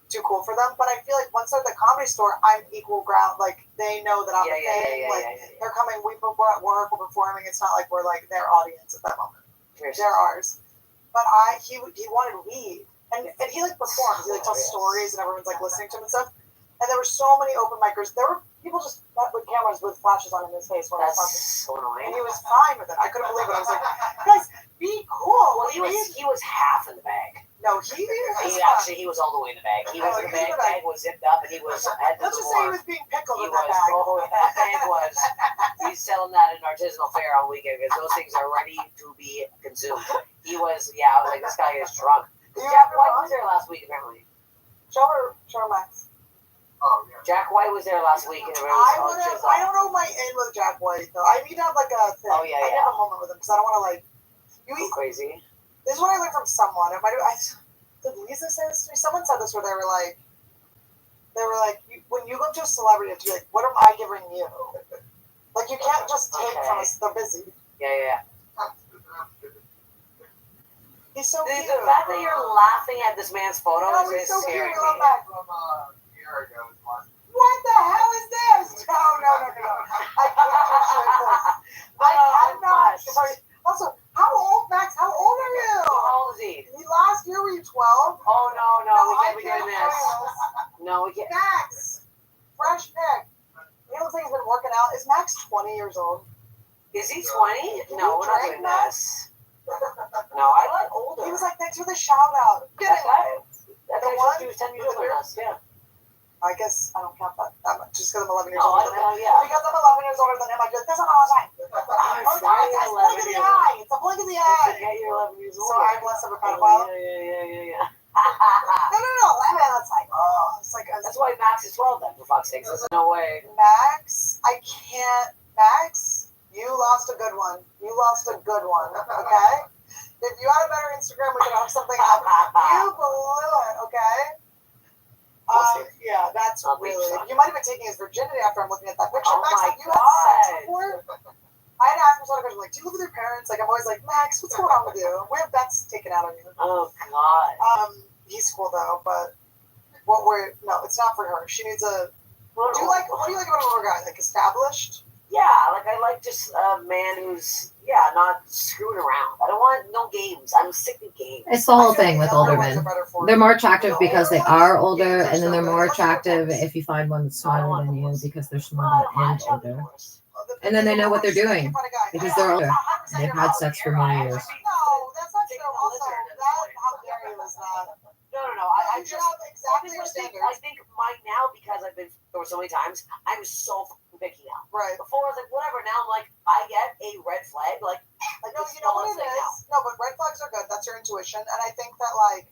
too cool for them, but I feel like once they're at the Comedy Store, I'm equal ground. Like, they know that I'm a thing. They're coming. We're at work. We're performing. It's not like we're like their audience at that moment. They're ours. But he wanted weed, and he like performs. He like tells stories, and everyone's like listening to him and stuff. And there were so many open micers. There were people just with cameras with flashes on in his face when I was talking. So annoying. And he was fine with it. I couldn't believe it. I was like, guys, be cool. Well, he was half in the bag. No, he was all the way in the bag. He was in the bag. Bag was zipped up, and he was. Let's just say he was being pickled in that bag. Oh, that bag was. He's selling that in artisanal fair on weekend because those things are ready to be consumed. He was. Yeah, I was like, this guy is drunk. Jack White was there last week, apparently. Show Max. Oh, yeah. Jack White was there last week. And I don't know my in with Jack White though. I need to have like a thing. Oh yeah, I need to have a moment with him because I don't want to like. Crazy. This is what I learned from someone. Did Lisa say this to me? Someone said this where they were like, when you go to a celebrity, you have to be like, what am I giving you? Like you can't just take from us. They're busy. Yeah. He's so cute. The fact that you're laughing at this man's photo is so scaring cute. me. From a year ago, what the hell is this? No. I cannot. Sorry. Also, how old, Max? How old are you? How old is he? Last year, were you 12? Oh, no, we can't be doing this. No, we can't. Max, fresh pick. He looks like he's been working out. Is Max 20 years old? Is he 20? No, we're not doing this. No, I like older. He was like, thanks for the shout out. That guy was 10 years older than us, yeah. I guess I don't count that much, just because I'm 11 years older than him. Yeah. Because I'm 11 years older than him, I do this all the time. It's a blink of the eye. It's a blink of the eye. Yeah, you're 11 years old. So I'm less of a pedophile? Yeah. No, 11. That's like, it's like. That's why Max is 12 then, for fuck's sake. There's no way. Max, I can't. Max, you lost a good one. Okay? If you had a better Instagram, we could hook something up. You blew it, okay? Yeah, that's really. You might have been taking his virginity after I'm looking at that picture. Oh Max, my have you had sex before? I had asked him sort of question, like, do you live with your parents? Like, I'm always like, Max, what's going on with you? We have bets taken out on you. Oh, God. He's cool, though, but No, it's not for her. She needs a. What do you like about an older guy? Like established? Yeah, like I like just a man who's not screwing around. I don't want no games. I'm sick of games. It's the whole thing with older men. They're more attractive because they are older, and then they're more attractive if you find one that's smarter than you because they're smarter and older. And then they know what they're doing because they're older. They've had sex for many years. No, that's not true. Also, how dare you is that? No. I just exactly your standards. I think mine now, because I've been through so many times, I'm so fucking picky now. Right. Before I was like, whatever. Now I'm like, I get a red flag. Like no, you know what it is? No, but red flags are good. That's your intuition. And I think that like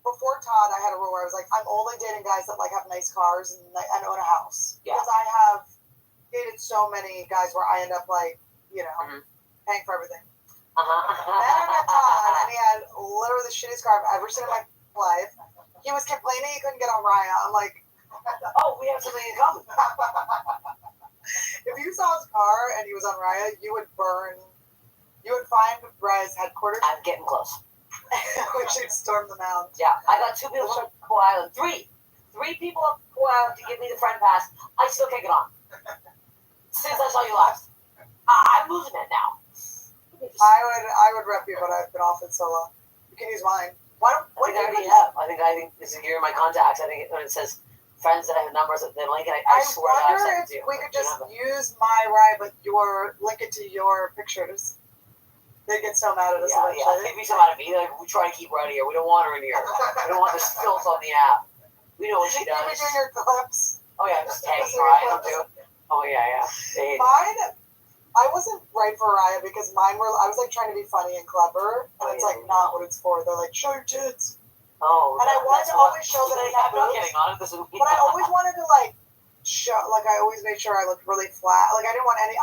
before Todd, I had a rule where I was like, I'm only dating guys that like have nice cars and own a house. Yeah. Because I have dated so many guys where I end up like, paying for everything. Then I met Todd, and he had literally the shittiest car I've ever seen in my life. He was complaining he couldn't get on Raya. I'm like, oh, we have something in common. If you saw his car and he was on Raya, you would find Raya's headquarters. I'm getting close. We should storm the mound. Yeah, I got 2 people from Cool Island. 3 people from Cool Island to give me the friend pass. I still can't get on. Since I saw you last. I'm losing it now. I would rep you, but I've been off it so long. You can use mine. What I already have. I think this is here in my contacts. I think when it says friends that have numbers that they link, and I swear that I've sent it to you. We could just use my ride, but link it to your pictures. They get so mad at us eventually. Yeah, they'd be so mad at me. Like, we try to keep her out of here. We don't want her in here. We don't want this filth on the app. We know what she does. You'll be doing your clips. Oh yeah, just tagging Ryan too. Oh yeah. Mine, I wasn't right for Raya because I was like trying to be funny and clever, and it's like not what it's for. They're like, show your tits. Oh. And I wanted to always show that I have not getting on it. But I always wanted to like show, like I always made sure I looked really flat. Like I didn't want any.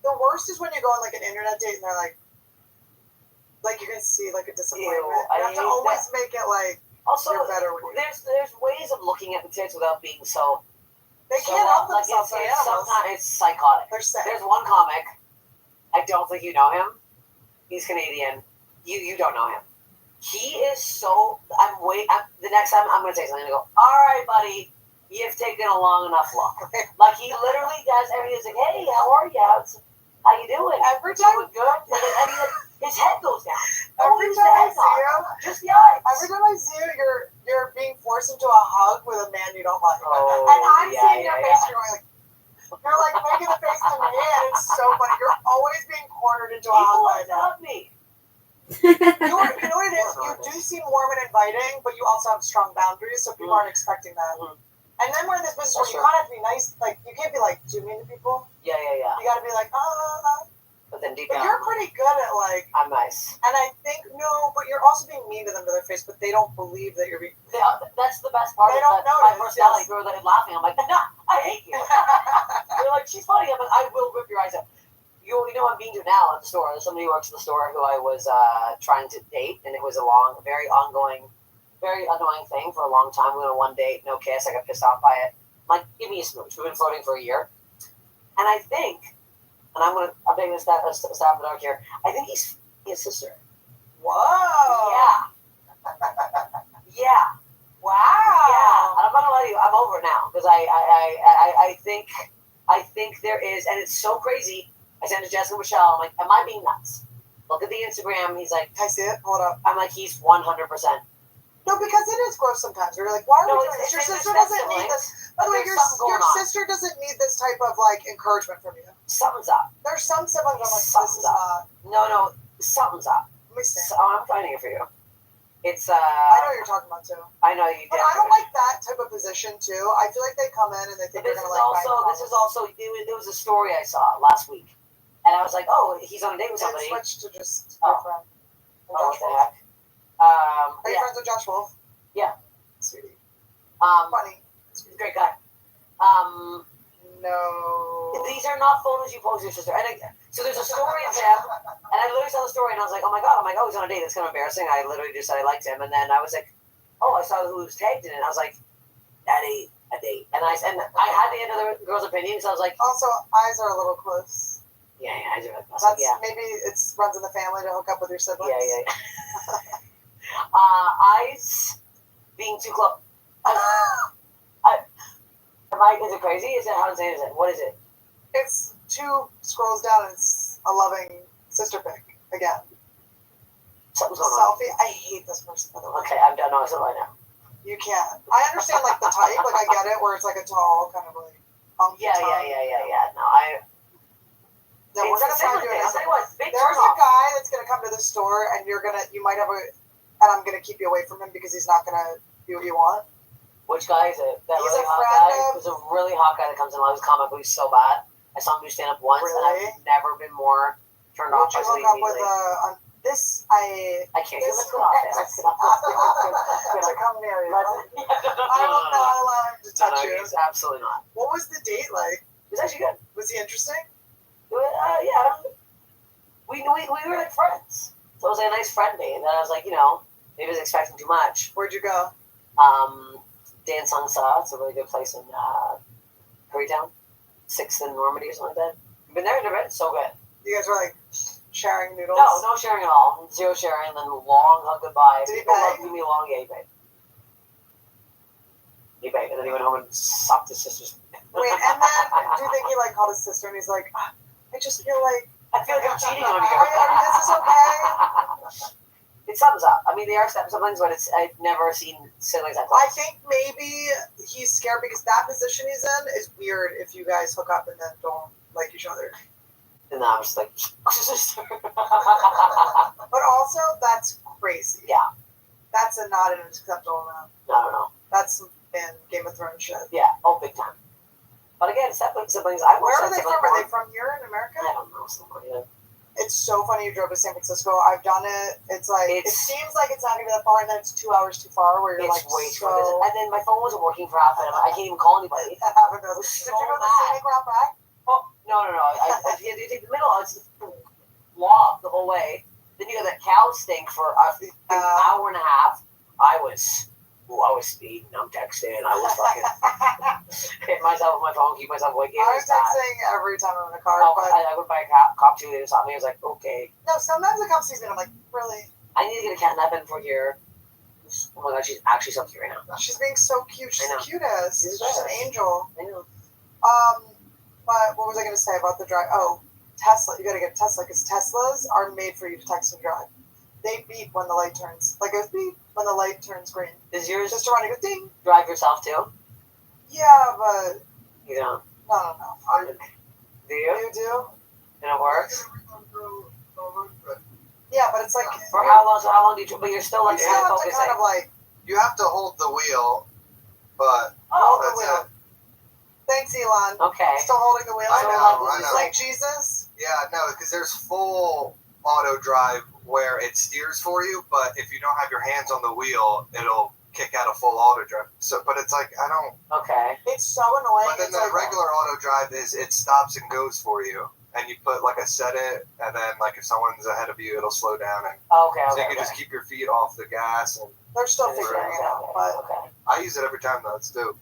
The worst is when you go on like an internet date and they're like you can see like a disappointment. You have to always make it like also you're better when there's ways of looking at the tits without being so. They can't help themselves. Sometimes it's psychotic. There's one comic. I don't think you know him. He's Canadian. You don't know him. He is so. The next time I'm going to say something, I'm going to go, all right, buddy, you've taken a long enough look. Like, he literally does everything. He's like, hey, how are you? How you doing? Every time. Doing good? And his head goes down. Every time I see you, just the eyes. Every time I see you, you're being forced into a hug with a man you don't like. Oh, and I'm seeing your face, you're like, you're like making a face to me, and it's so funny. You're always being cornered into a hug by love me. You know what it is? You do seem warm and inviting, but you also have strong boundaries, so people aren't expecting that. And then we're in this business where you kind of have to be nice. Like, you can't be like, do you mean to people? Yeah. You got to be like, But then deep But down, you're pretty good at like. I'm nice. And I think but you're also being mean to them to their face, but they don't believe that you're being. That's the best part. They don't know my personality. People are laughing. I'm like, no, I hate you. They're like, she's funny. I'm like, I will rip your eyes out. You know I'm being to now at the store. There's somebody who works at the store who I was trying to date, and it was a long, very ongoing, very annoying thing for a long time. We went on one date, no kiss. I got pissed off by it. I'm like, give me a smooch. We've been floating for a year, and I think. And I'm taking a stab in the dark here. I think he's his sister. Whoa. Yeah. Wow. Yeah. And I'm not gonna lie to you. I'm over it now because I think there is, and it's so crazy. I sent it to Jessica and Michelle. I'm like, am I being nuts? Look at the Instagram. He's like, I see it. Hold up. I'm like, he's 100%. No, because it is gross sometimes. You're like, why are we doing this? Your sister doesn't need this. By the way, your sister doesn't need this type of like encouragement from you. Something's up. There's some siblings I'm like, this is not. No, something's up. Let me see. So, I'm finding it for you. It's I know what you're talking about too. I know you. But I don't like that type of position too. I feel like they come in and they think they're gonna like. This is also. It was a story I saw last week, and I was like, oh, he's on a date with somebody. Switch to just your friend. What the heck? Are you friends with Josh Wolf? Yeah. Sweetie. Funny. Great guy. No. These are not photos you post to your sister. And so there's a story of him, and I literally saw the story, and I was like, oh my god, he's on a date. That's kind of embarrassing. I literally just said I liked him, and then I was like, oh, I saw who was tagged in it. And I was like, a date. And I had the other girl's opinion, so I was like, also eyes are a little close. Yeah, eyes are. Maybe it runs in the family to hook up with your siblings. Yeah. Eyes being too close. Is it crazy? Is it how insane is it? What is it? It's 2 scrolls down and it's a loving sister pic again. Something's going on. Selfie. I hate this person, by the way. Okay, I'm done. No, it's right now. You can't. I understand like the type, like I get it, where it's like a tall kind of like. Yeah. No, No, we're gonna try to do it. I'll tell you what. Big There's turn a off. guy that's gonna come to the store, and you might have and I'm gonna keep you away from him because he's not gonna do what you want. Which guy is it? That He's really a hot friend guy? of- There's a really hot guy that comes in. I was comic book. He's so bad. I saw him do stand up once, Really? and I've never been more turned Would off you by hook something up with immediately. on this? I can't. This Let's get off there. Let's get off there. to come near you. Let's- I will not allow him to touch No, you. he's absolutely not. What was the date like? It was actually good. Was he interesting? Yeah. We were like friends. So it was like a nice friend date. And then I was like, maybe I was expecting too much. Where'd you go? Dan Sung Sa. It's a really good place in Koreatown. 6th and Normandy or something like that. You've been there? Never been? So good. You guys were like sharing noodles? No sharing at all. Zero sharing, then long hug goodbye. Did he People pay? love giving me a long he paid. He paid. And then he went home and sucked his sister's. Wait, and then do you think he like called his sister and he's like, I just feel like I'm cheating on you. Is this okay? It sums up. I mean, they are siblings, but I've never seen siblings that close. I think maybe he's scared because that position he's in is weird if you guys hook up and then don't like each other. And then I was just like, But also, that's crazy. Yeah. That's not an acceptable amount. No. That's some Game of Thrones shit. Yeah. Oh, big time. But again, siblings. I Where are they from? Are they from here in America? I don't know. Somewhere. Yeah. It's so funny you drove to San Francisco. I've done it. It seems like it's not going to be that far, and then it's 2 hours too far where you're It's like, way so... too far. And then my phone wasn't working for half an hour. I can't even call anybody. That happened to us. So Did you go the mad. scenic route back? Oh, no. I you take the middle. It's log the whole way. Then you got that cow stink for an hour and a half. I was speeding. I'm texting. I was fucking hit myself with my phone, keep myself awake. I was texting every time I'm in a car. Oh, but I went by a cop too. They stopped me. I was like, okay. no, sometimes the cop sees me and I'm like, really? I need to get a catnap in for here. Oh my god, she's actually so cute right now. She's being so cute. She's the cutest. She's She's an angel. I know. But what was I going to say about the drive? Oh, Tesla. You got to get a Tesla because Teslas are made for you to text and drive. They beep when the light turns. Like it goes beep when the light turns green. Is yours just around? It goes ding. Drive yourself too? Yeah, but you don't. No. Do you? You do? And it works. Yeah, but it's like for how long? So how long do you? But you're still like you still have to focusing. kind of like You have to hold the wheel, but hold the that's wheel. it. Thanks, Elon. Okay. Still holding the wheel. I know. Like Jesus. Yeah, no, because there's full auto drive where it steers for you, but if you don't have your hands on the wheel, it'll kick out a full auto drive. So, but it's like I don't. Okay. It's so annoying. But then it's the like, regular auto drive is it stops and goes for you, and you put like a set it, and then like if someone's ahead of you, it'll slow down, and Okay. so you can just keep your feet off the gas. And they're still figuring it out, but okay. I use it every time though. It's dope.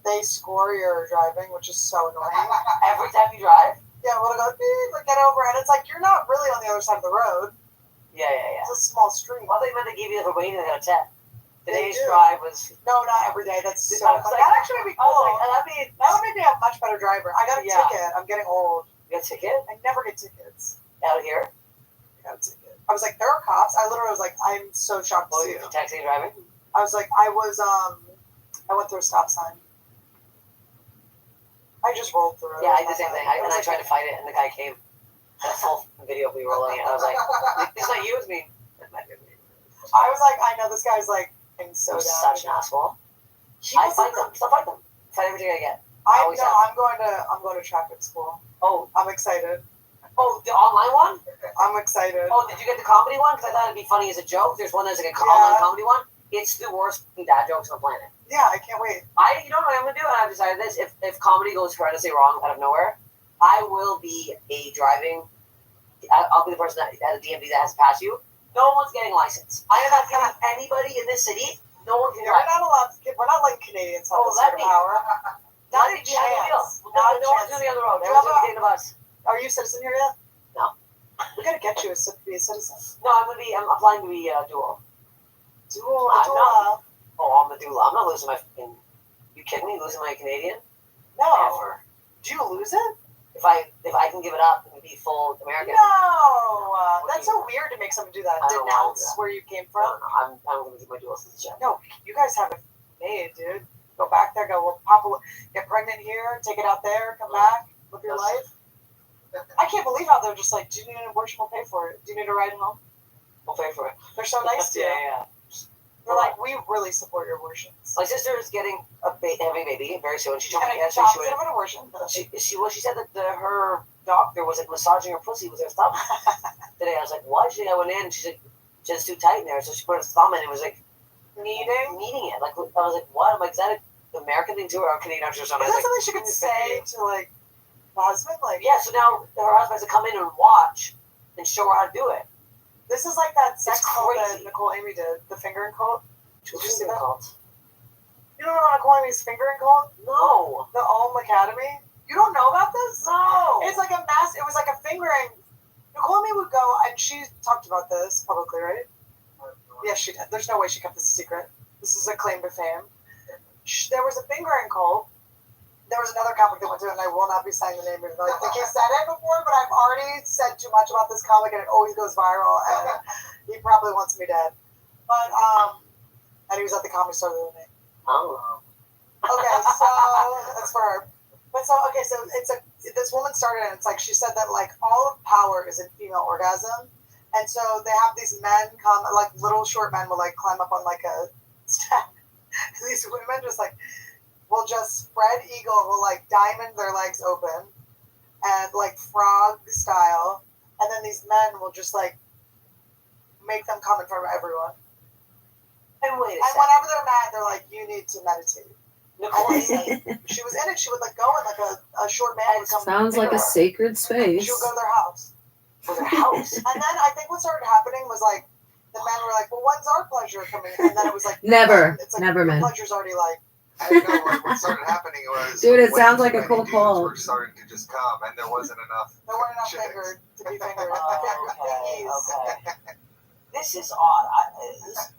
They score your driving, which is so annoying. Every time you drive? Yeah, well, it'll go, beep, like, get over, and it's like, you're not really on the other side of the road. Yeah. It's a small street. Well, they meant they gave you the rating out of 10. Today's do. drive was... No, not every day. That's so I was funny. like- That actually would be I cool. was like, that would make me a much better driver. I got a Yeah. ticket. I'm getting old. You got a ticket? I never get tickets. Out here? I got a ticket. I was like, there are cops. I literally was like, I'm so shocked to see you. For taxi driving? I was like, I went through a stop sign. I just rolled through it. Yeah, I did the same thing. I tried to fight it, and the guy came. A full video of me rolling it. I was like, it's not you, it's me. I was like, I know this guy's like, I'm so I'm down. such an asshole. I fight them. Still fight them. Fight everything I get. I'm going to traffic school. Oh. I'm excited. Oh, the online one? I'm excited. Oh, did you get the comedy one? Because I thought it'd be funny as a joke. There's one that's like a online comedy one. It's the worst dad jokes on the planet. Yeah, I can't wait. You know what I'm gonna do? And I've decided this. If comedy goes horrendously wrong out of nowhere, I will be a driving. I'll be the person at a DMV that has to pass you. No one's getting a license. I am not giving anybody in this city. No one can You're drive. not allowed to get. We're not like Canadians have this sort of power. Not a chance. No one's gonna be on the road. Everyone's gonna be taking the bus. Are you a citizen here yet? No. We gotta get you to be a citizen. No, I'm applying to be dual. Dual. Oh, I'm not losing my fucking. You kidding me? Losing my Canadian? No. Never. Do you lose it? If I can give it up and be full American. No. That's so weird to make someone do that. I don't wanna do Denounce that. where you came No, from. I'm gonna keep my dual citizenship. No, you guys have it made, dude. Go back there. Go. Well, Papa, get pregnant here. Take it out there. Come back. Live your life. I can't believe how they're just like, do you need an abortion? We'll pay for it. Do you need a ride home? We'll pay for it. They're so nice to you. Yeah. They're like, we really support your abortions. My sister is having a baby very soon. She told me Getting yesterday opposite of an abortion. she said that her doctor was like massaging her pussy with her thumb today. I was like, what? She I went in and she's like, it's too tight in there. So she put her thumb in and it was like kneading it. Like I was like, what? I'm like, is that an American thing too or a Canadian or something? Is that something she could say to like the husband? Like, yeah. So now her husband has to come in and watch and show her how to do it. this is like that sex It's cult that crazy. Nicole Amy did, the fingering cult. Did you see that? Called? You don't know Nicole Amy's fingering cult? No. The Ohm Academy? You don't know about this? No. It's like it was like a fingering. Nicole Amy would go, and she talked about this publicly, right? Yes, she did. There's no way she kept this a secret. This is a claim to fame. There was a fingering cult. There was another comic that went to it, and I will not be saying the name even though I think he said it before, but I've already said too much about this comic, and it always goes viral, and he probably wants me dead. But, and he was at the Comedy Store the other night. Oh. Okay, so that's for her. But so okay, so this woman started, and it's like she said that like all of power is in female orgasm, and so they have these men come, like little short men will like climb up on like a step. These women just like will just spread eagle, will like diamond their legs open, and like frog style, and then these men will just like make them come in front of everyone. And wait a And second. whenever they're mad, they're like, "You need to meditate." Nicole And Amy. she was in it. She would like go and like a short man would come. Sounds like a sacred space. She would go to their house. For their house. And then I think what started happening was like the men were like, "Well, when's our pleasure coming?" And then it was like, Never. It's like, Never, the man. pleasure's already like. I don't know what started happening was Dude, it way sounds too like a many cool dudes poll. were starting to just come, and there wasn't enough. There weren't enough chicks. fingered to be fingered. Okay. This is odd.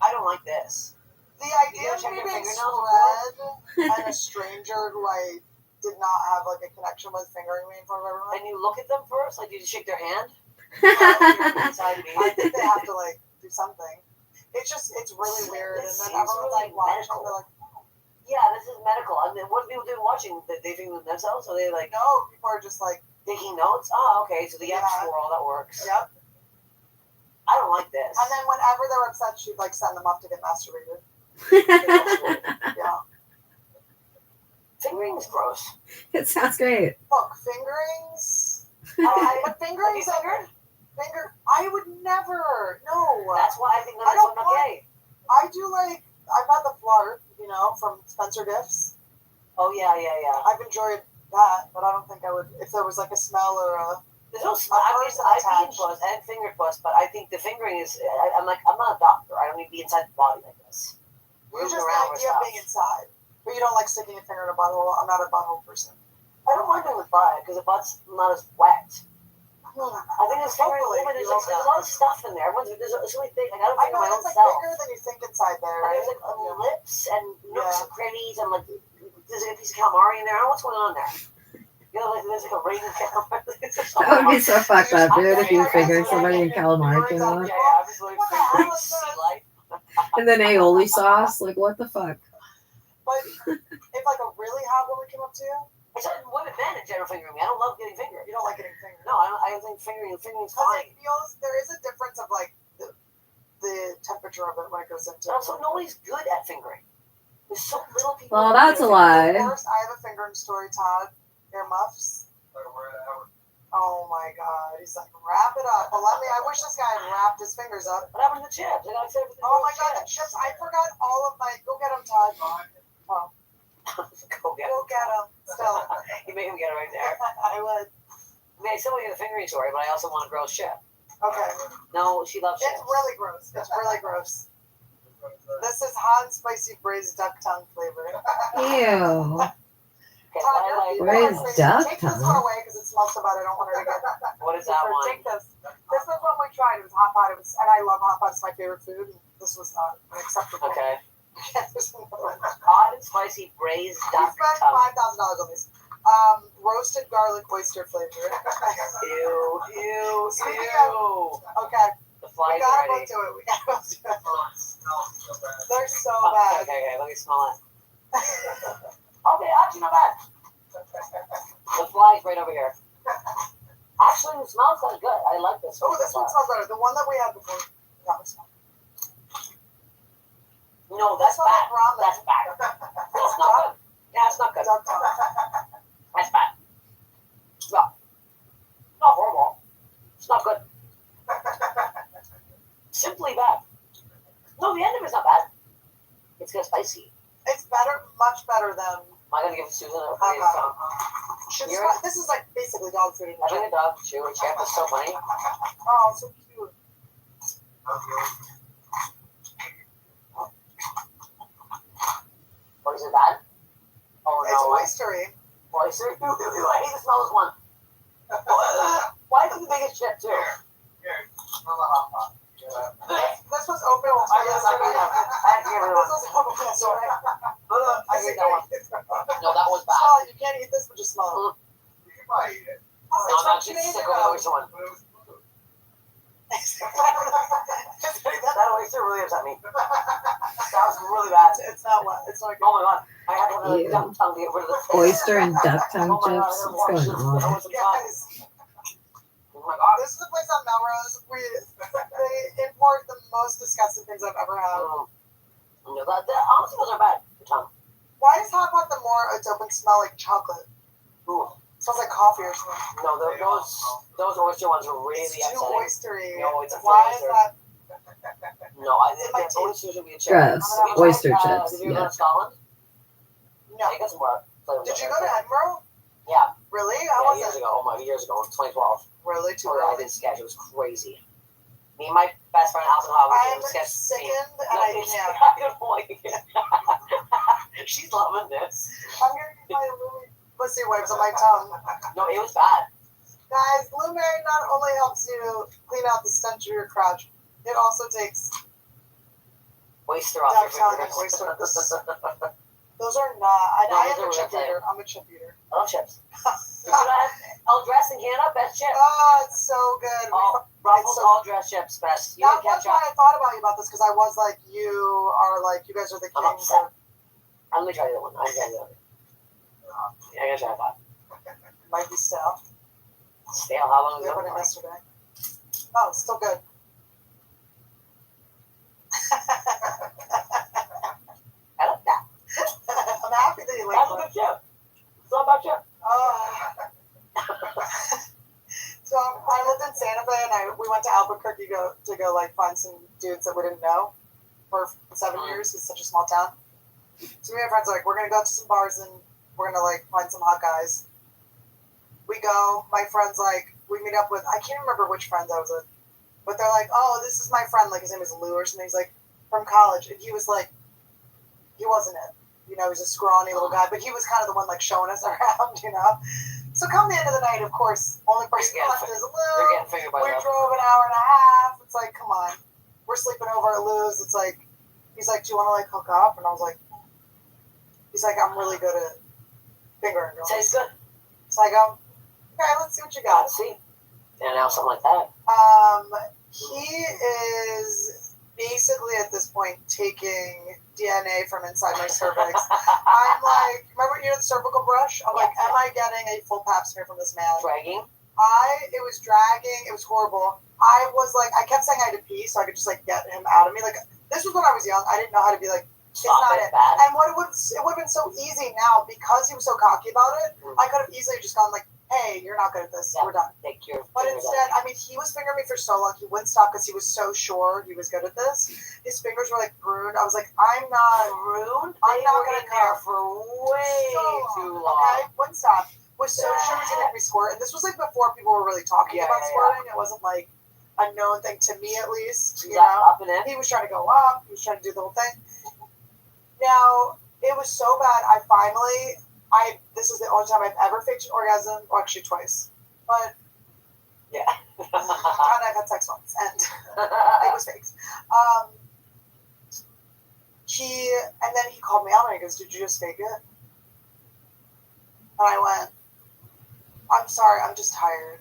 I don't like this. The idea You of check me your being fingernails spread and a stranger who I did not have like a connection with fingering me in front of everyone. And you look at them first? Like, did you shake their hand? Inside me. I think they have to like do something. It's really weird. And then everyone's like watching. They're like, Yeah, this is medical. I mean, what are people doing watching? They finger themselves? Are they like no, people are just like taking notes? Oh, okay. So the Yeah. F swirl, that works. yep. I don't like this. And then whenever they're upset, she'd like send them off to get masturbated. Yeah. Fingering is gross. It sounds great. Look, fingerings. But fingerings, I would never. No. That's why I think I that's don't not want- gay. I do like. I've had the flirt, from Spencer Gifts. Oh yeah. I've enjoyed that, but I don't think I would if there was like a smell or a. There's no My I've person been attached. puss and fingered puss, but I think the fingering is. I'm not a doctor. I don't need to be inside the body like this. You Moving just around like with you stuff. being inside, but you don't like sticking a finger in a butthole. I'm not a butthole person. I don't mind doing with butt because the butt's not as wet. No. I think it's fingering a woman. There's a lot of stuff in there. There's so many things. Like, I don't I finger know my own it's like self. bigger than you think inside there, And right? there's like lips and nooks Yeah. and crannies and like there's like a piece of calamari in there. I don't know what's going on there. Like there's like a ring of calamari. That would be so fucked up, dude, if you fingered somebody in calamari, you know? Yeah, I was like fingering sea life. And then aioli sauce, like what the fuck? But if like a really hot woman came up to you, I said women, men in general fingering me. I don't love getting fingered. you don't like getting fingered. No, I don't think fingering's Because fine. it feels there is a difference of like the temperature of it when it goes into. Also, nobody's good at fingering. There's so little people. Well, who that's a do it. lie. First, I have a fingering story, Todd. Earmuffs. Oh my God, he's like, wrap it up. But I wish this guy had wrapped his fingers up. What happened to the chips? I got everything. Oh my God, the chips! I forgot all of my. Go get them, Todd. Oh, Go get go get them. Still, You made him get it right there. I would. I mean, I still want to get a fingering story, but I also want a girl's chip. Okay, No, she loves it's chips. really gross. It's really gross. This is hot and spicy braised duck tongue flavor. Ew. Okay, Todd, I like, you're Braised crazy. duck Take this tongue? one away because it smells so bad. I don't want her to get. what is that one? Take this. This was what we tried. It was hot pot. And I love hot pot. It's my favorite food. And this was not acceptable. Okay. There's another one. Hot and spicy braised We duck spent tongue. $5,000 on these. Roasted garlic oyster flavor. Ew, ew, Speaking ew. Okay, The we flies gotta already. go to it. We gotta go to it. Oh, it smells so bad. They're so Okay, bad. okay, let me smell it. Okay, actually not bad. The fly's right over here. Actually, it smells kind of good. I like this one. Oh, this one smells better. The one that we had before. That was fine. No, that's Smells bad. like ramen. That's bad. That's not good. Yeah, it's not good. Duck tongue. That's bad. It's not horrible. It's not good. Simply bad. No, the end of it's not bad. It's kind of spicy. It's better, much better than. I'm gonna give Susan a Okay. praise song. This is like basically dog food. I think a dog chew and chip is so funny. Oh, so cute. Or is it bad? Oh It's no. oystery. Oyster? Ew, ew, ew, I hate the smell of this one. Why is it the biggest chip too? Here, smell the hot pot. This was open yesterday. I hate the This was open yesterday. I hate that one. No, that was bad. Smell it. You can't eat this, but just smell it. You can probably eat it. Oh, No, it's I'm from actually Canadian sick of the though. oyster one. But it was food. That oyster really upset me. That was really bad. It's not wet. It's not good. Oh my god. I had to have a Ew. duck tongue to get rid of the taste. Oyster and duck tongue Oh my god, chips. I What's going on? Guys, Oh my god. this is a place on Melrose. They import the most disgusting things I've ever had. No, that honestly wasn't bad. The tongue. Why is hot pot the more it's open smell like chocolate? Ooh. It smells like coffee or something. No, those oyster ones are really It's too upsetting. oystery. No, it's a Why is flavor. that? No, It might the oyster should be a chip. Gross. Have you tried, Oyster chips, Did you go yeah. to Scotland? No. They got some more flavors. Did you up go to there. Edinburgh? Yeah. Really? Yeah, How was years it? ago. Oh my, years ago, 2012. Really? Too Oh, I early. did sketch. It was crazy. Me and my best friend Alison Hall I'm did sketch. sickened and I can't. I don't like it. She's loving this. I'm gonna get my Louis pussy wipes on my tongue. No, it was bad. Guys, Blue Mary not only helps you clean out the stench of your crotch, it also takes Oyster off duck your tongue and fingers. oyster. Those are not. I No, am those a are chip really eater. I'm a chip eater. I love chips. All dressed in Canada, best chip. Oh, it's so good. All Ruffles, so- all dressed chips, best. You That can was catch why up. I thought about you about this, because I was like, you guys are the I'm kings upset. of. I'm gonna try the other one. I'm gonna try the other. Yeah, I'm gonna try that. Might be stale. Stale. How long We ago? opened it yesterday. Oh, it's still good. I like that. I'm happy that you That's a like good chip. It's all about chip. So I lived in Santa Fe, and we went to Albuquerque to go like find some dudes that we didn't know for 7 years. It's such a small town. So me and my friends are like, we're gonna go to some bars and we're gonna like find some hot guys. We go. My friends like we meet up with. I can't remember which friends I was with, but they're like, oh, this is my friend. Like his name is Lou or something. He's like from college, and he was like, he wasn't it. You know, he's a scrawny little guy, but he was kind of the one like showing us around. You know. So come the end of the night, of course, only person left is They're Lou. getting fingered by We them. drove an hour and a half. It's like, come on. We're sleeping over at Lou's. It's like, he's like, do you want to like hook up? And I was like, he's like, I'm really good at fingering girls. Tastes good. So I go, okay, let's see what you got. See. And now something like that. He is basically at this point taking DNA from inside my cervix. I'm like, remember the cervical brush? I'm like, am I getting a full pap smear from this man? Dragging. It was dragging. It was horrible. I was like, I kept saying I had to pee so I could just like get him out of me. Like, this was when I was young. I didn't know how to be like, it's Stop not it, it. bad. And it would have been so easy now because he was so cocky about it. I could have easily just gone like, hey, you're not good at this. Yeah. We're done. Take your But fingers instead, out. I mean, he was fingering me for so long. He wouldn't stop because he was so sure he was good at this. His fingers were like pruned. I was like, I'm not Ruined. I'm They not were gonna in there come. for way too long. Okay, wouldn't stop. Was so sure he was gonna make me squirt. And this was like before people were really talking Yeah, about yeah, squirting. It wasn't like a known thing to me, at least. You Yeah, know, up and in. he was trying to go up. He was trying to do the whole thing. Now it was so bad. This is the only time I've ever faked an orgasm. Well, actually twice, but Yeah. and I've had sex once, and it was faked. And then he called me out and he goes, "Did you just fake it?" And I went, "I'm sorry, I'm just tired."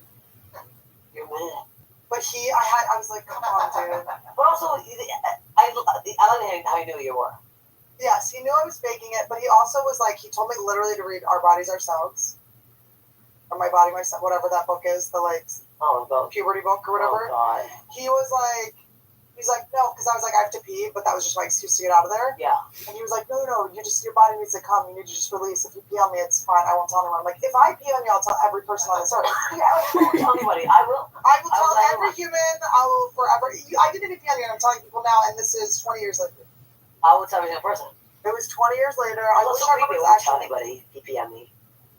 But I was like, "Come on, dude." But also, I like how he knew you were. Yes, he knew I was faking it, but he also was like, he told me literally to read Our Bodies Ourselves. Or My Body, Myself, whatever that book is, the like puberty book or whatever. Oh, God. He's like, no, because I was like, I have to pee, but that was just my excuse to get out of there. Yeah. And he was like, no, your body needs to come. You need to just release. If you pee on me, it's fine. I won't tell anyone. I'm like, if I pee on you, I'll tell every person on this earth. Yeah, I won't tell anybody. I will tell every human. I will forever. I didn't pee on you, and I'm telling people now, and this is 20 years later. I will tell every single person. It was 20 years later. I wish I was actually tell anybody he pee on me.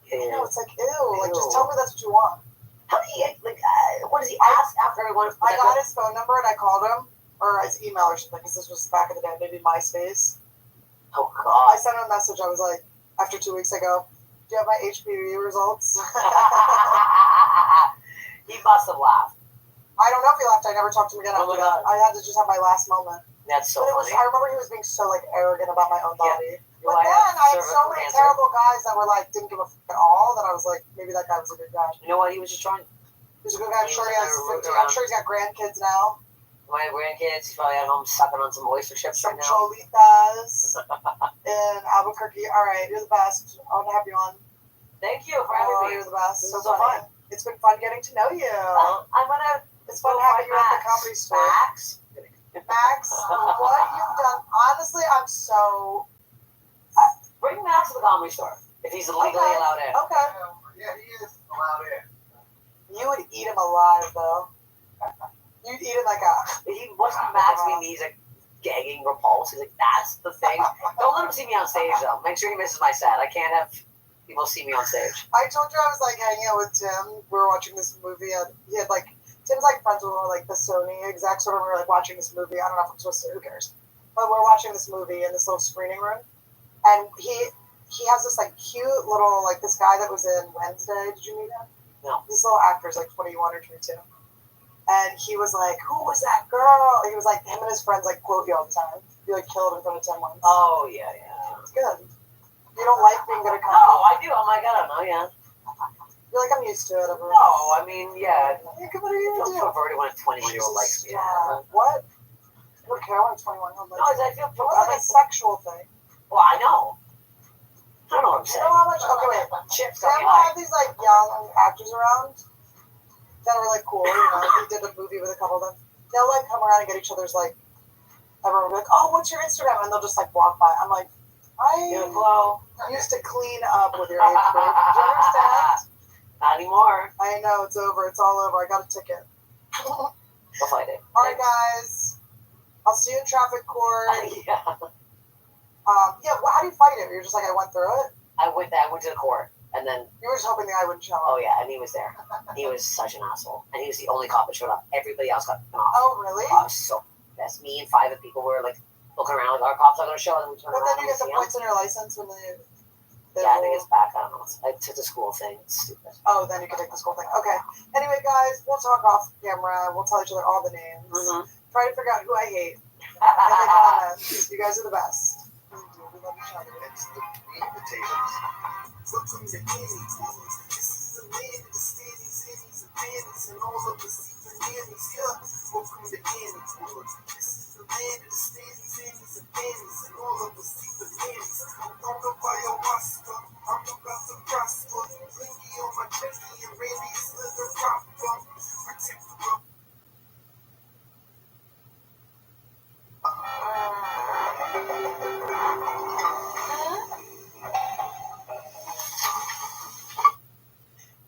I know, it's like, ew. Like, just tell me that's what you want. How do you, what does he ask after everyone? I got his phone number, and I called him. Or his email or something, because this was back in the day, maybe MySpace. Oh, God. I sent him a message. I was like, after 2 weeks ago, do you have my HPV results? He must have laughed. I don't know if he laughed. I never talked to him again after that. I had to just have my last moment. That's so funny. I remember he was being so, like, arrogant about my own body. Yeah. But then I had so many terrible guys that were, like, didn't give a fuck at all, that I was like, maybe that guy was a good guy. You know what? He was just trying. He's a good guy. I'm sure he's got grandkids now. My grandkids, he's probably at home sucking on some oyster chips right now. Cholitas in Albuquerque. All right, you're the best. I want to have you on. Thank you for having me. You're the best. This is so fun. It's been fun getting to know you. It's fun having you at the comedy store. Max, what you've done. Honestly, I'm so. Bring Max to the comedy store if he's legally allowed in. Okay. Yeah, he is allowed in. You would eat him alive, though. You'd eat him like a. He wasn't Max being he's like gagging repulse. He's like, that's the thing. Don't let him see me on stage though. Make sure he misses my set. I can't have people see me on stage. I told you I was like hanging out with Tim. We were watching this movie, and he had like Tim's like friends with like the Sony execs, or we were like watching this movie. I don't know if I'm supposed to. Who cares? But we're watching this movie in this little screening room, and he has this like cute little like this guy that was in Wednesday. Did you meet him? No. This little actor's like 21 or 22. And he was like, "Who was that girl?" He was like, him and his friends like quote you all the time. He like killed in front of Tim once. Oh yeah. It's good. You don't like being good at comedy? No, I do. Oh my God, I know. Yeah. You're like, I'm used to it. No, I mean, yeah. What are you gonna do? I don't feel when a 21-year-old likes me. Yeah. What? I don't care when a 21-year-old likes me. No, I feel it wasn't a sexual thing. Well, I know. I don't know what I'm saying. You know how much? Okay, wait. Chips Tim will have these like young actors around that were like cool, you know. He did a movie with a couple of them. They'll like come around and get each other's like. Everyone will be like, "Oh, what's your Instagram?" And they'll just like walk by. I'm like, I used to clean up with your age group. Do you understand? Not anymore. I know, it's over. It's all over. I got a ticket. Go fight it. All right, guys. I'll see you in traffic court. Yeah. Yeah. Well, how do you fight it? You're just like, I went through it. I went to the court, and then you were just hoping the guy wouldn't show up. Oh yeah, and he was there. He was such an asshole, and he was the only cop that showed up. Everybody else got off. Oh really? That's me and 5 other people were like looking around, like our cops are going to show, and we turn around. But then you get the points on your license when they. Yeah, I think it's back. I don't know. I took the school thing. It's stupid. Oh, then you can take the school thing. Okay. Anyway, guys, we'll talk off camera. We'll tell each other all the names. Mm-hmm. Try to figure out who I hate. In the comments. You guys are the best. We love each other. It's the meat potatoes. Welcome to Annie. This is the land of the standings, Anniees, and panties, and all of the secret nannies. Yeah. Welcome to Annie. This is the land of the standings, Anniees, and panties, and all of the secret nannies. I'm gonna buy a Oscar. I'm about to prosper. Blinky on my Bentley, and Randy is leather proper. Protect the road.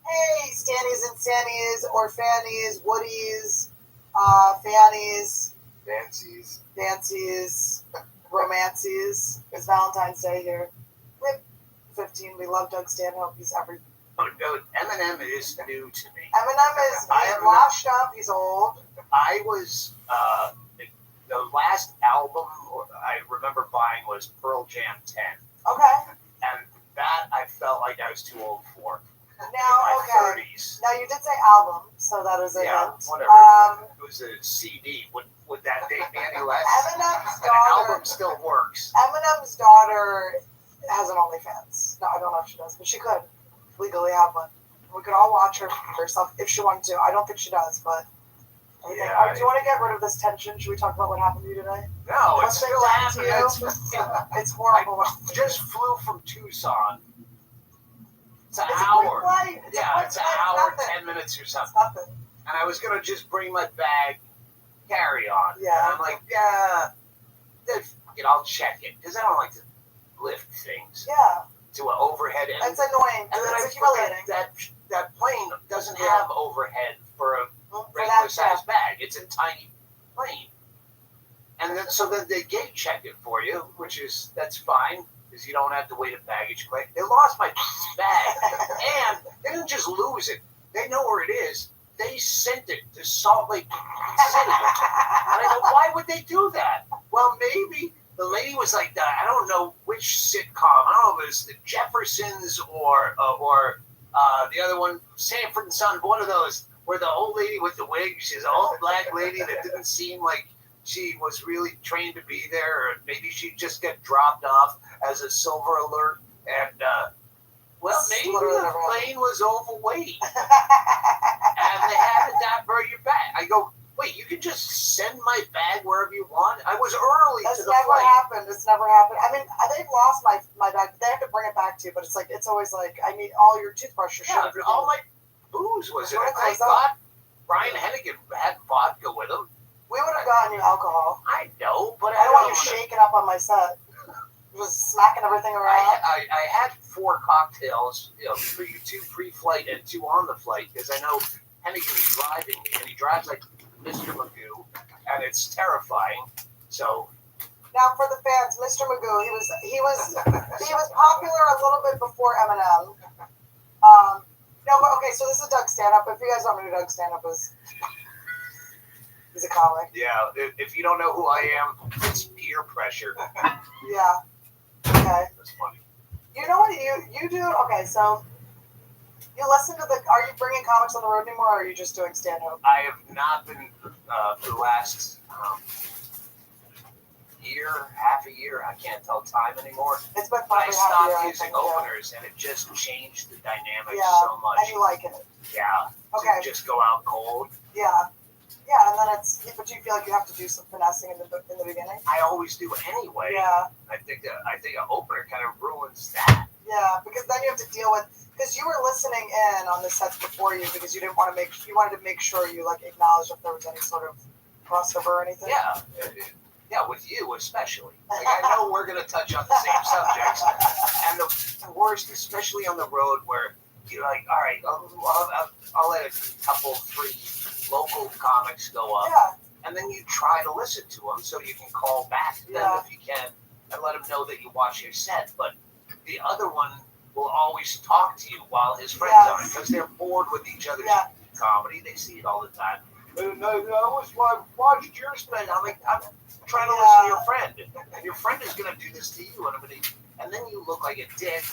Hey, Stannies and Sannies, or Fannies, Woodies, Fannies, Nancy's, Romancies. It's Valentine's Day here. We're 15. We love Doug Stanhope. He's every. Oh, no, Eminem is new to me. Eminem is washed up. He's old. I was the last album I remember buying was Pearl Jam 10. Okay. And that I felt like I was too old for. Now, okay. 30s. Now you did say album, so that is a hint. Whatever. It was a CD. Would that date me any less? an daughter, album still works. Eminem's daughter has an OnlyFans. No, I don't know if she does, but she could legally have one. We could all watch her herself if she wanted to. I don't think she does, but. Yeah, do you want to get rid of this tension? Should we talk about what happened to you today? No, What's it's been still done to happening. you? It's horrible. I just flew from Tucson. It's an It's a hour. quick flight. It's an hour, Nothing. 10 minutes or something. Nothing. And I was gonna just bring my bag, carry on. Yeah. And I'm like, yeah, I'll check it because I don't like to lift things Yeah. to an overhead. It's annoying. And then It's I forgot humiliating. that plane doesn't Yeah. have overhead for a For regular that, size bag. It's a tiny plane. And then they gate check it for you, that's fine because you don't have to wait at baggage claim. They lost my bag, and they didn't just lose it. They know where it is. They sent it to Salt Lake City. And I go, why would they do that? Well, maybe the lady was like, I don't know which sitcom. I don't know if it's the Jeffersons or the other one, Sanford and Son, one of those, where the old lady with the wig, she's an old black lady that didn't seem like she was really trained to be there, or maybe she just got dropped off as a silver alert. And, maybe the plane was overweight. And they had to divert your bag. I go, wait, you can just send my bag wherever you want? I was early That's to the never flight. happened. It's never happened. I mean, they've lost my bag. They have to bring it back to you, but it's always like, I need all your toothbrush, your shit. Yeah, all my booze was in it. What I was that? thought Brian Hennigan had vodka with him. We would have gotten you alcohol. I know, but I don't want you shaking up on my set. Just smacking everything around. I had 4 cocktails, 2 pre-flight and 2 on the flight, because I know Hennigan is driving me, and he drives like Mr. Magoo, and it's terrifying. So now for the fans, Mr. Magoo, he was popular a little bit before Eminem. No, but okay, so this is Doug Stanhope. If you guys don't know who Doug Stanhope is, he's a comic. yeah, if you don't know who I am, it's peer pressure. Yeah. Okay. That's funny. You know what you do? Okay, so you listen to are you bringing comics on the road anymore, or are you just doing stand-up? I have not been for the last half a year. I can't tell time anymore. It's been I probably stopped using openers, and it just changed the dynamic so much. And you like it. Yeah. Okay. To just go out cold. Yeah. Yeah, and then but you feel like you have to do some finessing in the beginning. I always do anyway. Yeah. I think an opener kind of ruins that. Yeah, because then you have to deal with, because you were listening in on the sets before you because you wanted to make sure you like acknowledged if there was any sort of crossover or anything. Yeah. Yeah, with you especially. Like, I know we're going to touch on the same subjects. And the worst, especially on the road where you're like, all right, I'll let a couple, 3 local comics go up. Yeah. And then you try to listen to them so you can call back to them if you can and let them know that you watch your set. But the other one will always talk to you while his friends are, because they're bored with each other's comedy. They see it all the time. And I watched yours, man. I'm like, I'm trying to listen to your friend, and your friend is going to do this to you, and then you look like a dick.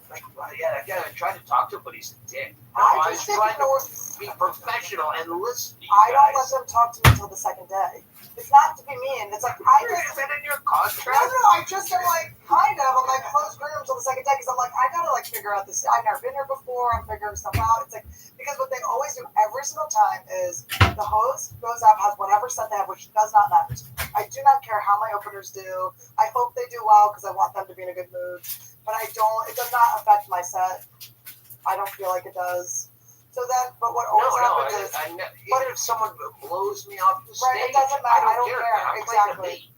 Like, well, yeah, I tried to talk to him, but he's a dick. No, I was trying to be professional and listen to you I don't guys. let them talk to me until the second day. It's not to be mean. It's like Is that in your contract? No, I just am like kind of. I'm like close room until the second day because I'm like I gotta like figure out this. I've never been here before. I'm figuring stuff out. It's like because what they always do every single time is the host goes up, has whatever set they have, which does not matter. I do not care how my openers do. I hope they do well because I want them to be in a good mood. But I don't. It does not affect my set. I don't feel like it does. So then, but what always happens is, even if someone blows me off the stage, it doesn't matter. I don't care.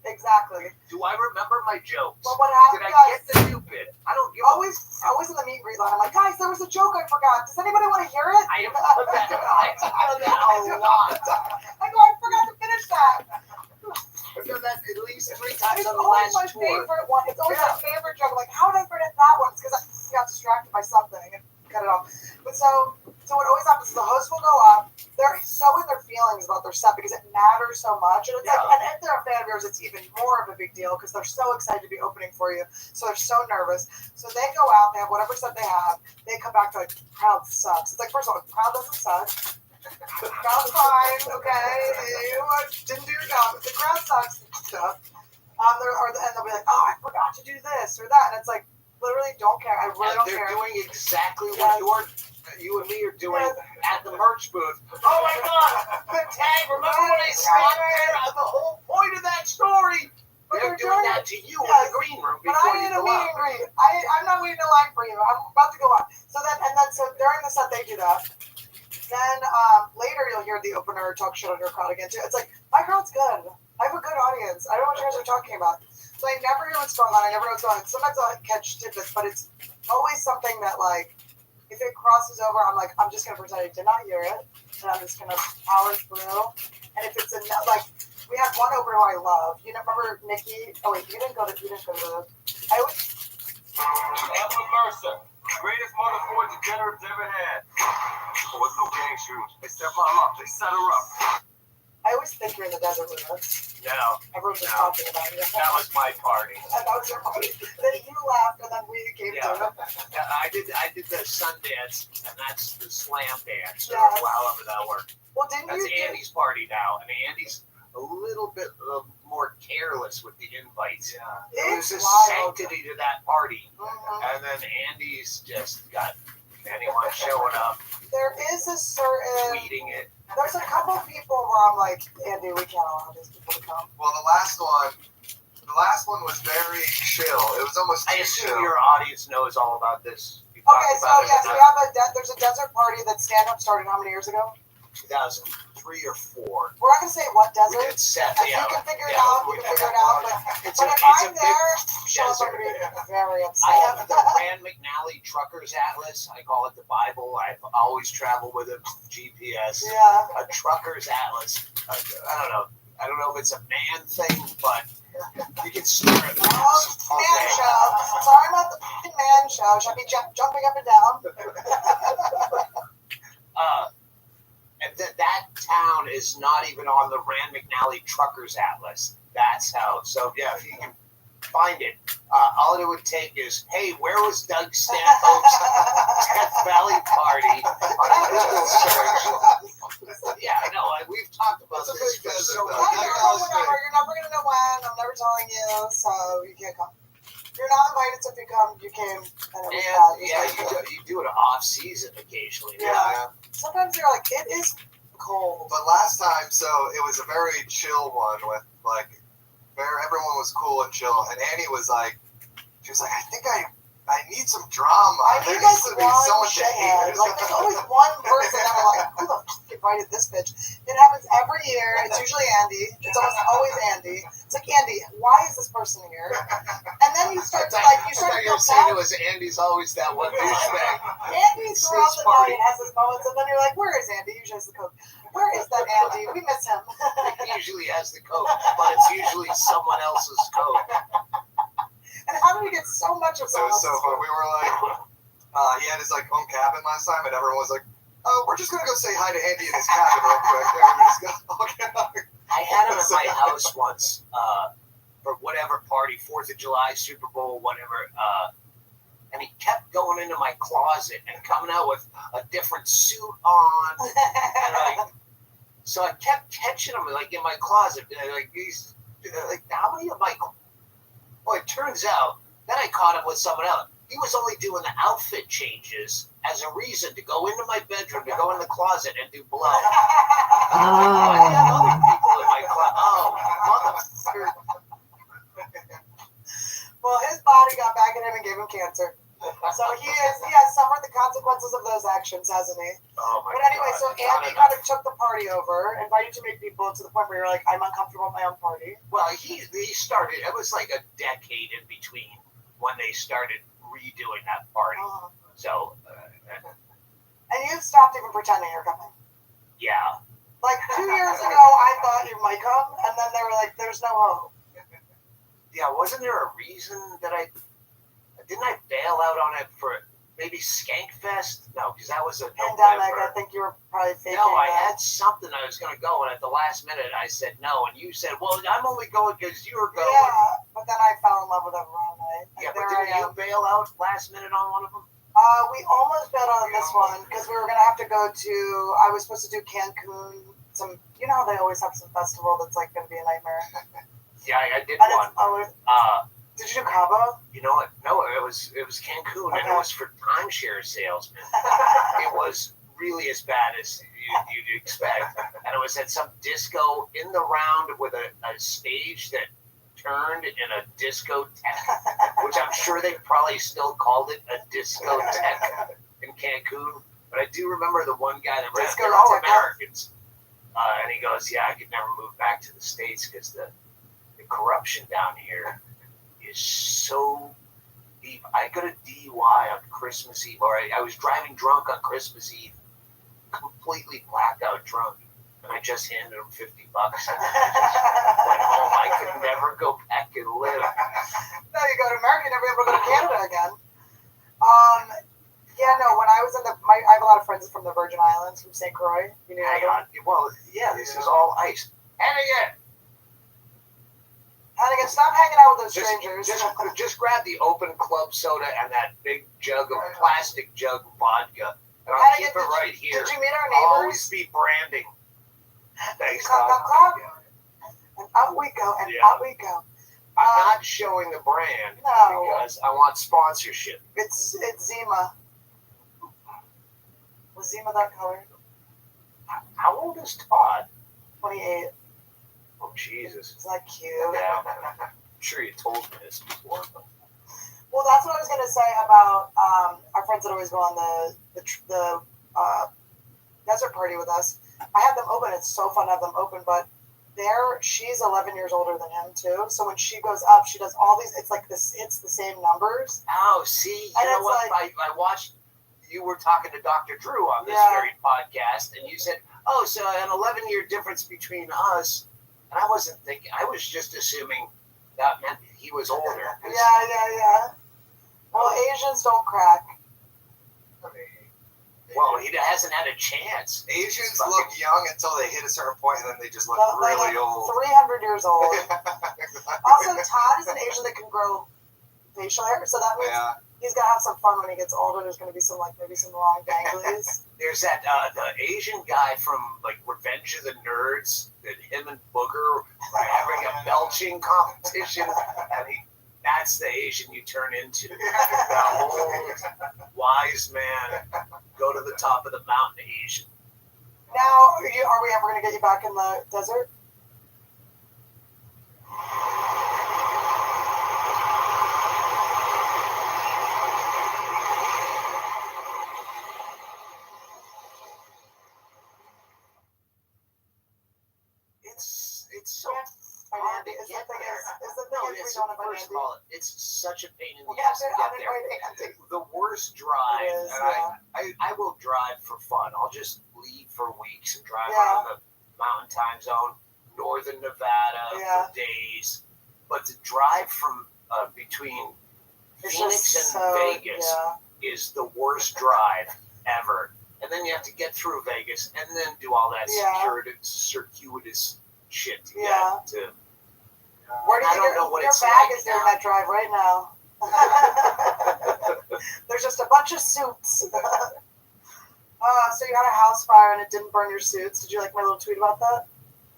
Exactly. Do I remember my jokes? But what happened? Did I get the new bit? I don't give always in the meet and greet line. I'm like, guys, there was a joke I forgot. Does anybody want to hear it? I have done that a lot. I go, I forgot to finish that. I've done that at least 3 times It's on the always last my tour. favorite one. It's always my favorite joke. I'm like, how did I forget that one? It's because I got distracted by something and cut it off. But so what always happens is the host will go up. They're so in their feelings about their set because it matters so much. And it's like, and if they're a fan of yours, it's even more of a big deal because they're so excited to be opening for you. So they're so nervous. So they go out, they have whatever set they have. They come back to like, crowd sucks. It's like, first of all, the crowd doesn't suck. The crowd's fine, okay? You didn't do your job. But the crowd sucks and stuff. and they'll be like, oh, I forgot to do this or that, and it's like, literally don't care. I really don't they're care. doing exactly what you and me are doing at the merch booth. Oh my God, the tag! Remember when I stopped there? The whole point of that story. They're doing that to you in the green room But before I you ain't a go meet out. and greet. I'm not waiting in line for you. I'm about to go on. So during the set they do that. Then later you'll hear the opener talk shit on your crowd again too. It's like, my crowd's good. I have a good audience. I don't know what you guys are talking about. So I never hear what's going on. I never know what's going on. Sometimes I'll catch tidbits, but it's always something that, like, if it crosses over, I'm like, I'm just gonna pretend I did not hear it, and I'm just gonna power through. And if it's enough, like, we had one opener who I love. You know, remember Nikki? Oh wait, you didn't go to the. I would. Evelyn Mercer, greatest motherfucker degenerates ever had. There was no gang shootings. They set mom up. They set her up. I always think you're in the desert with us. No. Everyone's just talking about you. That was my party. And that was your party. Then you laughed, and then we came to it. I did the Sundance, and that's the slam dance, or Yes. however that worked. Well, didn't That's you? Andy's party now, and Andy's a little bit more careless with the invites. Yeah. There's a wild. sanctity to that party, Mhm. and then Andy's just got anyone showing up, There is a certain. tweeting it. There's a couple people where I'm like, Andy, we can't allow these people to come. Well, the last one was very chill. It was almost I too assume chill. your audience knows all about this. You Okay, talked so about it yes, in we have there's a desert party that stand up started how many years ago? 2003 or 4. We're not gonna say what desert. We did set, If you can figure it out, you can figure it out. But It's if a I'm big there, Sean's desert. gonna be very upset. I have the Rand McNally Truckers Atlas. I call it the Bible. I've always traveled with it. GPS. Yeah. A Truckers Atlas. I don't know if it's a man thing, but you can stare at it. Man show. Sorry about the fucking man show. Should I be jumping up and down? And that town is not even on the Rand McNally Truckers Atlas. That's how. So yeah, if you can find it, all it would take is, hey, where was Doug Stanhope's Death Valley party on a Google search? Yeah, I know. We've talked about this for so long. You're never gonna know when. I'm never telling you, so you can't come. You're not invited, so if you come, you came, and it was bad. Yeah, you do it off season occasionally. Yeah. Sometimes you're like, it is cold. But last time, so it was a very chill one with like, everyone was cool and chill, and Annie was like, she was like, I think I need some drama. There needs to be someone to hate. Like, there's always one person that I'm like, who the fuck invited this bitch? It happens every year. It's usually Andy. It's almost always Andy. It's like, Andy, why is this person here? And then you start to like, you start to feel saying bad. it was Andy's always that one douchebag. Andy throughout the night has his moments, and then you're like, where is Andy? Usually has the coke. Where is that Andy? We miss him. He usually has the coke, but it's usually someone else's coke. And how do we get so much of So it was so fun. We were like, he had his like home cabin last time, and everyone was like, oh, we're just gonna go say hi to Andy in his cabin real quick. And we just go, okay. I had him at my house once for whatever party, 4th of July, Super Bowl, whatever. And he kept going into my closet and coming out with a different suit on. And so I kept catching him like in my closet. And how many of my... Well, it turns out, then I caught him with someone else. He was only doing the outfit changes as a reason to go into my bedroom, to go in the closet and do blow. I had other people in my closet. Oh, motherfucker. Well, his body got back at him and gave him cancer. So he has suffered the consequences of those actions, hasn't he? Oh my But anyway, God. so Andy kind of took the party over, invited you to make people to the point where you're like, I'm uncomfortable with my own party. Well, he started, it was like a decade in between when they started redoing that party. So, And you've stopped even pretending you're coming. yeah. Like 2 years ago, I thought you might come, and then they were like, there's no hope. Yeah, wasn't there a reason that didn't I bail out on it for maybe Skankfest? No, because that was a Pandemic, November. I think you were probably faking No, I that. had something I was going to go, and at the last minute I said no, and you said, well, I'm only going because you were going. Yeah, but then I fell in love with everyone, right? Yeah, but didn't you bail out last minute on one of them? We almost bet on this one because we were going to have to go to, I was supposed to do Cancun, you know how they always have some festival that's like going to be a nightmare? Yeah, I I did And one. it's always, did you do Cabo? You know what? No, it was Cancun, and it was for timeshare salesmen. It was really as bad as you'd expect, and it was at some disco in the round with a stage that turned in a discotheque, which I'm sure they probably still called it a discotheque in Cancun. But I do remember the one guy that ran it. They're all Americans, and he goes, "Yeah, I could never move back to the States because the corruption down here is so deep. I got a DUI on Christmas Eve, or I was driving drunk on Christmas Eve, completely blacked out drunk, and I just handed him $50. And I went home. I could never go back and live. No, you go to America, you never ever go to Canada again. Yeah, no, when I was in I have a lot of friends from the Virgin Islands, from St. Croix. You know, Hang on. Well, yeah, this is all ice. Hannigan! Hannigan, stop hanging out with those strangers. Just grab the open club soda and that big jug of plastic jug of vodka. And I'll keep it right here. Did you meet our I'll neighbors? always be branding. Thanks, Clap, Doc. clap, clap. And out we go, and out we go. I'm not showing the brand because I want sponsorship. It's Zima. Was Zima that color? How old is Todd? 28. Oh, Jesus. Is that cute? Yeah. I'm sure you told me this before. But... Well, that's what I was going to say about our friends that always go on the desert party with us. I had them open. It's so fun to have them open, but she's 11 years older than him too. So when she goes up, she does all these. It's like this. It's the same numbers. Oh, see, you know what? Like, I watched. You were talking to Dr. Drew on this very podcast, and you said, "Oh, so an 11-year difference between us." And I wasn't thinking. I was just assuming that meant he was older. Yeah. Well, Asians don't crack. Well, he hasn't had a chance. Asians look young until they hit a certain point, and then they just look They're really like old. 300 years old. Also, Todd is an Asian that can grow facial hair, so that means he's gonna have some fun when he gets older. There's gonna be some maybe some long danglies. There's that the Asian guy from Revenge of the Nerds that him and Booger are having a belching competition, and that's the Asian you turn into. The old wise man, go to the top of the mountain Asian. Now, are we ever gonna get you back in the desert? It's so hard to get there. First of all, it's such a pain in the ass to get there. The worst drive, and I will drive for fun. I'll just leave for weeks and drive around the Mountain Time Zone, Northern Nevada for days. But to drive from between Phoenix and Vegas is the worst drive ever. And then you have to get through Vegas and then do all that circuitous shit to get to. Where do you think your bag is doing that drive right now? There's just a bunch of suits. So you had a house fire and it didn't burn your suits. Did you like my little tweet about that?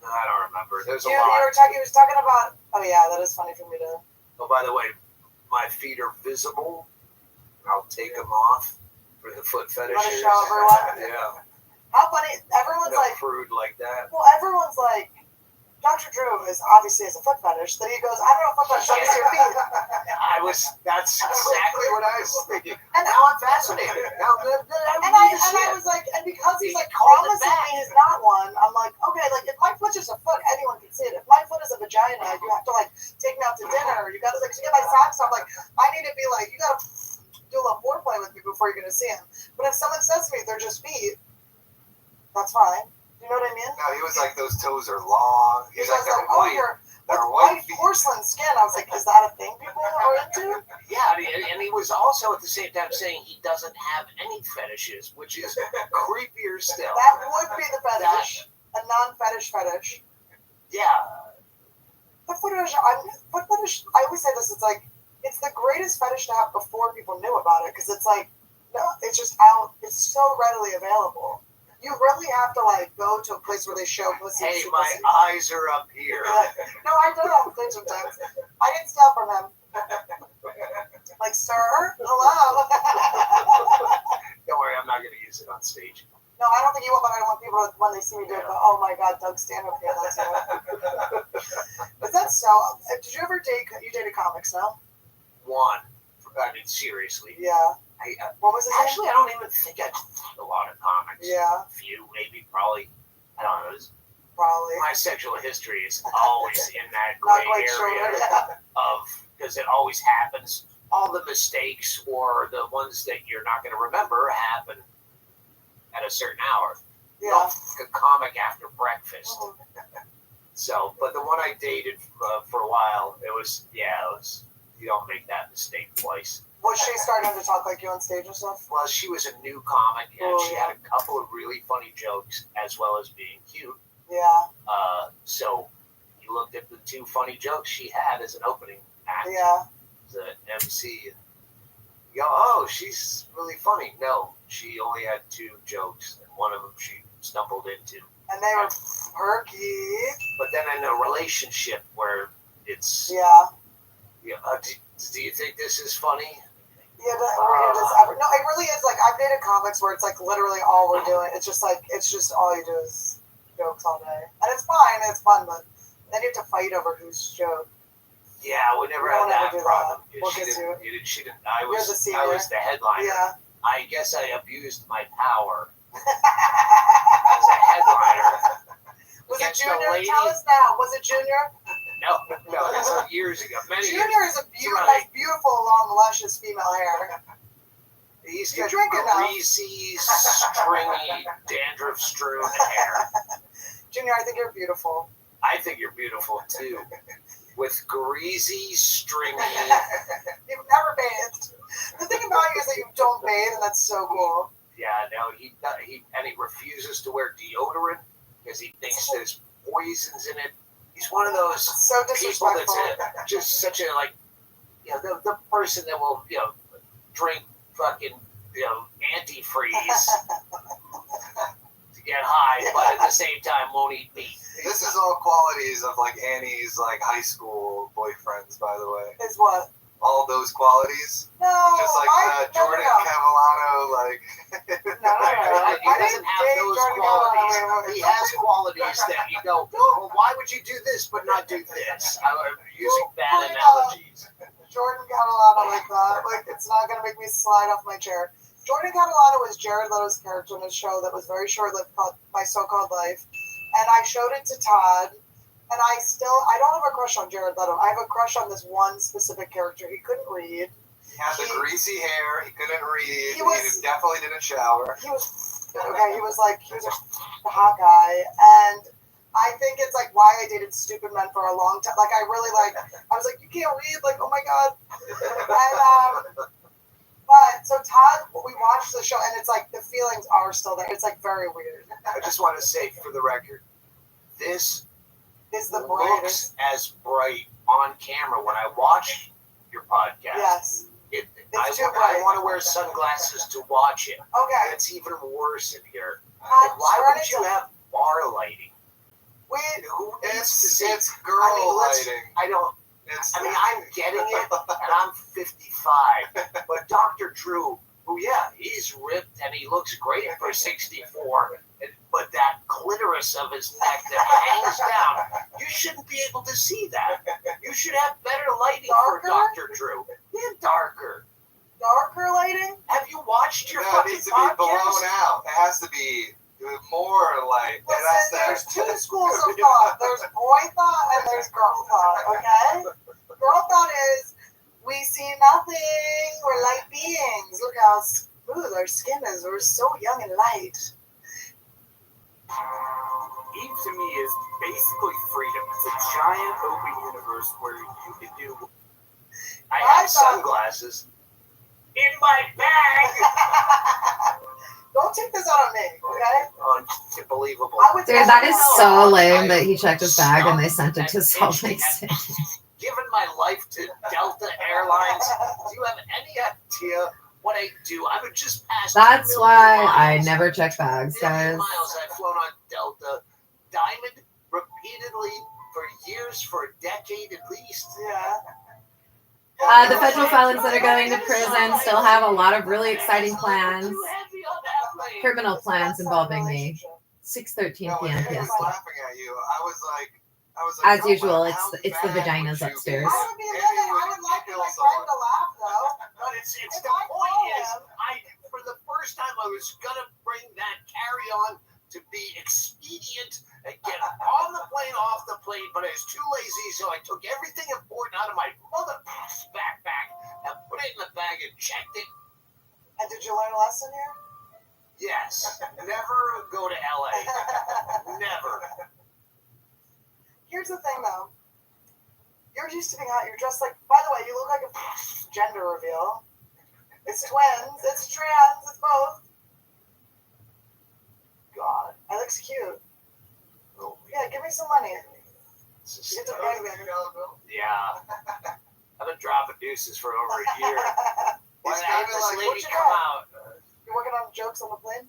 I don't remember. There's a lot. He was talking about. Oh yeah, that is funny for me to. Oh, by the way, my feet are visible. I'll take them off for the foot fetishes. Want to show everyone? Yeah. How funny! Everyone's like prude like that. Well, everyone's like. Dr. Drew is obviously has a foot fetish. Then he goes, I don't know if foot fetish. Let me see your feet. That's exactly what I was thinking. And now I'm fascinated. Now, I was like, and because he's like promising me he's not one, I'm like, okay, like if my foot's just a foot, anyone can see it. If my foot is a vagina, you have to like take me out to dinner. You got to like to get my socks off. Like I need to be like, you got to do a little foreplay with me before you're gonna see him. But if someone says to me they're just feet, that's fine. You know what I mean? No, he was like, those toes are long. He's like, they're white. They're white porcelain skin. I was like, is that a thing people are into? Yeah, and he was also at the same time saying he doesn't have any fetishes, which is creepier still. That would be the fetish. A non-fetish fetish. Yeah. The foot fetish, I always say this, it's like, it's the greatest fetish to have before people knew about it, because it's like, no, it's just out, it's so readily available. You really have to like go to a place where they show pussy. Hey, see my pussy. eyes are up here. No, I did have things sometimes. I didn't steal from him. Like, sir, hello. Don't worry, I'm not going to use it on stage. No, I don't think you will, but I want people to, when they see me do it, go, oh my God, Doug Stanhope, yeah, that's it. But that's so. Did you ever date? You dated comics, no? One. I mean, seriously. Yeah. What was it? Actually, I don't even think I did a lot of comics. Yeah. A few, maybe, probably. I don't know. Probably. My sexual history is always in that Not gray quite sure. area Yeah. of, because it always happens. All the mistakes or the ones that you're not going to remember happen at a certain hour. Yeah. Don't fuck a comic after breakfast. Mm-hmm. So, but the one I dated for a while, it was, you don't make that mistake twice. Was she starting to talk like you on stage and stuff? Well, she was a new comic, and she had a couple of really funny jokes, as well as being cute. Yeah. So you looked at the two funny jokes she had as an opening act. Yeah. As an MC. And you go, oh, she's really funny. No, she only had two jokes, and one of them she stumbled into. And they were perky. But then in a relationship where it's... Yeah. Do you think this is funny? Yeah, no, it really is. Like, I've dated comics where it's like literally all we're doing. It's just all you do is jokes all day, and it's fine, it's fun, but then you have to fight over whose joke. Yeah, we never had that problem. She didn't. I was the headliner. Yeah. I guess I abused my power as a headliner. Was it Junior? Tell us now. Was it Junior? No, that's years ago. Junior is has beautiful, long, luscious female hair. He's got greasy, stringy, dandruff-strewn hair. Junior, I think you're beautiful. I think you're beautiful too. With greasy, stringy. You've never bathed. The thing about you is that you don't bathe, and that's so cool. Yeah, no, he refuses to wear deodorant because he thinks there's poisons in it. He's one of those people that's just such a the person that will drink fucking antifreeze to get high, but at the same time won't eat meat. This is all qualities of like Annie's like high school boyfriends, by the way. Is what? All those qualities. No, just like Jordan Cavallano, like. He doesn't have those qualities. He has qualities that you go, well, why would you do this but not do this? I'm using bad analogies. Jordan Catalano like that. Like, it's not going to make me slide off my chair. Jordan Catalano was Jared Leto's character in a show that was very short-lived called My So-Called Life. And I showed it to Todd. And I don't have a crush on Jared Leto. I have a crush on this one specific character. He couldn't read. He had the greasy hair. He couldn't read. He definitely didn't shower. He was a hot guy. And I think it's like why I dated stupid men for a long time. Like, I was like, you can't read? Like, oh my God. And, but, so Todd, we watched the show, and it's like the feelings are still there. It's like very weird. I just want to say for the record, this is the looks as bright on camera when I watch your podcast. Yes. I want to wear sunglasses to watch it. Okay. It's even worse in here. Why would you have bar lighting? Who needs to see? It's girl lighting. I'm getting it, and I'm 55. But Dr. Drew, he's ripped and he looks great for 64. But that clitoris of his neck that hangs down, you shouldn't be able to see that. You should have better lighting for Dr. Drew. Yeah, darker. Darker lighting? Have you watched your fucking podcast? It needs to be blown out. It has to be more light. Listen, there's two schools of thought. There's boy thought and there's girl thought, okay? Girl thought is, we see nothing. We're light beings. Look how smooth our skin is. We're so young and light. Eve to me is basically freedom. It's a giant open universe where you can do. I have sunglasses in my bag. Don't take this out on me, okay? Unbelievable. Dude, that is so lame that he checked his bag and they sent it to Salt Lake City. Given my life to Delta Airlines, do you have any idea what I do. I would just pass. That's 2 million why I miles. never check bags, 2 million guys. miles I've flown on Delta, Diamond repeatedly for years, for a decade at least. Yeah. The federal felons that are going to prison still have a lot of really exciting plans, criminal plans involving me. 6:13 No, when p.m. he was PST. laughing at you, I was like, As "Oh, usual, wow, it's how the mad vaginas would you upstairs. I would be livid. I would like my friend to laugh, though. But it's If the I point told is, him- for the first time, I was gonna bring that carry on to be expedient and get on the plane, off the plane, but I was too lazy, so I took everything important out of my mother backpack and put it in the bag and checked it. And did you learn a lesson here? Yes, never go to LA. Never. Here's the thing, though. You're used to being hot. You're dressed like. By the way, you look like a gender reveal. It's twins. It's trans. It's both. God, that looks cute. oh, Yeah, give me some money. it's You just, get the bag yeah. I've been dropping deuces for over a year. Why He's did I have kinda this like, lady what you come got? out? You're working on jokes on the plane?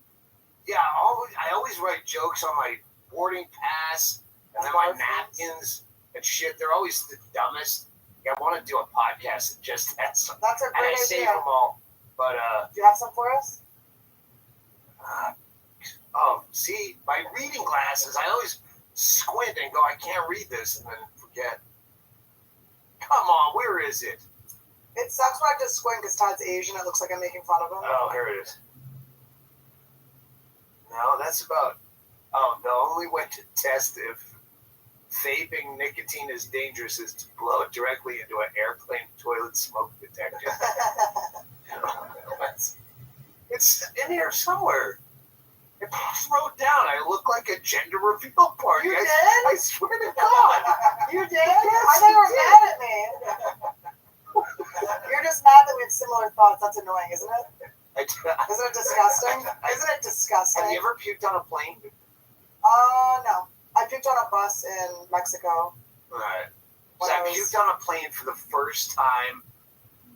Yeah, I always write jokes on my boarding pass and then my napkins and shit. They're always the dumbest. Yeah, I want to do a podcast that just has some. That's a And great I save idea. them all. But, Do you have some for us? see, my reading glasses, I always squint and go, I can't read this, and then forget. Come on, where is it? It sucks when I just squint because Todd's Asian. It looks like I'm making fun of him. Oh, here it is. No, that's about. Oh, the only way to test if vaping nicotine is dangerous is to blow it directly into an airplane toilet smoke detector. It's in here somewhere. It wrote down. I look like a gender reveal party. You did? I swear to God. You did? Yes, I thought you were mad at me. You're just mad that we have similar thoughts. That's annoying, isn't it? Isn't it disgusting? Isn't it disgusting? Have you ever puked on a plane? No. I puked on a bus in Mexico. Right. When So I I was- puked on a plane for the first time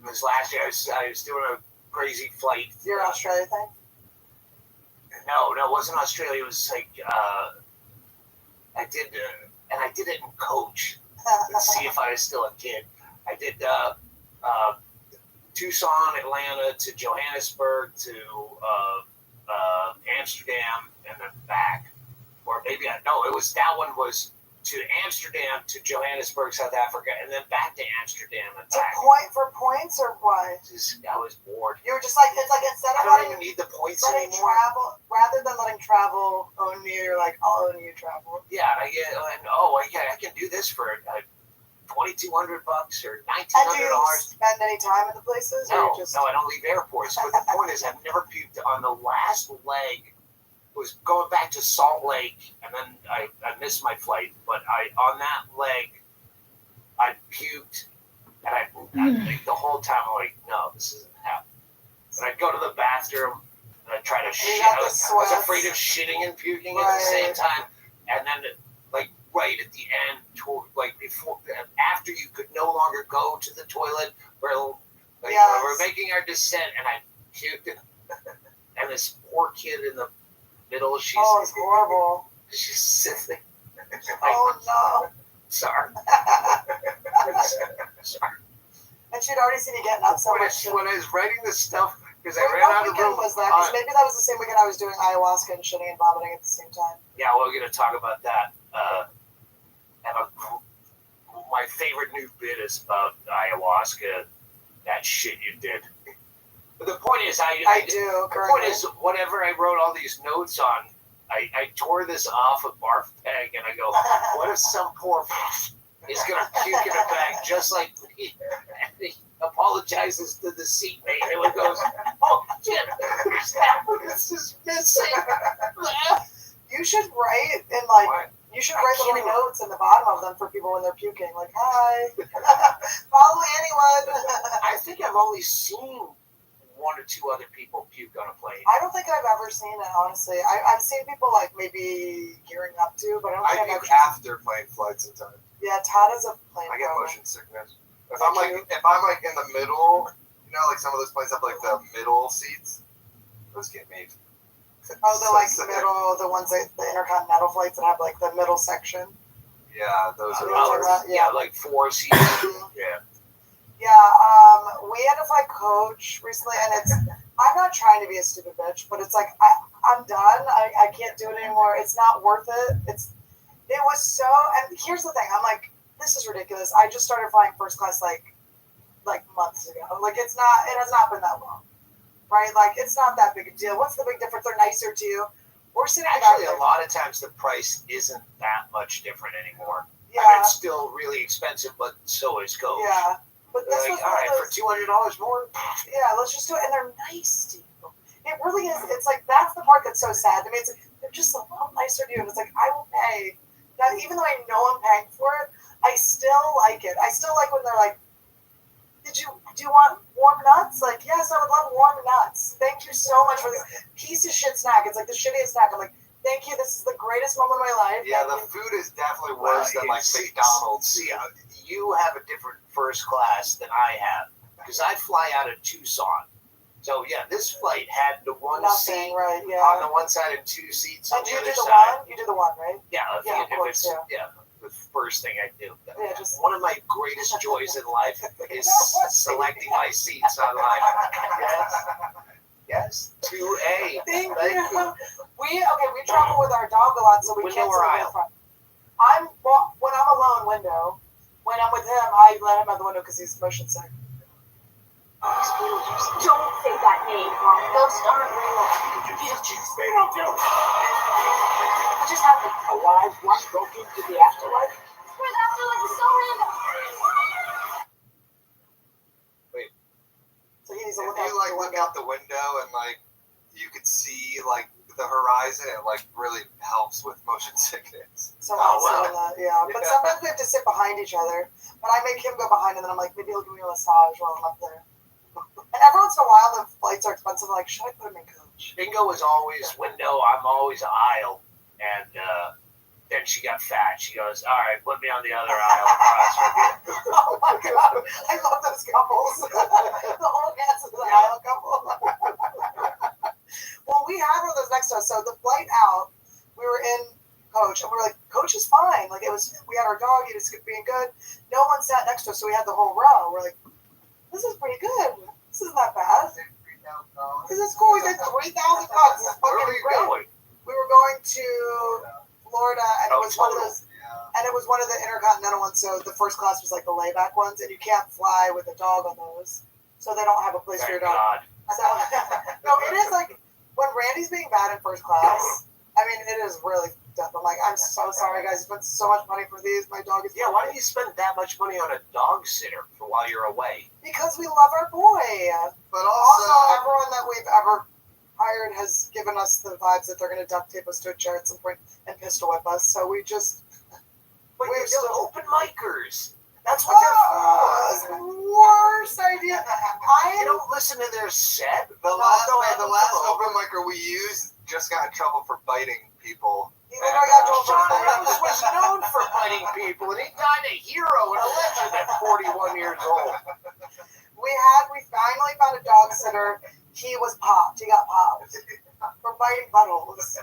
this last year. I was doing a crazy flight. Your Australia thing? No, it wasn't Australia. It was like I did, and I did it in coach to see if I was still a kid. I did Tucson, Atlanta to Johannesburg to Amsterdam and then back, or maybe that one was to Amsterdam to Johannesburg, South Africa, and then back to Amsterdam and back. For points or what? I was bored. You were just like, it's like instead I of don't letting even need the points letting anymore. travel, rather than letting travel own you, you're like, I'll own you travel. Yeah, I can do this for $2,200 or $1,900. And do you spend any time in the places? No, or just... I don't leave airports. But the point is, I've never puked on the last leg. Was going back to Salt Lake, and then I missed my flight. But on that leg, I puked, and I the whole time I'm like, no, this isn't happening. And I'd go to the bathroom, and I'd try to shit. I was afraid of shitting and puking at the same time. And then, like right at the end, after you could no longer go to the toilet, we're making our descent, and I puked, and this poor kid in the middle, it's horrible. She's sitting. Oh no! Sorry. Sorry. And she'd already seen you getting up so much. When I was writing this stuff, because I Wait, ran what out of weekend room. was that? 'Cause maybe that was the same weekend I was doing ayahuasca and shitting and vomiting at the same time. Yeah, we're going to talk about that. My favorite new bit is about ayahuasca, that shit you did. But the point is, I do. The point is, whatever I wrote all these notes on, I tore this off a barf bag, and I go, what if some poor is going to puke in a bag just like me? And he apologizes to the seatmate, and he goes, oh, shit, this is missing. You should write in you should write little notes in the bottom of them for people when they're puking, like, hi, follow anyone. I think I've only seen one or two other people puke on a plane. I don't think I've ever seen it, honestly. I've seen people like maybe gearing up to, but I don't think I've puke after plane flights sometimes. Yeah, Todd is a plane. I get motion sickness. If I'm like in the middle, You know, like some of those planes have like the middle seats. Those get made. Oh, the middle, the ones that the intercontinental flights that have like the middle section. Yeah, those are. Like 4 seats. Yeah. Yeah, we had to fly coach recently, and I'm not trying to be a stupid bitch, but it's like I'm done. I can't do it anymore. It's not worth it. It was so. And here's the thing. I'm like, this is ridiculous. I just started flying first class like months ago. Like it has not been that long, right? Like it's not that big a deal. What's the big difference? They're nicer to you. We're sitting Actually, a lot of times the price isn't that much different anymore. Yeah. I mean, it's still really expensive, but so is coach. Yeah. But this like, was all right, for $200 more. Yeah, let's just do it. And they're nice to you. It really is. It's like that's the part that's so sad to me. It's like they're just a little nicer to you, and it's like I will pay. Now, even though I know I'm paying for it, I still like it. I still like when they're like, do you want warm nuts? Like, yes, I would love warm nuts. Thank you so much for this piece of shit snack. It's like the shittiest snack. I'm like, thank you. This is the greatest moment of my life. Yeah, the food is definitely worse than like McDonald's. See, you have a different first class than I have because I fly out of Tucson. So yeah, this flight had the one seat right, yeah. on the one side and 2 seats on the other side. You do the one, right? Yeah, the first thing I do. Yeah, one of my greatest joys in life is selecting my seats online. Yes. 2A. Thank you. We travel with our dog a lot, so we can't sit in the front. When I'm alone, window. When I'm with him, I let him out the window because he's motion sick. Don't say that name, Mom. Ghosts aren't real. What just happened? A live one broke into the afterlife? Where the afterlife is so random. Wait. So he needs to look out the window and like you could see like the horizon. It like really helps with motion sickness. So but sometimes we have to sit behind each other. But I make him go behind, and then I'm like, maybe he'll give me a massage while I'm up there. And every once in a while, the flights are expensive. I'm like, should I put him in coach? Bingo is always window. I'm always aisle. And then she got fat. She goes, all right, put me on the other aisle. Oh my God. I love those couples. The whole cast of the aisle couple. Well, we had one of those next to us. So the flight out, we were in coach, and we were like, coach is fine. Like we had our dog. He was being good. No one sat next to us, so we had the whole row. We're like, this is pretty good. This isn't that bad. This is cool. We did $3,000. This is fucking great. We were going to Florida, and it was one of those, and it was one of the intercontinental ones. So the first class was like the layback ones, and you can't fly with a dog on those, so they don't have a place for your dog. So, no, it is like when Randy's being bad in first class. I mean, it is really tough. I'm like, I'm so sorry, guys. You spent so much money for these. My dog is. Yeah, why do you spend that much money on a dog sitter for while you're away? Because we love our boy. But also everyone that we've ever hired has given us the vibes that they're going to duct tape us to a chair at some point and pistol whip us. So we just. But we're still open micers. That's what they're for. Worst idea. You don't listen to their set. The last open micer we used just got in trouble for biting people. Ramos was known for biting people, and he died a hero and a legend at 41 years old. We finally found a dog sitter. He was popped. He got popped for biting buttholes.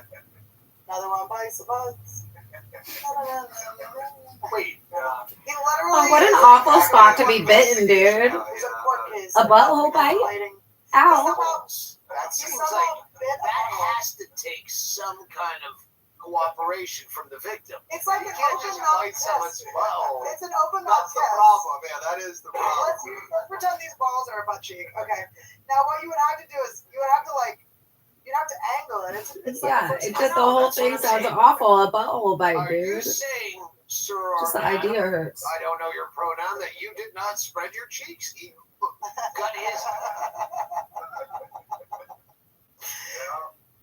Another one bites the butts. Wait. He literally. What an awful spot to be bitten, dude. A butthole bite? Ow. That seems like that has to take some kind of cooperation from the victim. It's like you an can't open just mouth bite someone's butthole. It's an open mouth. That's the problem. Yeah, that is the problem. Let's pretend these balls are a butt cheek. Okay. Now what you would have to do is you'd have to angle it. It's It's just the whole thing sounds awful. A butthole bite, dude. Are you saying, Sir Just the Arnett, idea hurts. I don't know your pronoun, that you did not spread your cheeks? He got his.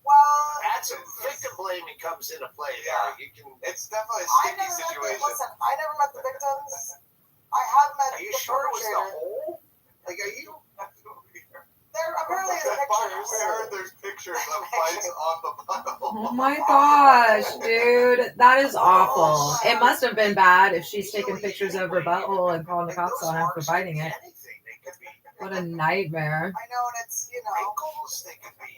Well, that's a victim blaming comes into play. Yeah, you can. It's definitely a sticky situation. I never met the victims. I have met. Are you the sure it was the perpetrator. hole? Like, are you? There apparently is pictures. I heard there's pictures of bites on the butthole. Oh my gosh, dude. That is awful. It must have been bad if she's taking pictures of her butthole and calling the cops on her for biting it. What a nightmare. I know, and it's, you know, Wrinkles they could be.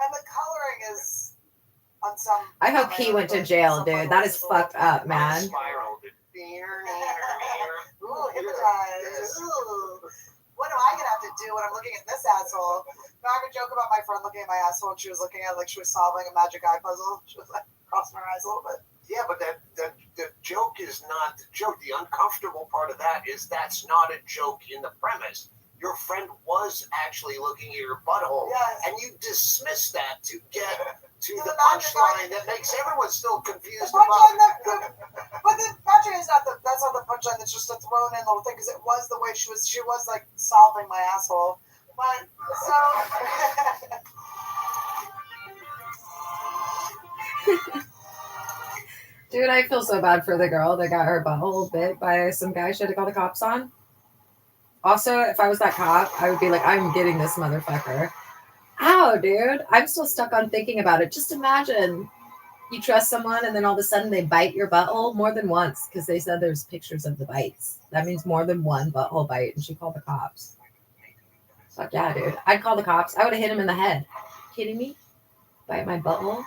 and the coloring is on some. I hope he went to jail, dude. That is fucked up, man. Spiraled. Ooh, hypnotized. Ooh. What am I gonna have to do when I'm looking at this asshole? No, I have a joke about my friend looking at my asshole, and she was looking at it like she was solving a magic eye puzzle. She was like crossing her eyes a little bit. Yeah, but the joke is not the joke. The uncomfortable part of that is that's not a joke in the premise. Your friend was actually looking at your butthole, Yes. and you dismiss that to get to To the the magic punchline that makes everyone still The confused punchline about. but the punchline is not that's not the punchline. That's just a thrown in little thing because it was the way she was like solving my asshole. But so. Dude, I feel so bad for the girl that got her butthole bit by some guy she had to call the cops on. Also, if I was that cop, I would be like, I'm getting this motherfucker. Ow, dude. I'm still stuck on thinking about it. Just imagine you trust someone and then all of a sudden they bite your butthole more than once because they said there's pictures of the bites. That means more than one butthole bite, and she called the cops. Fuck yeah, dude. I'd call the cops. I would have hit him in the head. Kidding me? Bite my butthole?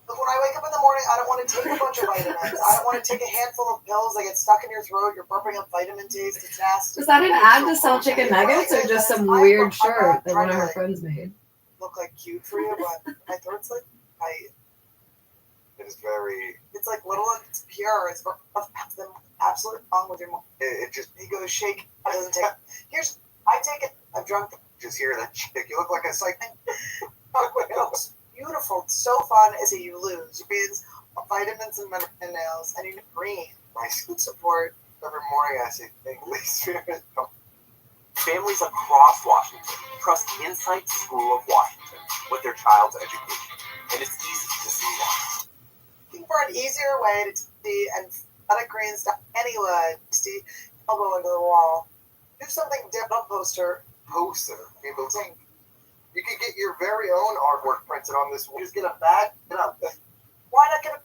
When I wake up in the morning, I don't want to take a bunch of vitamins. I don't want to take a handful of pills that get stuck in your throat. You're burping up vitamin taste. It's nasty. Was that an ad to sell chicken nuggets or just some weird shirt that one of her friends made? Look like cute for you, but my throat's like tight. It is very. It's like little. It's pure. It's absolutely wrong with your mom. It just. He goes shake. It doesn't take. Here's. I take it. I've drunk. Just hear that chick. You look like a psych. It looks beautiful. It's so fun as you lose. You gains vitamins and minerals, and you get green. Nice food support. Every morning I say, thank you, Spirit. Families across Washington trust Insight School of Washington with their child's education, and it's easy to see why. Looking for an easier way to see and athletic greens to anywhere. See, elbow into the wall. Do something different. Poster. People think. You could get your very own artwork printed on this. Just get a bag. Why not get a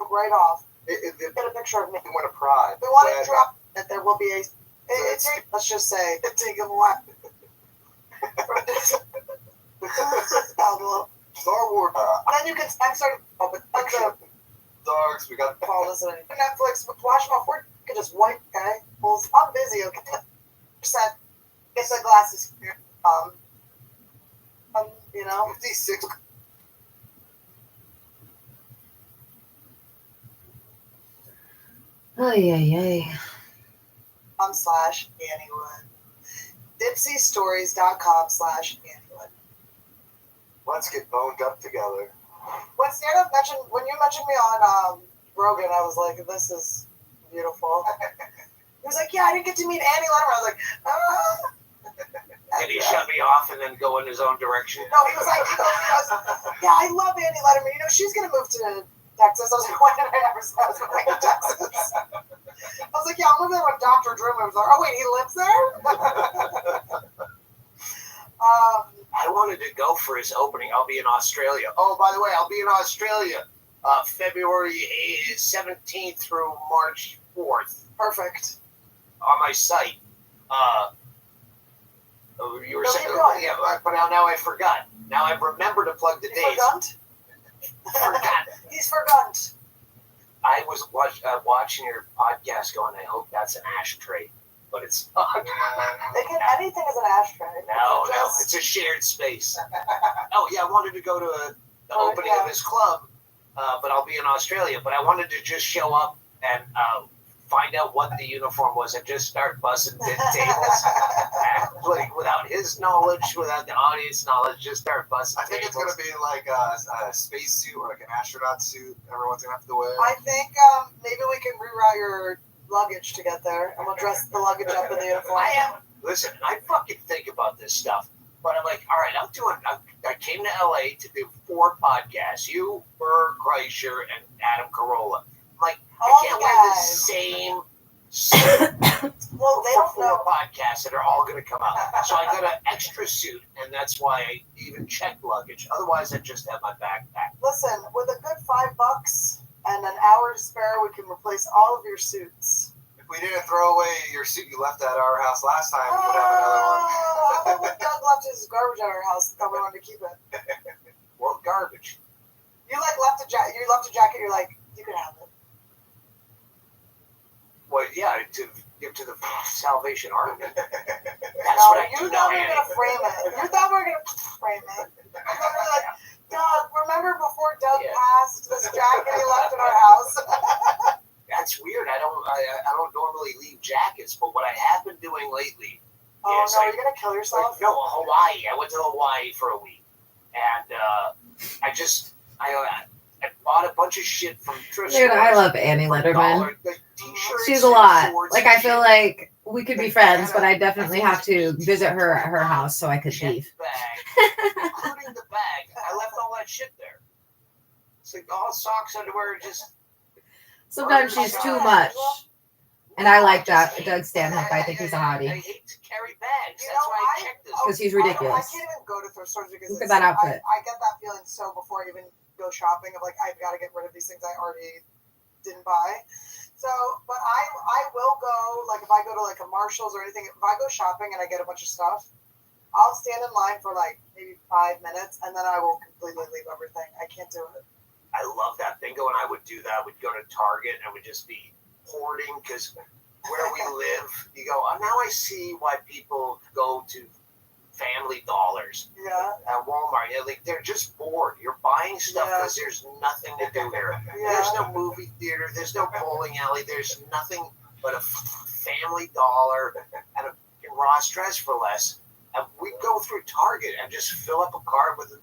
right off? Get a picture of me. You win a prize. We want to drop that there will be a. Let's just say take him away. Star Wars. Then you can start. Dogs. We got follow this on Netflix. Watch them off work. You can just wipe. Okay. Well, I'm busy. Okay. Percent. Get the glasses here. You know. 56. Ay. /Anniewood. Dipsystories.com/Anniewood. Let's get boned up together. When you mentioned me on Rogan, I was like, this is beautiful. He was like, yeah, I didn't get to meet Annie Letterman. I was like, ah. And he shut me off and then go in his own direction. No, he was like, yeah, I love Annie Letterman. You know, she's going to move to Texas. I was like, when did I ever say I was going to Texas? I was like, yeah, I'll move there when Dr. Drew moves there. Oh, wait, he lives there? I wanted to go for his opening. I'll be in Australia. Oh, by the way, I'll be in Australia February 17th through March 4th. Perfect. On my site. You were saying, yeah, but now I forgot. Now I remember to plug the dates. Forgot. He's forgot. I was watching your podcast going, I hope that's an ashtray. But it's not. Anything is an ashtray. No, it's a shared space. Oh, yeah, I wanted to go to the opening of his club, but I'll be in Australia. But I wanted to just show up and find out what the uniform was and just start bussing tables. Like, without his knowledge, without the audience knowledge, just start bussing I think tables. it's going to be like a space suit or like an astronaut suit everyone's going to have to wear. I think maybe we can reroute your luggage to get there, and we'll dress the luggage up in the uniform. Listen, I fucking think about this stuff. But I'm like, all right, I came to LA to do 4 podcasts. You, Burr, Kreischer, and Adam Carolla. I'm like, I can't wear the same suit Well, they don't for 4 podcasts that are all going to come out. So I got an extra suit, and that's why I even checked luggage. Otherwise, I just have my backpack. Listen, with a good $5 and an hour to spare, we can replace all of your suits. If we didn't throw away your suit you left at our house last time, we would have another one. How about when Doug left his garbage at our house? Thought we wanted to keep it. Well, garbage. You like left a jacket. You left a jacket. You're like, you can have it. Well, yeah, to give to the Salvation Army. That's No, what I you do thought now. we were gonna frame it. You thought we were gonna frame it. You thought we were like, Doug, remember before Doug passed this jacket he left in our house? That's weird. I don't normally leave jackets, but what I have been doing lately Oh is no, you're gonna kill yourself? No, Hawaii. I went to Hawaii for a week, and I bought a bunch of shit from thrift Dude, stores. I love Annie Letterman. Like t-shirts She's a and lot. shorts Like, and I feel like we could be friends, but I definitely have to visit her at her house so I could leave. including the bag. I left all that shit there. It's like all socks, underwear, just. Sometimes she's too much. And I like that. Doug Stanhope, I think he's a hottie. I hate to carry bags. That's why I checked this. Because he's I ridiculous. can't even go to thrift stores because Look at that outfit. I get that feeling so before I even go shopping of like I've got to get rid of these things I already didn't buy. So, but I will go like if I go to like a Marshalls or anything. If I go shopping and I get a bunch of stuff, I'll stand in line for like maybe 5 minutes and then I will completely leave everything. I can't do it. I love that thing. When I would do that, we'd go to Target and would just be hoarding because where we live, you go, oh, now I see why people go to Family Dollars at Walmart. Like they're just bored. You're buying stuff because there's nothing to do here. There's no movie theater. There's no bowling alley. There's nothing but a Family Dollar and a Ross Dress for Less. And we go through Target and just fill up a cart with,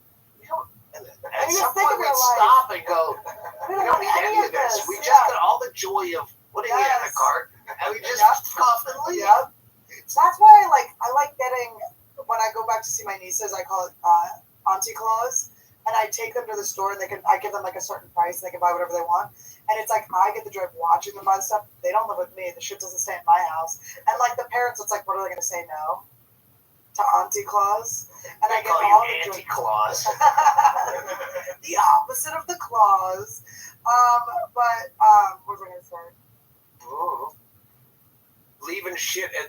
and at some point we'd stop and go, we don't need any of this. We just got all the joy of putting it in the cart and we just puff and leave. That's why I like getting, when I go back to see my nieces, I call it Auntie Claus, and I take them to the store and I give them like a certain price and they can buy whatever they want. And it's like I get the joy of watching them buy the stuff. They don't live with me. The shit doesn't stay in my house. And like the parents, it's like, what are they going to say no to Auntie Claus? And I get all the Auntie Claus. The opposite of the clause. But what was I going to say? Ooh. Leaving shit at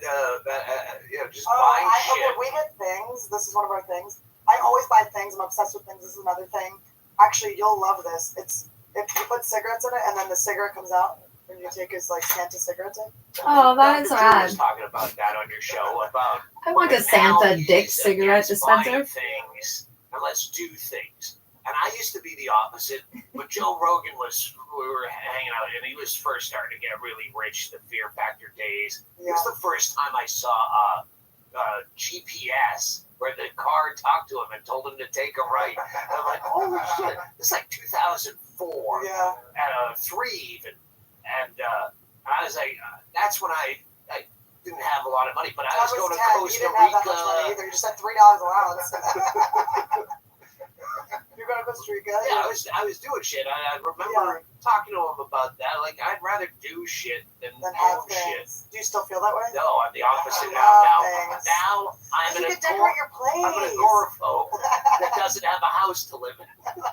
just buying shit. Okay, we get things. This is one of our things. I always buy things. I'm obsessed with things. This is another thing. Actually, you'll love this. It's if you put cigarettes in it and then the cigarette comes out and you take his like Santa cigarette in. Oh, that is Dr. rad. was talking about that on your show about. I want a Santa Dick cigarette dispenser. Buying things and let's do things. And I used to be the opposite, but Joe Rogan we were hanging out, and he was first starting to get really rich, the Fear Factor days. It was the first time I saw GPS, where the car talked to him and told him to take a right. And I'm like, holy shit, this is like 2004, and 3 even. And I was like, that's when I didn't have a lot of money, but I was going to 10. Costa You didn't have that Rica. much money either. You just had $3 allowance. You're going to Costa Rica? Yeah, I was doing shit. I remember talking to him about that. Like, I'd rather do shit than have own shit. Do you still feel that way? No, I'm the opposite now. Now I'm you an can decorate your place. I'm an agoraphobe that doesn't have a house to live in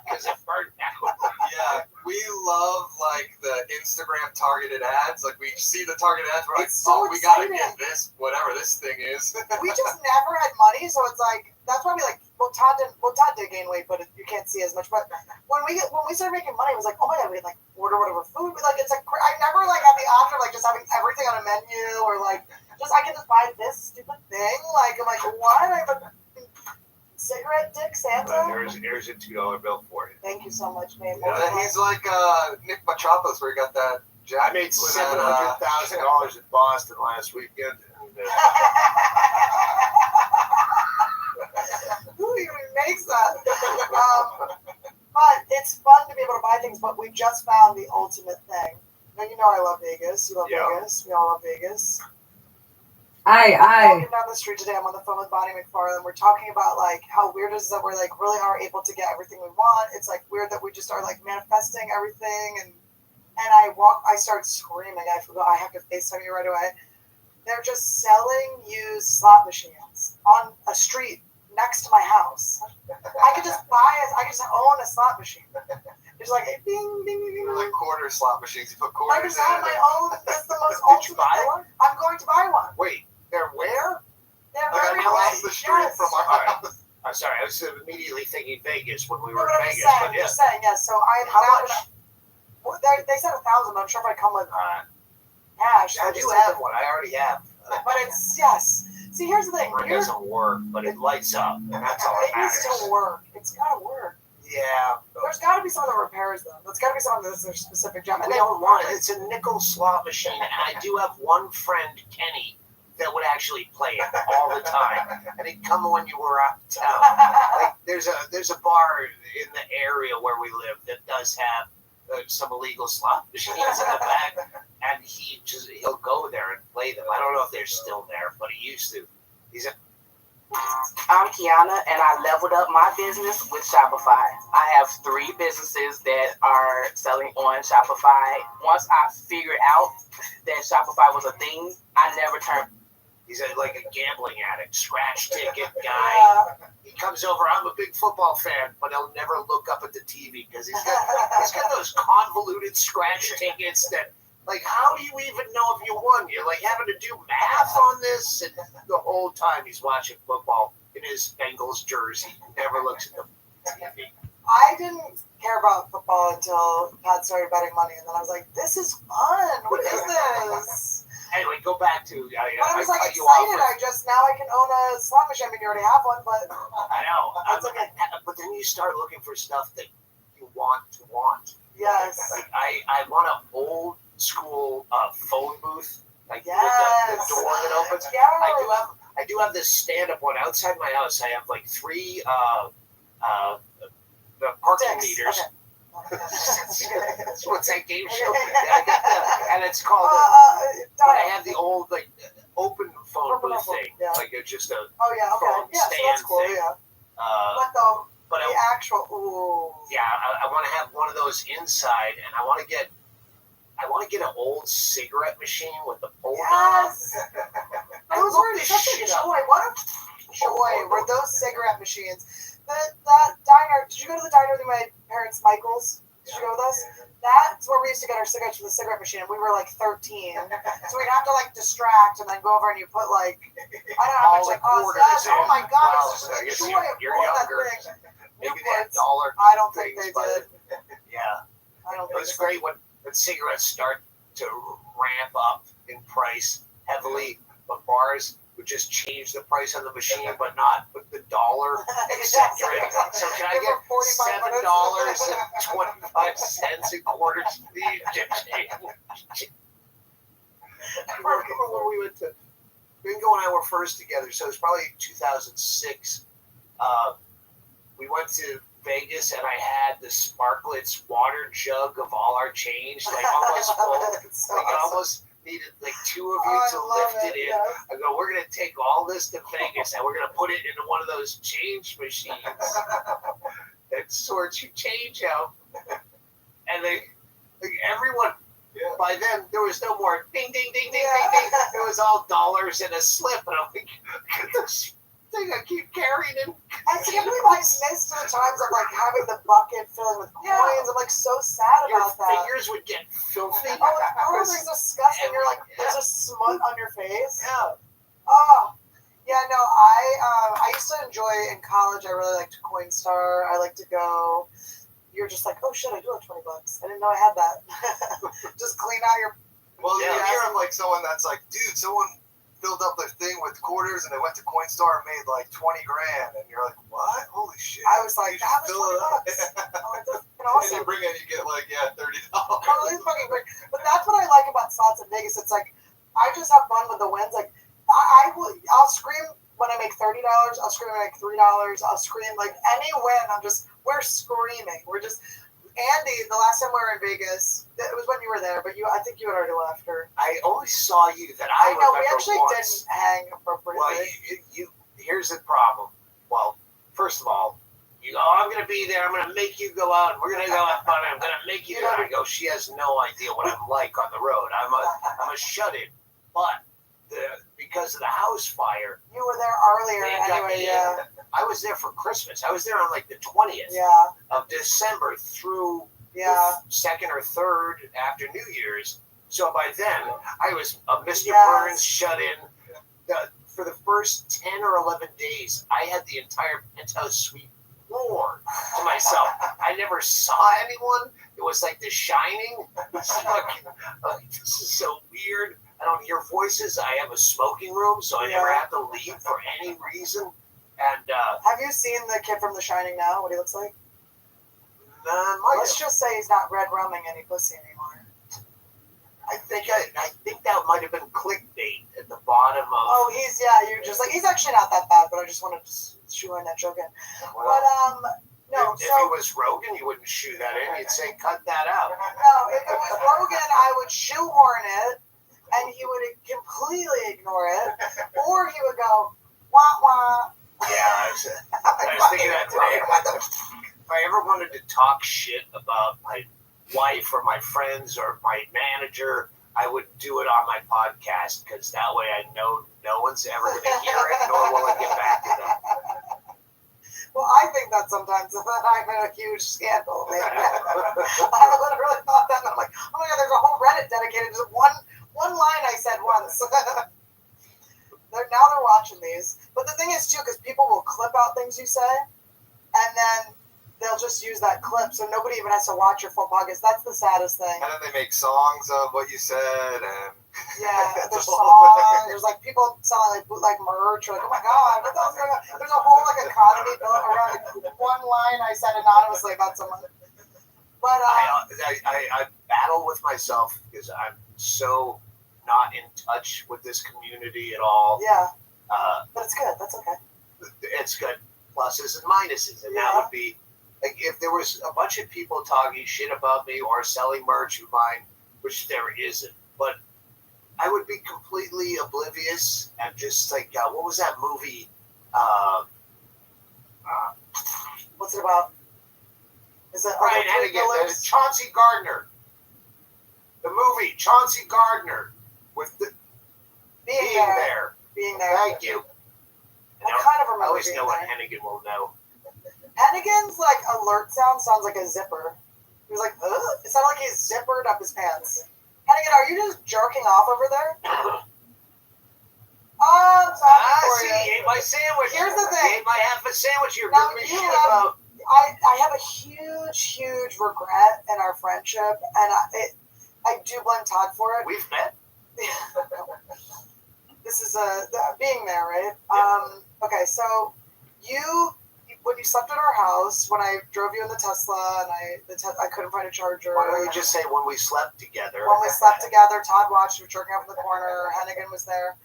because it burned down. Yeah, we love like the Instagram targeted ads. Like we see the targeted ads, we're like, we gotta get this, whatever this thing is. We just never had money, so it's like that's why we like. Well, Todd did gain weight, but you can't see as much. But when we started making money, it was like, oh my god, we'd like order whatever food. We like it's like I never like had the option of like just having everything on a menu or like just I can just buy this stupid thing. Like I'm like what? I have a cigarette dick Santa. Here's a $2 bill for you. Thank you so much, man. He's like Nick Machopoulos, where he got that. I made $700,000 in Boston last weekend. Who even makes that? But it's fun to be able to buy things, but we just found the ultimate thing. Now, you know I love Vegas. You love Vegas. We all love Vegas. Walking down the street today, I'm on the phone with Bonnie McFarlane. We're talking about like how weird it is that we're like really are able to get everything we want. It's like weird that we just are like manifesting everything, and I start screaming. I forgot I have to FaceTime you right away. They're just selling used slot machines on a street next to my house. I could just own a slot machine. There's like a ding, ding, ding, ding. Like quarter slot machines. You put I quarters just have in. my own. That's the most Did you ultimate buy thing. one? I'm going to buy one. Wait, they're where? They're Like very across the street yes. from our house. I'm sorry, I was immediately thinking Vegas when we No, were but in I'm Vegas. saying, But yeah. you're saying, yes. So I'm How now much? Well, they said 1,000. But I'm sure if I come with cash, I they'll do just have take one. I already have. it. But it's yes. See, here's the thing. It doesn't work, but it lights up, and that's all It that needs matters. to work. It's gotta work. Yeah. There's got to be someone that repairs them. There's got to be someone that's their specific job. We don't want it. It's a nickel slot machine, and I do have one friend, Kenny, that would actually play it all the time, and he'd come when you were out of town. Like there's a bar in the area where we live that does have some illegal slot machines in the back, and he'll go there and play them. I don't know if they're still there, but he used to. I'm Kiana, and I leveled up my business with Shopify. I have 3 businesses that are selling on Shopify. Once I figured out that Shopify was a thing, I never turned. He's like a gambling addict, scratch ticket guy. He comes over. I'm a big football fan, but he'll never look up at the TV because he's got those convoluted scratch tickets that, like, how do you even know if you won? You're like having to do math on this, and the whole time he's watching football in his Bengals jersey. Never looks at the TV. I didn't care about football until Pat started betting money, and then I was like, "This is fun. What is this?" Anyway, go back to. I was like excited. Now I can own a slot machine. I mean, you already have one, but I know. But then you start looking for stuff that you want. Yes. Like I want an old school phone booth, like with the door that opens. Yes. I do have this stand-up one outside my house. I have like 3 the parking meters. Okay. What's that game show? And it's called. But I have the old like open phone booth thing. Yeah. Like it's just a phone stand that's cool, thing. Yeah. But the actual. Ooh. Yeah, I want to have one of those inside, and I want to get an old cigarette machine with the pull knob. Yes. Those were such a joy. What a joy were those cigarette machines. That diner. Did you go to the diner with my parents, Michael's? Did you go with us? That's where we used to get our cigarettes from the cigarette machine, and we were like 13. So we'd have to like distract and then go over and you put like I don't know how much it cost. Yes. Oh my god, it's just a joy of you're pulling that younger. thing. Maybe they had dollar. I don't think they did. Yeah. I don't think it was great when cigarettes start to ramp up in price heavily, but bars would just change the price on the machine, but not with the dollar acceptor. So can I get $7.25 in quarters? I remember when we went to Bingo and I were first together, so it was probably 2006. We went to Vegas and I had the Sparklets water jug of all our change, like almost full. I almost needed like 2 of you to lift it in. Yes. I go, we're gonna take all this to Vegas and we're gonna put it into one of those change machines that sorts your change out. And everyone. Yeah. By then, there was no more ding, ding, ding, ding, ding, ding. It was all dollars in a slip. And I'm like, this thing I keep carrying in. I can't believe I missed the times of like having the bucket filling with coins. I'm like so sad about that. Your fingers would get filthy. Oh, it's gross. It's disgusting. You're like, there's a smut on your face. Yeah. Oh. Yeah, no, I used to enjoy in college. I really liked Coinstar. I like to go. You're just like, oh shit, I do have $20. I didn't know I had that. Just clean out your. Well, you hear of like someone that's like, dude, someone filled up their thing with quarters and they went to Coinstar and made like $20,000, and you're like, what? Holy shit! I was like, that was $20. I'm like, that's awesome. And you bring in, you get like, $30. Oh, it's fucking great. But that's what I like about slots in Vegas. It's like I just have fun with the wins. Like I'll scream when I make $30. I'll scream when I make $3. I'll scream like any win. We're screaming. We're just Andy, the last time we were in Vegas, it was when you were there, but I think you had already left her. I only saw you that I know, remember we actually once. didn't hang appropriately. Well, you here's the problem. Well, first of all, you go, I'm going to be there. I'm going to make you go out. We're going to go have fun. I'm going to make you go. I go, she has no idea what I'm like on the road. I'm a shut-in. But because of the house fire. You were there earlier anyway, yeah. I was there for Christmas. I was there on like the 20th of December through the 2nd or 3rd after New Year's. So by then, I was a Mr. Burns shut-in. For the first 10 or 11 days, I had the entire penthouse suite floor to myself. I never saw anyone. It was like The Shining. This is so weird. I don't hear voices. I have a smoking room, so I never have to leave for any reason. And have you seen the kid from The Shining now? What he looks like? Let's just say he's not red rumming any pussy anymore. I think that might have been clickbait at the bottom of. Oh, you're just like, he's actually not that bad, but I just wanted to shoehorn that joke in. Well, but no. If it was Rogan, you wouldn't shoe that in. You'd say cut that out. No, if it was Rogan, I would shoehorn it, and he would completely ignore it, or he would go wah wah. Yeah, I was thinking that today. If I ever wanted to talk shit about my wife or my friends or my manager, I would do it on my podcast, because that way I know no one's ever going to hear it, nor will I get back to them. Well, I think that sometimes that I'm in a huge scandal. I literally thought that, and I'm like, oh my god, there's a whole Reddit dedicated to one line I said once. Now they're watching these. But the thing is, too, because people will clip out things you say, and then they'll just use that clip, so nobody even has to watch your full podcast. That's the saddest thing. And then they make songs of what you said, and there's songs. There's like people selling like bootleg merch. Or like, oh my god, what the hell's going on? There's a whole like economy built around like, one line I said anonymously about someone. But I battle with myself because I'm so not in touch with this community at all. Yeah. But it's good. That's okay. It's good. Pluses and minuses, and that would be. Like, if there was a bunch of people talking shit about me or selling merch of mine, which there isn't, but I would be completely oblivious and just like, what was that movie? What's it about? Is it Brian Hennigan, Chauncey Gardner. The movie Chauncey Gardner with the being there. Thank you. I kind of remember. I always know what Hennigan will know. Hennigan's like alert sounds like a zipper. He was like, ugh. It sounded like he zippered up his pants. Hennigan, are you just jerking off over there? I'm sorry for you. He ate my sandwich. Here's the thing. He ate my half a sandwich. You're now, giving me you shit have, about. I have a huge regret in our friendship, and I do blame Todd for it. We've met. This is being there, right? Yeah. Okay, so when you slept at our house, when I drove you in the Tesla, and I couldn't find a charger. Why don't you just say when we slept together? When we slept together, Todd watched you jerking off in the corner. Hennigan was there.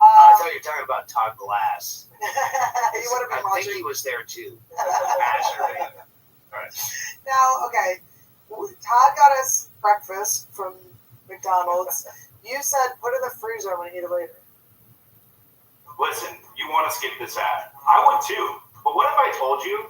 I thought you were talking about Todd Glass. You would have been watching. I think he was there too. Right. Now, okay, Todd got us breakfast from McDonald's. You said put it in the freezer when you eat it later. Listen, you want to skip this ad. I would too. But what if I told you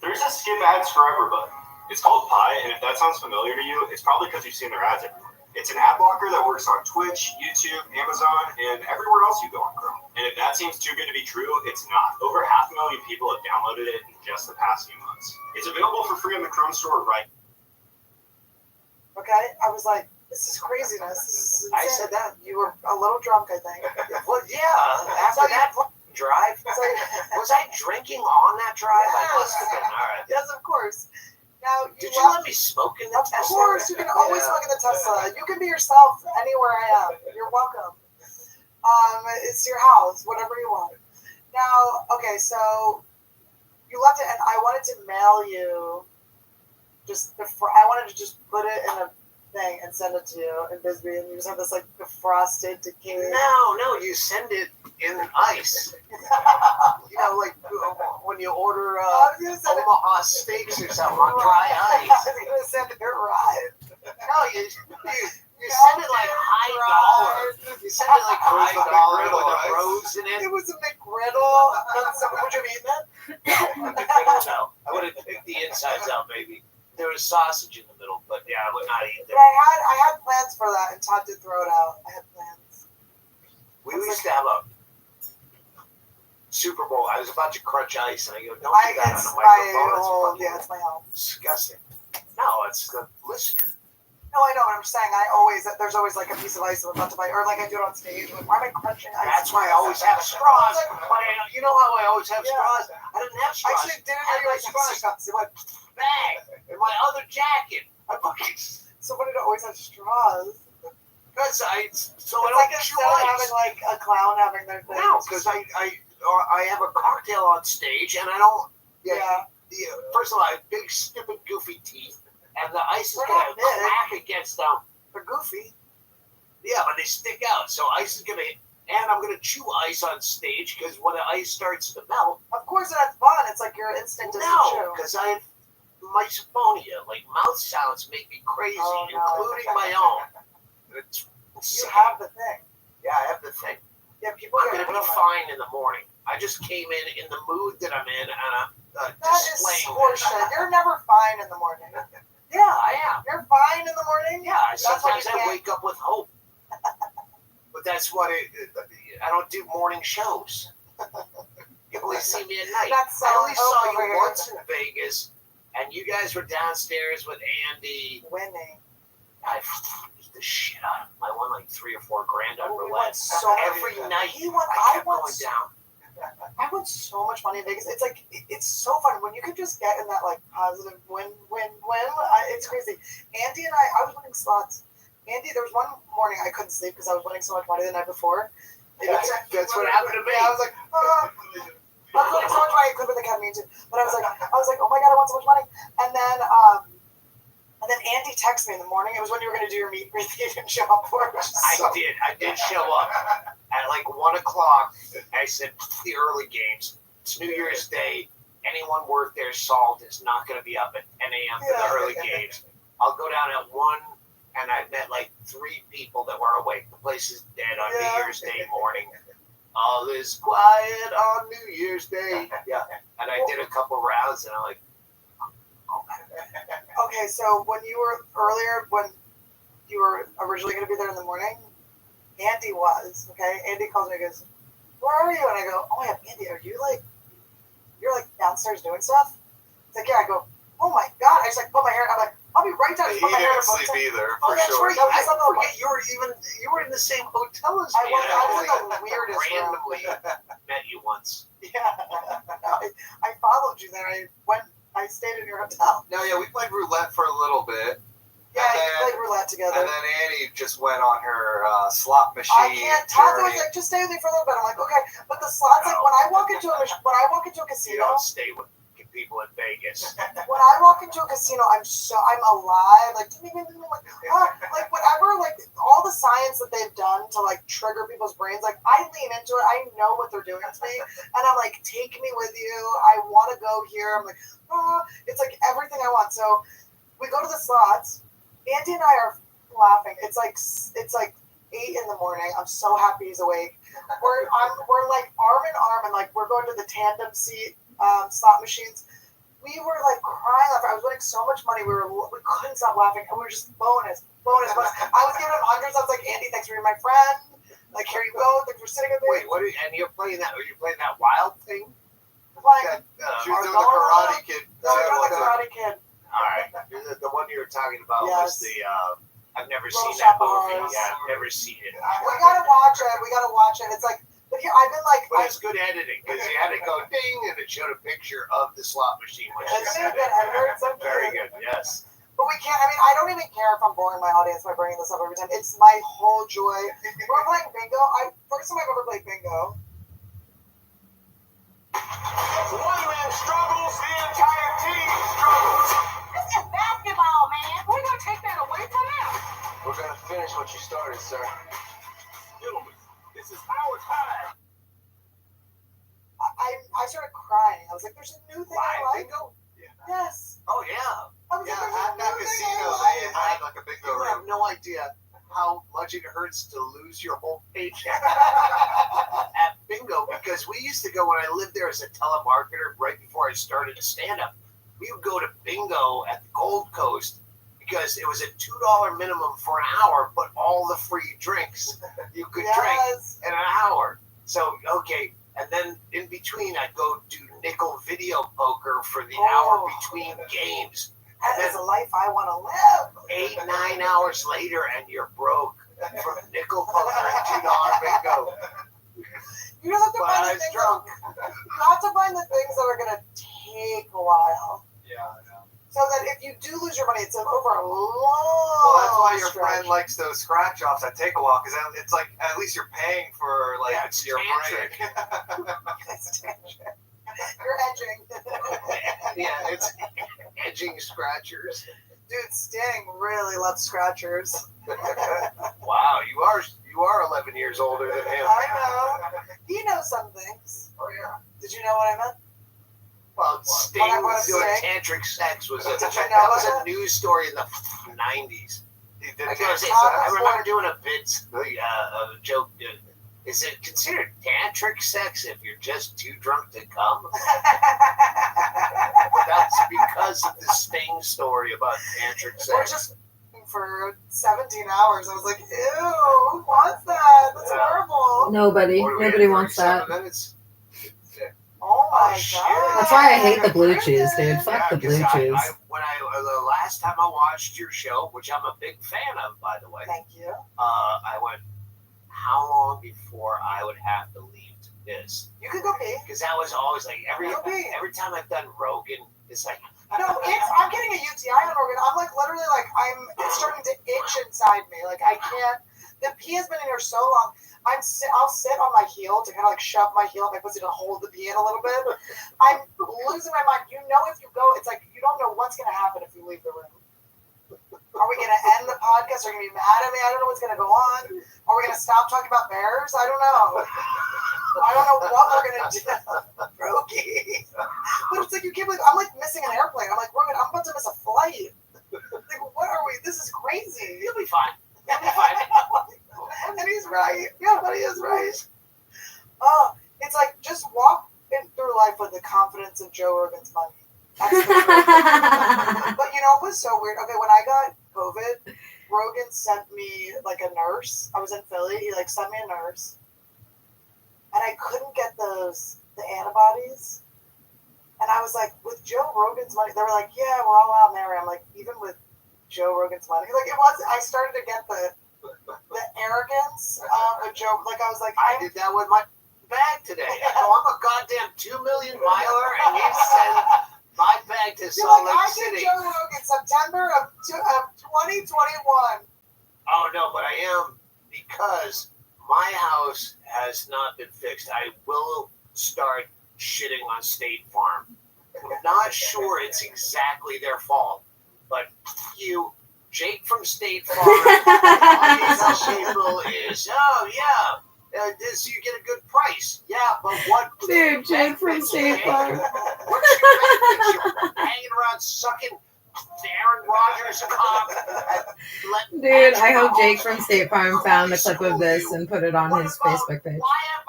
there's a skip ads for everybody? It's called Pi, and if that sounds familiar to you, it's probably because you've seen their ads everywhere. It's an ad blocker that works on Twitch, YouTube, Amazon, and everywhere else you go on Chrome. And if that seems too good to be true, it's not. Over 500,000 people have downloaded it in just the past few months. It's available for free on the Chrome store right now. Okay, I was like, this is craziness. This is insane. I said that. You were a little drunk, I think. Well, yeah, after that drive. Was I drinking on that drive? Yes. I must have been. All right. Yes, of course. Now, Did you let me smoke in the Tesla? Of course, you can always smoke in the Tesla. You can be yourself anywhere I am. You're welcome. It's your house, whatever you want. Now, okay, so you left it, and I wanted to mail you I wanted to just put it in a thing and send it to you in Bisbee, and you just have this like defrosted decayed. No, you send it in ice. You know, like when you order Omaha steaks or something on dry ice. I was gonna send it right. No, you send it like high dollar. You send it like high dollar with a rose in it. It was a McGriddle. Would you have eaten it? No, I would have picked the insides out, maybe. There was sausage in the middle, but yeah, I would not eat But it. I had plans for that, and Todd did throw it out. I had plans. We used to have a Super Bowl. I was about to crunch ice, and I go, "Don't do that on the microphone." Yeah, it's my health. Disgusting. No, it's the listener. No, I know what I'm saying. There's always like a piece of ice I'm about to bite, or like I do it on stage. Like, why am I crunching ice? That's why I always have straws. But you know how I always have straws? I didn't have straws. Actually, didn't know you had straws. In my bag, in my other jacket. So what did it always have straws? Because I don't instead of having like a clown having their thing. No, because I have a cocktail on stage, and I don't. Yeah. First of all, I have big, stupid, goofy teeth. And the ice is going to crack against them. They're goofy. Yeah, but they stick out. So ice is going to, and I'm going to chew ice on stage because when the ice starts to melt. Of course, that's fun. It's like your instinct is to chew. No, because I have misophonia. Like mouth sounds make me crazy, including my own. You have the thing. Yeah, I have the thing. Yeah, people. I'm going to be fine in the morning. I just came in the mood that I'm in, and I'm displaying. That is horseshit. You're never fine in the morning. Yeah, I am. You're fine in the morning? Yeah, sometimes I wake up with hope. But that's what I don't do morning shows. You only see me at night. I only saw you once in Vegas, and you guys were downstairs with Andy. Winning. I beat the shit out of him. I won like $3 or $4 grand on roulette. Every night. I kept going down. I won so much money in Vegas. It's like, it's so fun when you can just get in that like positive win. It's crazy. Andy and I was winning slots. Andy, there was one morning I couldn't sleep because I was winning so much money the night before. That's what happened to me. I was like, I was winning so much money. I couldn't win the ketamine too. But I was like, oh my God, I won so much money. And then Andy texted me in the morning. It was when you were going to do your meet and greet. You didn't show up for it. I did show up at like 1 o'clock. I said the early games. It's New Year's Day. Anyone worth their salt is not going to be up at 10 a.m. for the early games. I'll go down at 1, and I met like 3 people that were awake. The place is dead on New Year's Day morning. All is quiet on New Year's Day. Yeah, and I did a couple rounds, and I'm like, okay, so when you were earlier, when you were originally going to be there in the morning, Andy was, okay? Andy calls me and goes, where are you? And I go, oh my God, Andy, are you like, you're like downstairs doing stuff? It's like, yeah. I go, oh my God. I just like put my hair, I'm like, I'll be right down. He didn't sleep either, for sure. I forget you were in the same hotel as me. I was in the weirdest randomly met you once. Yeah. I followed you there. I stayed in your hotel. No, yeah, we played roulette for a little bit. Yeah, we played roulette together. And then Annie just went on her slot machine. I can't. Todd was like, just stay with me for a little bit. I'm like, okay, but the slots, like when I walk into a casino, you don't stay with people in Vegas. When I walk into a casino, I'm alive, like whatever, like all the science that they've done to like trigger people's brains, like I lean into it. I know what they're doing to me, and I'm like, take me with you. I want to go here. I'm like, it's like everything I want. So we go to the slots. Andy and I are laughing. It's like 8 in the morning. I'm so happy he's awake. We're like arm in arm, and like we're going to the tandem seat slot machines. We were like crying laughing. I was winning so much money. We couldn't stop laughing, and we were just bonus. I was giving him hundreds. I was like, Andy, thanks for being my friend. Like, here you go. Thanks for sitting with me. Wait, and you're playing that? Are you playing that wild thing? She was doing the Karate Kid. No, we're doing the Karate Kid. All right, the one you were talking about was the. I've never Little seen that Shop of movie. Horrors. Yeah, I've never seen it. We gotta watch it. It's like, but here I've been like. But it's good editing because you had to go ding, and it showed a picture of the slot machine. Which is very good. Yes. But we can't. I mean, I don't even care if I'm boring my audience by bringing this up every time. It's my whole joy. We're playing bingo. First time I've ever played bingo. One man struggles, the entire team struggles. This is basketball, man. We're gonna take that away from them. We're gonna finish what you started, sir. Gentlemen, this is our time. like, there's a new thing I like. Bingo? Yes. Oh, yeah. I was Yeah, like, at that there's a new thing casino, I they like. had like a bingo You have room. no idea how much it hurts to lose your whole paycheck at bingo, because we used to go when I lived there as a telemarketer right before I started a stand-up. We would go to bingo at the Gold Coast because it was a $2 minimum for an hour, but all the free drinks you could drink in an hour. So, okay, and then in between I'd go do nickel video poker for the hour between games. That is a life I want to live. 8-9 hours later, and you're broke from nickel poker and $2 bingo. You just have to find the things drunk. You have to find the things that are gonna take a while. Yeah, I know. So that if you do lose your money, it's over a long. Well, that's why your stretch. friend likes those scratch offs that take a while, because it's like at least you're paying for like it's your tantric. break. It's tantric. You're edging. Yeah, it's edging scratchers. Dude, Sting really loves scratchers. Wow, you are 11 years older than him. I know. He knows some things. Oh yeah. Did you know what I meant? Well, Sting When I brought up doing Sting? tantric sex was Did you know that was that? a news story in the 90s. He did I remember doing a bit, a joke. Is it considered tantric sex if you're just too drunk to come? That's because of the Sting story about tantric sex. We're just for 17 hours. I was like, ew, who wants that? That's horrible. Nobody. What are we Nobody at, wants 37 that. minutes? Oh my god. That's why I hate the blue chews, dude. Fuck the blue chews. The last time I watched your show, which I'm a big fan of, by the way. Thank you. I went, how long before I would have to leave to piss? You could go pee. Because that was always like every time I've done Rogan, it's like No, I'm getting a UTI on Rogan. I'm like literally like it's starting to itch inside me. Like I can't. The pee has been in here so long. I'll sit on my heel to kind of like shove my heel in my pussy to hold the pee in a little bit. I'm losing my mind. You know, if you go, it's like you don't know what's gonna happen if you leave the room. Are we gonna end the podcast? Are you gonna be mad at me? I don't know what's gonna go on. Are we gonna stop talking about bears? I don't know. I don't know what we're gonna do. Brokey. But it's like you can't believe I'm like missing an airplane. I'm like, Rogan, I'm about to miss a flight. Like, what are we? This is crazy. You'll be fine. You'll be fine. And he's right. Yeah, but he is right. It's like just walk through life with the confidence of Joe Rogan's money. That's the truth. But you know, it was so weird. Okay, when I got COVID, Rogan sent me like a nurse. I was in Philly. He like sent me a nurse, and I couldn't get the antibodies. And I was like, with Joe Rogan's money, they were like, yeah, we're all out in there. I'm like, even with Joe Rogan's money, like it was. I started to get the arrogance of Joe. Like I was like, I did that with my bag today. I go, I'm a goddamn 2 million miler, and you send my bag to Salt Lake I City. did Joe Rogan September of 2021. Oh no, but I am, because my house has not been fixed. I will start shitting on State Farm. I'm not sure it's exactly their fault, but you, Jake from State Farm, all these people is, oh yeah, this you get a good price. Yeah, but what? Dude, Jake from State Farm. What's your benefits? You're hanging around sucking Aaron Rodgers' cock. Dude, I hope Jake from State Farm found the clip of this and put it on his Facebook page. Why have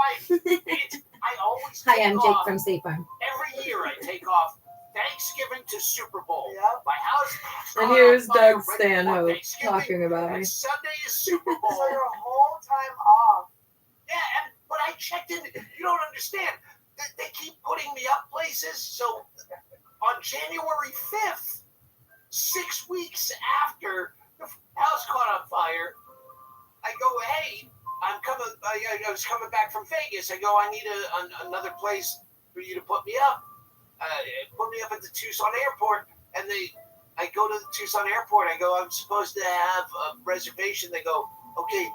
I always Hi, take I'm Jake off. from State Farm. Every year I take off Thanksgiving to Super Bowl. Yeah. My house. And here's fire Doug right before Stanhope Thanksgiving, talking about me. and Sunday is Super Bowl. So your whole time off. Yeah, but I checked in. You don't understand. They keep putting me up places. So on January 5th, 6 weeks after the house caught on fire, I go, hey, I'm coming. I was coming back from Vegas. I go, I need another place for you to put me up. Put me up at the Tucson airport. And I go to the Tucson airport. I go, I'm supposed to have a reservation. They go, okay.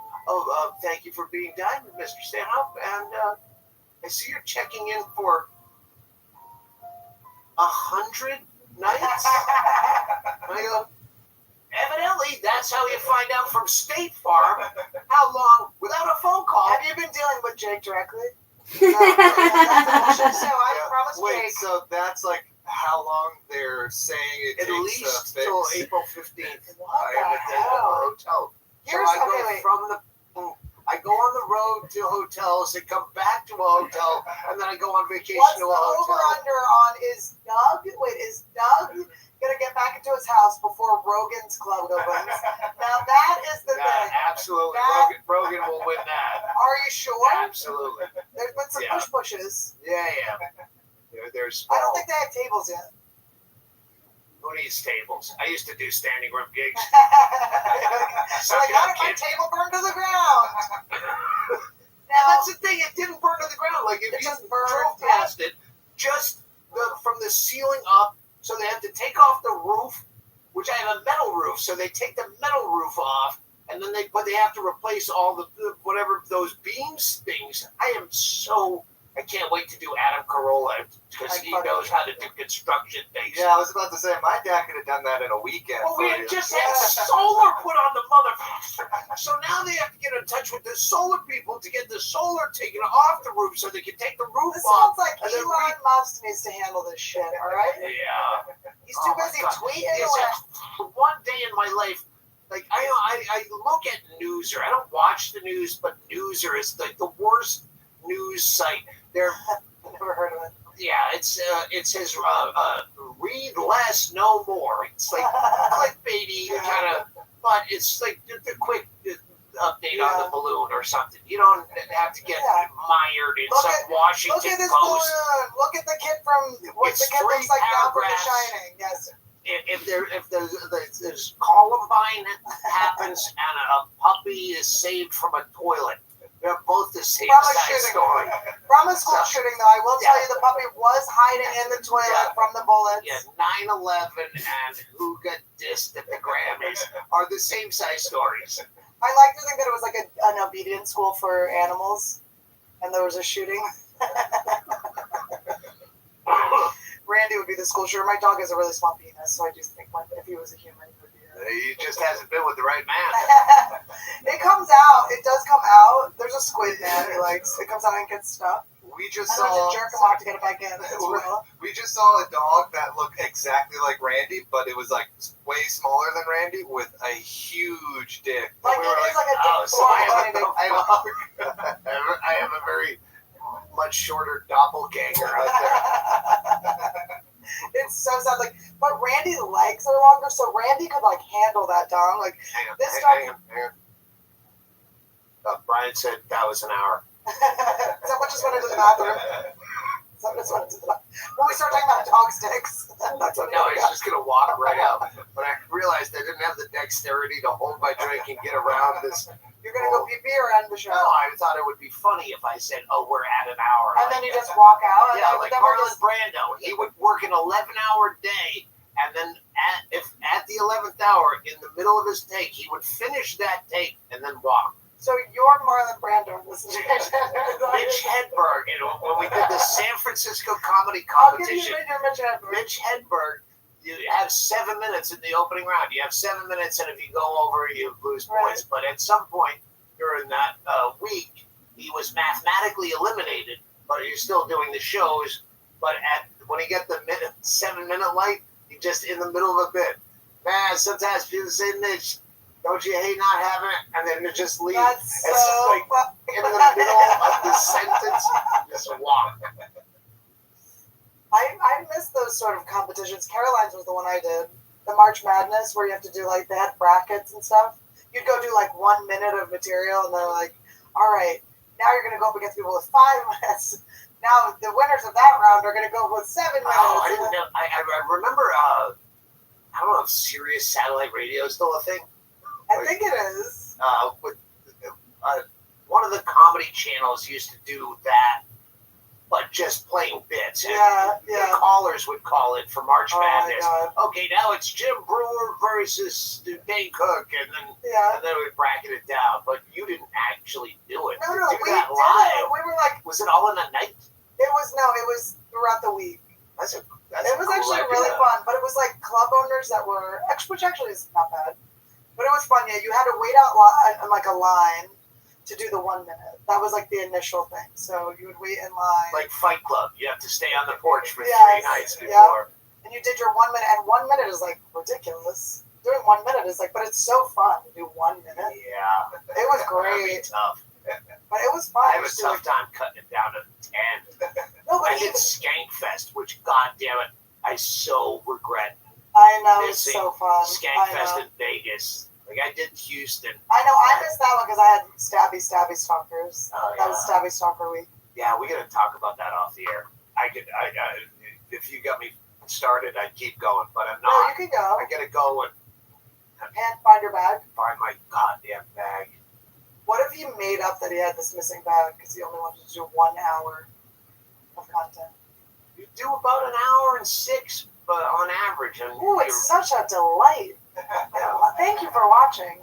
Thank you for being done, Mr. Stanhope. And I see you're checking in for 100 nights. I go, evidently, that's how you find out from State Farm how long without a phone call. Have you been dealing with Jake directly? No, that's bullshit. So I Yeah. promised Wait, Jake. so that's like how long they're saying it At takes least to fix? till April 15th. What I am the at the hell? hotel. Here's so I go okay. Wait. from the. I go on the road to hotels and come back to a hotel, and then I go on vacation What's to the a hotel. over-under on is Doug? Wait, is Doug gonna get back into his house before Rogan's club opens? Now that is the thing. Absolutely, That- Rogan will win that. Are you sure? Absolutely. There's been some Yeah. pushes. Yeah. There's. I don't think they have tables yet. Who needs tables? I used to do standing room gigs. So like, how did my table burn to the ground? And that's the thing; it didn't burn to the ground. Like if It you just burned, drove past it, just from the ceiling up. So they have to take off the roof, which I have a metal roof. So they take the metal roof off, and then they have to replace all the whatever those beams things. I can't wait to do Adam Carolla because he knows how to do construction things. Yeah, I was about to say my dad could have done that in a weekend. Well, we for had you. just had solar put on the motherfucker. So now they have to get in touch with the solar people to get the solar taken off the roof so they can take the roof This off. sounds like and then Elon Musk needs to handle this shit, alright? Yeah. He's too Oh my busy God. tweeting Yes, away. one day in my life, like I look at Newser. I don't watch the news, but Newser is like the worst news site. They're Never heard of it. yeah, it's his read less, know more. It's like clickbaity kind of, but it's like the quick update on the balloon or something. You don't have to get mired in some Washington Look at this Post. balloon. Look at the kid from what's the It's kid looks 3 like now from The paragraphs. Shining. Yes. If there's Columbine happens and a puppy is saved from a toilet, they're both the same From a side shooting. story. From a school shooting, though, I will tell you the puppy was hiding in the toilet from the bullets. Yeah, 9/11 and who got dissed at the Grammys are the same size stories. I like to think that it was like an obedience school for animals, and there was a shooting. Randy would be the school shooter. My dog has a really small penis, so I just think if he was a human, he would be He just hasn't been with the right man. It comes out. It does come out. There's a squid man he likes. It comes out and gets stuff. We just and then saw. to jerk him off to get it back in. It's real. We just saw a dog that looked exactly like Randy, but it was like way smaller than Randy with a huge dick. Like we it were is like a dick. oh, so I have a very much shorter doppelganger out there. It's so sad. Like, but Randy's legs are longer, so Randy could like handle that dog. Like this dog. Hang on. Brian said that was an hour. Someone just went into the bathroom. Someone just went into the bathroom. When we start talking about dog sticks, that's what No, he's just gonna walk right out. But I realized I didn't have the dexterity to hold my drink and get around this. You're gonna go pee or end the show. No, I thought it would be funny if I said, "Oh, we're at an hour." And then you just walk out. Yeah, and like then we're Marlon just- Brando. He would work an 11-hour day, and then at the 11th hour, in the middle of his take, he would finish that take and then walk. So you're Marlon Brando in this situation. Mitch Hedberg, when we did the San Francisco comedy I'll give you competition, Mitch Hedberg. Mitch Hedberg, you have 7 minutes in the opening round. You have 7 minutes, and if you go over, you lose points. But at some point during that week, he was mathematically eliminated, but he's still doing the shows. But when he get the 7-minute light, he just in the middle of a bit. Man, sometimes people say, Mitch, don't you hate not having it? And then it just leaves. That's It's so like in the middle of the sentence, just walk. I miss those sort of competitions. Caroline's was the one I did. The March Madness, where you have to do like, they had brackets and stuff. You'd go do like 1 minute of material, and they're like, all right, now you're going to go up against people with 5 minutes. Now the winners of that round are going to go with 7 minutes. Oh, I didn't know. I remember, I don't know if Sirius satellite radio is still a thing. I think it is. One of the comedy channels used to do that, but just playing bits. Yeah. The callers would call it for March Oh, my Madness. God. Okay, now it's Jim Brewer versus Dane Cook, and then we'd bracket it down. But you didn't actually do it. No, You we do did that it. live. We were like, Was it all in a night? it was throughout the week. That's It was actually really fun, but it was like club owners that were, which actually is not bad. But it was fun. Yeah, you had to wait out in like a line to do the 1 minute. That was like the initial thing. So you would wait in line. Like Fight Club, you have to stay on the porch for Yes, 3 nights before. And you did your 1 minute, and 1 minute is like ridiculous. Doing 1 minute is like, but it's so fun to do 1 minute. Yeah. It was That'd be great. tough. But it was fun. I have a tough time cutting it down to 10. No, but I did Skankfest, which, goddamn it, I so regret. I know, it's missing so fun. Skankfest in Vegas. Like, I did Houston. I know, I missed that one because I had Stabby Stalkers. Oh, That was Stabby Stalker week. Yeah, we got to talk about that off the air. If you got me started, I'd keep going, but I'm not. No, you can go. I got to go and find your bag. Find my goddamn bag. What if he made up that he had this missing bag because he only wanted to do 1 hour of content? You do about an hour and 6, but on average. Ooh, it's such a delight. Thank you for watching.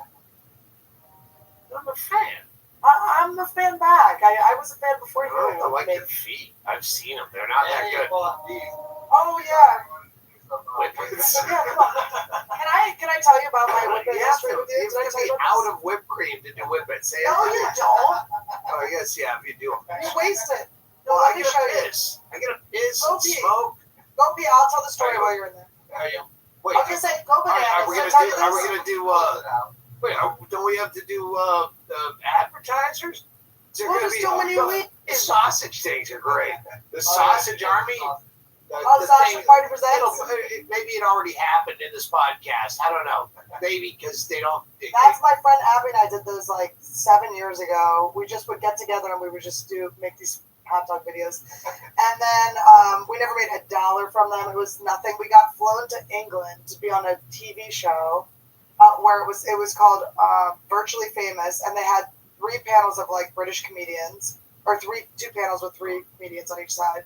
I'm a fan. I'm a fan back. I was a fan before you. I like your feet. I've seen them. They're not that good. Oh yeah. Whippets. Yeah, come on. Can I tell you about my whippet history with you? You have to be out of whipped cream to do whippets. No, you don't. Oh, yes, yeah, if you do. You waste it. No, Well, let I me get show a you. piss. I get a piss Go and pee. smoke. Go pee. I'll tell the story while you're in there. Are you? Wait. I was gonna say, go bananas. Are we gonna do? Wait, don't we have to do advertisers? We'll just do when you leave. The sausage things are great. The sausage army. The Sausage thing- Party presents. Maybe it already happened in this podcast. I don't know. Maybe because they don't. That's my friend Abby and I did those like 7 years ago. We just would get together and we would just make these hot dog videos. And then we never made $1 from them. It was nothing. We got flown to England to be on a TV show where it was called Virtually Famous, and they had 3 panels of like British comedians, or 2 panels with 3 comedians on each side,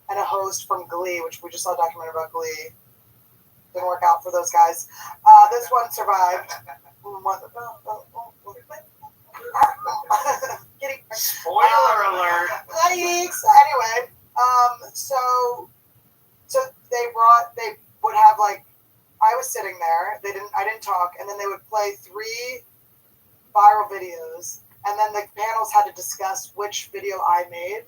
and a host from Glee, which we just saw a documentary about Glee. Didn't work out for those guys. This one survived. Spoiler alert. Yikes. Anyway, so they would have like, I was sitting there. I didn't talk, and then they would play 3 viral videos, and then the panels had to discuss which video I made.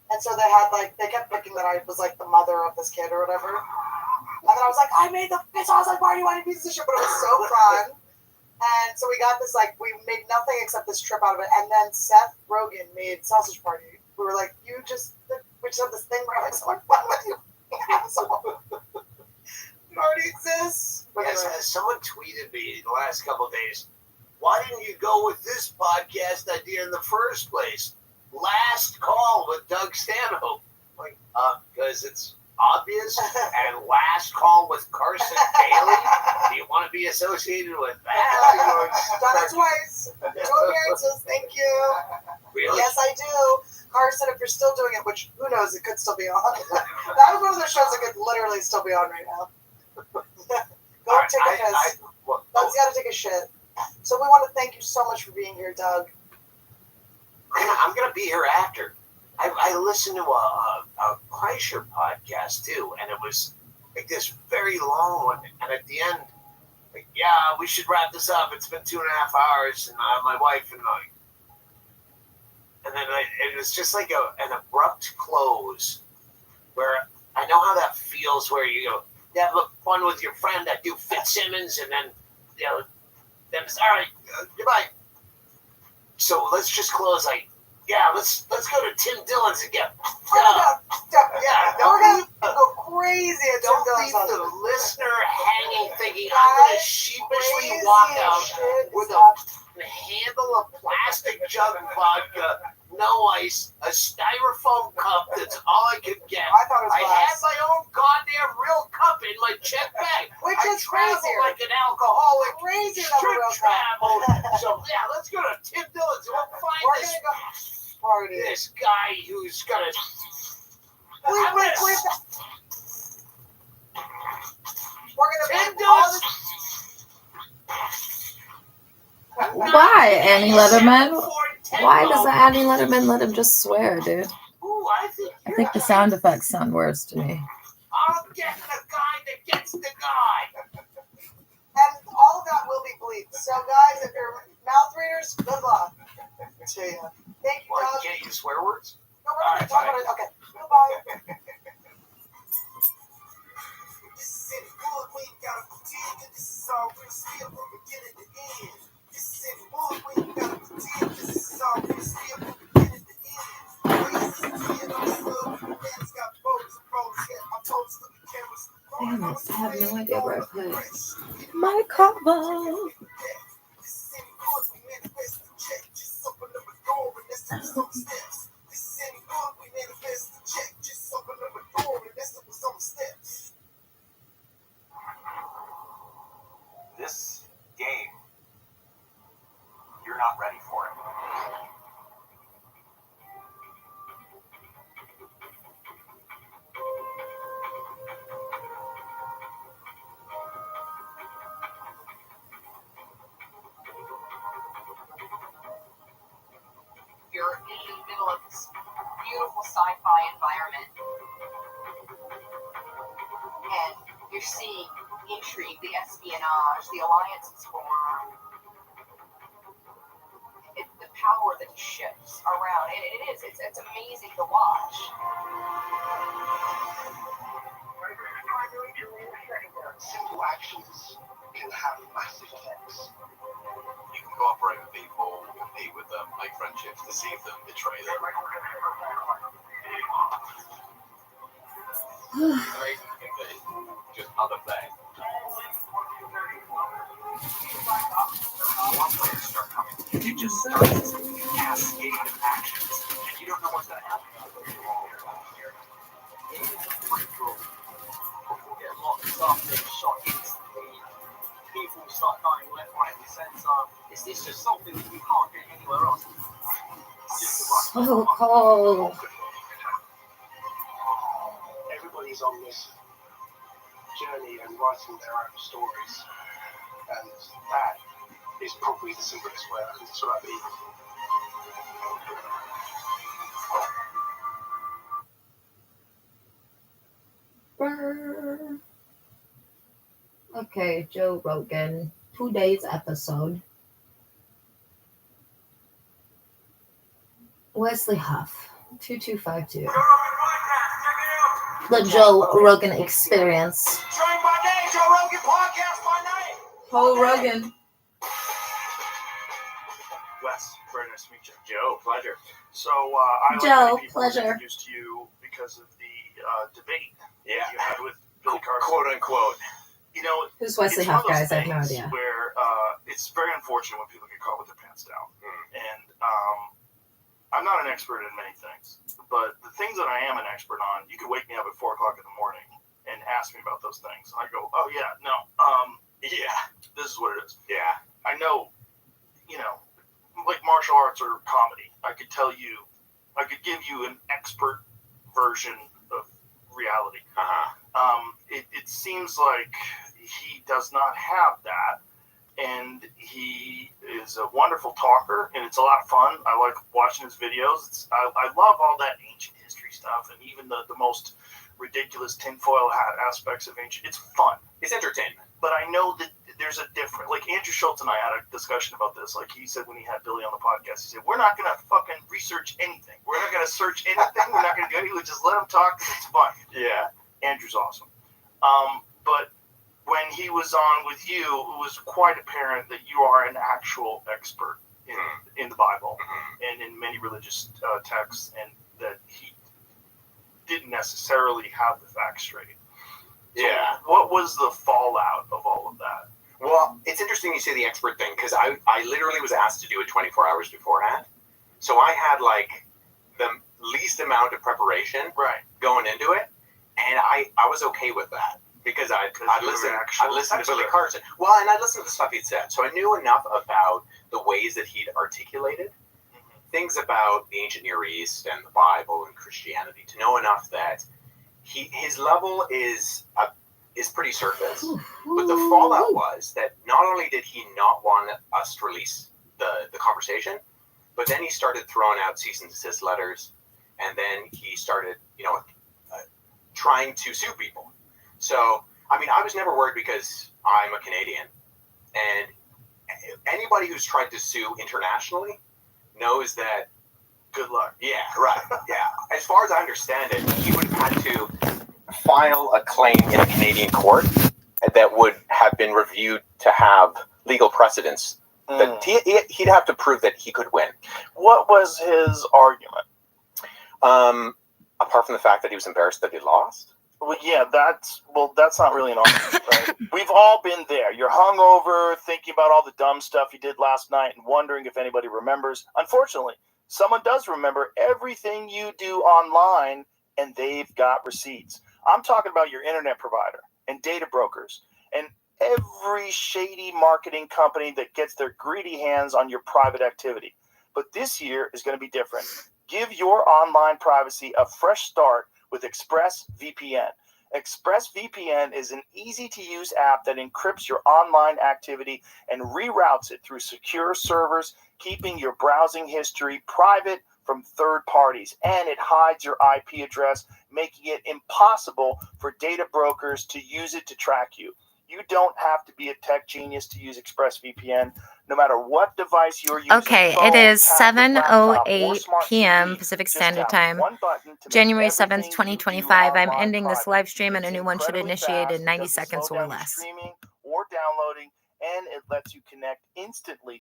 And so they kept thinking that I was like the mother of this kid or whatever. And then I was like, I made the sausage party, why piece of shit? But it was so fun. And so we got this, like, we made nothing except this trip out of it. And then Seth Rogen made Sausage Party. We were like, we just have this thing where I'm like, so much fun with you. It already exists. But Yes, anyway. someone tweeted me the last couple of days, why didn't you go with this podcast idea in the first place? Last Call with Doug Stanhope. Like, because it's obvious. And Last Call with Carson Daly. Do you want to be associated with that? Done it twice. 2 appearances. Thank you. Really? Yes, I do. Carson, if you're still doing it, which who knows, it could still be on. That was one of those shows that could literally still be on right now. Go take a piss. Doug's got to take a shit. So we want to thank you so much for being here, Doug. I'm going to be here after. I listened to a Kreischer podcast, too, and it was like this very long one. And at the end, like, yeah, we should wrap this up. It's been 2.5 hours, and my wife and I. And then it was just like an abrupt close where I know how that feels where you go, yeah, look fun with your friend. I do Fitzsimmons, and then, then it's all right, goodbye. So let's just close like, yeah, let's go to Tim Dillon's again. We're going to go crazy at Tim Don't Dillon's leave house. the listener hanging thinking I'm going to sheepishly walk out with a handle of plastic jug vodka, no ice, a styrofoam cup that's all I could get. I had my own goddamn real cup in my check bag. Which I is travel crazier. like an alcoholic. Crazier than a should real travel. cup. So yeah, let's go to Tim Dillon's. We'll find We're this gonna go party. this guy who's gonna. We're gonna Tim put all Dillon's. Why, Annie Letterman? Why doesn't Annie Letterman let him just swear, dude? Ooh, I think the sound effects sound worse to me. I'm getting the guy that gets the guy. And all of that will be bleeped. So, guys, if you're mouth readers, good luck. See ya. Thank you, Why, Doug. you can't use swear words? No, we're not talking about it. Okay. Goodbye. This is any good, we ain't gotta pretend that this is all real still from beginning to end. This is any good, we ain't gotta pretend this is all real still from beginning to end. Ways is a kid on the slope, man's got boats and boats, yeah, I pose for the cameras. Damn it, I have no idea where I put my cover. This is any good, we manifest the check, just open up a door and that's some steps. This is any good, we manifest the check, just open up a door and that's some steps. This game, you're not ready for it. You're in the middle of this beautiful sci-fi environment, and you're seeing intrigue, the espionage, the alliances form, the power that shifts around. It's amazing to watch. Simple actions can have massive effects. You can cooperate with people, compete with them, make friendships, deceive them, betray them. Just other things. More players start coming. You just start this cascade of actions, and you don't know what's going to happen. Get locked up and shot instantly. People start dying left, right, and centre. It's just something that you can't get anywhere else. So cold. Everybody's on this journey and writing their own stories, and that is probably the simplest way I can describe it. Brr. Okay, Joe Rogan, 2 days episode. Wesley Huff, 2252. The Joe Rogan Experience. Join my name, Joe Rogan Podcast, my name. Joe Rogan. Wes, very nice to meet you. Joe, pleasure. So, I like Joe, many people pleasure. introduced to you because of the debate Yeah. you had with Billy Carson. Quote unquote. You know, Who's Wesley it's one Huff, of those guys? I have no things idea. Where it's very unfortunate when people get caught with their pants down. And I'm not an expert in many things, but the things that I am an expert on, you could wake me up at 4 o'clock in the morning and ask me about those things. I go, oh yeah, no, yeah, this is what it is. Yeah. I know, you know, like martial arts or comedy. I could tell you, I could give you an expert version of reality. It seems like he does not have that, and he is a wonderful talker, and it's a lot of fun. I like watching his videos. I love all that ancient history stuff, and even the most ridiculous tinfoil hat aspects of ancient. It's fun. It's entertainment. But I know that there's a different, like Andrew Schultz and I had a discussion about this. Like he said when he had Billy on the podcast, he said, we're not going to fucking research anything. We're not going to search anything. We're not going to do anything. We just let him talk because it's fun. Yeah. Andrew's awesome. But when he was on with you, it was quite apparent that you are an actual expert in the Bible and in many religious texts, and that he didn't necessarily have the facts straight. So Yeah. what was the fallout of all of that? Well, it's interesting you say the expert thing, because I literally was asked to do it 24 hours beforehand. So I had like the least amount of preparation going into it, and I was okay with that because I listened to Billy Carson. Well, and I listened to the stuff he'd said, so I knew enough about the ways that he'd articulated things about the ancient Near East and the Bible and Christianity to know enough that his level is pretty surface. But the fallout was that not only did he not want us to release the conversation, but then he started throwing out cease and desist letters, and then he started, trying to sue people. So, I mean, I was never worried because I'm a Canadian, and anybody who's tried to sue internationally knows that. Good luck. Yeah, right. Yeah. As far as I understand it, he would have had to file a claim in a Canadian court that would have been reviewed to have legal precedence. That he'd have to prove that he could win. What was his argument? Apart from the fact that he was embarrassed that he lost. Well, yeah, that's not really an argument, right? We've all been there. You're hungover, thinking about all the dumb stuff you did last night and wondering if anybody remembers. Unfortunately, someone does remember everything you do online, and they've got receipts. I'm talking about your internet provider and data brokers and every shady marketing company that gets their greedy hands on your private activity. But this year is going to be different. Give your online privacy a fresh start with ExpressVPN. ExpressVPN is an easy-to-use app that encrypts your online activity and reroutes it through secure servers, keeping your browsing history private from third parties. And it hides your IP address, making it impossible for data brokers to use it to track you. You don't have to be a tech genius to use ExpressVPN, no matter what device you're using. Okay, phone, it is tablet, laptop, or 7:08 smart p.m. TV. Pacific Just Standard tap Time, one button to make January 7th, everything you do 2025. I'm online ending this private. live stream and a It's new one should incredibly initiate fast, in 90 doesn't seconds slow or down your less. streaming or downloading, and it lets you connect instantly